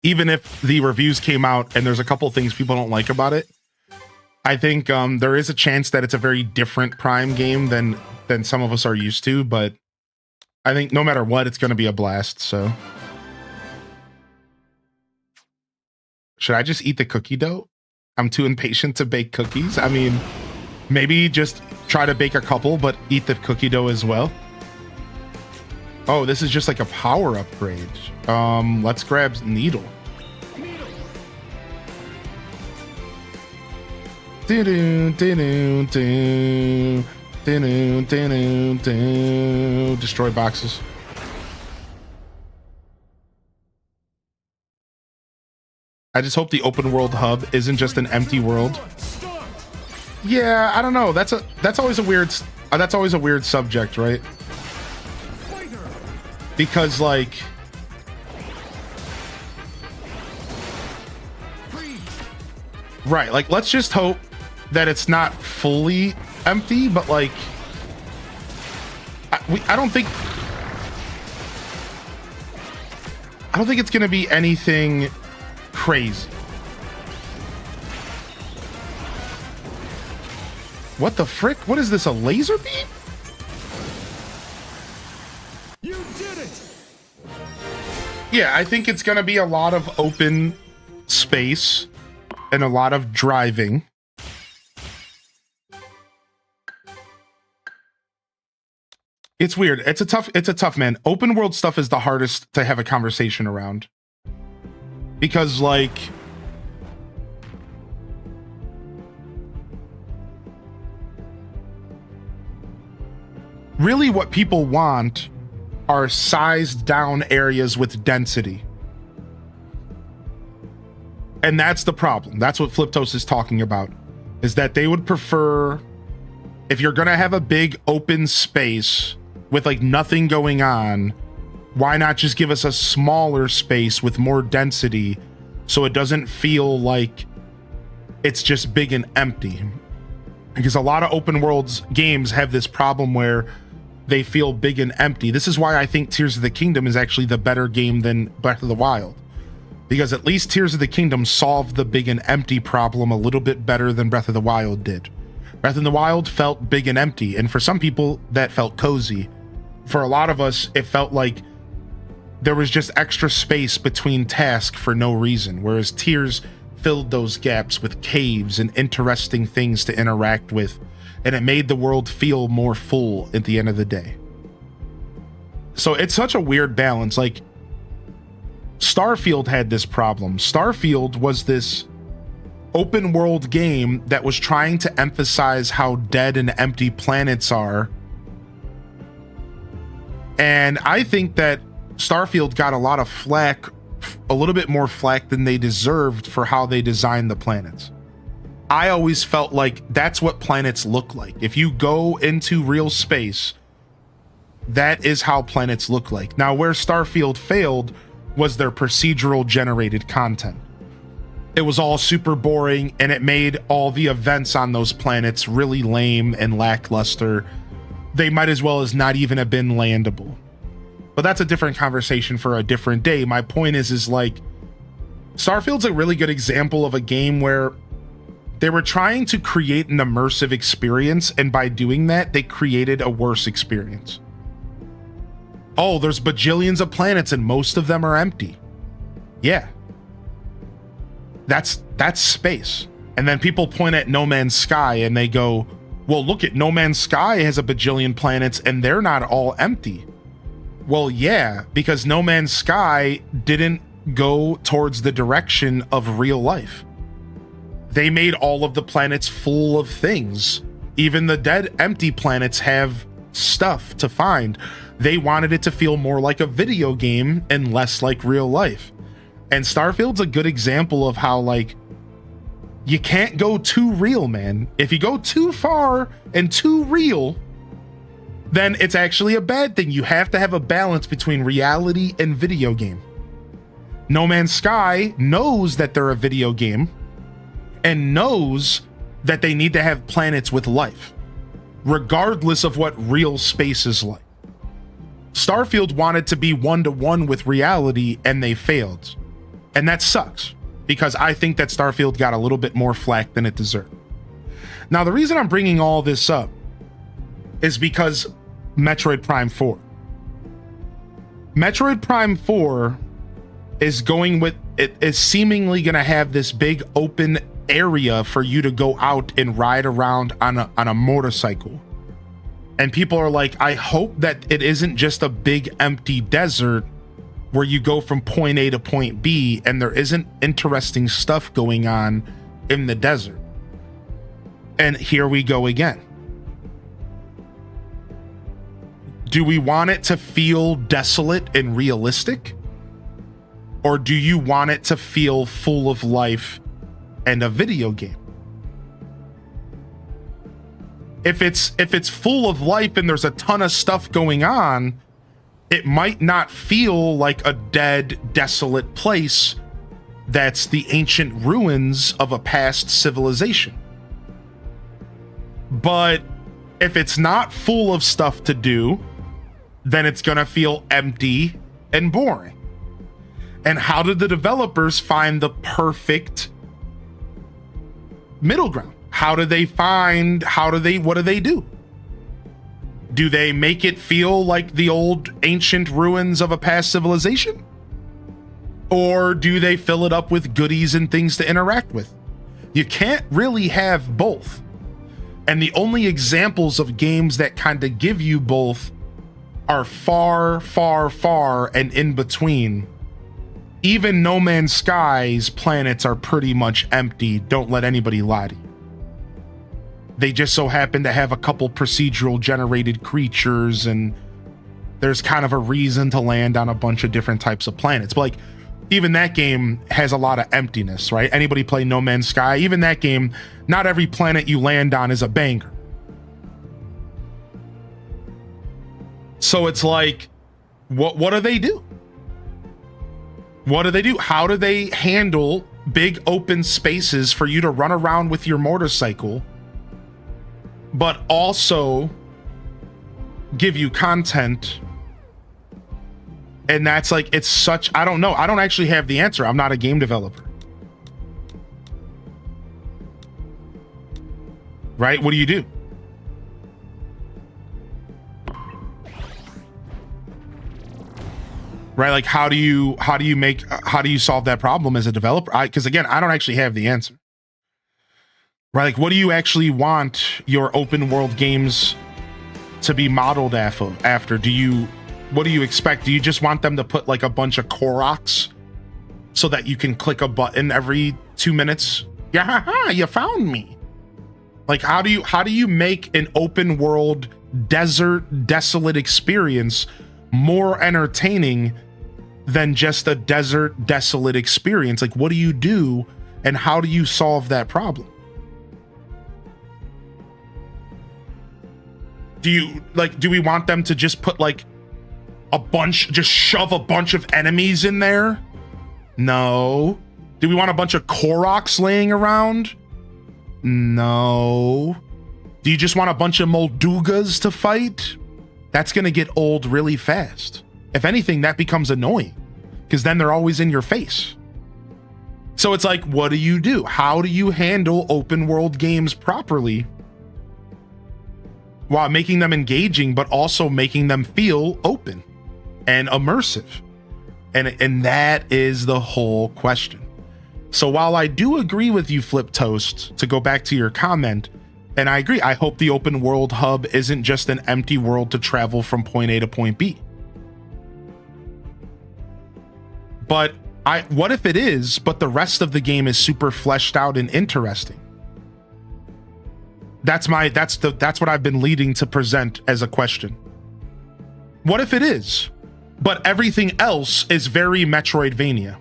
Even if the reviews came out and there's a couple things people don't like about it, I think there is a chance that it's a very different Prime game than some of us are used to, but I think no matter what, it's going to be a blast, so. Should I just eat the cookie dough? I'm too impatient to bake cookies. I mean, maybe just try to bake a couple, but eat the cookie dough as well. Oh, this is just like a power upgrade. Let's grab Needle. Destroy boxes. I just hope the open world hub isn't just an empty world. Yeah, I don't know. That's always a weird subject, right? Because like right, like let's just hope that it's not fully empty, but like I don't think it's gonna be anything crazy. What the frick? What is this, a laser beam? You did it! Yeah, I think it's going to be a lot of open space and a lot of driving. It's weird. It's a tough, man. Open world stuff is the hardest to have a conversation around. Because, like, really what people want are sized down areas with density. And that's the problem. That's what Fliptos is talking about, is that they would prefer, if you're going to have a big open space with like nothing going on, why not just give us a smaller space with more density so it doesn't feel like it's just big and empty? Because a lot of open worlds games have this problem where they feel big and empty. This is why I think Tears of the Kingdom is actually the better game than Breath of the Wild. Because at least Tears of the Kingdom solved the big and empty problem a little bit better than Breath of the Wild did. Breath of the Wild felt big and empty, and for some people, that felt cozy. For a lot of us, it felt like there was just extra space between tasks for no reason, whereas Tears filled those gaps with caves and interesting things to interact with, and it made the world feel more full at the end of the day. So it's such a weird balance. Like, Starfield had this problem. Starfield was this open world game that was trying to emphasize how dead and empty planets are. And I think that Starfield got a lot of flack, a little bit more flack than they deserved for how they designed the planets. I always felt like that's what planets look like. If you go into real space, that is how planets look like. Now, where Starfield failed was their procedural generated content. It was all super boring, and it made all the events on those planets really lame and lackluster. They might as well as not even have been landable. But that's a different conversation for a different day. My point is like, Starfield's a really good example of a game where they were trying to create an immersive experience, and by doing that, they created a worse experience. Oh, there's bajillions of planets and most of them are empty. Yeah. That's space. And then people point at No Man's Sky and they go, well, look at No Man's Sky has a bajillion planets and they're not all empty. Well, yeah, because No Man's Sky didn't go towards the direction of real life. They made all of the planets full of things. Even the dead, empty planets have stuff to find. They wanted it to feel more like a video game and less like real life. And Starfield's a good example of how, like, you can't go too real, man. If you go too far and too real, then it's actually a bad thing. You have to have a balance between reality and video game. No Man's Sky knows that they're a video game and knows that they need to have planets with life, regardless of what real space is like. Starfield wanted to be one-to-one with reality, and they failed. And that sucks, because I think that Starfield got a little bit more flack than it deserved. Now, the reason I'm bringing all this up is because Metroid Prime 4. Metroid Prime 4 is going with, it is seemingly going to have this big open area for you to go out and ride around on a motorcycle. And people are like, I hope that it isn't just a big empty desert where you go from point A to point B and there isn't interesting stuff going on in the desert. And here we go again. Do we want it to feel desolate and realistic? Or do you want it to feel full of life and a video game? If it's full of life and there's a ton of stuff going on, it might not feel like a dead, desolate place that's the ancient ruins of a past civilization. But if it's not full of stuff to do, then it's gonna feel empty and boring. And how did the developers find the perfect middle ground? How do they what do they do? Do they make it feel like the old ancient ruins of a past civilization? Or do they fill it up with goodies and things to interact with? You can't really have both. And the only examples of games that kind of give you both are far, far, far and in between. Even No Man's Sky's planets are pretty much empty. Don't let anybody lie to you. They just so happen to have a couple procedural generated creatures, and there's kind of a reason to land on a bunch of different types of planets. But like, even that game has a lot of emptiness, right? Anybody play No Man's Sky? Even that game, not every planet you land on is a banger. So it's like, what do they do? What do they do? How do they handle big open spaces for you to run around with your motorcycle, but also give you content? And that's like, it's such, I don't know. I don't actually have the answer. I'm not a game developer. Right? What do you do? Right? Like, how do you solve that problem as a developer? Because again, I don't actually have the answer. Right? Like, what do you actually want your open world games to be modeled after? What do you expect? Do you just want them to put like a bunch of Koroks so that you can click a button every 2 minutes? Yeah, you found me. Like, how do you make an open world desert desolate experience more entertaining than just a desert desolate experience? Like, what do you do and how do you solve that problem? Do we want them to just put like just shove a bunch of enemies in there? No. Do we want a bunch of Koroks laying around? No. Do you just want a bunch of Moldugas to fight? That's going to get old really fast. If anything, that becomes annoying because then they're always in your face. So it's like, what do you do? How do you handle open world games properly while making them engaging, but also making them feel open and immersive? And that is the whole question. So while I do agree with you, Flip Toast, to go back to your comment, and I agree, I hope the open world hub isn't just an empty world to travel from point A to point B. But what if it is, but the rest of the game is super fleshed out and interesting? That's what I've been leading to present as a question. What if it is, but everything else is very Metroidvania?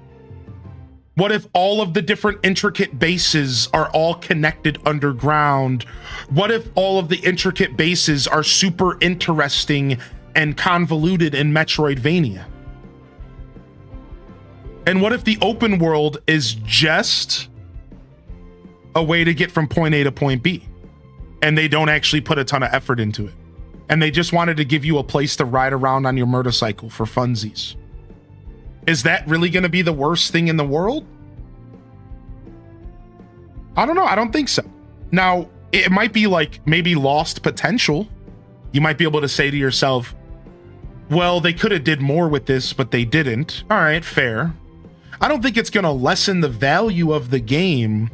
What if all of the different intricate bases are all connected underground? What if all of the intricate bases are super interesting and convoluted in Metroidvania? And what if the open world is just a way to get from point A to point B, and they don't actually put a ton of effort into it, and they just wanted to give you a place to ride around on your motorcycle for funsies? Is that really going to be the worst thing in the world? I don't know. I don't think so. Now, it might be like maybe lost potential. You might be able to say to yourself, well, they could have did more with this, but they didn't. All right, fair. I don't think it's going to lessen the value of the game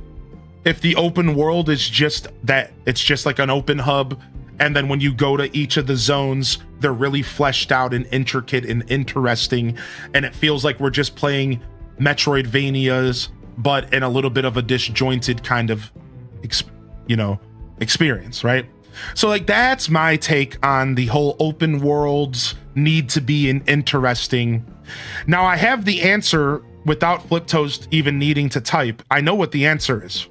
if the open world is just that. It's just like an open hub. And then when you go to each of the zones, they're really fleshed out and intricate and interesting. And it feels like we're just playing Metroidvanias, but in a little bit of a disjointed kind of, experience, right? So like, that's my take on the whole open worlds need to be interesting. Now I have the answer without Flip Toast even needing to type. I know what the answer is.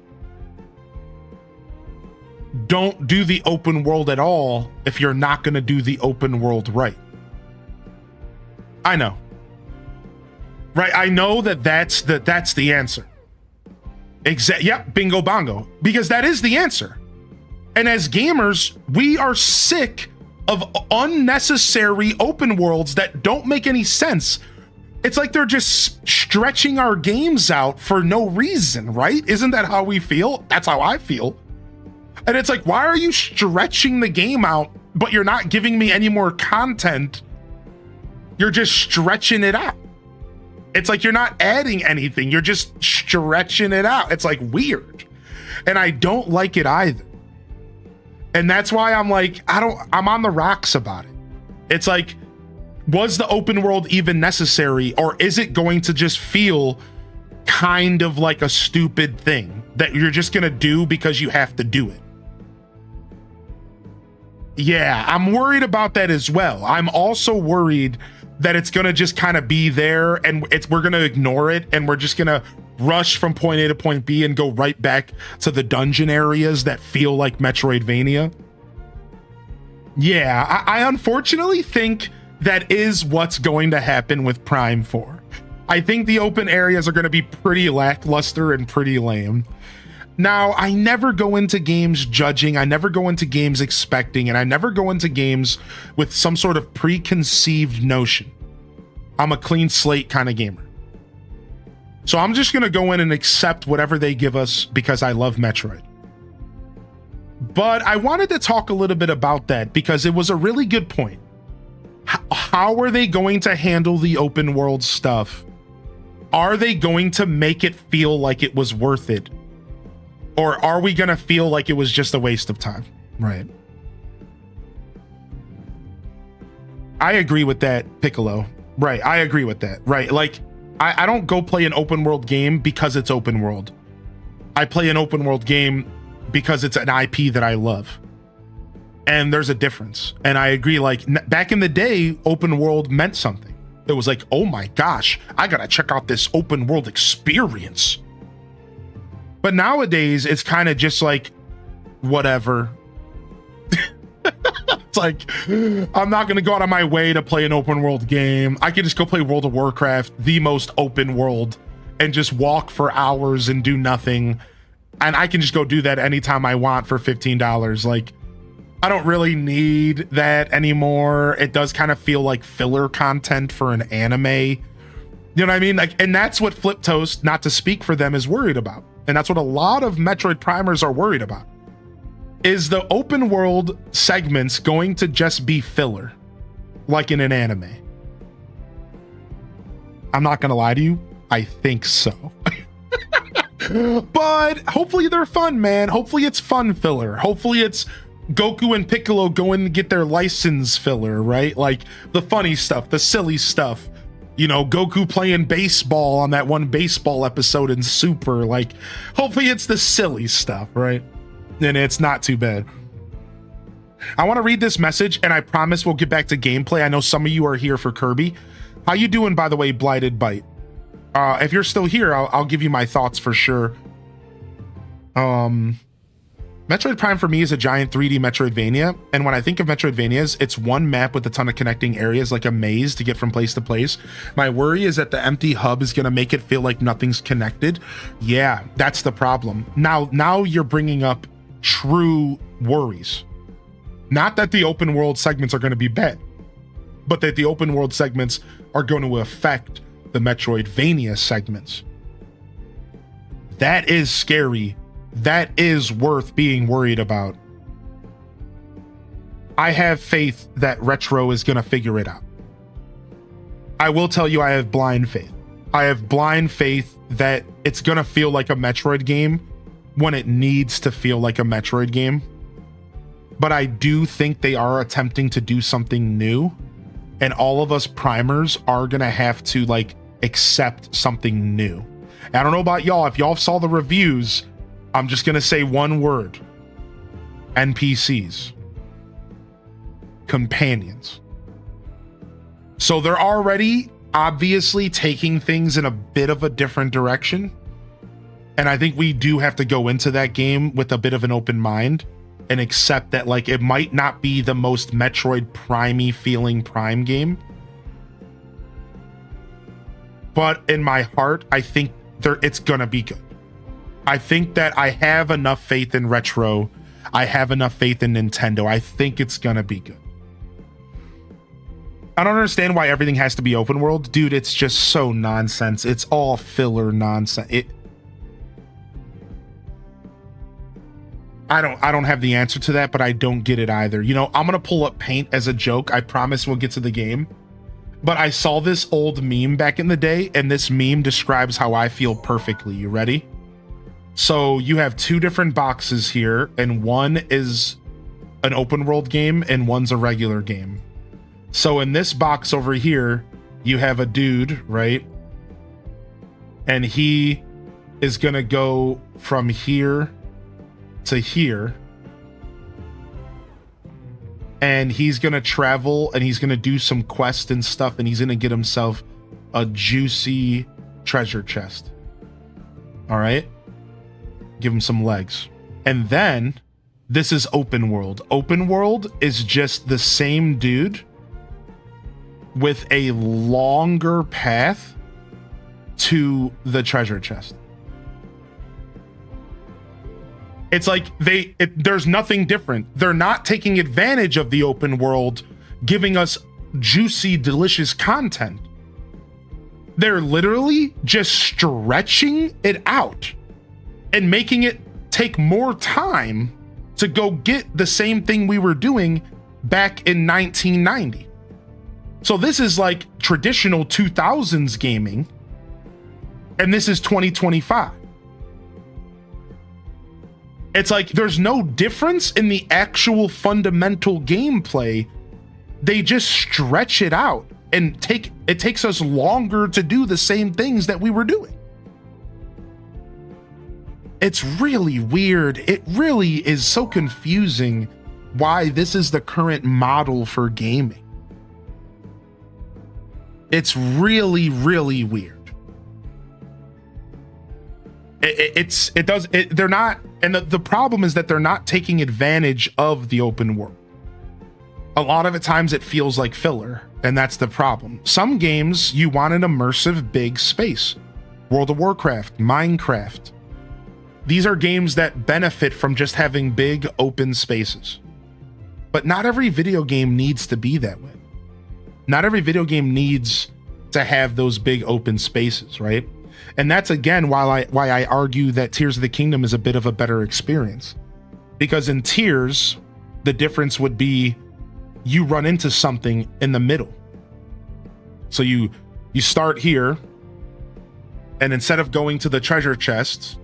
Don't do the open world at all if you're not going to do the open world right. I know. Right? I know that's the answer. Yep, bingo bongo. Because that is the answer. And as gamers, we are sick of unnecessary open worlds that don't make any sense. It's like they're just stretching our games out for no reason, right? Isn't that how we feel? That's how I feel. And it's like, why are you stretching the game out, but you're not giving me any more content? You're just stretching it out. It's like you're not adding anything. You're just stretching it out. It's like weird. And I don't like it either. And that's why I'm like, I'm on the rocks about it. It's like, was the open world even necessary? Or is it going to just feel kind of like a stupid thing that you're just going to do because you have to do it? Yeah, I'm worried about that as well. I'm also worried that it's going to just kind of be there and we're going to ignore it and we're just going to rush from point A to point B and go right back to the dungeon areas that feel like Metroidvania. Yeah, I unfortunately think that is what's going to happen with Prime 4. I think the open areas are going to be pretty lackluster and pretty lame. Now, I never go into games judging, I never go into games expecting, and I never go into games with some sort of preconceived notion. I'm a clean slate kind of gamer. So I'm just going to go in and accept whatever they give us because I love Metroid. But I wanted to talk a little bit about that because it was a really good point. How are they going to handle the open world stuff? Are they going to make it feel like it was worth it? Or are we going to feel like it was just a waste of time? Right. I agree with that, Piccolo. Right. I agree with that. Right. Like, I don't go play an open world game because it's open world. I play an open world game because it's an IP that I love. And there's a difference. And I agree, like back in the day, open world meant something. It was like, oh my gosh, I gotta check out this open world experience. But nowadays, it's kind of just like, whatever. It's like, I'm not gonna go out of my way to play an open world game. I can just go play World of Warcraft, the most open world, and just walk for hours and do nothing. And I can just go do that anytime I want for $15. Like, I don't really need that anymore. It does kind of feel like filler content for an anime. You know what I mean? Like, and that's what Flip Toast, not to speak for them, is worried about. And that's what a lot of Metroid primers are worried about. Is the open world segments going to just be filler, like in an anime? I'm not gonna lie to you, I think so. But hopefully they're fun, man. Hopefully it's fun filler. Hopefully it's Goku and Piccolo going to get their license filler, right? Like the funny stuff, the silly stuff. You know, Goku playing baseball on that one baseball episode in Super. Like, hopefully it's the silly stuff, right? And it's not too bad. I want to read this message, and I promise we'll get back to gameplay. I know some of you are here for Kirby. How you doing, by the way, Blighted Bite? If you're still here, I'll give you my thoughts for sure. Metroid Prime for me is a giant 3D Metroidvania, and when I think of Metroidvanias, it's one map with a ton of connecting areas, like a maze to get from place to place. My worry is that the empty hub is going to make it feel like nothing's connected. Yeah, that's the problem. Now you're bringing up true worries. Not that the open world segments are going to be bad, but that the open world segments are going to affect the Metroidvania segments. That is scary. That is worth being worried about. I have faith that Retro is going to figure it out. I will tell you, I have blind faith. I have blind faith that it's going to feel like a Metroid game when it needs to feel like a Metroid game. But I do think they are attempting to do something new. And all of us primers are going to have to like accept something new. I don't know about y'all. If y'all saw the reviews, I'm just going to say one word. NPCs. Companions. So they're already obviously taking things in a bit of a different direction. And I think we do have to go into that game with a bit of an open mind and accept that like it might not be the most Metroid Prime-y feeling Prime game. But in my heart, I think it's going to be good. I think that I have enough faith in Retro. I have enough faith in Nintendo. I think it's going to be good. I don't understand why everything has to be open world. Dude, it's just so nonsense. It's all filler nonsense. I don't have the answer to that, but I don't get it either. You know, I'm gonna pull up Paint as a joke. I promise we'll get to the game. But I saw this old meme back in the day, and this meme describes how I feel perfectly. You ready? So you have two different boxes here, and one is an open world game and one's a regular game. So in this box over here, you have a dude, right? And he is gonna go from here to here, and he's gonna travel and he's gonna do some quests and stuff, and he's gonna get himself a juicy treasure chest. All right, give him some legs. And then this is open world. Open world is just the same dude with a longer path to the treasure chest. It's like there's nothing different. They're not taking advantage of the open world, giving us juicy, delicious content. They're literally just stretching it out and making it take more time to go get the same thing we were doing back in 1990. So this is like traditional 2000s gaming, and this is 2025. It's like there's no difference in the actual fundamental gameplay. They just stretch it out and it takes us longer to do the same things that we were doing. It's really weird. It really is so confusing why this is the current model for gaming. It's really, really weird. They're not, and the problem is that they're not taking advantage of the open world. A lot of the times it feels like filler, and that's the problem. Some games you want an immersive big space. World of Warcraft, Minecraft. These are games that benefit from just having big open spaces. But not every video game needs to be that way. Not every video game needs to have those big open spaces, right? And that's again why I argue that Tears of the Kingdom is a bit of a better experience. Because in Tears, the difference would be you run into something in the middle. So you start here, and instead of going to the treasure chest,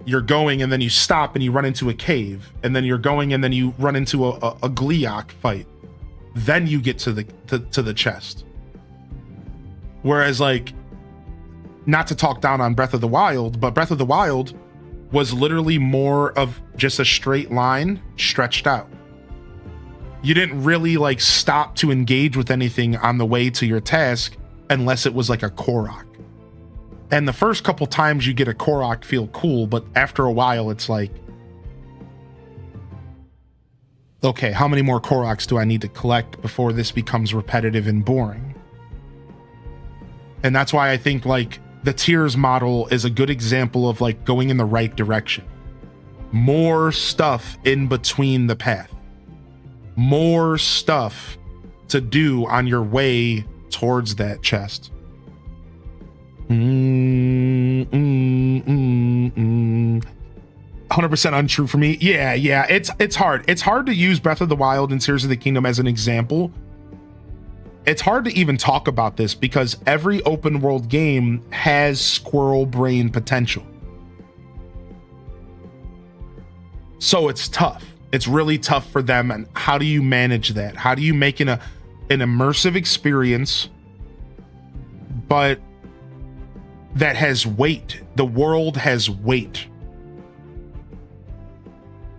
you're going and then you stop and you run into a cave, and then you're going and then you run into a Gleeok fight. Then you get to the chest. Whereas, like, not to talk down on Breath of the Wild, but Breath of the Wild was literally more of just a straight line stretched out. You didn't really like stop to engage with anything on the way to your task unless it was like a Korok. And the first couple times you get a Korok feel cool, but after a while it's like, okay, how many more Koroks do I need to collect before this becomes repetitive and boring? And that's why I think like the Tears model is a good example of like going in the right direction. More stuff in between the path. More stuff to do on your way towards that chest. 100% untrue for me. Yeah, it's hard. It's hard to use Breath of the Wild and Tears of the Kingdom as an example. It's hard to even talk about this because every open world game has squirrel brain potential. So it's tough. It's really tough for them. And how do you manage that? How do you make an immersive experience, but that has weight? The world has weight.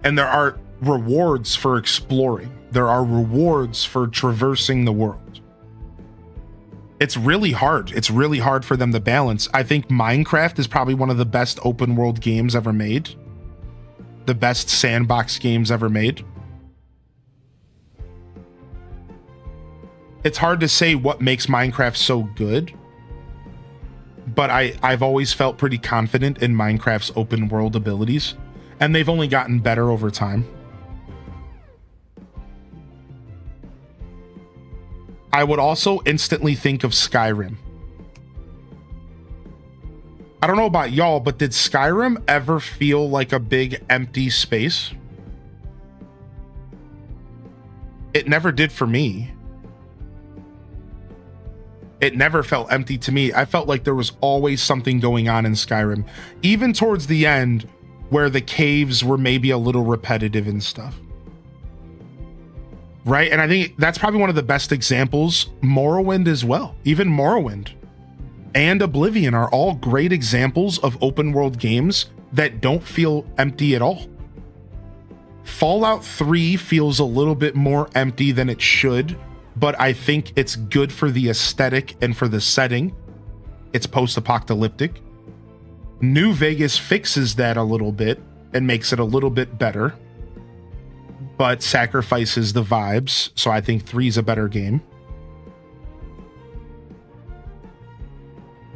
And there are rewards for exploring. There are rewards for traversing the world. It's really hard. It's really hard for them to balance. I think Minecraft is probably one of the best open world games ever made. The best sandbox games ever made. It's hard to say what makes Minecraft so good, but I've always felt pretty confident in Minecraft's open world abilities, and they've only gotten better over time. I would also instantly think of Skyrim. I don't know about y'all, but did Skyrim ever feel like a big empty space? It never did for me. It never felt empty to me. I felt like there was always something going on in Skyrim, even towards the end where the caves were maybe a little repetitive and stuff. Right? And I think that's probably one of the best examples. Morrowind as well. Even Morrowind and Oblivion are all great examples of open world games that don't feel empty at all. Fallout 3 feels a little bit more empty than it should, but I think it's good for the aesthetic and for the setting. It's post-apocalyptic. New Vegas fixes that a little bit and makes it a little bit better, but sacrifices the vibes. So I think 3 is a better game.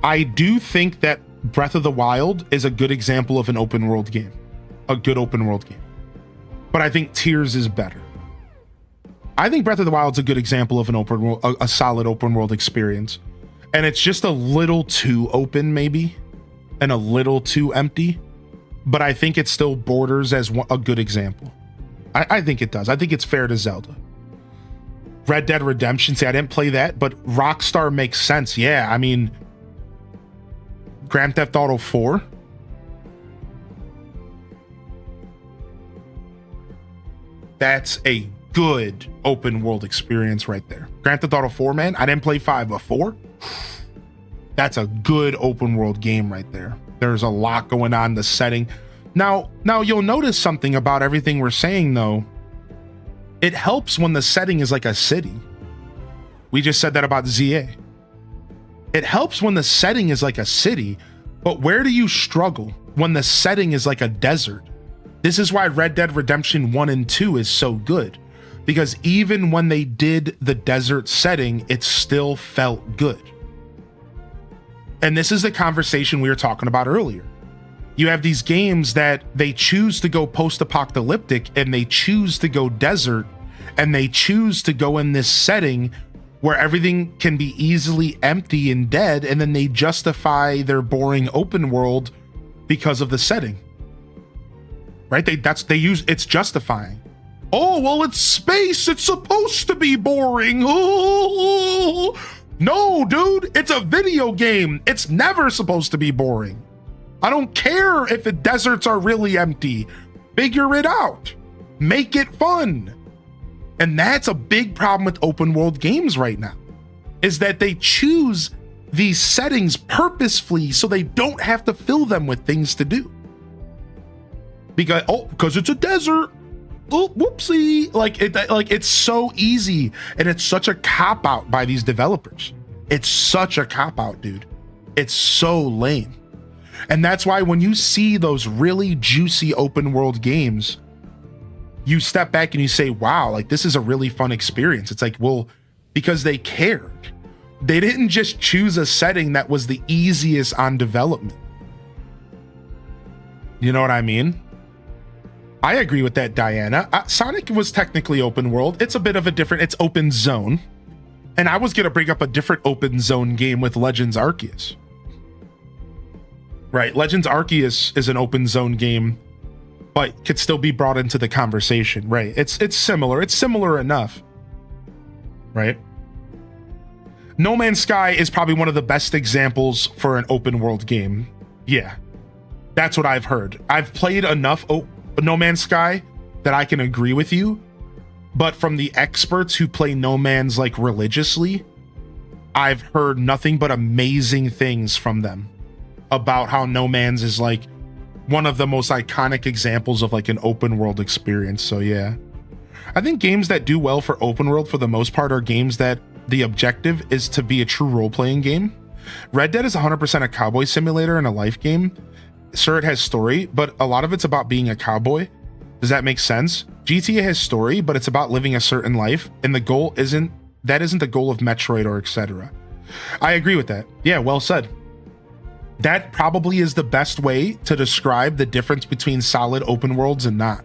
I do think that Breath of the Wild is a good example of an open world game, a good open world game. But I think Tears is better. I think Breath of the Wild is a good example of an open world, a solid open world experience. And it's just a little too open maybe, and a little too empty. But I think it still borders as a good example. I think it does. I think it's fair to Zelda. Red Dead Redemption, see, I didn't play that, but Rockstar makes sense. Yeah, I mean, Grand Theft Auto 4. That's a good open world experience right there. Grand Theft Auto 4, man. I didn't play 5, but 4. That's a good open world game right there. There's a lot going on, the setting. Now you'll notice something about everything we're saying though. It helps when the setting is like a city. We just said that about ZA. It helps when the setting is like a city, but where do you struggle when the setting is like a desert? This is why Red Dead Redemption 1 and 2 is so good, because even when they did the desert setting, it still felt good. And this is the conversation we were talking about earlier. You have these games that they choose to go post-apocalyptic and they choose to go desert and they choose to go in this setting where everything can be easily empty and dead, and then they justify their boring open world because of the setting. Right? It's justifying. Oh, well, it's space. It's supposed to be boring. Oh, no, dude, it's a video game. It's never supposed to be boring. I don't care if the deserts are really empty. Figure it out. Make it fun. And that's a big problem with open world games right now, is that they choose these settings purposefully so they don't have to fill them with things to do. Because it's a desert. Oh, whoopsie. Like it's so easy, and it's such a cop out by these developers. It's such a cop out, dude. It's so lame. And that's why when you see those really juicy open world games, you step back and you say, wow, like this is a really fun experience. It's like, well, because they cared. They didn't just choose a setting that was the easiest on development. You know what I mean? I agree with that, Diana. Sonic was technically open world. It's a bit of a different, it's open zone. And I was going to bring up a different open zone game with Legends Arceus. Right, Legends Arceus is an open zone game, but could still be brought into the conversation. Right, it's similar. It's similar enough. Right. No Man's Sky is probably one of the best examples for an open world game. Yeah, that's what I've heard. I've played enough No Man's Sky that I can agree with you, but from the experts who play No Man's like religiously, I've heard nothing but amazing things from them about how No Man's is like one of the most iconic examples of like an open world experience. So yeah, I think games that do well for open world for the most part are games that the objective is to be a true role-playing game. Red Dead is 100% a cowboy simulator and a life game. Sure, it has story, but a lot of it's about being a cowboy. Does that make sense? GTA has story, but it's about living a certain life, and the goal isn't the goal of Metroid or etc. I agree with that. Yeah, well said. That probably is the best way to describe the difference between solid open worlds and not.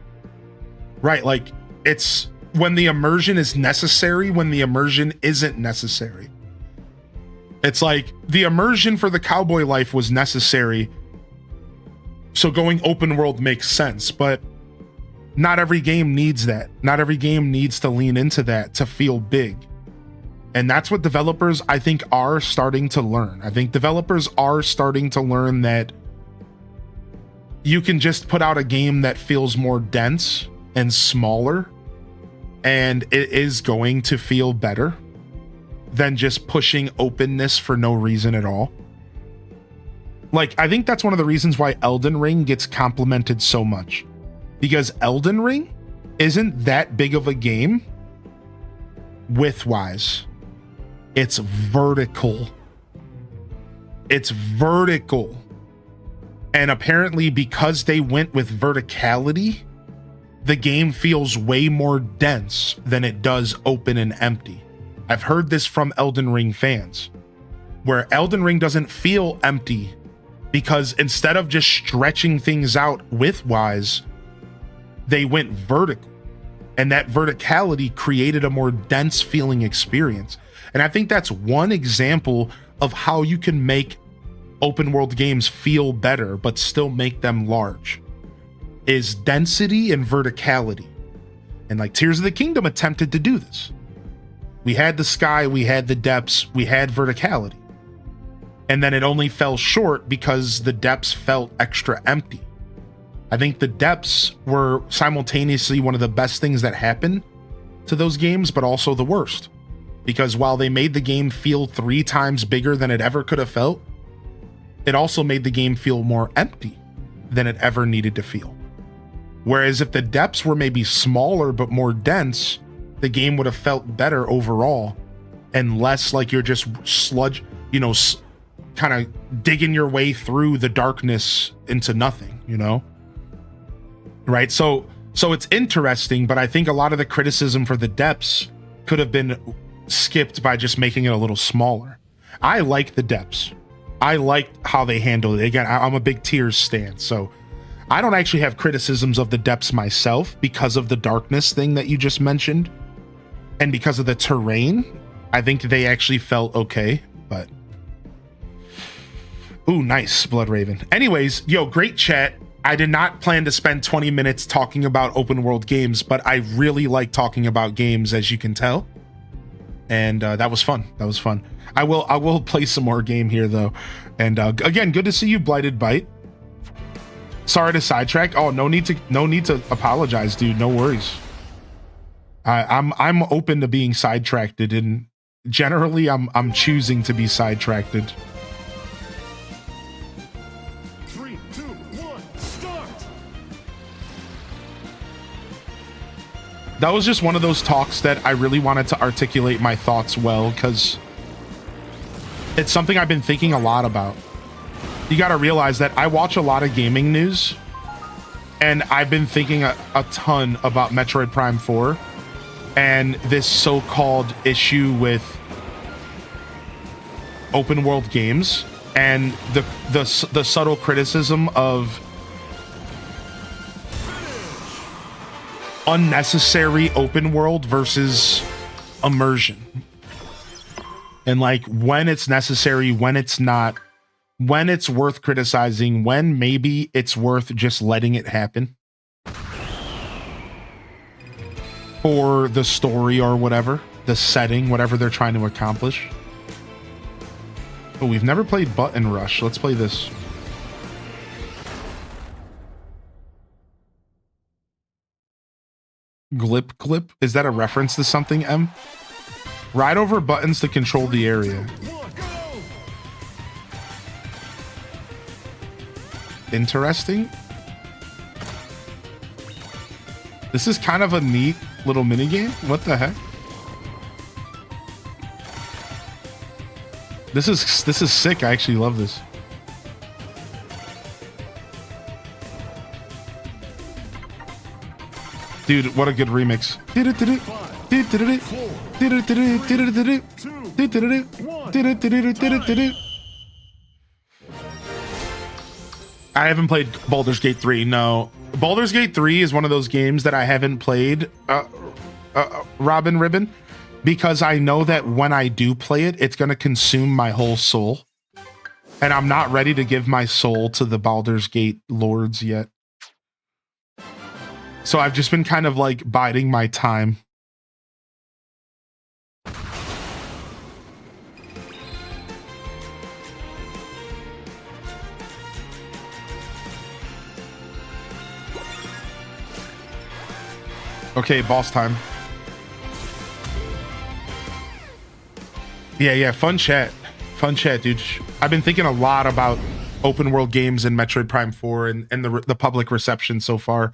Right, like it's when the immersion is necessary, when the immersion isn't necessary. It's like the immersion for the cowboy life was necessary, so going open world makes sense, but not every game needs that. Not every game needs to lean into that to feel big. And that's what developers, I think, are starting to learn. I think developers are starting to learn that you can just put out a game that feels more dense and smaller, and it is going to feel better than just pushing openness for no reason at all. Like, I think that's one of the reasons why Elden Ring gets complimented so much, because Elden Ring isn't that big of a game width-wise. It's vertical. It's vertical. And apparently because they went with verticality, the game feels way more dense than it does open and empty. I've heard this from Elden Ring fans, where Elden Ring doesn't feel empty because instead of just stretching things out width-wise, they went vertical. And that verticality created a more dense feeling experience. And I think that's one example of how you can make open world games feel better, but still make them large, is density and verticality. And like Tears of the Kingdom attempted to do this. We had the sky, we had the depths, we had verticality. And then it only fell short because the depths felt extra empty. I think the depths were simultaneously one of the best things that happened to those games, but also the worst. Because while they made the game feel 3 times bigger than it ever could have felt, it also made the game feel more empty than it ever needed to feel. Whereas if the depths were maybe smaller but more dense, the game would have felt better overall and less like you're just sludge, kind of digging your way through the darkness into nothing, Right? So it's interesting, but I think a lot of the criticism for the depths could have been skipped by just making it a little smaller. I like the depths. I like how they handled it. Again, I'm a big Tears stan, so I don't actually have criticisms of the depths myself because of the darkness thing that you just mentioned. And because of the terrain, I think they actually felt okay, but... Ooh, nice, Blood Raven. Anyways, great chat. I did not plan to spend 20 minutes talking about open world games, but I really like talking about games, as you can tell. And that was fun. I will play some more game here though. And again, good to see you, Blighted Bite. Sorry to sidetrack. Oh, no need to apologize, dude. No worries. I'm open to being sidetracked, and generally I'm choosing to be sidetracked. 3, 2, 1, start. That was just one of those talks that I really wanted to articulate my thoughts well, because it's something I've been thinking a lot about. You got to realize that I watch a lot of gaming news, and I've been thinking a ton about Metroid Prime 4 and this so-called issue with open world games and the subtle criticism of unnecessary open world versus immersion. And like when it's necessary, when it's not, when it's worth criticizing, when maybe it's worth just letting it happen for the story or whatever, the setting, whatever they're trying to accomplish. Oh, we've never played Button Rush. Let's play this. Glip? Is that a reference to something, M? Ride over buttons to control the area. Interesting. This is kind of a neat little minigame. What the heck? This is sick. I actually love this. Dude, what a good remix. I haven't played Baldur's Gate 3. No. Baldur's Gate 3 is one of those games that I haven't played, Robin Ribbon, because I know that when I do play it, it's going to consume my whole soul. And I'm not ready to give my soul to the Baldur's Gate lords yet. So I've just been kind of like biding my time. Okay, boss time. Yeah, fun chat. Fun chat, dude. I've been thinking a lot about open world games in Metroid Prime 4 and the public reception so far.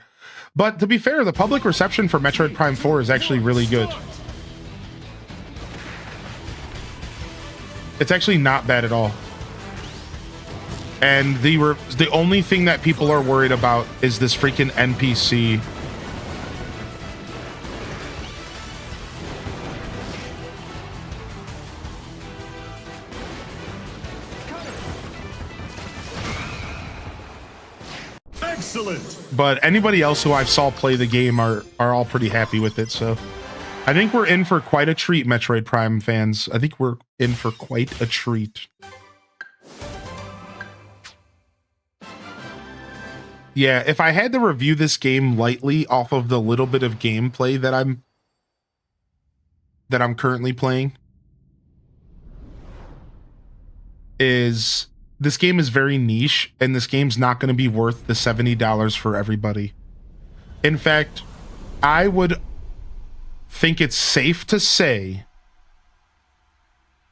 But to be fair, the public reception for Metroid Prime 4 is actually really good. It's actually not bad at all. And the only thing that people are worried about is this freaking NPC. Excellent. But anybody else who I saw play the game are all pretty happy with it. So I think we're in for quite a treat, Metroid Prime fans. I think we're in for quite a treat. Yeah, if I had to review this game lightly off of the little bit of gameplay that I'm currently playing, is this game is very niche, and this game's not going to be worth the $70 for everybody. In fact, I would think it's safe to say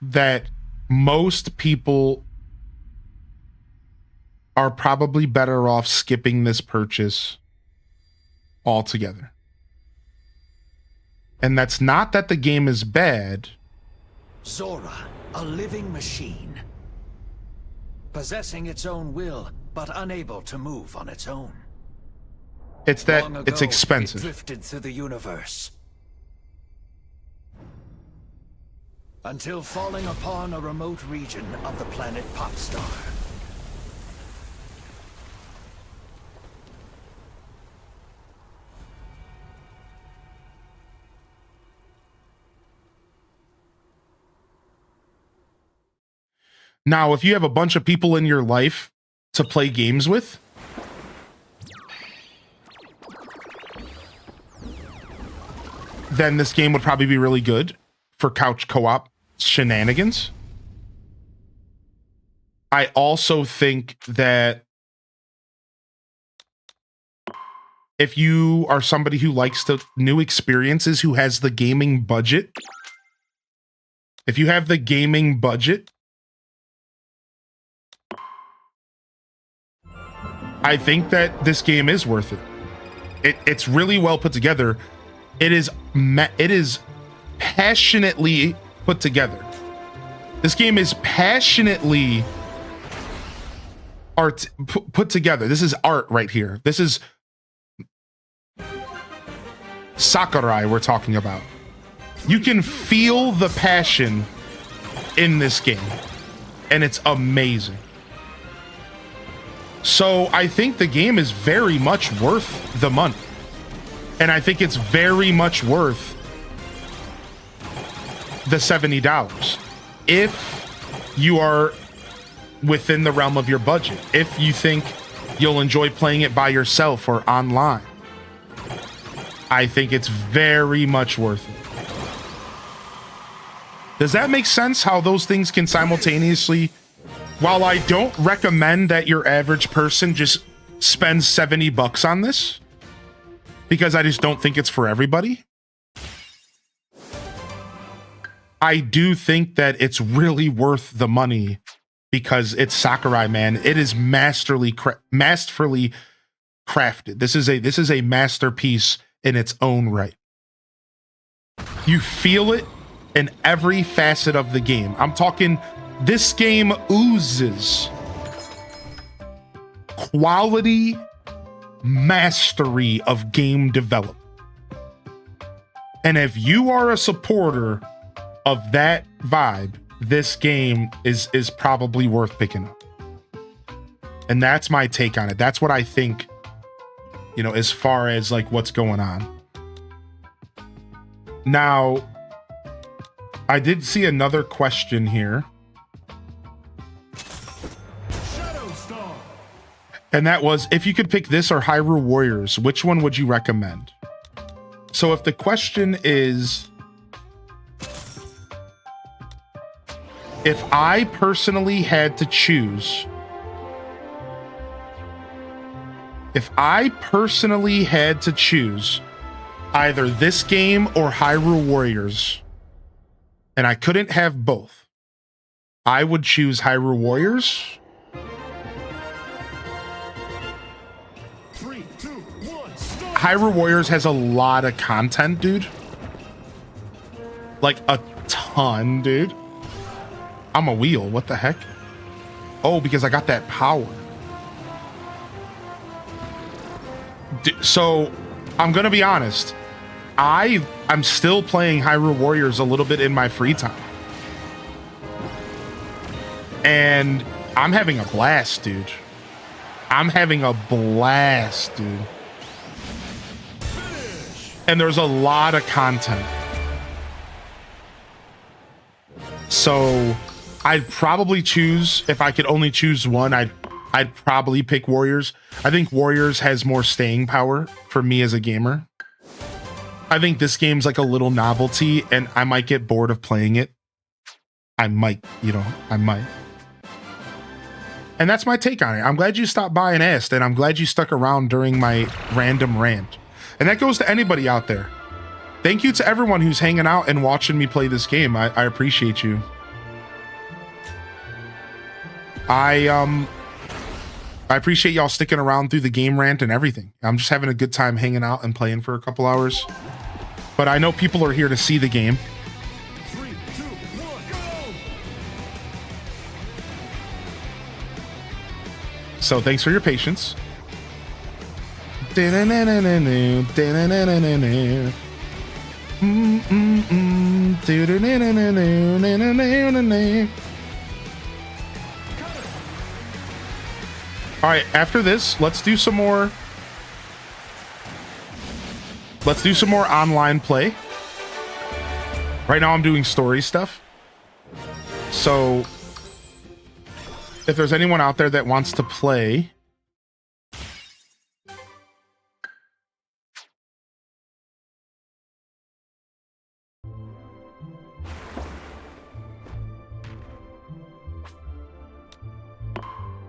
that most people are probably better off skipping this purchase altogether. And that's not that the game is bad. Zora, a living machine. Possessing its own will, but unable to move on its own. It's that Long ago, it's expensive. It drifted through the universe. Until falling upon a remote region of the planet Popstar. Now, if you have a bunch of people in your life to play games with, then this game would probably be really good for couch co-op shenanigans. I also think that if you are somebody who likes new experiences, who has the gaming budget, if you have the gaming budget, I think that this game is worth it. It's really well put together. It is passionately put together. This game is passionately put together. This is art right here. This is Sakurai we're talking about. You can feel the passion in this game, and it's amazing. So I think the game is very much worth the money. And I think it's very much worth the $70. If you are within the realm of your budget, if you think you'll enjoy playing it by yourself or online, I think it's very much worth it. Does that make sense, how those things can simultaneously... While I don't recommend that your average person just spends $70 on this, because I just don't think it's for everybody, I do think that it's really worth the money because it's Sakurai, man. It is masterfully crafted. This is a masterpiece in its own right. You feel it in every facet of the game. I'm talking... This game oozes quality mastery of game development. And if you are a supporter of that vibe, this game is probably worth picking up. And that's my take on it. That's what I think, you know, as far as like what's going on. Now, I did see another question here. And that was, if you could pick this or Hyrule Warriors, which one would you recommend? So if the question is, if I personally had to choose, either this game or Hyrule Warriors, and I couldn't have both, I would choose Hyrule Warriors. 3, 2, 1, start. Hyrule Warriors has a lot of content, dude. Like a ton, dude. I'm a wheel. What the heck? Oh, because I got that power. So I'm gonna be honest. I'm still playing Hyrule Warriors a little bit in my free time. And I'm having a blast, dude. I'm having a blast, dude. And there's a lot of content. So I'd probably choose, if I could only choose one, I'd probably pick Warriors. I think Warriors has more staying power for me as a gamer. I think this game's like a little novelty and I might get bored of playing it. I might. And that's my take on it. I'm glad you stopped by and asked, and I'm glad you stuck around during my random rant. And that goes to anybody out there. Thank you to everyone who's hanging out and watching me play this game. I appreciate you. I appreciate y'all sticking around through the game rant and everything. I'm just having a good time hanging out and playing for a couple hours. But I know people are here to see the game. 3, 2, 1, go! So thanks for your patience. All right, after this, let's do some more online play. Right now I'm doing story stuff. So if there's anyone out there that wants to play,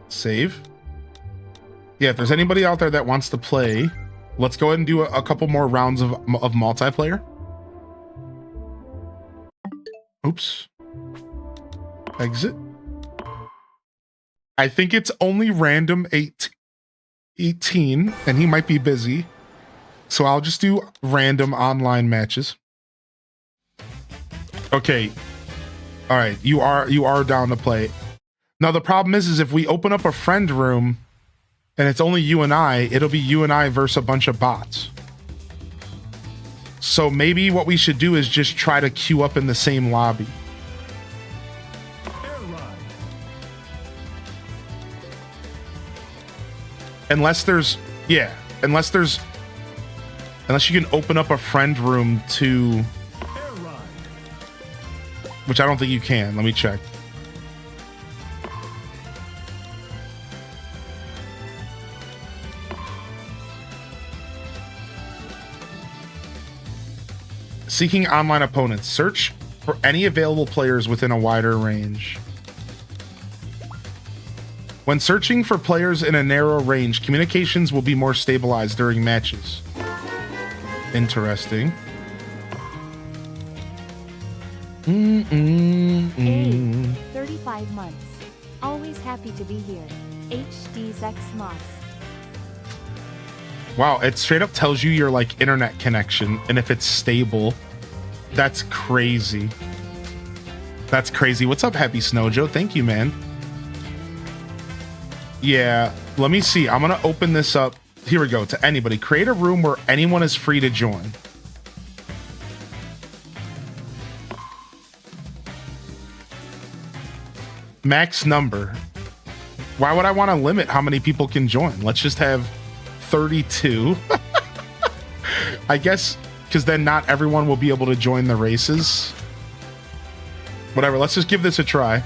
save. Yeah, if there's anybody out there that wants to play, let's go ahead and do a couple more rounds of multiplayer. Oops. Exit. I think it's only random 18, and he might be busy. So I'll just do random online matches. Okay. All right, you are down to play. Now the problem is if we open up a friend room and it's only you and I, it'll be you and I versus a bunch of bots. So maybe what we should do is just try to queue up in the same lobby. Unless you can open up a friend room to, which I don't think you can. Let me check. Seeking online opponents. Search for any available players within a wider range. When searching for players in a narrow range, communications will be more stabilized during matches. Interesting. Hey, 35 months. Always happy to be here. HD's X Moss. Wow, it straight up tells you your like internet connection and if it's stable. That's crazy. That's crazy. What's up, Happy Snowjo? Thank you, man. Yeah, let me see. I'm gonna open this up. Here we go. To anybody, create a room where anyone is free to join. Max number. Why would I want to limit how many people can join? Let's just have 32. I guess because then not everyone will be able to join the races. Whatever, let's just give this a try.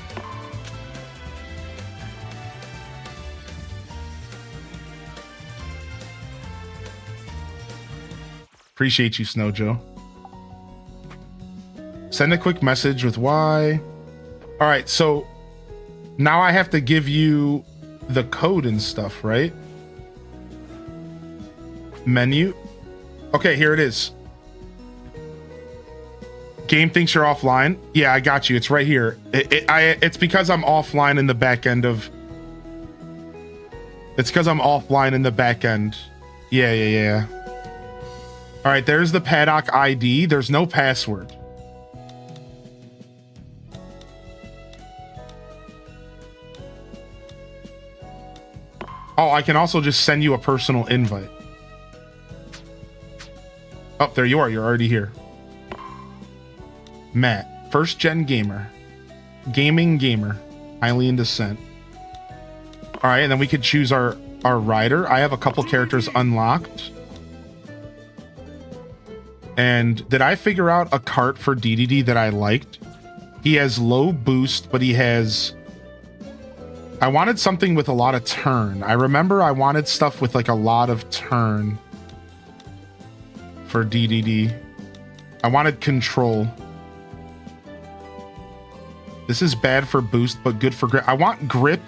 Appreciate you, Snow Joe. Send a quick message with Y. All right, so now I have to give you the code and stuff, right? Menu. Okay, here it is. Game thinks you're offline. Yeah, I got you. It's right here. It's because I'm offline in the back end of... It's because I'm offline in the back end. Yeah. All right, there's the paddock ID. There's no password. Oh, I can also just send you a personal invite. Oh, there you are. You're already here. Matt, first gen gamer. Gaming gamer. Highly in descent. All right, and then we could choose our rider. I have a couple characters unlocked. And did I figure out a cart for DDD that I liked? He has low boost, but he has... I wanted something with a lot of turn. I remember I wanted stuff with like a lot of turn for DDD. I wanted control. This is bad for boost, but good for grip. I want grip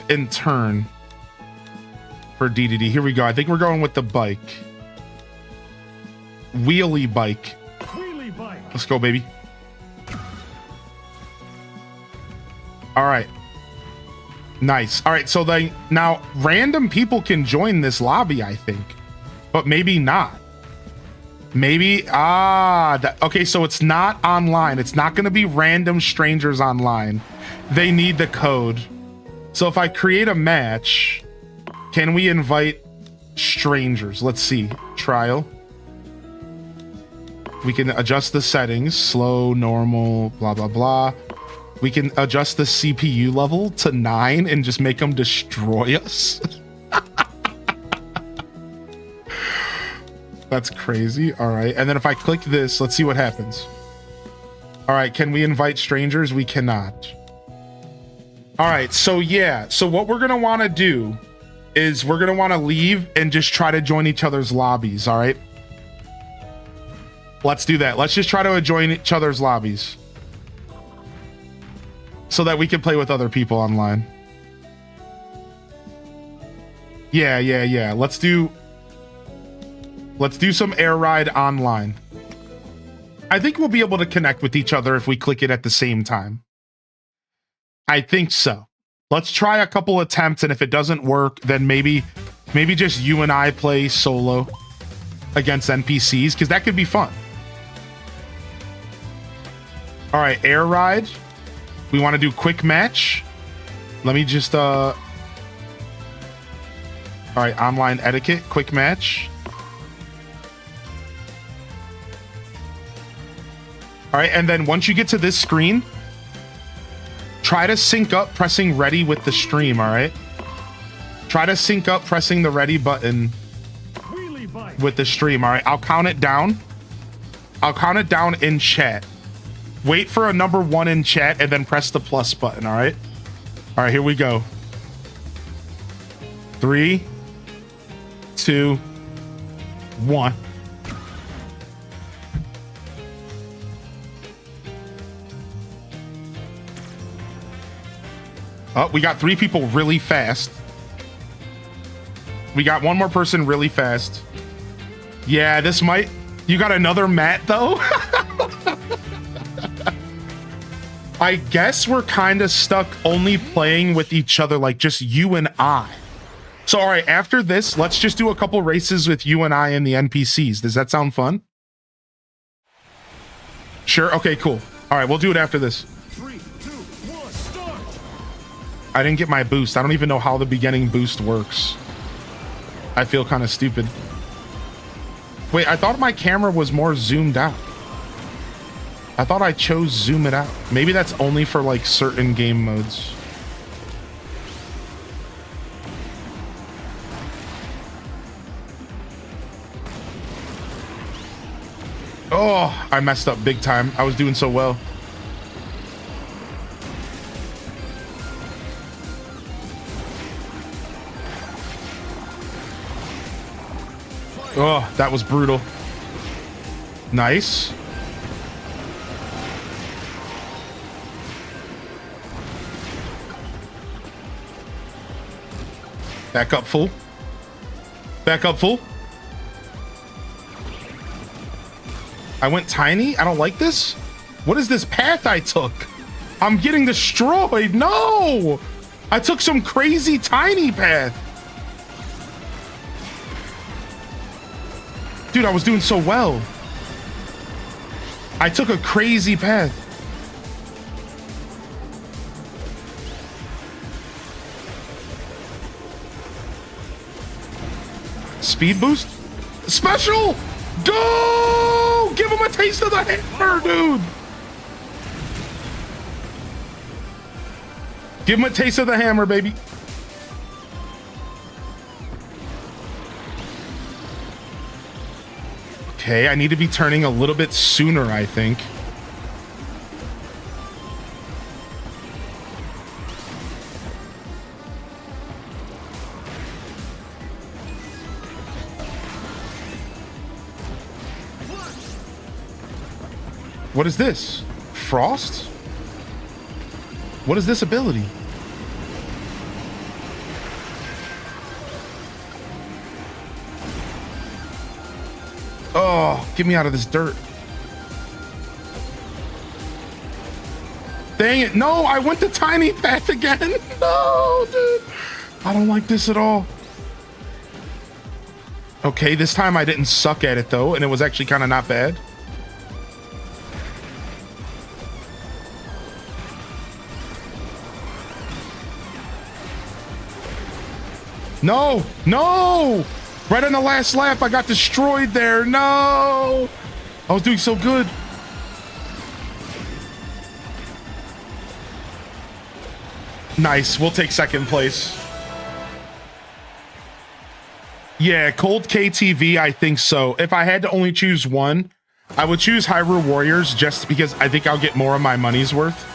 and turn for DDD. Here we go. I think we're going with the bike. Wheelie bike. Wheelie bike. Let's go, baby. All right. Nice. All right, so now random people can join this lobby, I think, but maybe not. Maybe okay, so it's not online. It's not going to be random strangers online. They need the code. So if I create a match, can we invite strangers? Let's see. Trial. We can adjust the settings, slow, normal, blah blah blah. We can adjust the CPU level to 9 and just make them destroy us. That's crazy. All right. And then if I click this, let's see what happens. All right. Can we invite strangers? We cannot. All right. So yeah. So what we're going to want to do is we're going to want to leave and just try to join each other's lobbies. All right. Let's do that. Let's just try to join each other's lobbies, so that we can play with other people online. Yeah. Let's do some air ride online. I think we'll be able to connect with each other if we click it at the same time. I think so. Let's try a couple attempts, and if it doesn't work, then maybe just you and I play solo against NPCs, because that could be fun. All right, air ride. We want to do quick match. Let me just all right, online etiquette, quick match. All right, and then once you get to this screen, try to sync up pressing ready with the stream, all right? Try to sync up pressing the ready button with the stream, all right? I'll count it down. I'll count it down in chat. Wait for a number 1 in chat and then press the plus button, all right? All right, here we go. 3, 2, 1. Oh, we got 3 people really fast. We got 1 more person really fast. Yeah, this might... You got another Matt, though? I guess we're kind of stuck only playing with each other, like just you and I. So, all right, after this, let's just do a couple races with you and I and the NPCs. Does that sound fun? Sure. Okay, cool. All right, we'll do it after this. 3, 2, 1, start. I didn't get my boost. I don't even know how the beginning boost works. I feel kind of stupid. Wait, I thought my camera was more zoomed out. I thought I chose zoom it out. Maybe that's only for like certain game modes. Oh, I messed up big time. I was doing so well. Oh, that was brutal. Nice. Back up full. Back up full. I went tiny. I don't like this. What is this path I took? I'm getting destroyed. No! I took some crazy tiny path. Dude, I was doing so well. I took a crazy path. Speed boost? Special! Go! Give him a taste of the hammer, dude! Give him a taste of the hammer, baby. Okay, I need to be turning a little bit sooner, I think. What is this? Frost? What is this ability? Oh, get me out of this dirt. Dang it. No, I went to tiny path again. No, dude. I don't like this at all. Okay, this time I didn't suck at it though, and it was actually kind of not bad. No, no! Right on the last lap, I got destroyed there. No! I was doing so good. Nice, we'll take second place. Yeah, Cold KTV, I think so. If I had to only choose one, I would choose Hyrule Warriors just because I think I'll get more of my money's worth.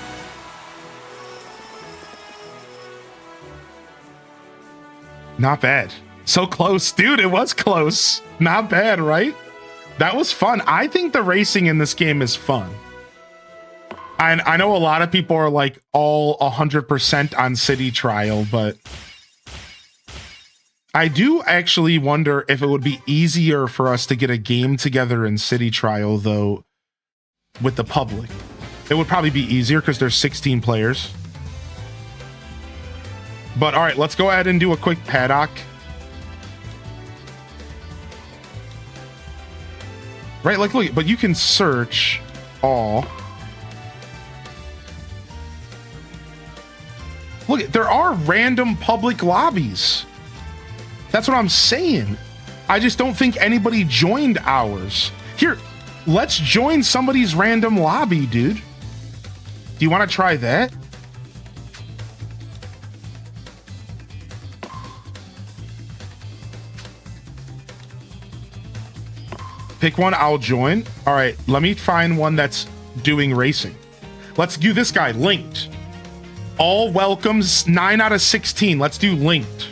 Not bad. So close, dude. It was close. Not bad, right? That was fun. I think the racing in this game is fun. I know a lot of people are like all 100% on City Trial, but I do actually wonder if it would be easier for us to get a game together in City Trial, though, with the public. It would probably be easier because there's 16 players. But all right, let's go ahead and do a quick paddock. Right, like, look, but you can search all. Look, there are random public lobbies. That's what I'm saying. I just don't think anybody joined ours. Here, let's join somebody's random lobby, dude. Do you want to try that? Pick one, I'll join. All right, let me find one that's doing racing. Let's do this guy, linked. All welcomes, 9 out of 16. Let's do linked.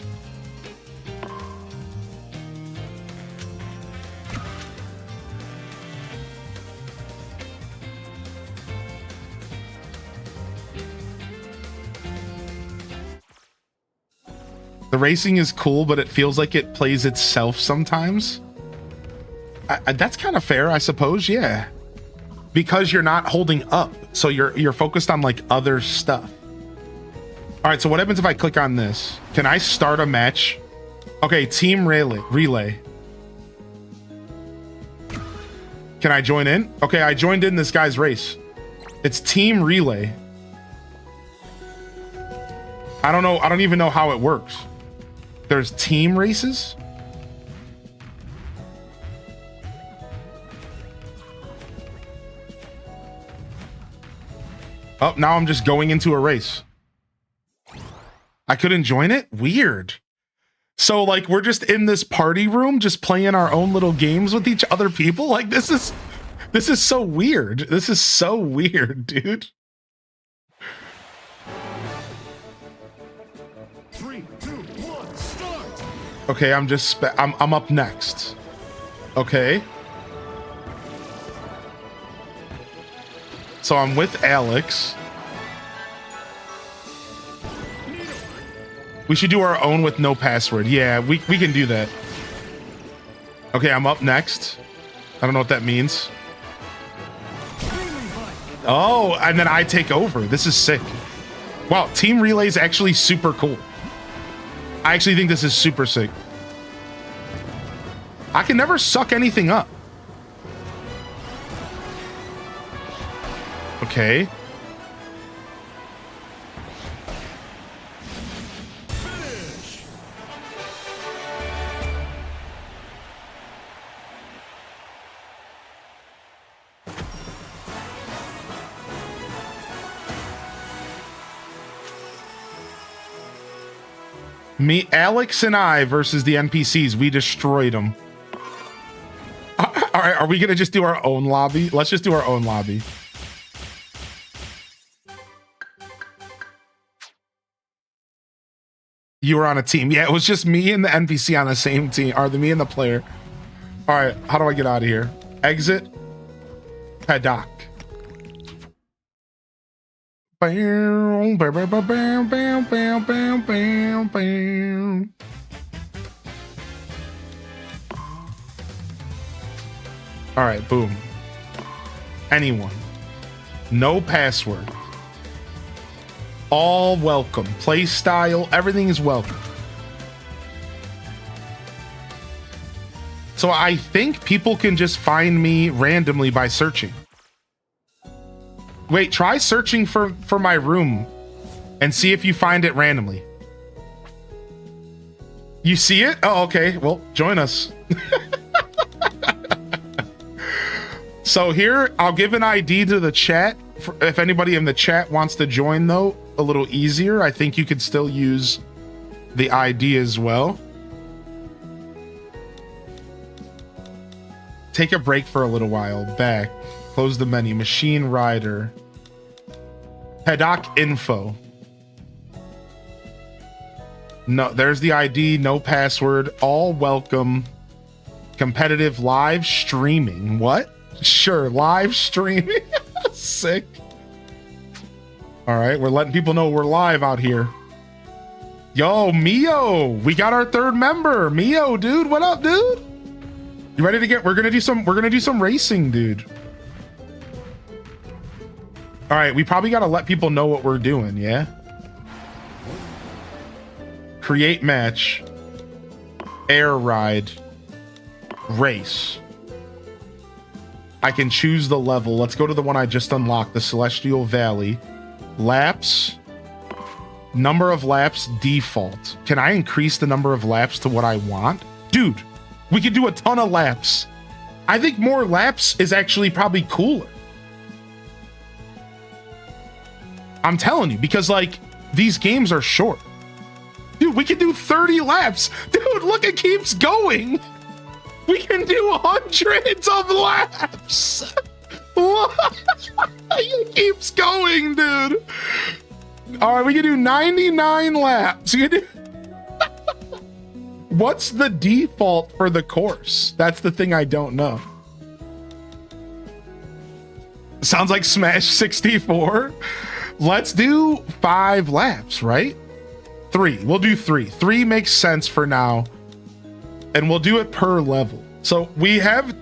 The racing is cool, but it feels like it plays itself sometimes. That's kind of fair, I suppose. Yeah, because you're not holding up, so you're focused on like other stuff. All right, so what happens if I click on this? Can I start a match? Okay, team relay. Can I join in? Okay, I joined in this guy's race. It's team relay. I don't know. I don't even know how it works. There's team races. Oh, now I'm just going into a race. I couldn't join it? Weird. So like we're just in this party room just playing our own little games with each other people? Like this is so weird. This is so weird, dude. 3, 2, 1, start! Okay, I'm up next. Okay. So I'm with Alex. We should do our own with no password. Yeah, we can do that. Okay, I'm up next. I don't know what that means. Oh, and then I take over. This is sick. Wow, team relay is actually super cool. I actually think this is super sick. I can never suck anything up. Okay. Me, Alex and I versus the NPCs. We destroyed them. All right, are we gonna just do our own lobby? Let's just do our own lobby. You were on a team. Yeah, it was just me and the NPC on the same team. Or me and the player. All right, how do I get out of here? Exit. Paddock. Bam, bam, bam, bam, bam, bam, bam, bam, bam. All right, boom. Anyone. No password. All welcome. Play style, everything is welcome. So I think people can just find me randomly by searching. Wait, try searching for my room and see if you find it randomly. You see it? Oh, okay. Well, join us. So here, I'll give an ID to the chat. If anybody in the chat wants to join, though, a little easier, I think you could still use the ID as well. Take a break for a little while. Back. Close the menu. Machine Rider. Paddock info. No, there's the ID. No password. All welcome. Competitive live streaming. What? Sure, live streaming. Sick. All right, we're letting people know we're live out here. Yo, Mio, we got our third member. Mio, dude, what up, dude? You ready to get? We're gonna do some racing, dude. All right, we probably gotta let people know what we're doing. Yeah. Create match. Air ride. Race. I can choose the level. Let's go to the one I just unlocked, the Celestial Valley. Laps. Number of laps default. Can I increase the number of laps to what I want? Dude, we could do a ton of laps. I think more laps is actually probably cooler. I'm telling you, because like these games are short. Dude, we can do 30 laps. Dude, look, it keeps going. We can do hundreds of laps. It keeps going, dude. All right, we can do 99 laps. What's the default for the course? That's the thing I don't know. Sounds like Smash 64. Let's do 5 laps, right? 3. We'll do 3. 3 makes sense for now. And we'll do it per level. So we have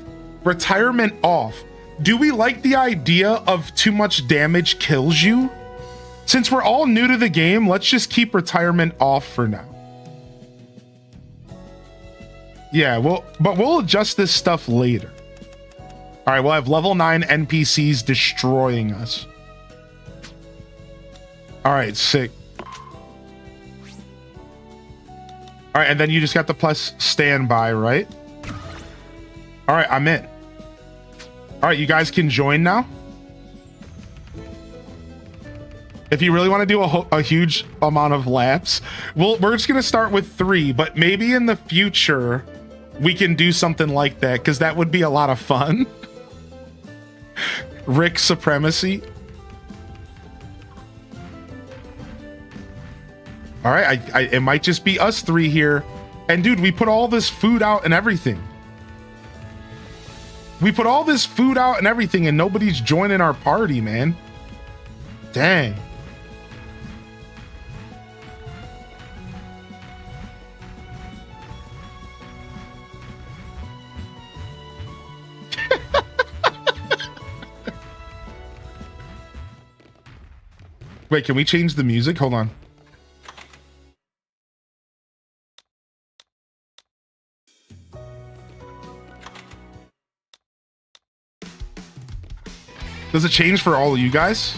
retirement off. Do we like the idea of too much damage kills you? Since we're all new to the game, let's just keep retirement off for now. Yeah, but we'll adjust this stuff later. All right, we'll have level 9 NPCs destroying us. All right, sick. All right, and then you just got the plus standby, right? All right, I'm in. All right, you guys can join now. If you really want to do a huge amount of laps, we're just going to start with 3, but maybe in the future, we can do something like that, because that would be a lot of fun. Rick Supremacy. All right, it might just be us 3 here. And dude, we put all this food out and everything. We put all this food out and everything, and nobody's joining our party, man. Dang. Wait, can we change the music? Hold on. Does it change for all of you guys?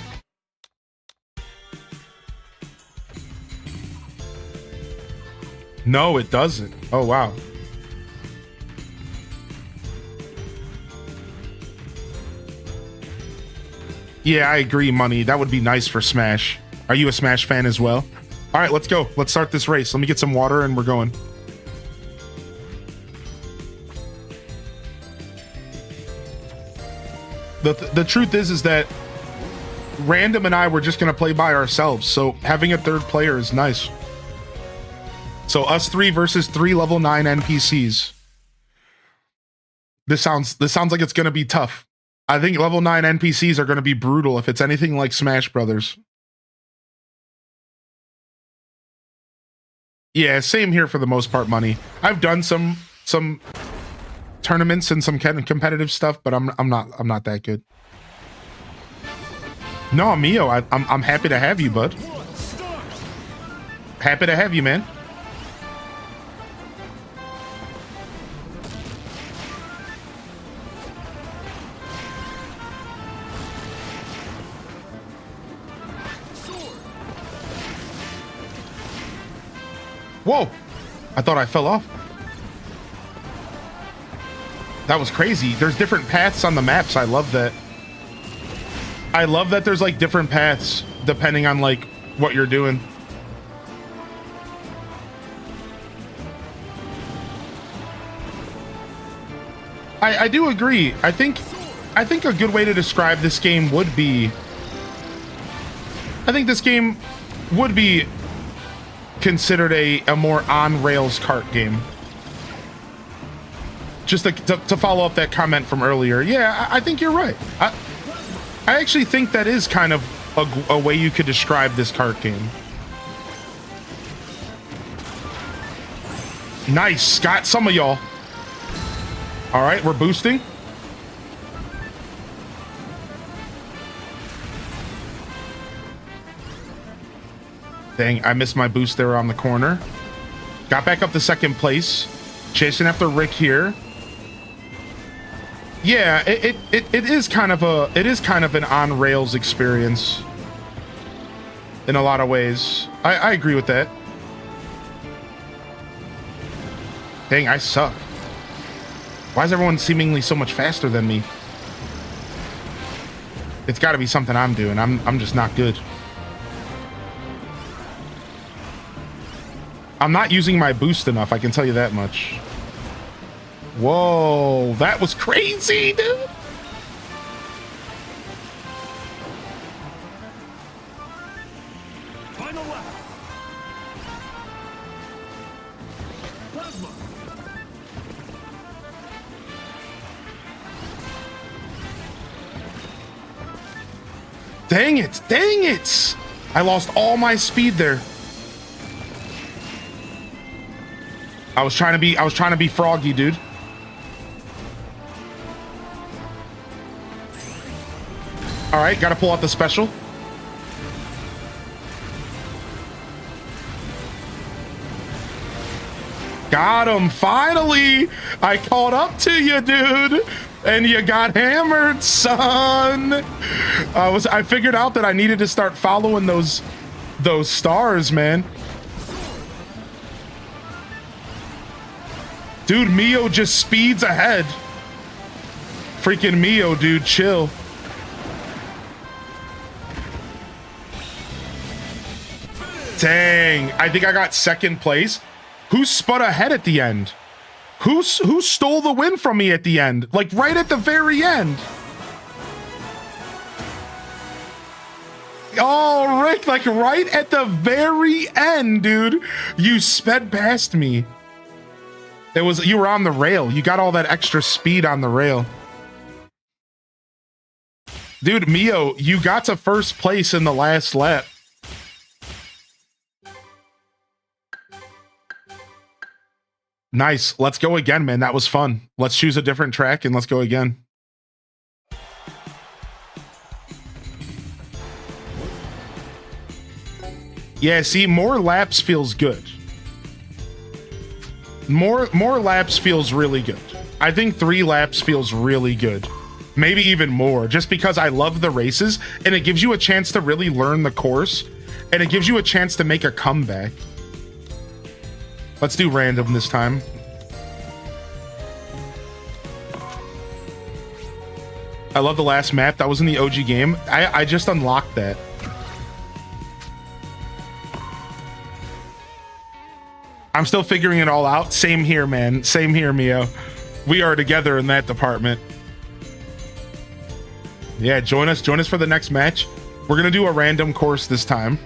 No, it doesn't. Oh, wow. Yeah, I agree, Money. That would be nice for Smash. Are you a Smash fan as well? All right, let's go. Let's start this race. Let me get some water and we're going. The truth is that Random and I were just going to play by ourselves. So having a third player is nice. So us 3 versus 3 level 9 NPCs. This sounds like it's going to be tough. I think level 9 NPCs are going to be brutal if it's anything like Smash Brothers. Yeah, same here for the most part, Money. I've done some tournaments and some competitive stuff, but I'm not that good. No, Mio, I'm happy to have you, bud. Happy to have you, man. Whoa! I thought I fell off. That was crazy. There's different paths on the maps. I love that. I love that there's like different paths depending on like what you're doing. I do agree. I think a good way to describe this game would be, I think this game would be considered a more on-rails kart game. Just to follow up that comment from earlier. Yeah, I think you're right. I actually think that is kind of a way you could describe this kart game. Nice. Got some of y'all. All right, we're boosting. Dang, I missed my boost there on the corner. Got back up to second place. Chasing after Rick here. Yeah, it is kind of an on rails experience in a lot of ways. I agree with that. Dang, I suck. Why is everyone seemingly so much faster than me? It's got to be something I'm doing. I'm just not good. I'm not using my boost enough, I can tell you that much. Whoa, that was crazy, dude. Final lap. Plasma. Dang it, dang it. I lost all my speed there. I was trying to be froggy, dude. All right, got to pull out the special. Got him, finally. I caught up to you, dude. And you got hammered, son. I figured out that I needed to start following those stars, man. Dude, Mio just speeds ahead. Freaking Mio, dude, chill. Dang, I think I got second place. Who spun ahead at the end? Who stole the win from me at the end? Like right at the very end. Oh, Rick, like right at the very end, dude. You sped past me. You were on the rail. You got all that extra speed on the rail. Dude, Mio, you got to first place in the last lap. Nice. Let's go again, man. That was fun. Let's choose a different track and let's go again. Yeah, see, more laps feels good. More laps feels really good. I think 3 laps feels really good. Maybe even more, just because I love the races and it gives you a chance to really learn the course and it gives you a chance to make a comeback. Let's do random this time. I love the last map. That was in the OG game. I just unlocked that. I'm still figuring it all out. Same here, man. Same here, Mio. We are together in that department. Yeah, join us for the next match. We're gonna do a random course this time.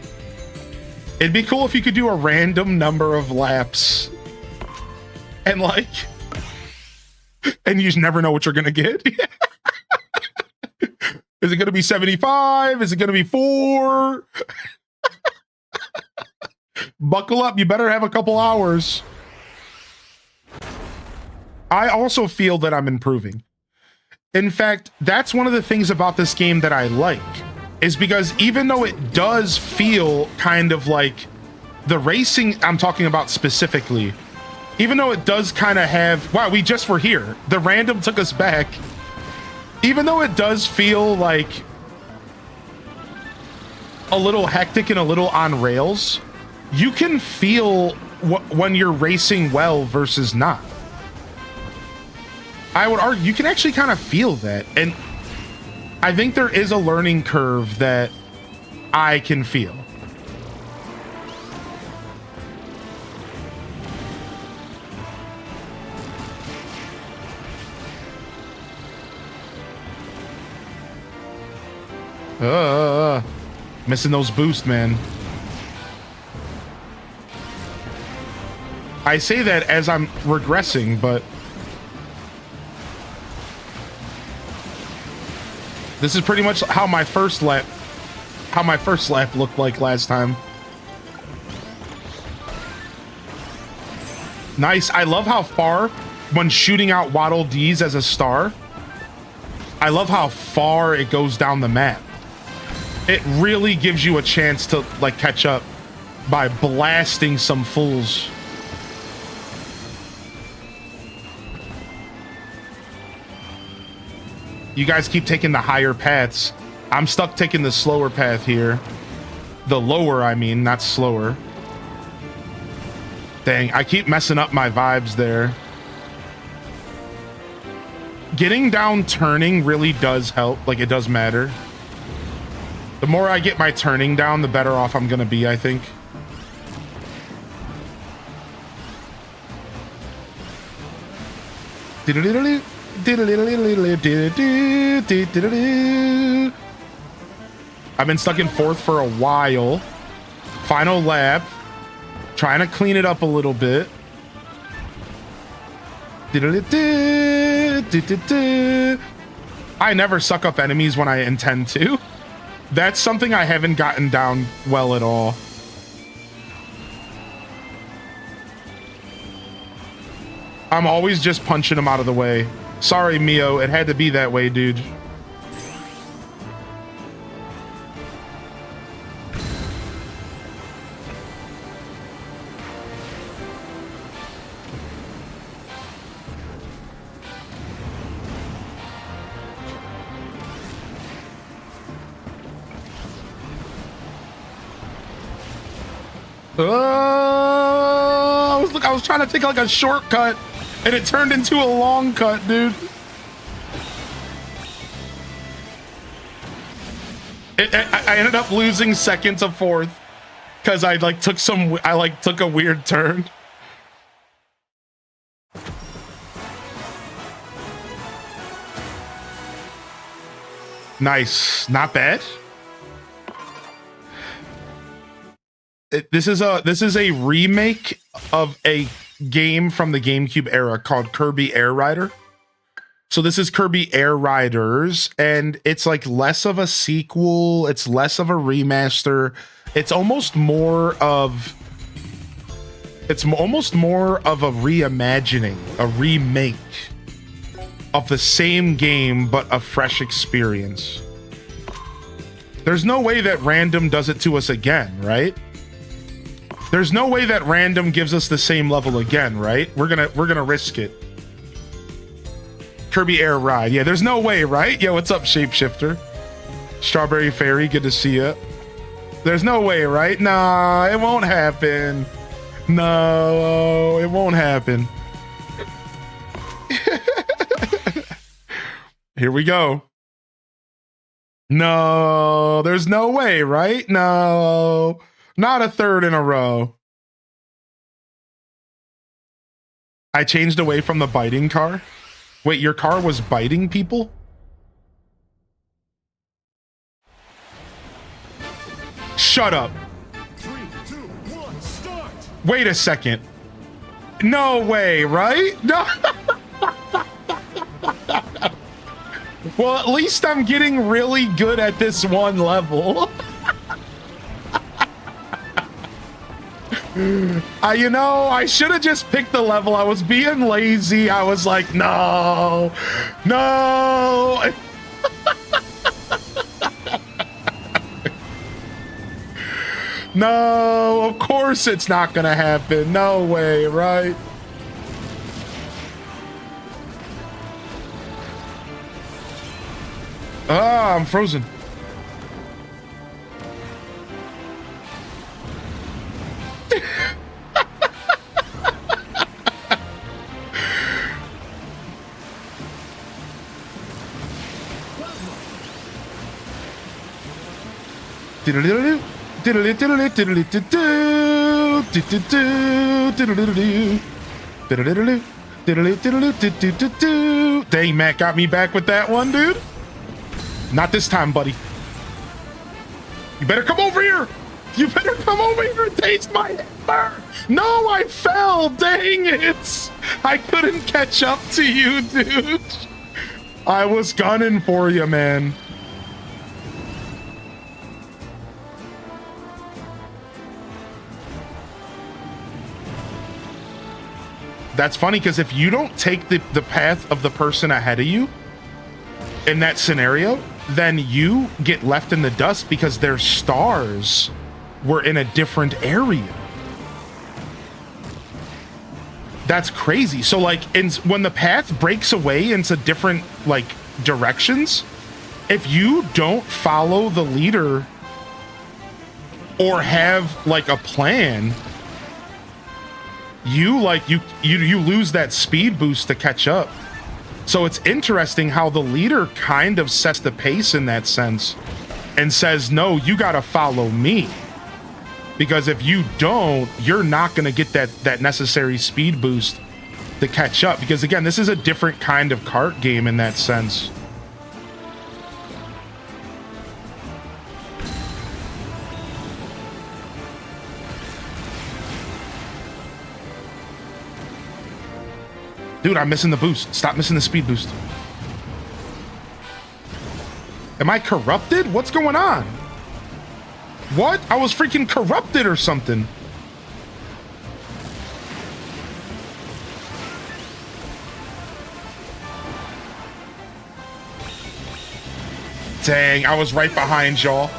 It'd be cool if you could do a random number of laps. And like, and you just never know what you're gonna get. Is it gonna be 75? Is it gonna be 4? Buckle up, you better have a couple hours. I also feel that I'm improving. In fact, that's one of the things about this game that I like, is because even though it does feel kind of like the racing I'm talking about specifically, even though it does kind of have, wow, we just were here. The random took us back. Even though it does feel like a little hectic and a little on rails, you can feel when you're racing well versus not. I would argue you can actually kind of feel that. And I think there is a learning curve that I can feel. Missing those boosts, man. I say that as I'm regressing, but this is pretty much how my first lap looked like last time. Nice. I love how far, when shooting out Waddle Dees as a star, I love how far it goes down the map. It really gives you a chance to like catch up by blasting some fools. You guys keep taking the higher paths. I'm stuck taking the slower path here. The lower, I mean, not slower. Dang, I keep messing up my vibes there. Getting down turning really does help. Like, it does matter. The more I get my turning down, the better off I'm gonna be, I think. I've been stuck in 4th for a while. Final lap. Trying to clean it up a little bit. I never suck up enemies when I intend to. That's something I haven't gotten down well at all. I'm always just punching them out of the way. Sorry, Mio. It had to be that way, dude. I was trying to take like a shortcut and it turned into a long cut, dude. I ended up losing second to 4th because I took a weird turn. Nice, not bad. This is a remake of a game from the GameCube era called Kirby Air Rider. So this is Kirby Air Riders, and it's like less of a sequel. It's less of a remaster. It's almost more of a reimagining, a remake of the same game, but a fresh experience. There's no way that Random does it to us again, right? There's no way that Random gives us the same level again, right? We're gonna risk it. Kirby Air Ride. Yeah, there's no way, right? Yo, what's up, Shapeshifter? Strawberry Fairy, good to see ya. There's no way, right? Nah, it won't happen. No, it won't happen. Here we go. No, there's no way, right? No, not a third in a row. I changed away from the biting car. Wait, your car was biting people? Shut up. 3, 2, 1, start! Wait a second. No way, right? No. Well, at least I'm getting really good at this one level. You know, I should have just picked the level. I was being lazy. I was like, no. No, of course it's not gonna happen. No way, right? Ah, I'm frozen. Dang, Matt got me back with that one, dude. Not this time, buddy. You better come over here. You better come over here and taste my hammer. No, I fell. Dang it. I couldn't catch up to you, dude. I was gunning for you, man. That's funny, because if you don't take the path of the person ahead of you in that scenario, then you get left in the dust because their stars were in a different area. That's crazy. So like when the path breaks away into different like directions, if you don't follow the leader or have like a plan, you lose that speed boost to catch up. So it's interesting how the leader kind of sets the pace in that sense and says, no, you got to follow me. Because if you don't, you're not going to get that necessary speed boost to catch up. Because again, this is a different kind of kart game in that sense. Dude, I'm missing the boost. Stop missing the speed boost. Am I corrupted? What's going on? What? I was freaking corrupted or something. Dang, I was right behind y'all.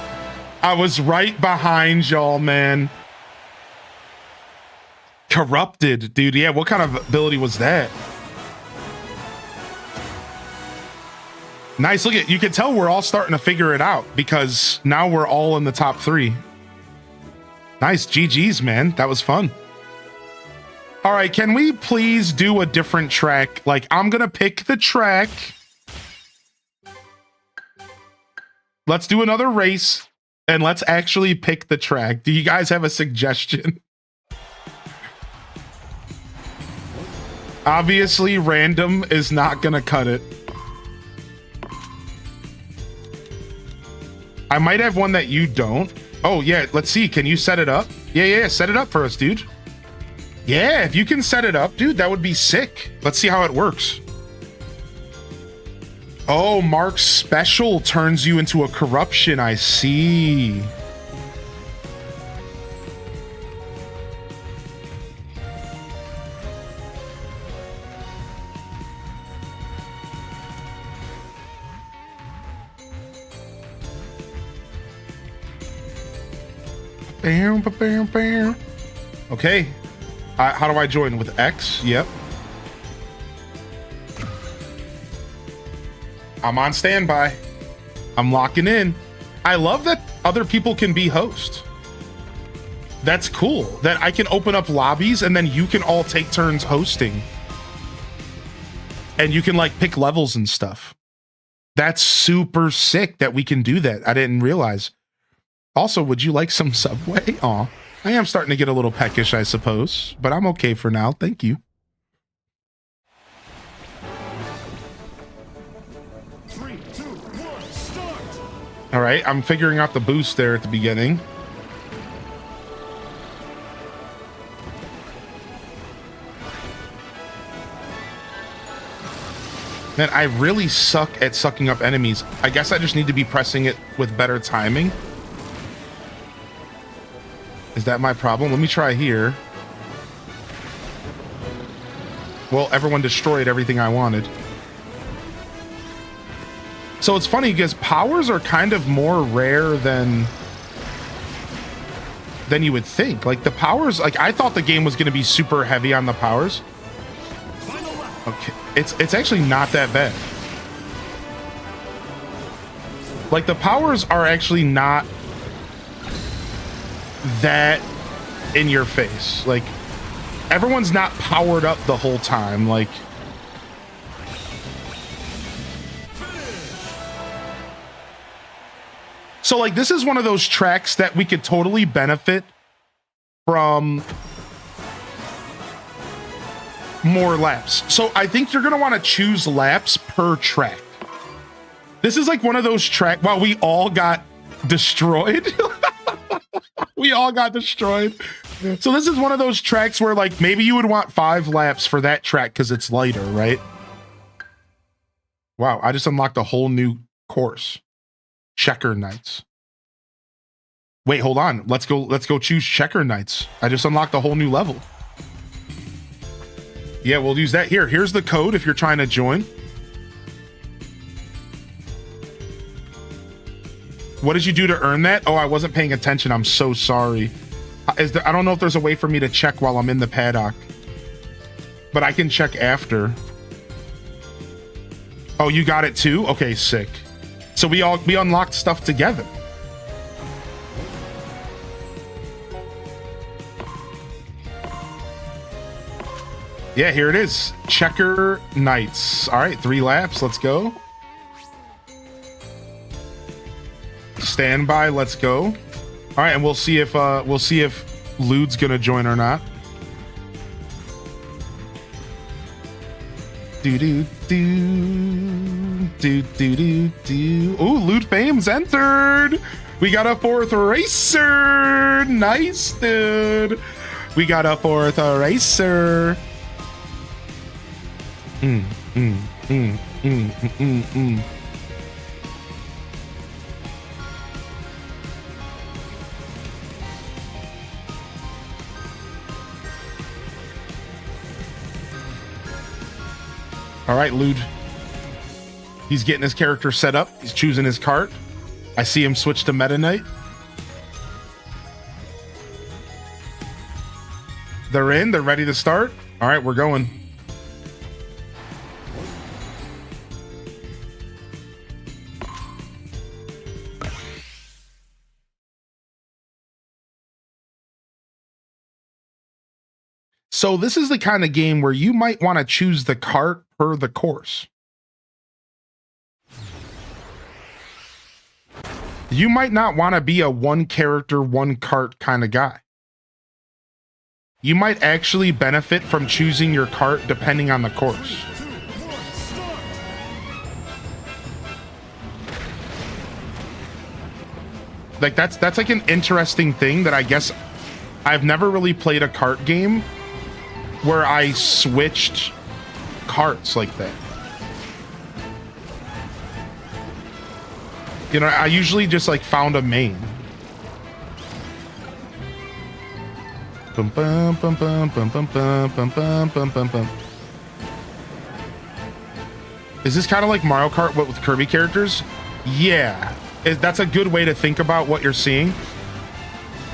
I was right behind y'all, man. Corrupted, dude. Yeah, what kind of ability was that? Nice. Look at, you can tell we're all starting to figure it out because now we're all in the top 3. Nice. GG's, man. That was fun. All right, can we please do a different track? Like, I'm gonna pick the track. Let's do another race and let's actually pick the track. Do you guys have a suggestion? Obviously, Random is not gonna cut it. I might have one that you don't. Oh, yeah, let's see. Can you set it up? Yeah, set it up for us, dude. Yeah, if you can set it up, dude, that would be sick. Let's see how it works. Oh, Mark's special turns you into a corruption. I see. Bam, bam, bam. Okay. How do I join? With X? Yep. I'm on standby. I'm locking in. I love that other people can be host. That's cool. That I can open up lobbies and then you can all take turns hosting. And you can like pick levels and stuff. That's super sick that we can do that. I didn't realize. Also, would you like some Subway? Aw, I am starting to get a little peckish, I suppose, but I'm okay for now. Thank you. 3, 2, 1, start! All right, I'm figuring out the boost there at the beginning. Man, I really suck at sucking up enemies. I guess I just need to be pressing it with better timing. Is that my problem? Let me try here. Well, everyone destroyed everything I wanted. So it's funny because powers are kind of more rare than you would think. Like the powers, like I thought the game was going to be super heavy on the powers. Okay, it's actually not that bad. Like the powers are actually not that in your face. Like everyone's not powered up the whole time. Like so like this is one of those tracks that we could totally benefit from more laps. So I think you're gonna want to choose laps per track. This is like one of those tracks. Wow, we all got destroyed. We all got destroyed. So this is one of those tracks where like maybe you would want 5 laps for that track because it's lighter, right? Wow, I just unlocked a whole new course. Checker Nights. Wait, hold on. Let's go choose Checker Nights. I just unlocked a whole new level. Yeah, we'll use that here. Here's the code if you're trying to join. What did you do to earn that? Oh, I wasn't paying attention. I'm so sorry. I don't know if there's a way for me to check while I'm in the paddock, but I can check after. Oh, you got it too? Okay, sick. So we unlocked stuff together. Yeah, here it is. Checker Nights. All right, 3 laps. Let's go. Standby. Let's go. All right, and we'll see if Lude's gonna join or not. Do do do do do do do. Oh, Lude Fame's entered. We got a 4th racer. Nice, dude. We got a 4th racer. All right, Lude. He's getting his character set up. He's choosing his cart. I see him switch to Meta Knight. They're in. They're ready to start. All right, we're going. So this is the kind of game where you might want to choose the cart per the course. You might not want to be a 1 character, 1 cart kind of guy. You might actually benefit from choosing your cart depending on the course. Like that's like an interesting thing that I guess I've never really played a cart game where I switched carts like that. You know, I usually just like found a main. Bum, bum, bum, bum, bum, bum, bum, bum, bum, bum, bum, bum. Is this kind of like Mario Kart, but with Kirby characters? Yeah, that's a good way to think about what you're seeing.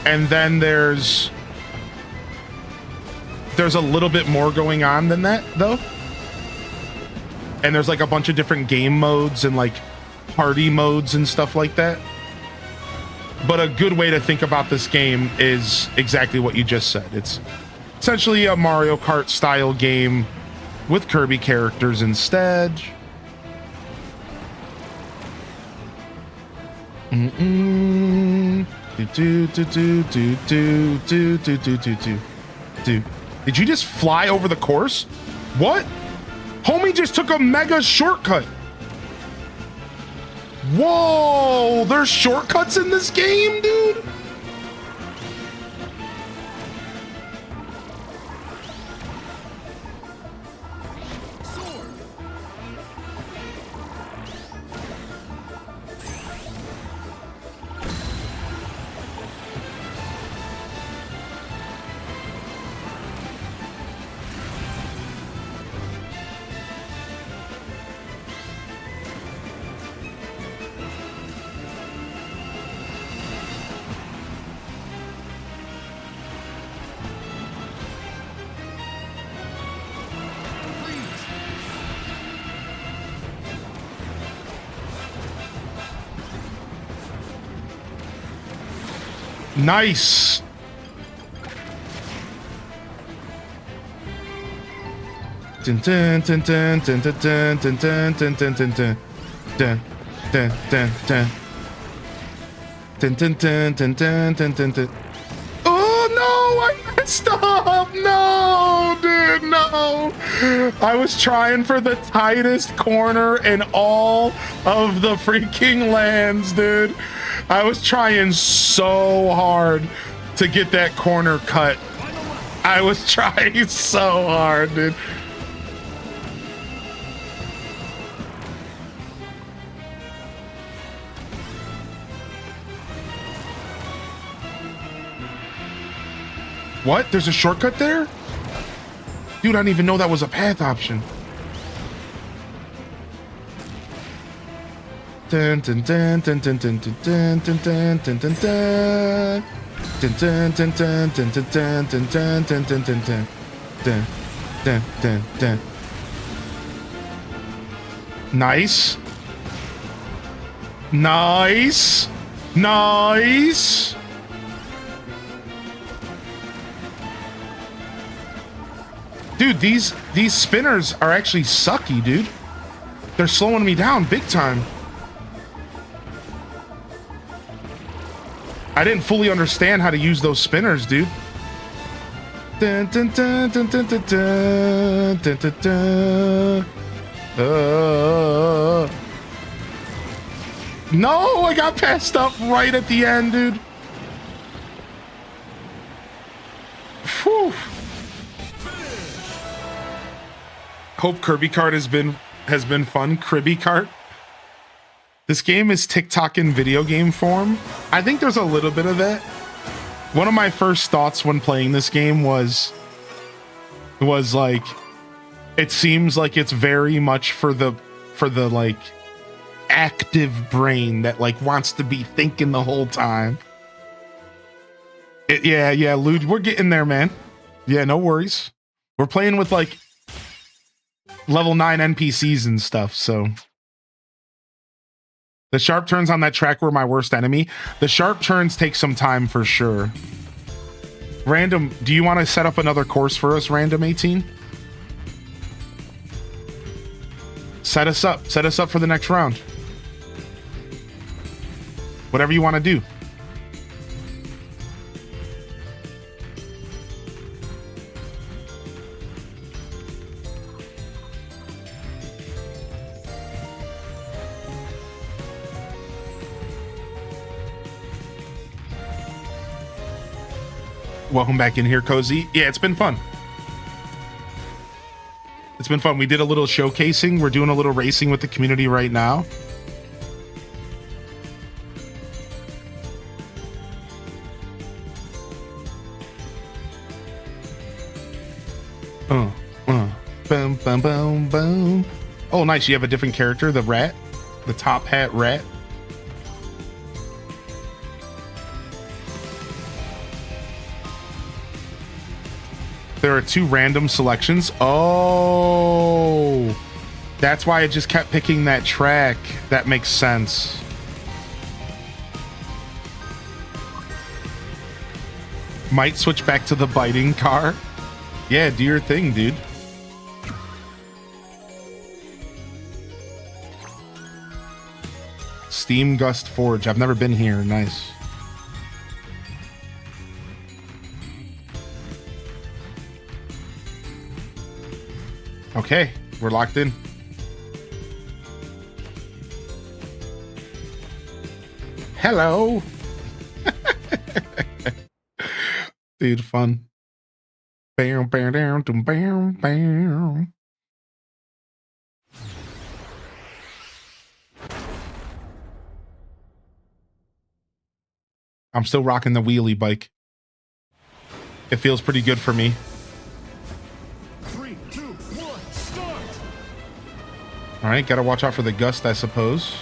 And then there's a little bit more going on than that, though. And there's like a bunch of different game modes and like party modes and stuff like that. But a good way to think about this game is exactly what you just said. It's essentially a Mario Kart style game with Kirby characters instead. Did you just fly over the course? What? Homie just took a mega shortcut. Whoa, there's shortcuts in this game, dude. Nice. Dun, dun, dun, dun, dun, dun, dun, dun, dun, dun, dun, dun, dun. Dun, dun, dun, dun. Dun, dun, dun, dun, dun, dun, dun, dun. Oh no, I messed up. No, dude, no. I was trying for the tightest corner in all of the freaking lands, dude. I was trying so hard to get that corner cut. I was trying so hard, dude. What? There's a shortcut there? Dude, I didn't even know that was a path option. Dun dun dun dun dun dun dun dun dun dun dun dun. Dun dun dun dun dun dun dun dun dun dun dun dun. Dun dun dun dun. Nice. Nice. Nice. Dude, these spinners are actually sucky, dude. They're slowing me down big time. I didn't fully understand how to use those spinners, dude. Dun, dun, dun, dun, dun, dun, dun, dun, dun, dun. No, I got passed up right at the end, dude. Whew. Hope Kirby Kart has been fun. Kirby Kart. This game is TikTok in video game form. I think there's a little bit of that. One of my first thoughts when playing this game was like, it seems like it's very much for the like active brain that like wants to be thinking the whole time. Yeah, Lude, we're getting there, man. Yeah, no worries. We're playing with like level 9 NPCs and stuff, so. The sharp turns on that track were my worst enemy. The sharp turns take some time for sure. Random, do you want to set up another course for us, Random 18? Set us up for the next round. Whatever you want to do. Welcome back in here, Cozy. Yeah, it's been fun. It's been fun. We did a little showcasing. We're doing a little racing with the community right now. Boom, boom, boom, boom. Oh, nice. You have a different character, the rat, the top hat rat. There are 2 random selections. Oh, that's why I just kept picking that track. That makes sense. Might switch back to the biting car. Yeah, do your thing, dude. Steam Gust Forge. I've never been here. Nice. Okay, we're locked in. Hello. Dude, fun. Bam, bam, down, bam, bam. I'm still rocking the wheelie bike. It feels pretty good for me. 3, 2, 1, start! All right, gotta watch out for the gust, I suppose.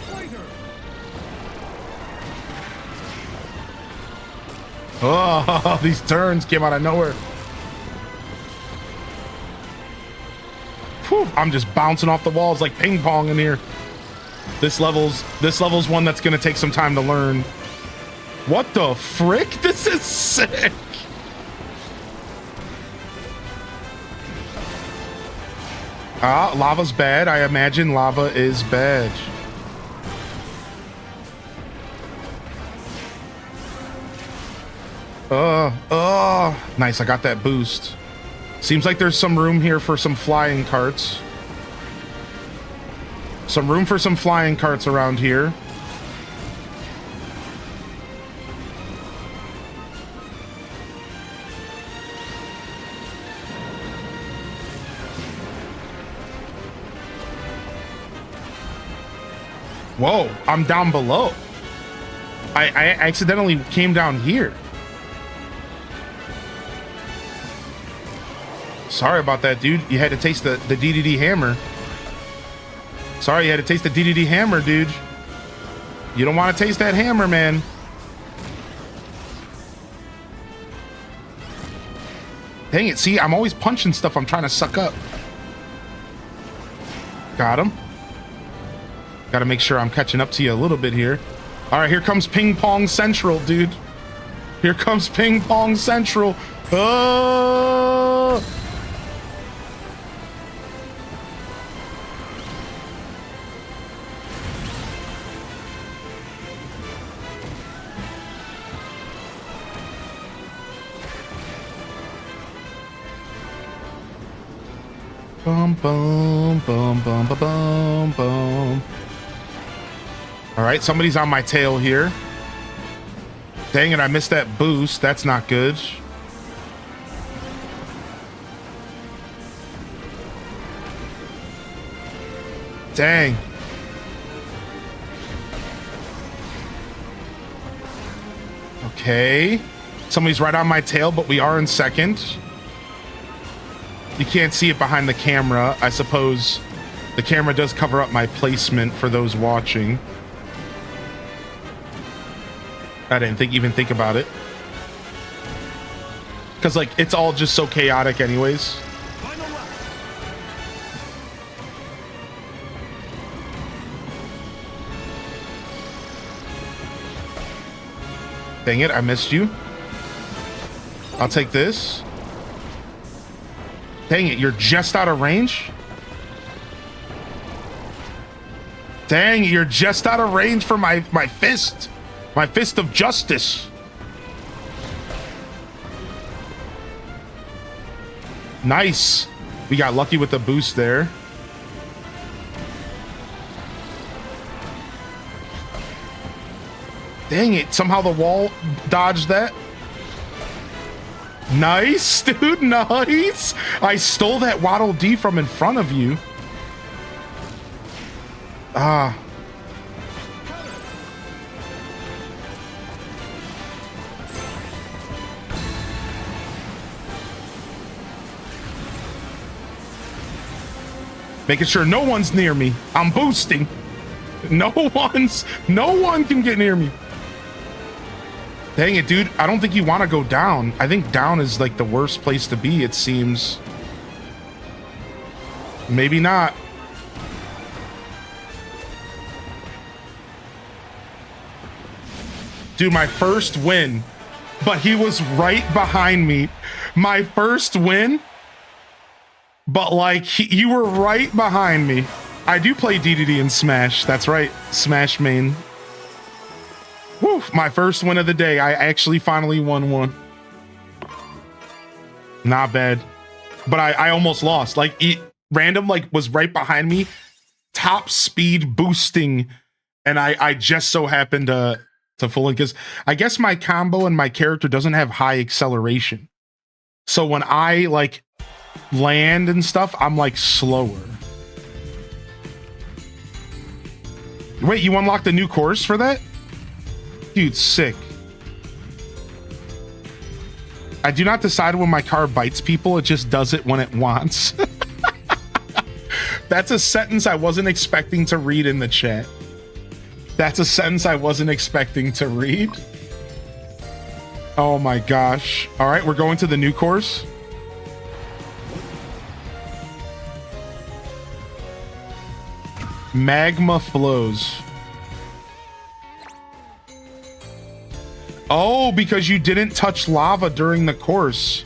Fighter! Oh, these turns came out of nowhere. Whew, I'm just bouncing off the walls like ping pong in here. This level's one that's gonna take some time to learn. What the frick? This is sick. Ah, lava's bad. I imagine lava is bad. Nice, I got that boost. Seems like there's some room here for some flying carts. Some room for some flying carts around here. Whoa, I'm down below. I accidentally came down here. Sorry about that, dude. You had to taste the DDD hammer. Sorry, you had to taste the DDD hammer, dude. You don't want to taste that hammer, man. Dang it, see, I'm always punching stuff I'm trying to suck up. Got him. Got to make sure I'm catching up to you a little bit here. All right, here comes Ping Pong Central, dude. Here comes Ping Pong Central. Oh! Boom, boom, boom, boom, boom, boom, boom. All right, somebody's on my tail here. Dang it, I missed that boost. That's not good. Dang. Okay. Somebody's right on my tail, but we are in second. You can't see it behind the camera. I suppose the camera does cover up my placement for those watching. I didn't even think about it. Because, like, it's all just so chaotic anyways. Dang it, I missed you. I'll take this. Dang it, you're just out of range? Dang, you're just out of range for my fist. My fist of justice. Nice. We got lucky with the boost there. Dang it, somehow the wall dodged that. Nice, dude, nice. I stole that Waddle Dee from in front of you. Ah. Making sure no one's near me. I'm boosting. No one can get near me. Dang it, dude. I don't think you want to go down. I think down is like the worst place to be, it seems. Maybe not. Dude, my first win, but he was right behind me. My first win, but like you were right behind me. I do play DDD and Smash. That's right, Smash main. Woo, my first win of the day. I actually finally won one. Not bad, but I almost lost. Like random like was right behind me, top speed boosting, and I just so happened to full in, because I guess my combo and my character doesn't have high acceleration. So when I like land and stuff, I'm like slower. Wait, you unlocked a new course for that? Dude, sick. I do not decide when my car bites people, it just does it when it wants. That's a sentence I wasn't expecting to read in the chat. That's a sentence I wasn't expecting to read. Oh my gosh. All right, we're going to the new course. Magma flows. Oh, because you didn't touch lava during the course.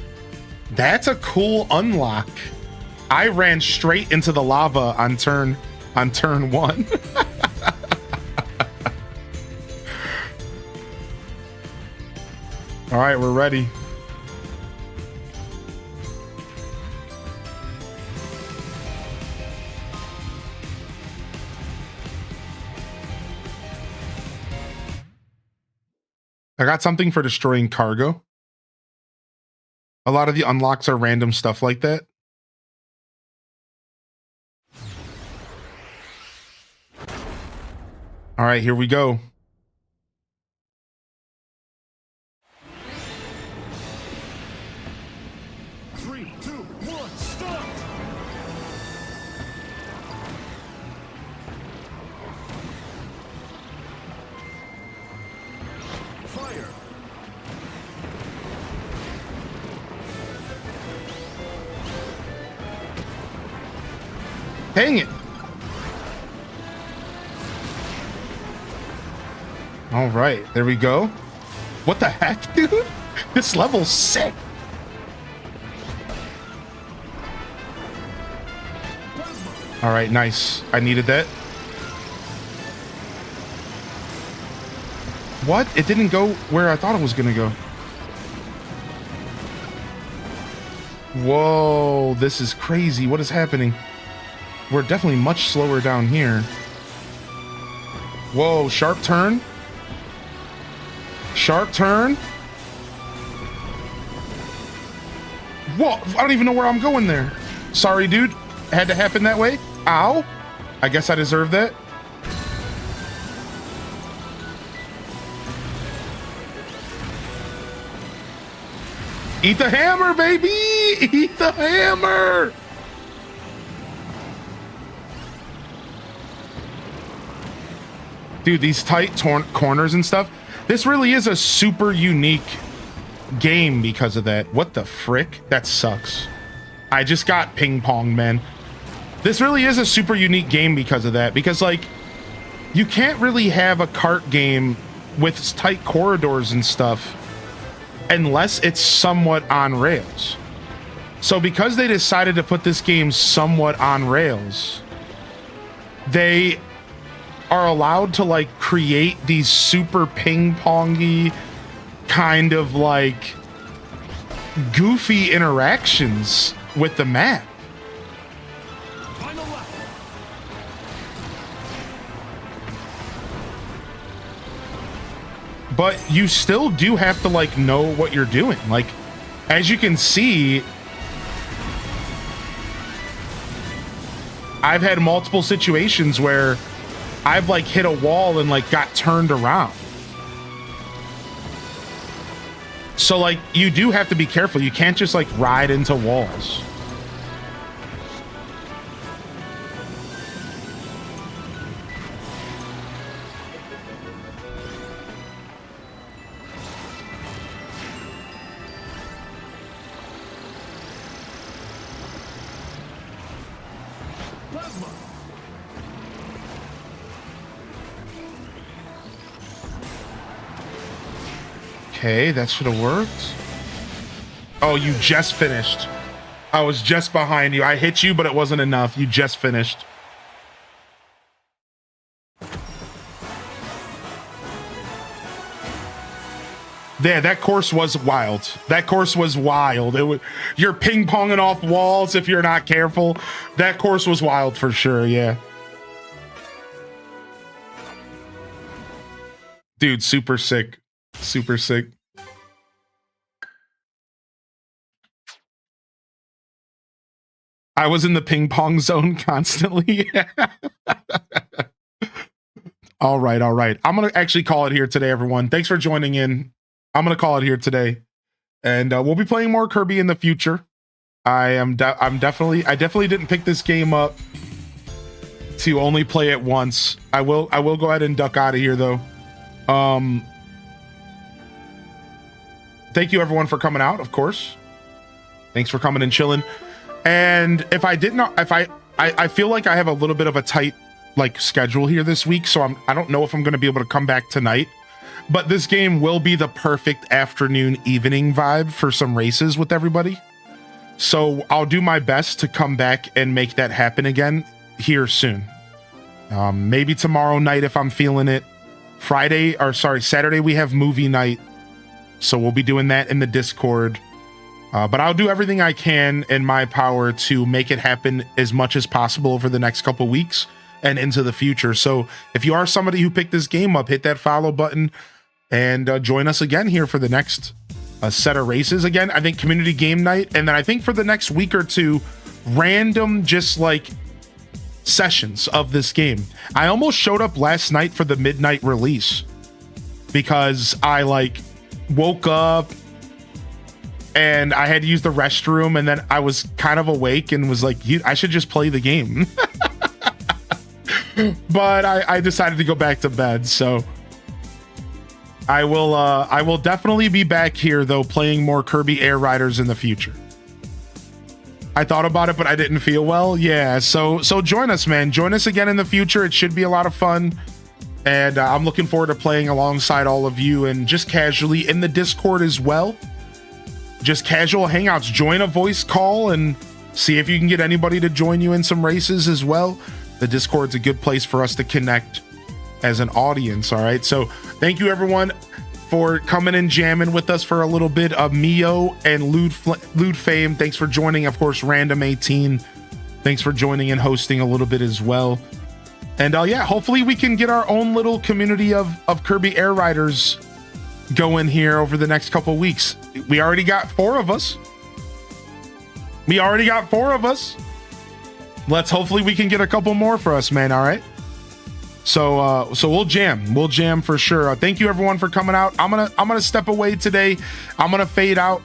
That's a cool unlock. I ran straight into the lava on turn 1. All right, we're ready. I got something for destroying cargo. A lot of the unlocks are random stuff like that. All right, here we go. Dang it. All right, there we go. What the heck, dude? This level's sick. All right, nice. I needed that. What? It didn't go where I thought it was gonna go. Whoa, this is crazy. What is happening? We're definitely much slower down here. Whoa, sharp turn. Sharp turn. Whoa, I don't even know where I'm going there. Sorry, dude. It had to happen that way. Ow. I guess I deserve that. Eat the hammer, baby! Eat the hammer! Dude, these tight corners and stuff. This really is a super unique game because of that. What the frick? That sucks. I just got ping pong, man. This really is a super unique game because of that. Because, like, you can't really have a kart game with tight corridors and stuff unless it's somewhat on rails. So because they decided to put this game somewhat on rails, they are allowed to like create these super ping-pongy kind of like goofy interactions with the map. But you still do have to like know what you're doing. Like, as you can see, I've had multiple situations where I've like hit a wall and like got turned around. So like you do have to be careful. You can't just like ride into walls. Plasma. Okay, that should have worked. Oh, you just finished. I was just behind you. I hit you, but it wasn't enough. You just finished. Yeah, that course was wild. That course was wild. You're ping-ponging off walls if you're not careful. That course was wild for sure, yeah. Dude, super sick. Super sick. I was in the ping pong zone constantly. All right, all right. I'm going to actually call it here today, everyone. Thanks for joining in. I'm going to call it here today. And we'll be playing more Kirby in the future. I definitely didn't pick this game up to only play it once. I will go ahead and duck out of here though. Thank you everyone for coming out, of course. Thanks for coming and chilling. And if I feel like I have a little bit of a tight like schedule here this week, so I don't know if I'm going to be able to come back tonight, but this game will be the perfect afternoon evening vibe for some races with everybody. So I'll do my best to come back and make that happen again here soon. Maybe tomorrow night if I'm feeling it. Saturday we have movie night, so we'll be doing that in the Discord. But I'll do everything I can in my power to make it happen as much as possible over the next couple weeks and into the future. So if you are somebody who picked this game up, hit that follow button and join us again here for the next set of races. Again, I think community game night. And then I think for the next week or two, random just like sessions of this game. I almost showed up last night for the midnight release because I like woke up and I had to use the restroom, and then I was kind of awake and was like, I should just play the game. But I decided to go back to bed, so I will definitely be back here though, playing more Kirby Air Riders in the future. I thought about it, but I didn't feel well. Yeah, so join us, man. Join us again in the future. It should be a lot of fun. And I'm looking forward to playing alongside all of you and just casually in the Discord as well. Just casual hangouts. Join a voice call and see if you can get anybody to join you in some races as well. The Discord's a good place for us to connect as an audience. All right. So thank you everyone for coming and jamming with us for a little bit. Mio and Lude Fame, thanks for joining. Of course, Random 18, thanks for joining and hosting a little bit as well. And yeah, hopefully we can get our own little community of Kirby Air Riders going here over the next couple weeks. We already got 4 of us. Let's hopefully we can get a couple more for us, man. All right. So we'll jam for sure. Thank you everyone for coming out. I'm gonna step away today. I'm gonna fade out.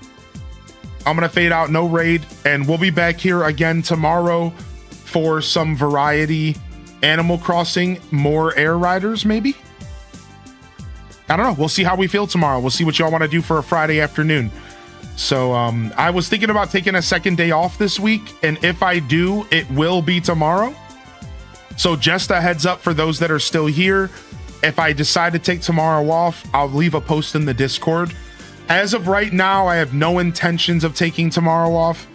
No raid, and we'll be back here again tomorrow for some variety. Animal Crossing, more Air Riders, maybe. I don't know. We'll see how we feel tomorrow. We'll see what y'all want to do for a Friday afternoon. So I was thinking about taking a second day off this week, and if I do, it will be tomorrow. So just a heads up for those that are still here. If I decide to take tomorrow off, I'll leave a post in the Discord. As of right now, I have no intentions of taking tomorrow off.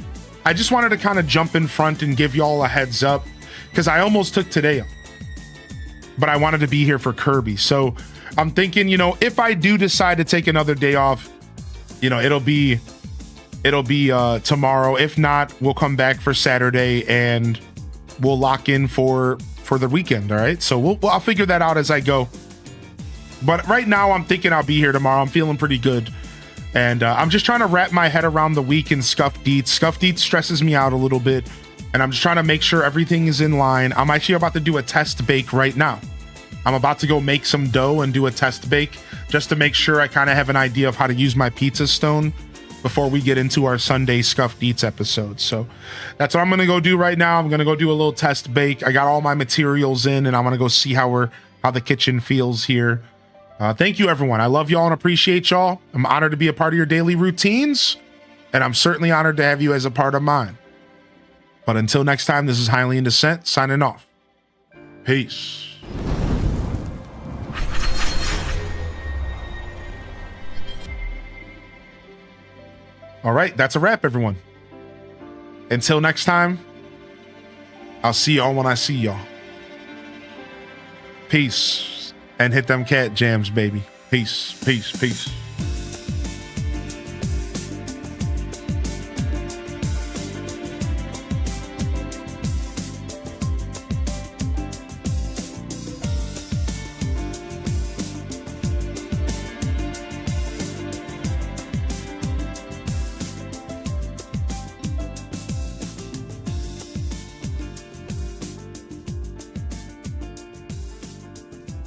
I just wanted to kind of jump in front and give y'all a heads up because I almost took today off, but I wanted to be here for Kirby. So I'm thinking, if I do decide to take another day off, it'll be tomorrow. If not, we'll come back for Saturday and we'll lock in for the weekend. All right. So I'll figure that out as I go. But right now I'm thinking I'll be here tomorrow. I'm feeling pretty good. And I'm just trying to wrap my head around the week in Scuff Deets. Scuff Deets stresses me out a little bit. And I'm just trying to make sure everything is in line. I'm actually about to do a test bake right now. I'm about to go make some dough and do a test bake just to make sure I kind of have an idea of how to use my pizza stone before we get into our Sunday Scuffed Eats episode. So that's what I'm going to go do right now. I'm going to go do a little test bake. I got all my materials in and I'm going to go see how the kitchen feels here. Thank you, everyone. I love y'all and appreciate y'all. I'm honored to be a part of your daily routines, and I'm certainly honored to have you as a part of mine. But until next time, this is Highly in Descent signing off. Peace. All right, that's a wrap, everyone. Until next time, I'll see y'all when I see y'all. Peace. And hit them cat jams, baby. Peace, peace, peace.